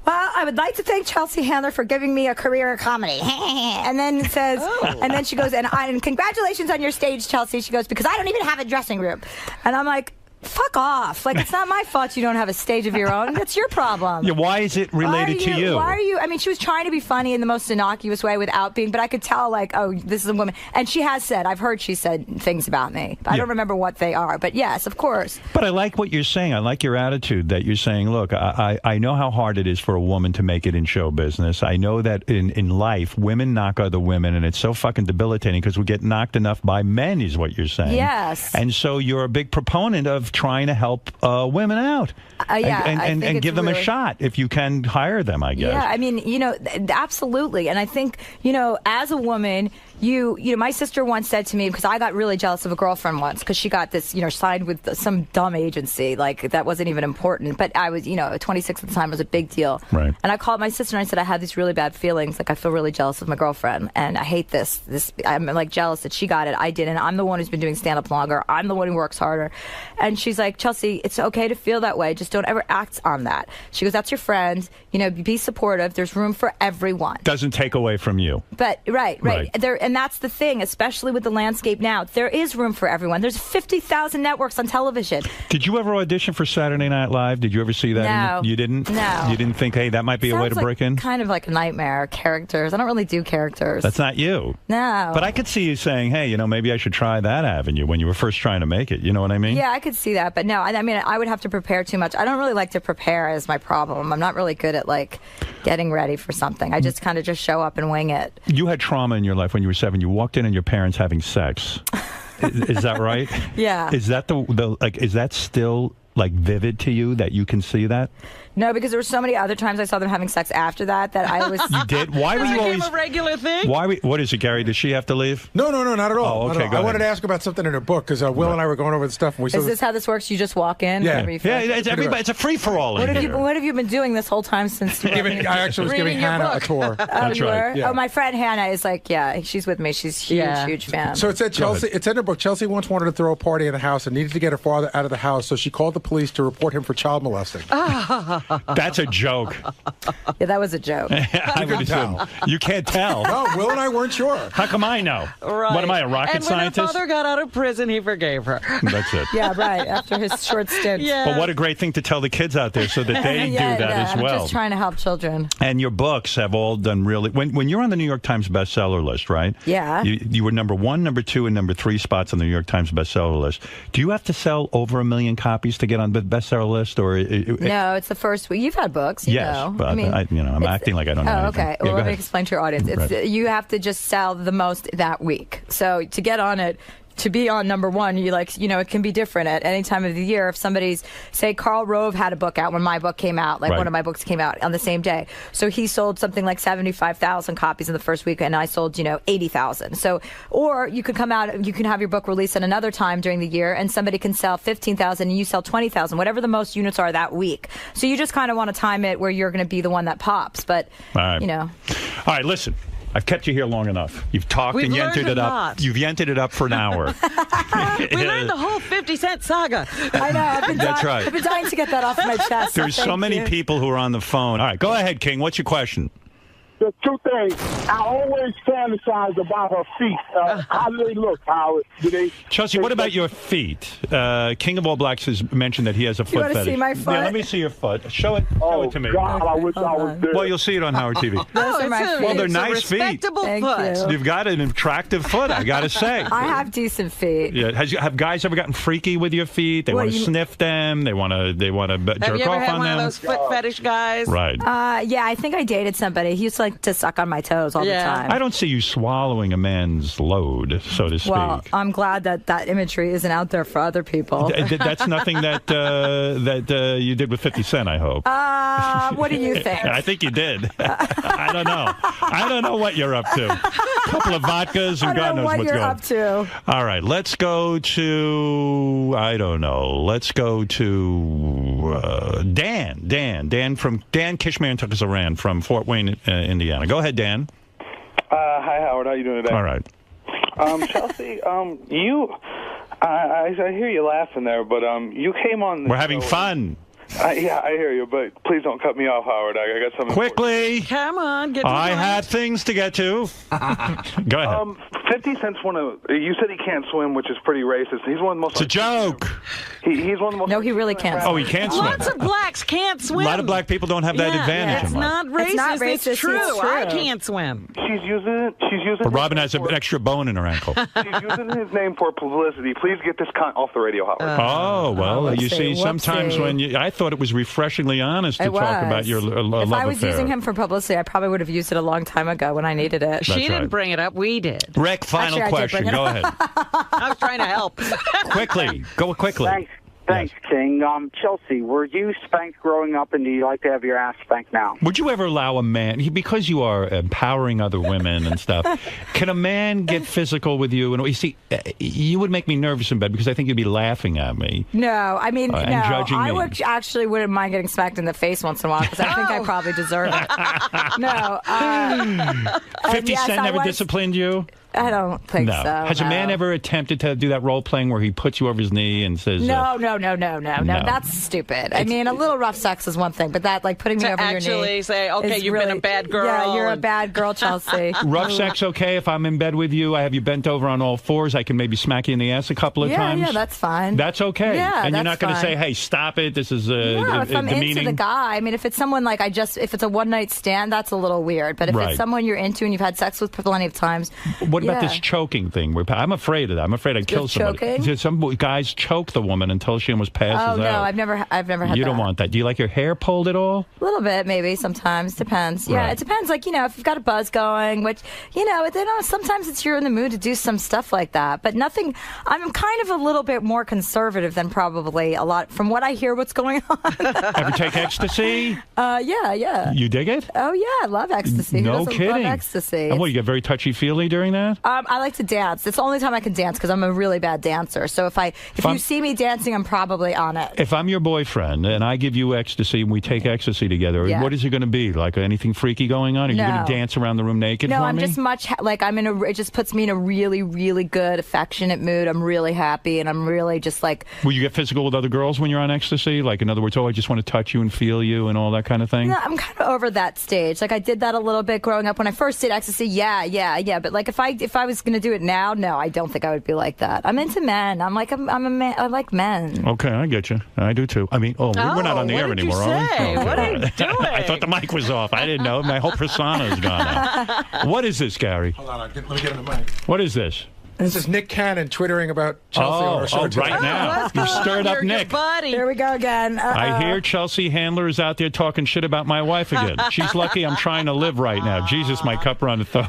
[SPEAKER 24] "Well, I would like to thank Chelsea Handler for giving me a career in comedy." And then says, and then she goes, and congratulations on your stage, Chelsea. She goes, because I don't even have a dressing room. And I'm like, fuck off. It's not my fault you don't have a stage of your own. That's your problem.
[SPEAKER 1] Yeah, why is it related to you?
[SPEAKER 24] Why are you? I mean, she was trying to be funny in the most innocuous way without being, but I could tell, oh, this is a woman. And she has said, I've heard she said things about me. I don't remember what they are, but yes, of course.
[SPEAKER 1] But I like what you're saying. I like your attitude that you're saying, look, I know how hard it is for a woman to make it in show business. I know that in life, women knock other women, and it's so fucking debilitating because we get knocked enough by men, is what you're saying.
[SPEAKER 24] Yes.
[SPEAKER 1] And so you're a big proponent of trying to help women out and give them a shot if you can hire them, I guess.
[SPEAKER 24] Yeah, I mean, absolutely. And I think, as a woman, my sister once said to me, because I got really jealous of a girlfriend once because she got this, signed with some dumb agency, that wasn't even important. But I was, 26 at the time, was a big deal.
[SPEAKER 1] Right.
[SPEAKER 24] And I called my sister and I said, I had these really bad feelings. I feel really jealous of my girlfriend. And I hate this. I'm jealous that she got it. I didn't. I'm the one who's been doing stand-up longer. I'm the one who works harder. And she's like, Chelsea, it's okay to feel that way. Just don't ever act on that. She goes, that's your friend. Be supportive. There's room for everyone.
[SPEAKER 1] Doesn't take away from you.
[SPEAKER 24] But right. And that's the thing, especially with the landscape now. There is room for everyone. There's 50,000 networks on television.
[SPEAKER 1] Did you ever audition for Saturday Night Live? Did you ever see that?
[SPEAKER 24] No.
[SPEAKER 1] You didn't?
[SPEAKER 24] No.
[SPEAKER 1] You didn't think, hey, that might be a way to break in?
[SPEAKER 24] Kind of like a nightmare. Characters. I don't really do characters.
[SPEAKER 1] That's not you.
[SPEAKER 24] No.
[SPEAKER 1] But I could see you saying, hey, maybe I should try that avenue when you were first trying to make it. You know what I mean?
[SPEAKER 24] Yeah, I could see that. But no, I mean, I would have to prepare too much. I don't really like to prepare is my problem. I'm not really good at getting ready for something. I just kind of just show up and wing it.
[SPEAKER 1] You had trauma in your life when you were 7. You walked in and your parents having sex. Is that right?
[SPEAKER 24] Yeah.
[SPEAKER 1] Is that is that still vivid to you that you can see that?
[SPEAKER 24] No, because there were so many other times I saw them having sex after that I was.
[SPEAKER 1] You did? Why were you always
[SPEAKER 10] a regular thing?
[SPEAKER 1] What is it, Gary? Does she have to leave?
[SPEAKER 16] No, not at all.
[SPEAKER 1] Oh, okay.
[SPEAKER 16] I wanted to ask about something in her book because Will and I were going over the stuff. And we
[SPEAKER 24] Is this how this works? You just walk in?
[SPEAKER 16] Yeah.
[SPEAKER 24] It's
[SPEAKER 1] everybody. It's a free for all.
[SPEAKER 24] What have you been doing this whole time since?
[SPEAKER 16] I actually was giving Hannah a tour.
[SPEAKER 24] That's
[SPEAKER 1] right.
[SPEAKER 24] Yeah. Oh, my friend Hannah is she's with me. She's huge fan.
[SPEAKER 16] So it said Chelsea. It's in her book. Chelsea once wanted to throw a party in the house and needed to get her father out of the house, so she called the police to report him for child molesting.
[SPEAKER 1] That's a joke.
[SPEAKER 24] Yeah, that was a joke.
[SPEAKER 1] I would assume. You can't tell.
[SPEAKER 16] No, Will and I weren't sure.
[SPEAKER 1] How come I know?
[SPEAKER 10] Right.
[SPEAKER 1] What am I, a rocket scientist?
[SPEAKER 10] And when her father got out of prison, he forgave her.
[SPEAKER 1] That's it.
[SPEAKER 24] Yeah, right. After his short stint.
[SPEAKER 10] Yeah.
[SPEAKER 1] But what a great thing to tell the kids out there so that they do that as well.
[SPEAKER 24] I'm just trying to help children.
[SPEAKER 1] And your books have all done really. When you're on the New York Times bestseller list, right?
[SPEAKER 24] Yeah.
[SPEAKER 1] You were number 1, number 2, and number 3 spots on the New York Times bestseller list. Do you have to sell over 1 million copies to get on the bestseller list, or?
[SPEAKER 24] No, it's the first week. You've had books.
[SPEAKER 1] Yes,
[SPEAKER 24] know.
[SPEAKER 1] but I'm acting like I don't know.
[SPEAKER 24] Oh,
[SPEAKER 1] anything.
[SPEAKER 24] okay.
[SPEAKER 1] Yeah,
[SPEAKER 24] well, let me
[SPEAKER 1] ahead.
[SPEAKER 24] explain to your audience. You have to just sell the most that week. So to get on it. To be on number 1, it can be different at any time of the year. If somebody's, say, Karl Rove had a book out when my book came out, one of my books came out on the same day. So he sold something like 75,000 copies in the first week, and I sold, 80,000. So, or you could come out, you can have your book released at another time during the year, and somebody can sell 15,000 and you sell 20,000, whatever the most units are that week. So you just kind of want to time it where you're going to be the one that pops. But,
[SPEAKER 1] All right, listen. I've kept you here long enough. You've talked and yented it up. You've yented it up for an hour.
[SPEAKER 10] We learned the whole 50 Cent saga.
[SPEAKER 24] I know.
[SPEAKER 1] I've
[SPEAKER 24] been dying to get that off my chest.
[SPEAKER 1] There's so many people who are on the phone. All right, go ahead, King. What's your question?
[SPEAKER 18] there's two things. I always fantasize about her feet. How do they look, Howard? Do they?
[SPEAKER 1] Chelsea, what about your feet? King of All Blacks has mentioned that he has a foot
[SPEAKER 24] You want to
[SPEAKER 1] fetish.
[SPEAKER 24] see my foot?
[SPEAKER 1] Yeah, let me see your foot. Show it to me.
[SPEAKER 18] God, I wish I was there.
[SPEAKER 1] Well, you'll see it on Howard TV.
[SPEAKER 24] Those are my feet.
[SPEAKER 1] Well, they're
[SPEAKER 24] It's a
[SPEAKER 1] nice feet.
[SPEAKER 24] respectable Thank foot. You.
[SPEAKER 1] You've got an attractive foot, I got to say.
[SPEAKER 24] I have decent feet.
[SPEAKER 1] Yeah. Have guys ever gotten freaky with your feet? They
[SPEAKER 24] What,
[SPEAKER 1] want to
[SPEAKER 24] you-
[SPEAKER 1] sniff them. They want to jerk
[SPEAKER 10] Have you ever
[SPEAKER 1] off
[SPEAKER 10] had
[SPEAKER 1] on
[SPEAKER 10] one
[SPEAKER 1] them.
[SPEAKER 10] of those foot fetish guys?
[SPEAKER 1] Right.
[SPEAKER 24] Yeah, I think I dated somebody. He used to like to suck on my toes all the time.
[SPEAKER 1] I don't see you swallowing a man's load, so to speak.
[SPEAKER 24] Well, I'm glad that imagery isn't out there for other people.
[SPEAKER 1] That's nothing that you did with 50 Cent, I hope.
[SPEAKER 24] What do you think?
[SPEAKER 1] I think you did. I don't know. I don't know what you're up to. A couple of vodkas and
[SPEAKER 24] I
[SPEAKER 1] God
[SPEAKER 24] don't know
[SPEAKER 1] knows
[SPEAKER 24] what
[SPEAKER 1] what's
[SPEAKER 24] you're
[SPEAKER 1] going.
[SPEAKER 24] up to.
[SPEAKER 1] All right, let's go to Let's go to Dan from Dan Kishman took us around from Fort Wayne, Indiana. Go ahead, Dan.
[SPEAKER 3] Hi, Howard. How you doing today?
[SPEAKER 1] All right.
[SPEAKER 3] Chelsea, I hear you laughing there, but you came on.
[SPEAKER 1] We're having fun.
[SPEAKER 3] Yeah, I hear you, but please don't cut me off, Howard. I got something.
[SPEAKER 1] Quickly.
[SPEAKER 10] Come on, get to the
[SPEAKER 1] I
[SPEAKER 10] point.
[SPEAKER 1] had things to get to. Go ahead.
[SPEAKER 3] 50 Cent's you said he can't swim, which is pretty racist. He's one of the most.
[SPEAKER 1] It's a joke.
[SPEAKER 3] He's one of the most.
[SPEAKER 24] No, he really can't.
[SPEAKER 1] Oh, he can't swim.
[SPEAKER 10] Lots of blacks can't
[SPEAKER 1] A
[SPEAKER 10] swim.
[SPEAKER 1] lot of black people don't have that advantage
[SPEAKER 10] It's
[SPEAKER 1] in life.
[SPEAKER 10] not racist.
[SPEAKER 24] It's not racist,
[SPEAKER 10] It's true.
[SPEAKER 24] it's true.
[SPEAKER 10] I can't swim.
[SPEAKER 3] She's using it.
[SPEAKER 1] But Robin has an extra bone in her ankle.
[SPEAKER 3] She's using his name for publicity. Please get this off the radio, Howard.
[SPEAKER 1] Oh, well, you see,
[SPEAKER 24] whoopsie.
[SPEAKER 1] sometimes when I thought it was refreshingly honest to
[SPEAKER 24] It
[SPEAKER 1] talk about
[SPEAKER 24] was.
[SPEAKER 1] your love
[SPEAKER 24] If I was
[SPEAKER 1] affair.
[SPEAKER 24] using him for publicity, I probably would have used it a long time ago when I needed it.
[SPEAKER 10] She didn't
[SPEAKER 1] right.
[SPEAKER 10] bring it up. We did.
[SPEAKER 1] Rick, final
[SPEAKER 24] Actually, I did
[SPEAKER 1] question.
[SPEAKER 24] bring it
[SPEAKER 1] Go
[SPEAKER 24] up.
[SPEAKER 1] ahead.
[SPEAKER 10] I was trying to help.
[SPEAKER 1] Quickly. Go quickly.
[SPEAKER 11] Thanks, King. Chelsea, were you spanked growing up, and do you like to have your ass spanked now?
[SPEAKER 1] Would you ever allow a man, because you are empowering other women and stuff, can a man get physical with you? And you see, you would make me nervous in bed because I think you'd be laughing at me.
[SPEAKER 24] No, I mean,
[SPEAKER 1] And
[SPEAKER 24] no.
[SPEAKER 1] judging
[SPEAKER 24] I
[SPEAKER 1] me.
[SPEAKER 24] wouldn't mind getting smacked in the face once in a while because I think I probably deserve it. No.
[SPEAKER 1] 50
[SPEAKER 24] yes,
[SPEAKER 1] Cent
[SPEAKER 24] I
[SPEAKER 1] never
[SPEAKER 24] was-
[SPEAKER 1] disciplined you?
[SPEAKER 24] I don't think
[SPEAKER 1] No.
[SPEAKER 24] so.
[SPEAKER 1] Has a man ever attempted to do that role playing where he puts you over his knee and says,
[SPEAKER 24] No.
[SPEAKER 1] No.
[SPEAKER 24] That's stupid. I mean, a little rough sex is one thing, but that, like, putting me
[SPEAKER 10] To
[SPEAKER 24] over your knee.
[SPEAKER 10] actually say, okay,
[SPEAKER 24] is
[SPEAKER 10] you've been
[SPEAKER 24] really-
[SPEAKER 10] a bad girl.
[SPEAKER 24] Yeah, you're a
[SPEAKER 10] and-
[SPEAKER 24] bad girl, Chelsea.
[SPEAKER 1] Rough sex okay if I'm in bed with you? I have you bent over on all fours. I can maybe smack you in the ass a couple of times.
[SPEAKER 24] Yeah, that's fine.
[SPEAKER 1] That's okay.
[SPEAKER 24] Yeah,
[SPEAKER 1] and you're not
[SPEAKER 24] that's
[SPEAKER 1] going to say,
[SPEAKER 24] fine.
[SPEAKER 1] hey, stop it. This is
[SPEAKER 24] No, if I'm
[SPEAKER 1] demeaning.
[SPEAKER 24] into the guy, I mean, if it's someone like if it's a one night stand, that's a little weird. But if
[SPEAKER 1] Right.
[SPEAKER 24] it's someone you're into and you've had sex with plenty of times,
[SPEAKER 1] What about
[SPEAKER 24] yeah.
[SPEAKER 1] this choking thing? I'm afraid of that. I'm afraid I'd kill
[SPEAKER 24] Just
[SPEAKER 1] somebody.
[SPEAKER 24] choking?
[SPEAKER 1] Some guys choke the woman until she almost passes
[SPEAKER 24] Oh no,
[SPEAKER 1] out.
[SPEAKER 24] I've never had
[SPEAKER 1] You
[SPEAKER 24] that.
[SPEAKER 1] don't want that. Do you like your hair pulled at all?
[SPEAKER 24] A little bit, maybe. Sometimes depends. Yeah,
[SPEAKER 1] Right.
[SPEAKER 24] it depends. Like if you've got a buzz going, which sometimes you're in the mood to do some stuff like that. But nothing. I'm kind of a little bit more conservative than probably a lot from what I hear. What's going on?
[SPEAKER 1] Ever take ecstasy?
[SPEAKER 24] Yeah.
[SPEAKER 1] You dig it?
[SPEAKER 24] Oh yeah, I love ecstasy. Who
[SPEAKER 1] No
[SPEAKER 24] doesn't
[SPEAKER 1] kidding.
[SPEAKER 24] love ecstasy?
[SPEAKER 1] And what, you get very touchy-feely during that?
[SPEAKER 24] I like to dance. It's the only time I can dance because I'm a really bad dancer. So if you see me dancing, I'm probably on it.
[SPEAKER 1] If I'm your boyfriend and I give you ecstasy and we take ecstasy together,
[SPEAKER 24] Yeah.
[SPEAKER 1] what is it going to be? Like anything freaky going on? Are you going
[SPEAKER 24] No.
[SPEAKER 1] to dance around the room naked
[SPEAKER 24] No,
[SPEAKER 1] for
[SPEAKER 24] I'm
[SPEAKER 1] me?
[SPEAKER 24] just it just puts me in a really, really good, affectionate mood. I'm really happy and I'm really just like.
[SPEAKER 1] Will you get physical with other girls when you're on ecstasy? Like, in other words, I just want to touch you and feel you and all that kind of thing?
[SPEAKER 24] No, I'm kind of over that stage. Like I did that a little bit growing up when I first did ecstasy. Yeah. But like if I was going to do it now, no, I don't think I would be like that. I'm into men. I'm a man. I like men.
[SPEAKER 1] Okay, I get you. I do too. I mean, we're not on the air
[SPEAKER 24] what did you
[SPEAKER 1] anymore, are we?
[SPEAKER 24] say?
[SPEAKER 1] Okay.
[SPEAKER 24] What are you doing?
[SPEAKER 1] I thought the mic was off. I didn't know. My whole persona is gone now. What is this, Gary?
[SPEAKER 16] Hold on, let me get in the mic.
[SPEAKER 1] What is this?
[SPEAKER 16] This is Nick Cannon twittering about Chelsea on our show today.
[SPEAKER 1] right now. You stirred up Nick.
[SPEAKER 24] Buddy. Here we go again.
[SPEAKER 1] I hear Chelsea Handler is out there talking shit about my wife again. She's lucky I'm trying to live right now. Jesus, my cup runneth over.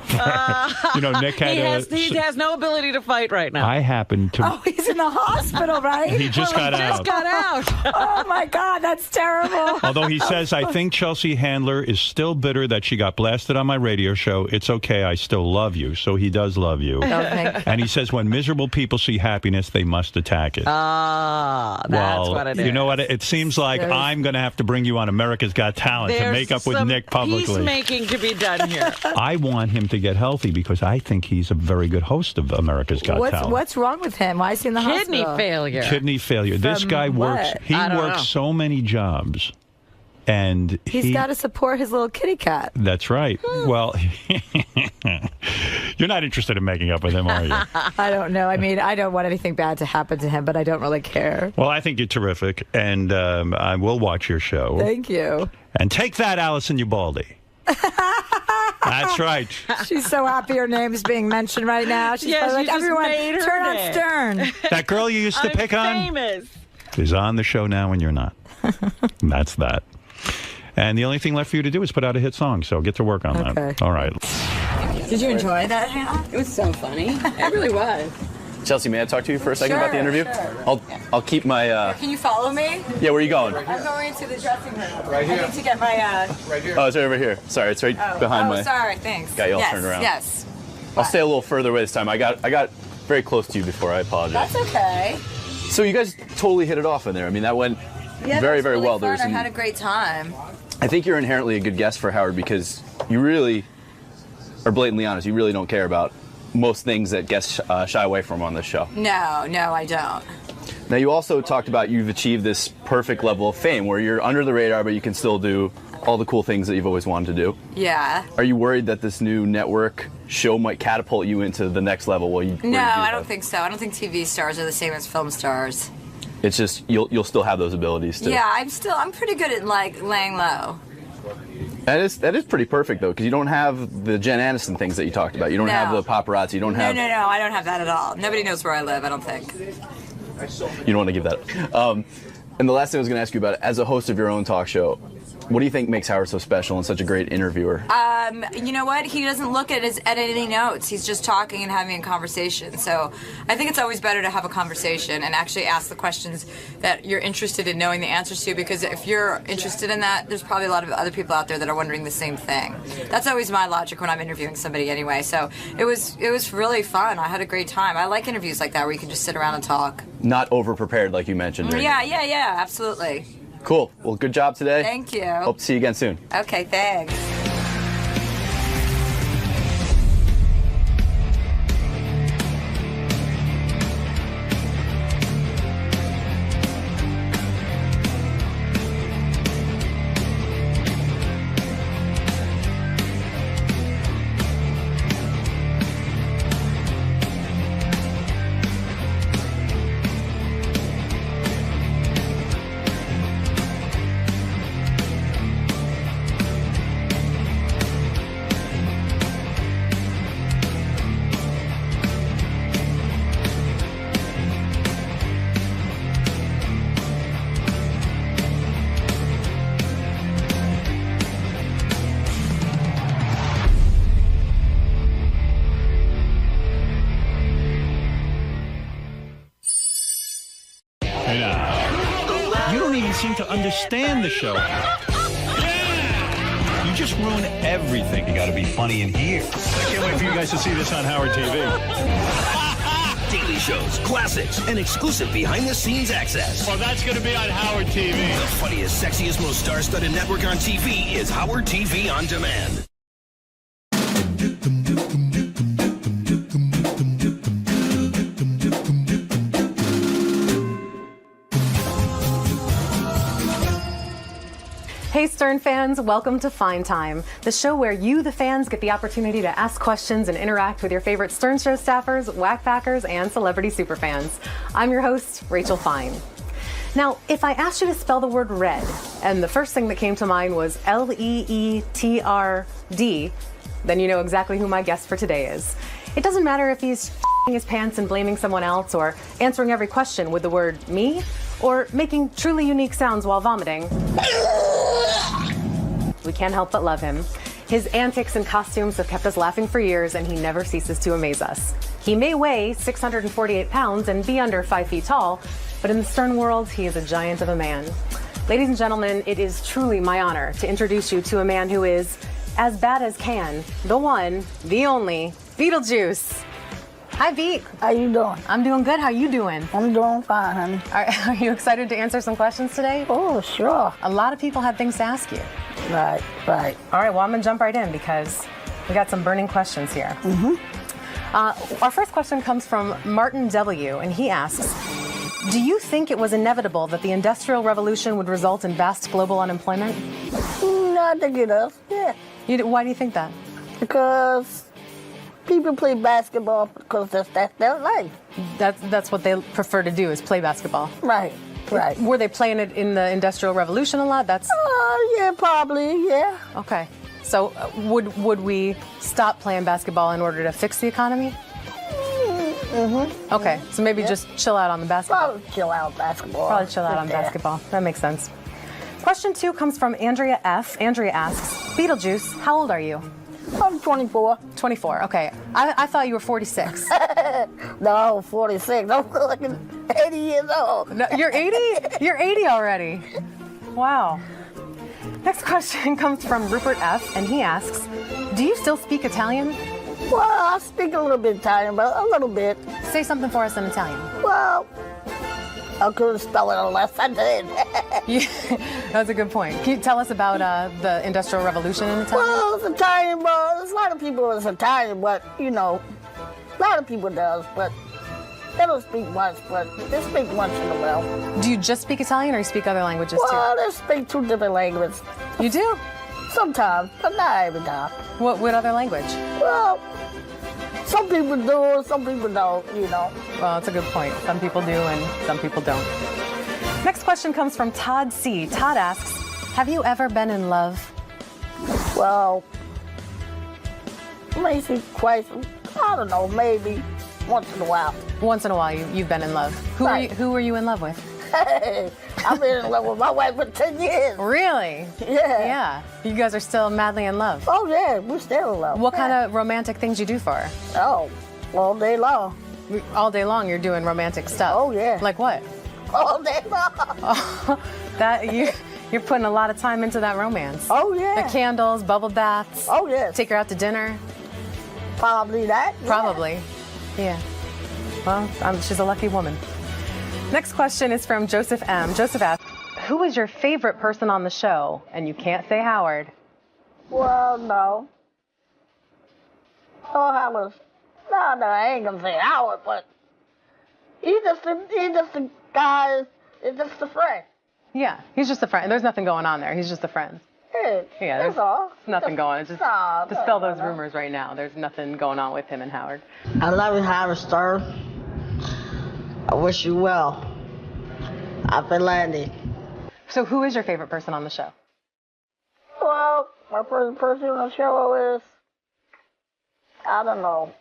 [SPEAKER 1] Nick had
[SPEAKER 10] he has no ability to fight right now.
[SPEAKER 1] I happened to...
[SPEAKER 24] Oh, he's in the hospital, right?
[SPEAKER 1] He just got out.
[SPEAKER 24] Oh my God, that's terrible.
[SPEAKER 1] Although he says, I think Chelsea Handler is still bitter that she got blasted on my radio show. It's okay. I still love you. So he does love you. And he says when miserable people see happiness, they must attack it.
[SPEAKER 10] That's what it is.
[SPEAKER 1] You know what? It seems like I'm going to have to bring you on America's Got Talent to make up with
[SPEAKER 10] some
[SPEAKER 1] Nick publicly.
[SPEAKER 10] peacemaking to be done here.
[SPEAKER 1] I want him to get healthy because I think he's a very good host of America's Got Talent.
[SPEAKER 24] What's wrong with him? Why is he in the
[SPEAKER 10] Kidney
[SPEAKER 24] hospital?
[SPEAKER 10] failure.
[SPEAKER 1] Kidney failure. This
[SPEAKER 24] From
[SPEAKER 1] guy works.
[SPEAKER 24] what?
[SPEAKER 1] He
[SPEAKER 10] I don't
[SPEAKER 1] works
[SPEAKER 10] know.
[SPEAKER 1] so many jobs. And
[SPEAKER 24] He's got to support his little kitty cat.
[SPEAKER 1] That's right. Well, you're not interested in making up with him, are you?
[SPEAKER 24] I don't know. I mean, I don't want anything bad to happen to him, but I don't really care.
[SPEAKER 1] Well, I think you're terrific, and I will watch your show.
[SPEAKER 24] Thank you.
[SPEAKER 1] And take that, Allison Ubaldi. That's right.
[SPEAKER 24] She's so happy her name's being mentioned right now. She's probably like, everyone, turn on Stern.
[SPEAKER 1] That girl you used to pick on
[SPEAKER 10] famous.
[SPEAKER 1] is on the show now, and you're not. That's that. And the only thing left for you to do is put out a hit song, so get to work on that. All right.
[SPEAKER 24] Did you enjoy that, Hannah?
[SPEAKER 10] It was so funny. It really was.
[SPEAKER 12] Chelsea, may I talk to you for a second
[SPEAKER 24] Sure,
[SPEAKER 12] about the interview?
[SPEAKER 24] sure.
[SPEAKER 12] I'll keep my.
[SPEAKER 24] Can you follow me?
[SPEAKER 12] Yeah, where are you going?
[SPEAKER 24] I'm going to the dressing room.
[SPEAKER 12] Right here.
[SPEAKER 24] I need to get my.
[SPEAKER 12] Right here. Oh, it's right over here. Sorry, it's right behind my.
[SPEAKER 24] Sorry, thanks.
[SPEAKER 12] Got you all
[SPEAKER 24] yes,
[SPEAKER 12] turned around.
[SPEAKER 24] Yes.
[SPEAKER 12] I'll stay a little further away this time. I got very close to you before. I apologize.
[SPEAKER 24] That's okay.
[SPEAKER 12] So you guys totally hit it off in there. I mean, that went
[SPEAKER 24] Yeah,
[SPEAKER 12] very,
[SPEAKER 24] that was
[SPEAKER 12] very
[SPEAKER 24] really
[SPEAKER 12] well.
[SPEAKER 24] Fun.
[SPEAKER 12] There's
[SPEAKER 24] I had a great time.
[SPEAKER 12] I think you're inherently a good guest for Howard because you really are blatantly honest. You really don't care about most things that guests shy away from on this show.
[SPEAKER 24] No, I don't.
[SPEAKER 12] Now, you also talked about you've achieved this perfect level of fame where you're under the radar, but you can still do all the cool things that you've always wanted to do.
[SPEAKER 24] Yeah.
[SPEAKER 12] Are you worried that this new network show might catapult you into the next level?
[SPEAKER 24] No, I don't think so. I don't think TV stars are the same as film stars.
[SPEAKER 12] It's just you'll still have those abilities too.
[SPEAKER 24] Yeah, I'm pretty good at like laying low.
[SPEAKER 12] That is pretty perfect though, because you don't have the Jen Aniston things that you talked about. You don't have the paparazzi. You don't have.
[SPEAKER 24] No, I don't have that at all. Nobody knows where I live. I don't think.
[SPEAKER 12] You don't want to give that up. And the last thing I was going to ask you about, as a host of your own talk show, what do you think makes Howard so special and such a great interviewer?
[SPEAKER 24] You know what? He doesn't look at any notes. He's just talking and having a conversation. So I think it's always better to have a conversation and actually ask the questions that you're interested in knowing the answers to, because if you're interested in that, there's probably a lot of other people out there that are wondering the same thing. That's always my logic when I'm interviewing somebody anyway. So it was really fun. I had a great time. I like interviews like that where you can just sit around and talk.
[SPEAKER 12] Not over-prepared like you mentioned.
[SPEAKER 24] Yeah, absolutely.
[SPEAKER 12] Cool. Well, good job today.
[SPEAKER 24] Thank you.
[SPEAKER 12] Hope to see you again soon.
[SPEAKER 24] Okay, thanks.
[SPEAKER 1] You don't even seem to understand the show. You just ruin everything. You got to be funny in here. I can't wait for you guys to see this on Howard TV.
[SPEAKER 13] Daily shows, classics, and exclusive behind-the-scenes access.
[SPEAKER 1] Well, that's going to be on Howard TV.
[SPEAKER 13] The funniest, sexiest, most star-studded network on TV is Howard TV On Demand.
[SPEAKER 14] Hey Stern fans, welcome to Fine Time, the show where you, the fans, get the opportunity to ask questions and interact with your favorite Stern Show staffers, whack packers, and celebrity superfans. I'm your host, Rachel Fine. Now, if I asked you to spell the word red, and the first thing that came to mind was Leetrd, then you know exactly who my guest for today is. It doesn't matter if he's his pants and blaming someone else, or answering every question with the word me, or making truly unique sounds while vomiting. We can't help but love him. His antics and costumes have kept us laughing for years, and he never ceases to amaze us. He may weigh 648 pounds and be under 5 feet tall, but in the Stern world, he is a giant of a man. Ladies and gentlemen, it is truly my honor to introduce you to a man who is as bad as can, the one, the only, Beetlejuice. Hi, Beat.
[SPEAKER 19] How you doing?
[SPEAKER 14] I'm doing good. How you doing?
[SPEAKER 19] I'm doing fine, honey.
[SPEAKER 14] Are you excited to answer some questions today?
[SPEAKER 19] Oh, sure.
[SPEAKER 14] A lot of people have things to ask you.
[SPEAKER 19] Right. All
[SPEAKER 14] right, well, I'm going to jump right in because we got some burning questions here.
[SPEAKER 19] Mm-hmm.
[SPEAKER 14] Our first question comes from Martin W., and he asks, Do you think it was inevitable that the Industrial Revolution would result in vast global unemployment?
[SPEAKER 19] I think it does, yeah.
[SPEAKER 14] Why do you think that?
[SPEAKER 19] Because people play basketball because that's their life.
[SPEAKER 14] That's what they prefer to do, is play basketball.
[SPEAKER 19] Right.
[SPEAKER 14] Were they playing it in the Industrial Revolution a lot?
[SPEAKER 19] Yeah, probably, yeah.
[SPEAKER 14] Okay. So would we stop playing basketball in order to fix the economy?
[SPEAKER 19] Mm-hmm.
[SPEAKER 14] Okay, so maybe just chill out on the basketball.
[SPEAKER 19] Probably chill out basketball.
[SPEAKER 14] Probably chill out on basketball. That makes sense. Question 2 comes from Andrea F. Andrea asks, Beetlejuice, how old are you?
[SPEAKER 19] I'm 24.
[SPEAKER 14] 24, okay. I thought you were 46.
[SPEAKER 19] No, 46. I'm like 80 years old.
[SPEAKER 14] No, you're 80? You're 80 already. Wow. Next question comes from Rupert F. and he asks, do you still speak Italian?
[SPEAKER 19] Well, I speak a little bit Italian, but a little bit.
[SPEAKER 14] Say something for us in Italian.
[SPEAKER 19] Well, I couldn't spell it unless I did.
[SPEAKER 14] That's a good point. Can you tell us about the Industrial Revolution in Italian?
[SPEAKER 19] Well, it's Italian, but there's a lot of people that's Italian, but, a lot of people does, but they don't speak much, but they speak once in a while.
[SPEAKER 14] Do you just speak Italian or you speak other languages too?
[SPEAKER 19] Well, they speak 2 different languages.
[SPEAKER 14] You do?
[SPEAKER 19] Sometimes, but not every time.
[SPEAKER 14] What other language?
[SPEAKER 19] Well, some people do, some people don't, Well,
[SPEAKER 14] that's a good point. Some people do and some people don't. Next question comes from Todd C. Todd asks, have you ever been in love?
[SPEAKER 19] Well, maybe twice. I don't know, maybe once in a while.
[SPEAKER 14] Once in a while you've been in love. Who were you in love with?
[SPEAKER 19] Hey, I've been in love with my wife for 10 years.
[SPEAKER 14] Really?
[SPEAKER 19] Yeah.
[SPEAKER 14] You guys are still madly in love.
[SPEAKER 19] Oh, yeah, we're still in love.
[SPEAKER 14] What kind of romantic things you do for her?
[SPEAKER 19] Oh, all day long.
[SPEAKER 14] All day long you're doing romantic stuff?
[SPEAKER 19] Oh, yeah.
[SPEAKER 14] Like what?
[SPEAKER 19] All day long.
[SPEAKER 14] Oh, you're putting a lot of time into that romance.
[SPEAKER 19] Oh, yeah.
[SPEAKER 14] The candles, bubble baths.
[SPEAKER 19] Oh, yeah.
[SPEAKER 14] Take her out to dinner.
[SPEAKER 19] Probably that. Yeah.
[SPEAKER 14] Probably. Yeah. Well, she's a lucky woman. Next question is from Joseph M. Joseph asks, who is your favorite person on the show? And you can't say Howard.
[SPEAKER 19] Well, no. Oh, Howard. No, I ain't gonna say Howard, but he's just a guy, he's just a friend.
[SPEAKER 14] Yeah, he's just a friend. There's nothing going on there. He's just a friend.
[SPEAKER 19] Yeah, that's all.
[SPEAKER 14] Nothing going on. Just dispel those rumors right now. There's nothing going on with him and Howard.
[SPEAKER 2] I love you, Howard Stern. I wish you well. Happy landing.
[SPEAKER 14] So who is your favorite person on the show?
[SPEAKER 19] Well, my favorite person on the show is, I don't know.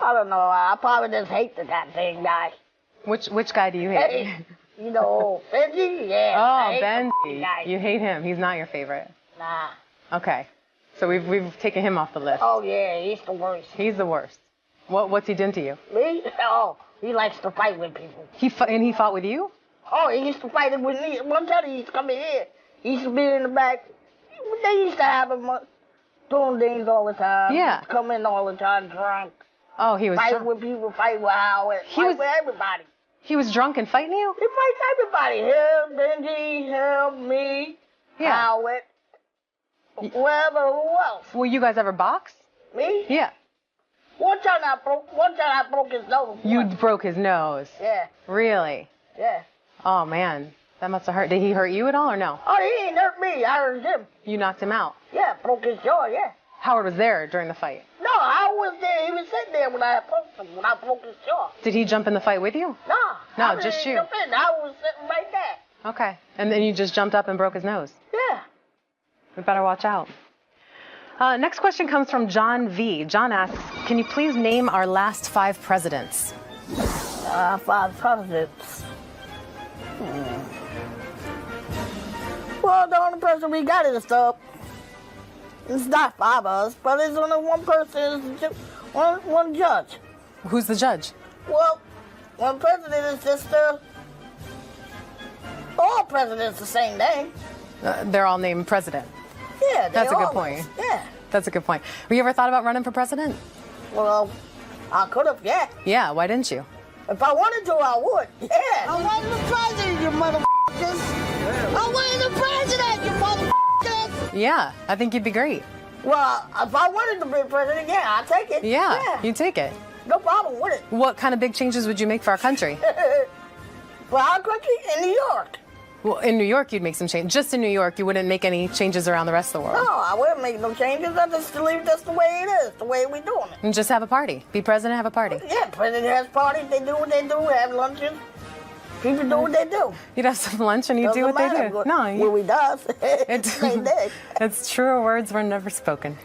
[SPEAKER 19] I probably just hate the goddamn guy.
[SPEAKER 14] Which guy do you hate?
[SPEAKER 19] Hey, Benji? Yeah.
[SPEAKER 14] Oh, Benji. You hate him. He's not your favorite.
[SPEAKER 19] Nah.
[SPEAKER 14] Okay. So we've taken him off the list.
[SPEAKER 19] Oh, yeah, he's the worst.
[SPEAKER 14] He's the worst. What's he done to you?
[SPEAKER 19] Me? Oh, he likes to fight with people.
[SPEAKER 14] He fought with you?
[SPEAKER 19] Oh, he used to fight with me. One time he used to come in here. He used to be in the back. They used to have him doing things all the time.
[SPEAKER 14] Yeah.
[SPEAKER 19] Come in all the time drunk.
[SPEAKER 14] Oh, he was
[SPEAKER 19] fight
[SPEAKER 14] drunk.
[SPEAKER 19] with people, fight with Howard, fight with everybody.
[SPEAKER 14] He was drunk and fighting you?
[SPEAKER 19] He fights everybody. Him, Benji, him, me, Howard, whoever, who else.
[SPEAKER 14] Will you guys ever box?
[SPEAKER 19] Me?
[SPEAKER 14] Yeah.
[SPEAKER 19] One time I broke his nose.
[SPEAKER 14] You broke his nose?
[SPEAKER 19] Yeah.
[SPEAKER 14] Really?
[SPEAKER 19] Yeah.
[SPEAKER 14] Oh, man. That must have hurt. Did he hurt you at all or no?
[SPEAKER 19] Oh, he ain't hurt me. I hurt him.
[SPEAKER 14] You knocked him out?
[SPEAKER 19] Yeah, broke his jaw, yeah.
[SPEAKER 14] Howard was there during the fight?
[SPEAKER 19] No, I was there. He was sitting there when I broke his jaw.
[SPEAKER 14] Did he jump in the fight with you?
[SPEAKER 19] No,
[SPEAKER 14] just you.
[SPEAKER 19] I was sitting right there.
[SPEAKER 14] Okay. And then you just jumped up and broke his nose?
[SPEAKER 19] Yeah.
[SPEAKER 14] We better watch out. Next question comes from John V. John asks, can you please name our last 5 presidents?
[SPEAKER 19] 5 presidents. Well, the only person we got is it's not 5 of us, but it's only one person, one judge.
[SPEAKER 14] Who's the judge?
[SPEAKER 19] Well, one president is just all presidents the same name.
[SPEAKER 14] They're all named president.
[SPEAKER 19] Yeah,
[SPEAKER 14] that's a good point.
[SPEAKER 19] Yeah.
[SPEAKER 14] That's a good point. Have you ever thought about running for president?
[SPEAKER 19] Well, I could have, yeah.
[SPEAKER 14] Yeah, why didn't you?
[SPEAKER 19] If I wanted to, I would. Yeah. I'm running for president, you motherfuckers. I'm running for president, you motherfuckers.
[SPEAKER 14] Yeah, I think you'd be great.
[SPEAKER 19] Well, if I wanted to be president, yeah, I'd take it.
[SPEAKER 14] Yeah, you take it.
[SPEAKER 19] No problem with it.
[SPEAKER 14] What kind of big changes would you make for our country?
[SPEAKER 19] For our country? In New York.
[SPEAKER 14] Well, in New York, you'd make some change. Just in New York, you wouldn't make any changes around the rest of the world.
[SPEAKER 19] No, I wouldn't make no changes. I just leave this the way it is, the way we doing it.
[SPEAKER 14] And just have a party. Be president, have a party.
[SPEAKER 19] Yeah, president has parties. They do what they do. Have lunches. People do what they do.
[SPEAKER 14] You'd have some lunch and you do what they do.
[SPEAKER 19] Well, we does.
[SPEAKER 14] It's truer words were never spoken.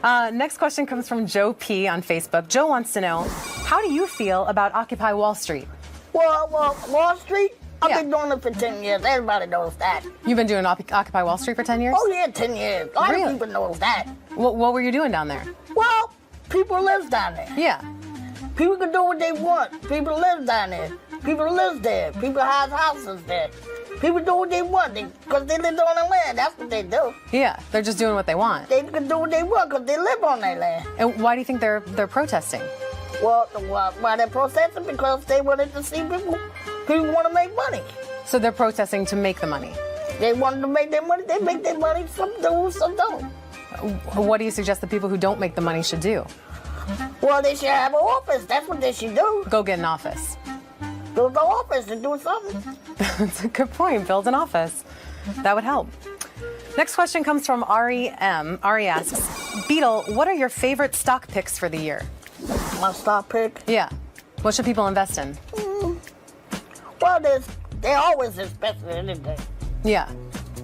[SPEAKER 14] Next question comes from Joe P. on Facebook. Joe wants to know, how do you feel about Occupy Wall Street?
[SPEAKER 19] Well, Wall Street? I've been doing it for 10 years. Everybody knows that.
[SPEAKER 14] You've been doing Occupy Wall Street for 10 years?
[SPEAKER 19] Oh, yeah, 10 years. A lot of people know that.
[SPEAKER 14] What were you doing down there?
[SPEAKER 19] Well, people live down there.
[SPEAKER 14] Yeah.
[SPEAKER 19] People can do what they want. People live down there. People live there. People have houses there. People do what they want because they live on their land. That's what they do.
[SPEAKER 14] Yeah, they're just doing what they want.
[SPEAKER 19] They can do what they want because they live on their land.
[SPEAKER 14] And why do you think they're protesting?
[SPEAKER 19] Well, why they're protesting? Because they wanted to see people want to make money.
[SPEAKER 14] So they're protesting to make the money?
[SPEAKER 19] They wanted to make their money. They make their money. Some do, some don't.
[SPEAKER 14] What do you suggest the people who don't make the money should do?
[SPEAKER 19] Well, they should have an office. That's what they should do.
[SPEAKER 14] Go get an office.
[SPEAKER 19] Build an office and do something.
[SPEAKER 14] That's a good point. Build an office. That would help. Next question comes from Ari M. Ari asks, Beetle, what are your favorite stock picks for the year?
[SPEAKER 19] My stock pick?
[SPEAKER 14] Yeah. What should people invest in?
[SPEAKER 19] Well, they always invest in anything.
[SPEAKER 14] Yeah.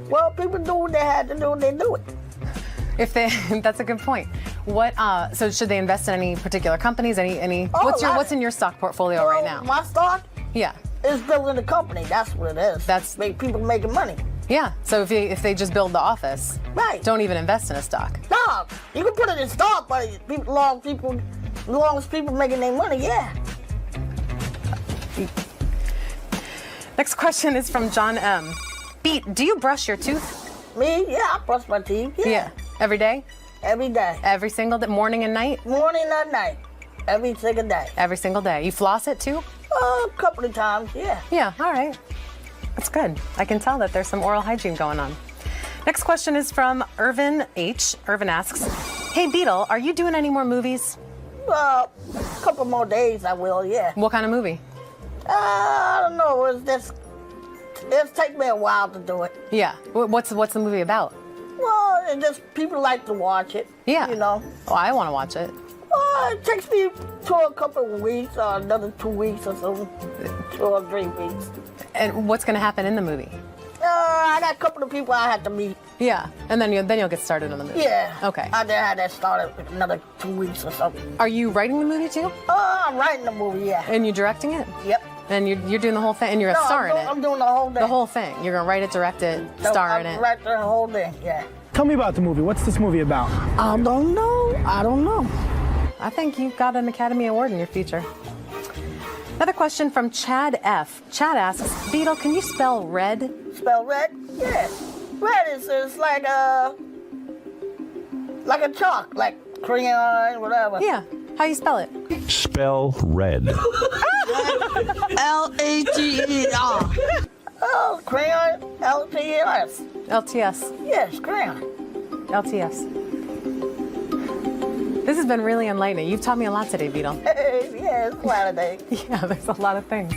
[SPEAKER 19] Well, people do what they had to do, they do it.
[SPEAKER 14] That's a good point. So should they invest in any particular companies? What's in your stock portfolio right now?
[SPEAKER 19] My stock?
[SPEAKER 14] Yeah.
[SPEAKER 19] It's building a company. That's what it is. That's make people making money.
[SPEAKER 14] Yeah. So if they just build the office,
[SPEAKER 19] right?
[SPEAKER 14] Don't even invest in a stock.
[SPEAKER 19] No, you can put it in stock, but as long as people making their money, yeah.
[SPEAKER 14] Next question is from John M. Beat, do you brush your tooth?
[SPEAKER 19] Me? Yeah, I brush my teeth. Yeah.
[SPEAKER 14] Every day?
[SPEAKER 19] Every day.
[SPEAKER 14] Every single day? Morning and night?
[SPEAKER 19] Morning and night. Every single day.
[SPEAKER 14] Every single day. You floss it too?
[SPEAKER 19] A couple of times, yeah.
[SPEAKER 14] Yeah, all right. That's good. I can tell that there's some oral hygiene going on. Next question is from Irvin H. Irvin asks, hey Beetle, are you doing any more movies?
[SPEAKER 19] A couple more days I will, yeah.
[SPEAKER 14] What kind of movie?
[SPEAKER 19] I don't know. It's take me a while to do it.
[SPEAKER 14] Yeah. What's the movie about?
[SPEAKER 19] Well, it just people like to watch it.
[SPEAKER 14] Yeah.
[SPEAKER 19] You know.
[SPEAKER 14] Oh, I want to watch it.
[SPEAKER 19] It takes me to a couple of weeks or another 2 weeks or so. 2 or 3 weeks.
[SPEAKER 14] And what's going to happen in the movie?
[SPEAKER 19] I got a couple of people I have to meet.
[SPEAKER 14] Yeah, and then you'll get started on the movie.
[SPEAKER 19] Yeah.
[SPEAKER 14] Okay.
[SPEAKER 19] I just had that started another 2 weeks or something.
[SPEAKER 14] Are you writing the movie too?
[SPEAKER 19] I'm writing the movie, yeah.
[SPEAKER 14] And you're directing it?
[SPEAKER 19] Yep.
[SPEAKER 14] And you're doing the whole thing, and you're a star in it?
[SPEAKER 19] I'm doing the whole thing.
[SPEAKER 14] The whole thing. You're going to write it, direct it, star in it?
[SPEAKER 19] Write the whole thing, yeah.
[SPEAKER 15] Tell me about the movie. What's this movie about?
[SPEAKER 19] I don't know.
[SPEAKER 14] I think you've got an Academy Award in your future. Another question from Chad F. Chad asks, Beetle, can you spell red?
[SPEAKER 19] Spell red? Yeah. Red is like a chalk, like crayon, whatever.
[SPEAKER 14] Yeah. How you spell it?
[SPEAKER 1] Spell red.
[SPEAKER 19] L-A-T-E-R. Oh, crayon, L-T-S.
[SPEAKER 14] LTS.
[SPEAKER 19] Yes, crayon.
[SPEAKER 14] LTS. This has been really enlightening. You've taught me a lot today, Beetle.
[SPEAKER 19] Yeah, it's a lot of things.
[SPEAKER 14] Yeah, there's a lot of things.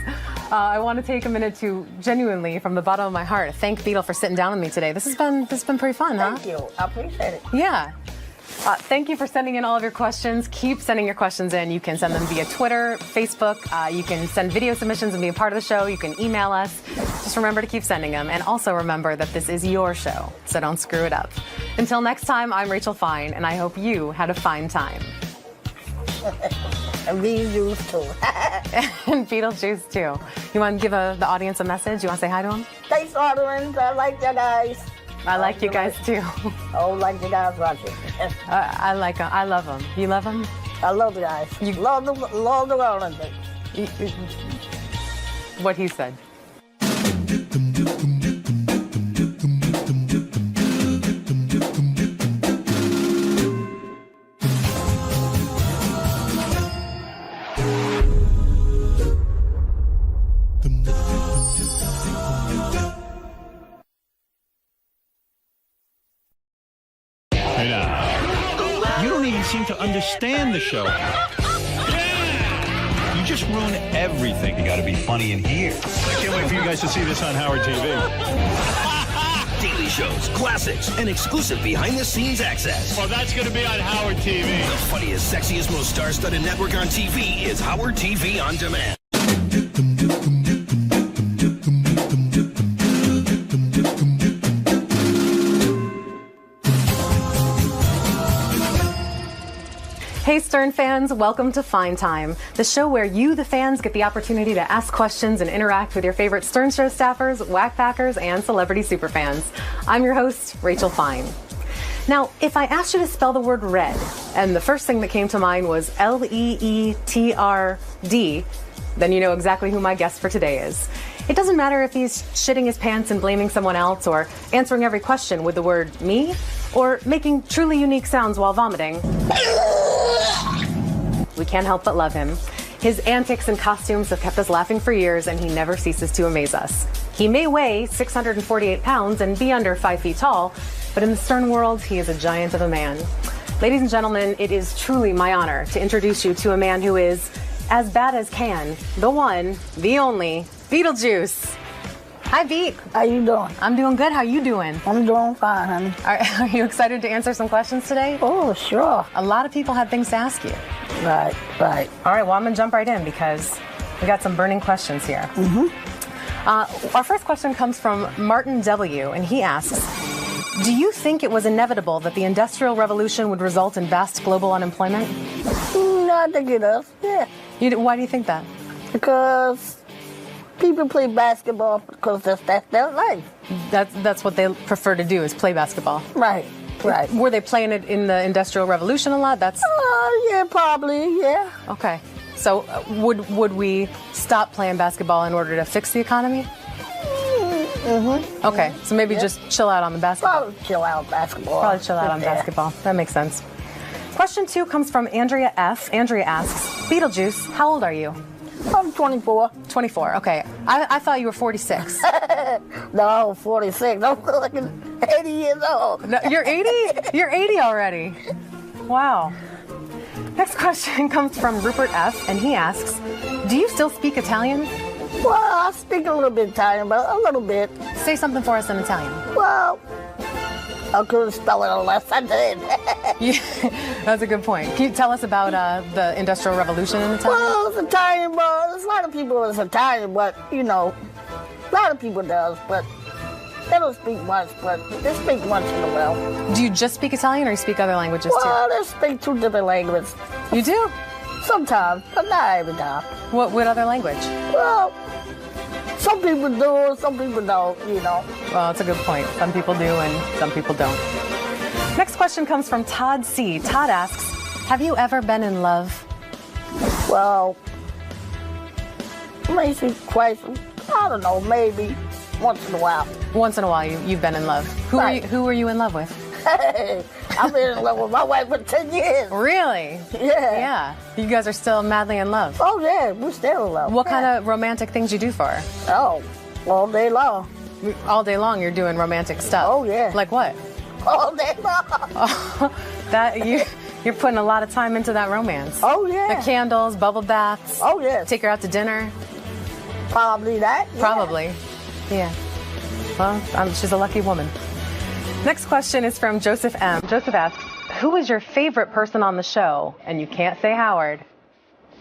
[SPEAKER 14] I want to take a minute to genuinely, from the bottom of my heart, thank Beetle for sitting down with me today. This has been pretty fun, huh?
[SPEAKER 19] Thank you. I appreciate it.
[SPEAKER 14] Yeah. Thank you for sending in all of your questions. Keep sending your questions in. You can send them via Twitter, Facebook. You can send video submissions and be a part of the show. You can email us. Just remember to keep sending them. And also remember that this is your show, so don't screw it up. Until next time, I'm Rachel Fine, and I hope you had a fine time.
[SPEAKER 19] And Beetlejuice, too.
[SPEAKER 14] And Beetlejuice, too. You want to give the audience a message? You want to say hi to them?
[SPEAKER 19] Thanks, Artie. I like you guys.
[SPEAKER 14] I like you guys, too.
[SPEAKER 19] Oh, like you guys watching.
[SPEAKER 14] I like them. I love them. You love them?
[SPEAKER 19] I love the guys. You love the world.
[SPEAKER 14] What he said.
[SPEAKER 1] You don't even seem to understand the show. just ruin everything. You got to be funny in here. I can't wait for you guys to see this on Howard TV.
[SPEAKER 13] Daily shows, classics, and exclusive behind-the-scenes access.
[SPEAKER 1] Oh, that's going to be on Howard TV.
[SPEAKER 13] The funniest, sexiest, most star-studded network on TV is Howard TV On Demand.
[SPEAKER 14] Hey Stern fans, welcome to Fine Time, the show where you, the fans, get the opportunity to ask questions and interact with your favorite Stern Show staffers, whack packers, and celebrity superfans. I'm your host, Rachel Fine. Now, if I asked you to spell the word red, and the first thing that came to mind was Leetrd, then you know exactly who my guest for today is. It doesn't matter if he's shitting his pants and blaming someone else, or answering every question with the word me, or making truly unique sounds while vomiting. We can't help but love him. His antics and costumes have kept us laughing for years, and he never ceases to amaze us. He may weigh 648 pounds and be under 5 feet tall, but in the Stern world, he is a giant of a man. Ladies and gentlemen, it is truly my honor to introduce you to a man who is as bad as can, the one, the only, Beetlejuice. Hi, Beat.
[SPEAKER 19] How you doing?
[SPEAKER 14] I'm doing good. How you doing?
[SPEAKER 19] I'm doing fine, honey.
[SPEAKER 14] Are you excited to answer some questions today?
[SPEAKER 19] Oh, sure.
[SPEAKER 14] A lot of people have things to ask you.
[SPEAKER 19] Right.
[SPEAKER 14] All right, well, I'm going to jump right in because we got some burning questions here. Our first question comes from Martin W., and he asks, do you think it was inevitable that the Industrial Revolution would result in vast global unemployment?
[SPEAKER 19] No, I think it is, yeah.
[SPEAKER 14] Why do you think that?
[SPEAKER 19] Because people play basketball because that's their life.
[SPEAKER 14] That's what they prefer to do, is play basketball.
[SPEAKER 19] Right.
[SPEAKER 14] Were they playing it in the Industrial Revolution a lot?
[SPEAKER 19] Yeah, probably, yeah.
[SPEAKER 14] Okay. So would we stop playing basketball in order to fix the economy? Okay, so maybe just chill out on the basketball.
[SPEAKER 19] Probably chill out on basketball.
[SPEAKER 14] Basketball. That makes sense. Question 2 comes from Andrea F. Andrea asks, Beetlejuice, how old are you?
[SPEAKER 19] I'm 24.
[SPEAKER 14] 24, okay. I thought you were 46.
[SPEAKER 19] No, 46. I'm like 80 years old.
[SPEAKER 14] No, you're 80? You're 80 already. Wow. Next question comes from Rupert F., and he asks, do you still speak Italian?
[SPEAKER 19] Well, I speak a little bit Italian, but a little bit.
[SPEAKER 14] Say something for us in Italian.
[SPEAKER 19] Well, I couldn't spell it unless I did.
[SPEAKER 14] Yeah, that's a good point. Can you tell us about the Industrial Revolution in Italian?
[SPEAKER 19] Well, it's Italian, but there's a lot of people that's Italian, but, you know, a lot of people does, but they don't speak much, but they speak once in a while.
[SPEAKER 14] Do you just speak Italian, or you speak other languages, too?
[SPEAKER 19] Well, they speak 2 different languages.
[SPEAKER 14] You do?
[SPEAKER 19] Sometimes, but not every time.
[SPEAKER 14] What other language?
[SPEAKER 19] Well, some people do, some people don't, you know.
[SPEAKER 14] Well, it's a good point. Some people do and some people don't. Next question comes from Todd C. Todd asks, have you ever been in love?
[SPEAKER 19] Well, maybe quite, I don't know, maybe once in a while.
[SPEAKER 14] Once in a while you've been in love. Who were you in love with?
[SPEAKER 19] Hey, I've been in love with my wife for 10 years.
[SPEAKER 14] Really?
[SPEAKER 19] Yeah.
[SPEAKER 14] You guys are still madly in love?
[SPEAKER 19] Oh, yeah, we're still in love.
[SPEAKER 14] What kind of romantic things you do for her?
[SPEAKER 19] Oh, all day long.
[SPEAKER 14] All day long you're doing romantic stuff?
[SPEAKER 19] Oh, yeah.
[SPEAKER 14] Like what?
[SPEAKER 19] All day long.
[SPEAKER 14] Oh, you're putting a lot of time into that romance.
[SPEAKER 19] Oh, yeah.
[SPEAKER 14] The candles, bubble baths.
[SPEAKER 19] Oh, yeah.
[SPEAKER 14] Take her out to dinner.
[SPEAKER 19] Probably that. Yeah.
[SPEAKER 14] Probably. Yeah. Well, she's a lucky woman. Next question is from Joseph M. Joseph asks, who is your favorite person on the show? And you can't say Howard.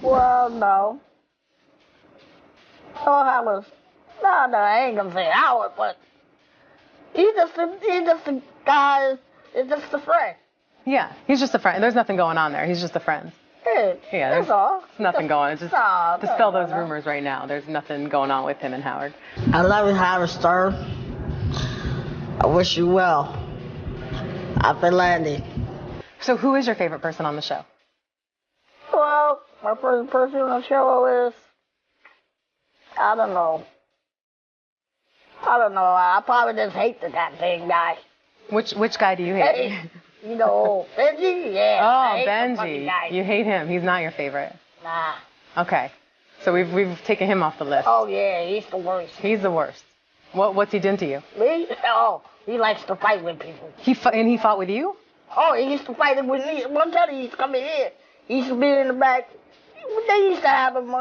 [SPEAKER 19] Well, no. Oh, Howard. No, I ain't gonna say Howard, but he's just a guy, he's just a friend.
[SPEAKER 14] Yeah, he's just a friend. There's nothing going on there. He's just a friend.
[SPEAKER 19] Yeah, that's all.
[SPEAKER 14] There's nothing going on. It's just dispel those rumors right now. There's nothing going on with him and Howard.
[SPEAKER 2] I love you, Howard Stern. I wish you well. Happy landing.
[SPEAKER 14] So who is your favorite person on the show?
[SPEAKER 19] Well, my favorite person on the show is, I don't know. I probably just hate the goddamn guy.
[SPEAKER 14] Which guy do you hate?
[SPEAKER 19] Hey, you know, Benji? Yeah.
[SPEAKER 14] Oh, Benji. You hate him. He's not your favorite.
[SPEAKER 19] Nah.
[SPEAKER 14] Okay. So we've taken him off the list.
[SPEAKER 19] Oh, yeah, he's the worst.
[SPEAKER 14] He's the worst. What's he done to you?
[SPEAKER 19] Me? Oh, he likes to fight with people.
[SPEAKER 14] He fought with you?
[SPEAKER 19] Oh, he used to fight with me. One time he used to come in here. He used to be in the back. They used to have him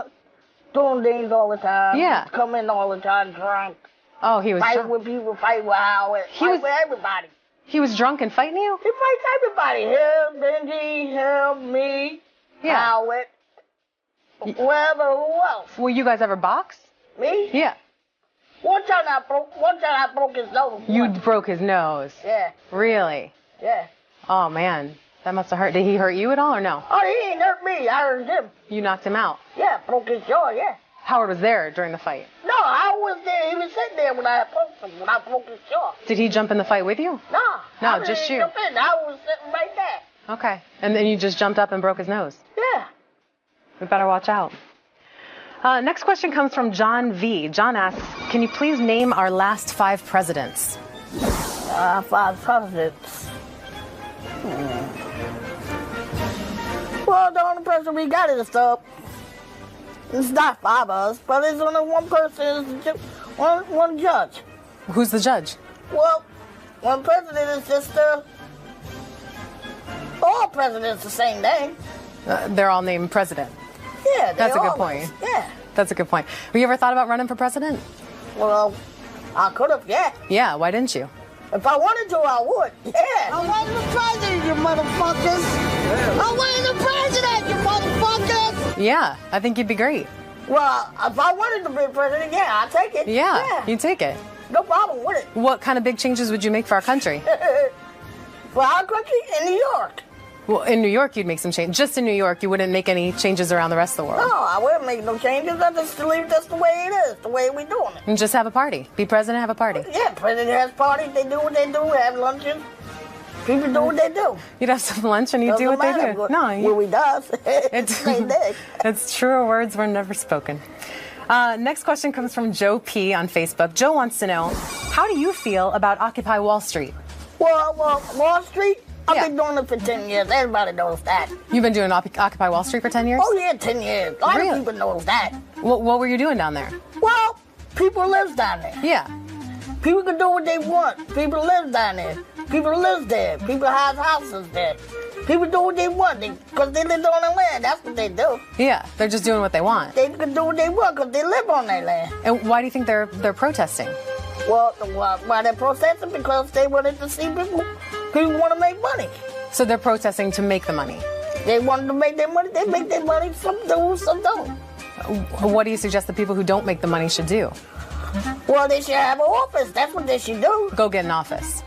[SPEAKER 19] doing things all the time.
[SPEAKER 14] Yeah.
[SPEAKER 19] Come in all the time drunk.
[SPEAKER 14] Oh, he was
[SPEAKER 19] fight
[SPEAKER 14] drunk.
[SPEAKER 19] with people, fight with Howard, fight with everybody.
[SPEAKER 14] He was drunk and fighting you?
[SPEAKER 19] He fights everybody. Him, Benji, him, me, Howard, whoever, who else?
[SPEAKER 14] Will you guys ever box?
[SPEAKER 19] Me?
[SPEAKER 14] Yeah.
[SPEAKER 19] One time I broke his nose.
[SPEAKER 14] You broke his nose.
[SPEAKER 19] Yeah.
[SPEAKER 14] Really?
[SPEAKER 19] Yeah.
[SPEAKER 14] Oh, man. That must have hurt. Did he hurt you at all or no?
[SPEAKER 19] Oh, he ain't hurt me. I hurt him.
[SPEAKER 14] You knocked him out?
[SPEAKER 19] Yeah, broke his jaw, yeah.
[SPEAKER 14] Howard was there during the fight.
[SPEAKER 19] No, I was there. He was sitting there when I punched him, when I broke his jaw.
[SPEAKER 14] Did he jump in the fight with you?
[SPEAKER 19] No.
[SPEAKER 14] No,
[SPEAKER 19] I
[SPEAKER 14] just you.
[SPEAKER 19] Jump in. I was sitting right there.
[SPEAKER 14] Okay. And then you just jumped up and broke his nose?
[SPEAKER 19] Yeah.
[SPEAKER 14] We better watch out. Next question comes from John V. John asks, can you please name our last 5 presidents?
[SPEAKER 19] 5 presidents. Well, the only person we got is it's not 5 of us, but it's only one person, one judge.
[SPEAKER 14] Who's the judge?
[SPEAKER 19] Well, one president is just all presidents the same name.
[SPEAKER 14] They're all named president.
[SPEAKER 19] Yeah,
[SPEAKER 14] that's a good point.
[SPEAKER 19] Yeah.
[SPEAKER 14] That's a good point. Have you ever thought about running for president?
[SPEAKER 19] Well, I could have, yeah.
[SPEAKER 14] Yeah, why didn't you?
[SPEAKER 19] If I wanted to, I would. Yeah. I want the president, you motherfuckers. I want the president, you motherfuckers.
[SPEAKER 14] Yeah, I think you'd be great.
[SPEAKER 19] Well, if I wanted to be president, yeah, I'd take it.
[SPEAKER 14] Yeah, you'd take it.
[SPEAKER 19] No problem with it.
[SPEAKER 14] What kind of big changes would you make for our country?
[SPEAKER 19] For our country? In New York.
[SPEAKER 14] Well, in New York, you'd make some change. Just in New York, you wouldn't make any changes around the rest of the world.
[SPEAKER 19] No, I wouldn't make no changes. I just leave this the way it is, the way we doing it.
[SPEAKER 14] And just have a party. Be president, have a party.
[SPEAKER 19] Yeah, president has parties. They do what they do. Have lunches. People do what they do.
[SPEAKER 14] You'd have some lunch and you do what they do.
[SPEAKER 19] Well, we does.
[SPEAKER 14] It's truer words were never spoken. Next question comes from Joe P. on Facebook. Joe wants to know, how do you feel about Occupy Wall Street?
[SPEAKER 19] Well, Wall Street? I've been doing it for 10 years. Everybody knows that.
[SPEAKER 14] You've been doing Occupy Wall Street for 10 years?
[SPEAKER 19] Oh, yeah, 10 years. A lot of people know that.
[SPEAKER 14] What were you doing down there?
[SPEAKER 19] Well, people live down there.
[SPEAKER 14] Yeah.
[SPEAKER 19] People can do what they want. People live down there. People live there. People have houses there. People do what they want because they live on their land. That's what they do.
[SPEAKER 14] Yeah, they're just doing what they want.
[SPEAKER 19] They can do what they want because they live on their land.
[SPEAKER 14] And why do you think they're protesting?
[SPEAKER 19] Well, why they're protesting? Because they wanted to see people want to make money.
[SPEAKER 14] So they're protesting to make the money?
[SPEAKER 19] They wanted to make their money. They make their money. Some do, some don't.
[SPEAKER 14] What do you suggest the people who don't make the money should do?
[SPEAKER 19] Well, they should have an office. That's what they should do.
[SPEAKER 14] Go get an office.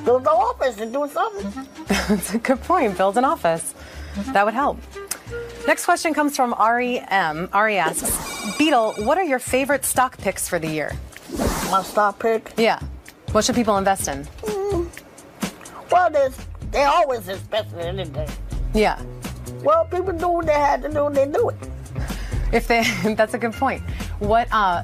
[SPEAKER 19] Go to the office and do something.
[SPEAKER 14] That's a good point. Build an office. That would help. Next question comes from Ari M. Ari asks, Beetle, what are your favorite stock picks for the year?
[SPEAKER 19] My stock pick?
[SPEAKER 14] Yeah. What should people invest in?
[SPEAKER 19] Well, they always invest in anything.
[SPEAKER 14] Yeah.
[SPEAKER 19] Well, people do what they had to do, they do it.
[SPEAKER 14] That's a good point.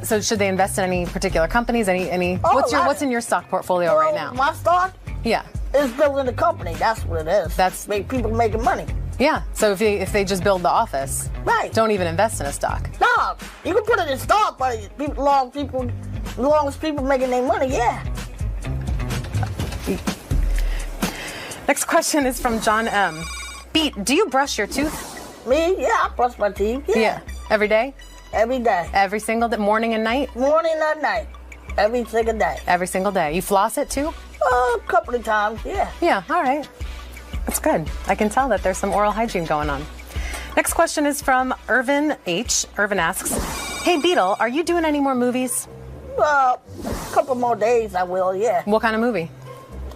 [SPEAKER 14] So should they invest in any particular companies? What's in your stock portfolio right now?
[SPEAKER 19] My stock?
[SPEAKER 14] Yeah.
[SPEAKER 19] It's building the company. That's what it is.
[SPEAKER 14] That's
[SPEAKER 19] make people making money.
[SPEAKER 14] Yeah. So if they just build the office,
[SPEAKER 19] right?
[SPEAKER 14] Don't even invest in a stock.
[SPEAKER 19] No, you can put it in stock, but as long as people making their money, yeah.
[SPEAKER 14] Next question is from John M. Beat, do you brush your tooth?
[SPEAKER 19] Me? Yeah, I brush my teeth. Yeah.
[SPEAKER 14] Every day?
[SPEAKER 19] Every day.
[SPEAKER 14] Every single day? Morning and night?
[SPEAKER 19] Morning and night. Every single day.
[SPEAKER 14] Every single day. You floss it too?
[SPEAKER 19] A couple of times, yeah.
[SPEAKER 14] Yeah, all right. That's good. I can tell that there's some oral hygiene going on. Next question is from Irvin H. Irvin asks, hey, Beetle, are you doing any more movies?
[SPEAKER 19] Well, a couple more days I will, yeah.
[SPEAKER 14] What kind of movie?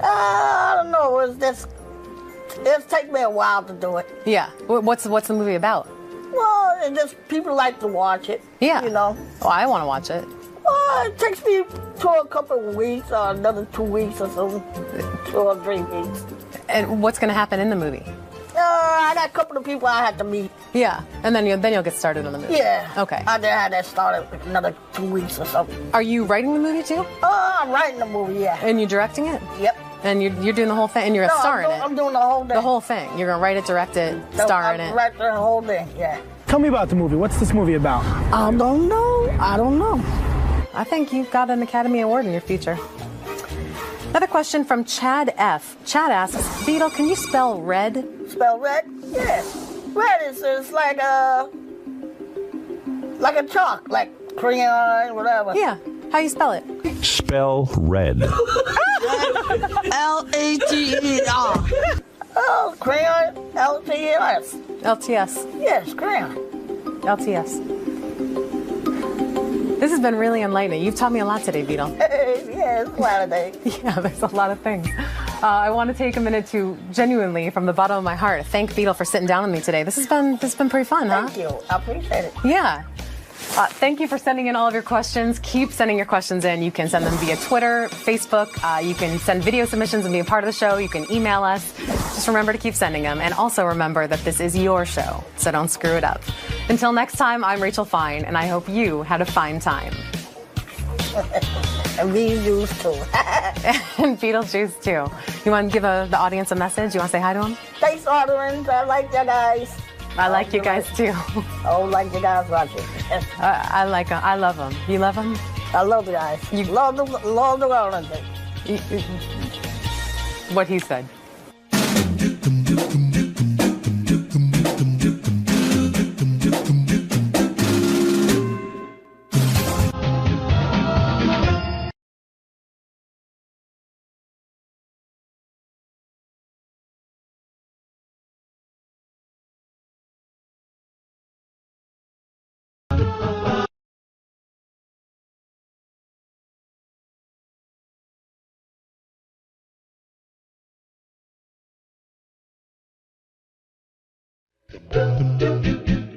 [SPEAKER 19] I don't know. It'll take me a while to do it.
[SPEAKER 14] Yeah. What's the movie about?
[SPEAKER 19] Well, it just people like to watch it.
[SPEAKER 14] Yeah.
[SPEAKER 19] You know.
[SPEAKER 14] Oh, I want to watch it.
[SPEAKER 19] Well, it takes me to a couple of weeks or another 2 weeks or so. 2 or 3 weeks.
[SPEAKER 14] And what's going to happen in the movie?
[SPEAKER 19] I got a couple of people I have to meet.
[SPEAKER 14] Yeah, and then you'll get started on the movie.
[SPEAKER 19] Yeah.
[SPEAKER 14] Okay.
[SPEAKER 19] I just had that started another 2 weeks or something.
[SPEAKER 14] Are you writing the movie too?
[SPEAKER 19] I'm writing the movie, yeah.
[SPEAKER 14] And you're directing it?
[SPEAKER 19] Yep.
[SPEAKER 14] And you're doing the whole thing, and you're a star in it?
[SPEAKER 19] I'm doing the whole thing.
[SPEAKER 14] The whole thing. You're going to write it, direct it, star in it?
[SPEAKER 19] Write the whole thing, yeah.
[SPEAKER 15] Tell me about the movie. What's this movie about?
[SPEAKER 19] I don't know.
[SPEAKER 14] I think you've got an Academy Award in your future. Another question from Chad F. Chad asks, Beetle, can you spell red?
[SPEAKER 19] Spell red? Yeah. Red is like Like a chalk, like crayon, whatever.
[SPEAKER 14] Yeah. How you spell it?
[SPEAKER 1] Spell red.
[SPEAKER 19] L-A-T-E-R. Oh, crayon, L-T-S.
[SPEAKER 14] LTS.
[SPEAKER 19] Yes, crayon.
[SPEAKER 14] LTS. This has been really enlightening. You've taught me a lot today, Beetle.
[SPEAKER 19] Yes, a lot of things.
[SPEAKER 14] Yeah, there's a lot of things. I want to take a minute to genuinely, from the bottom of my heart, thank Beetle for sitting down with me today. This has been pretty fun, huh?
[SPEAKER 19] Thank you. I appreciate it.
[SPEAKER 14] Yeah. Thank you for sending in all of your questions. Keep sending your questions in. You can send them via Twitter, Facebook. You can send video submissions and be a part of the show. You can email us. Just remember to keep sending them. And also remember that this is your show, so don't screw it up. Until next time, I'm Rachel Fine, and I hope you had a fine time.
[SPEAKER 19] And Beetlejuice, too.
[SPEAKER 14] And Beetlejuice, too. You want to give the audience a message? You want to say hi to them?
[SPEAKER 19] Thanks, Artie. I like you guys.
[SPEAKER 14] I like you guys, too.
[SPEAKER 19] I like you guys watching.
[SPEAKER 14] I like them. I love them. You love them?
[SPEAKER 19] I love the guys. You love the world, I think.
[SPEAKER 14] What he said.
[SPEAKER 20] Dum dum dum dum.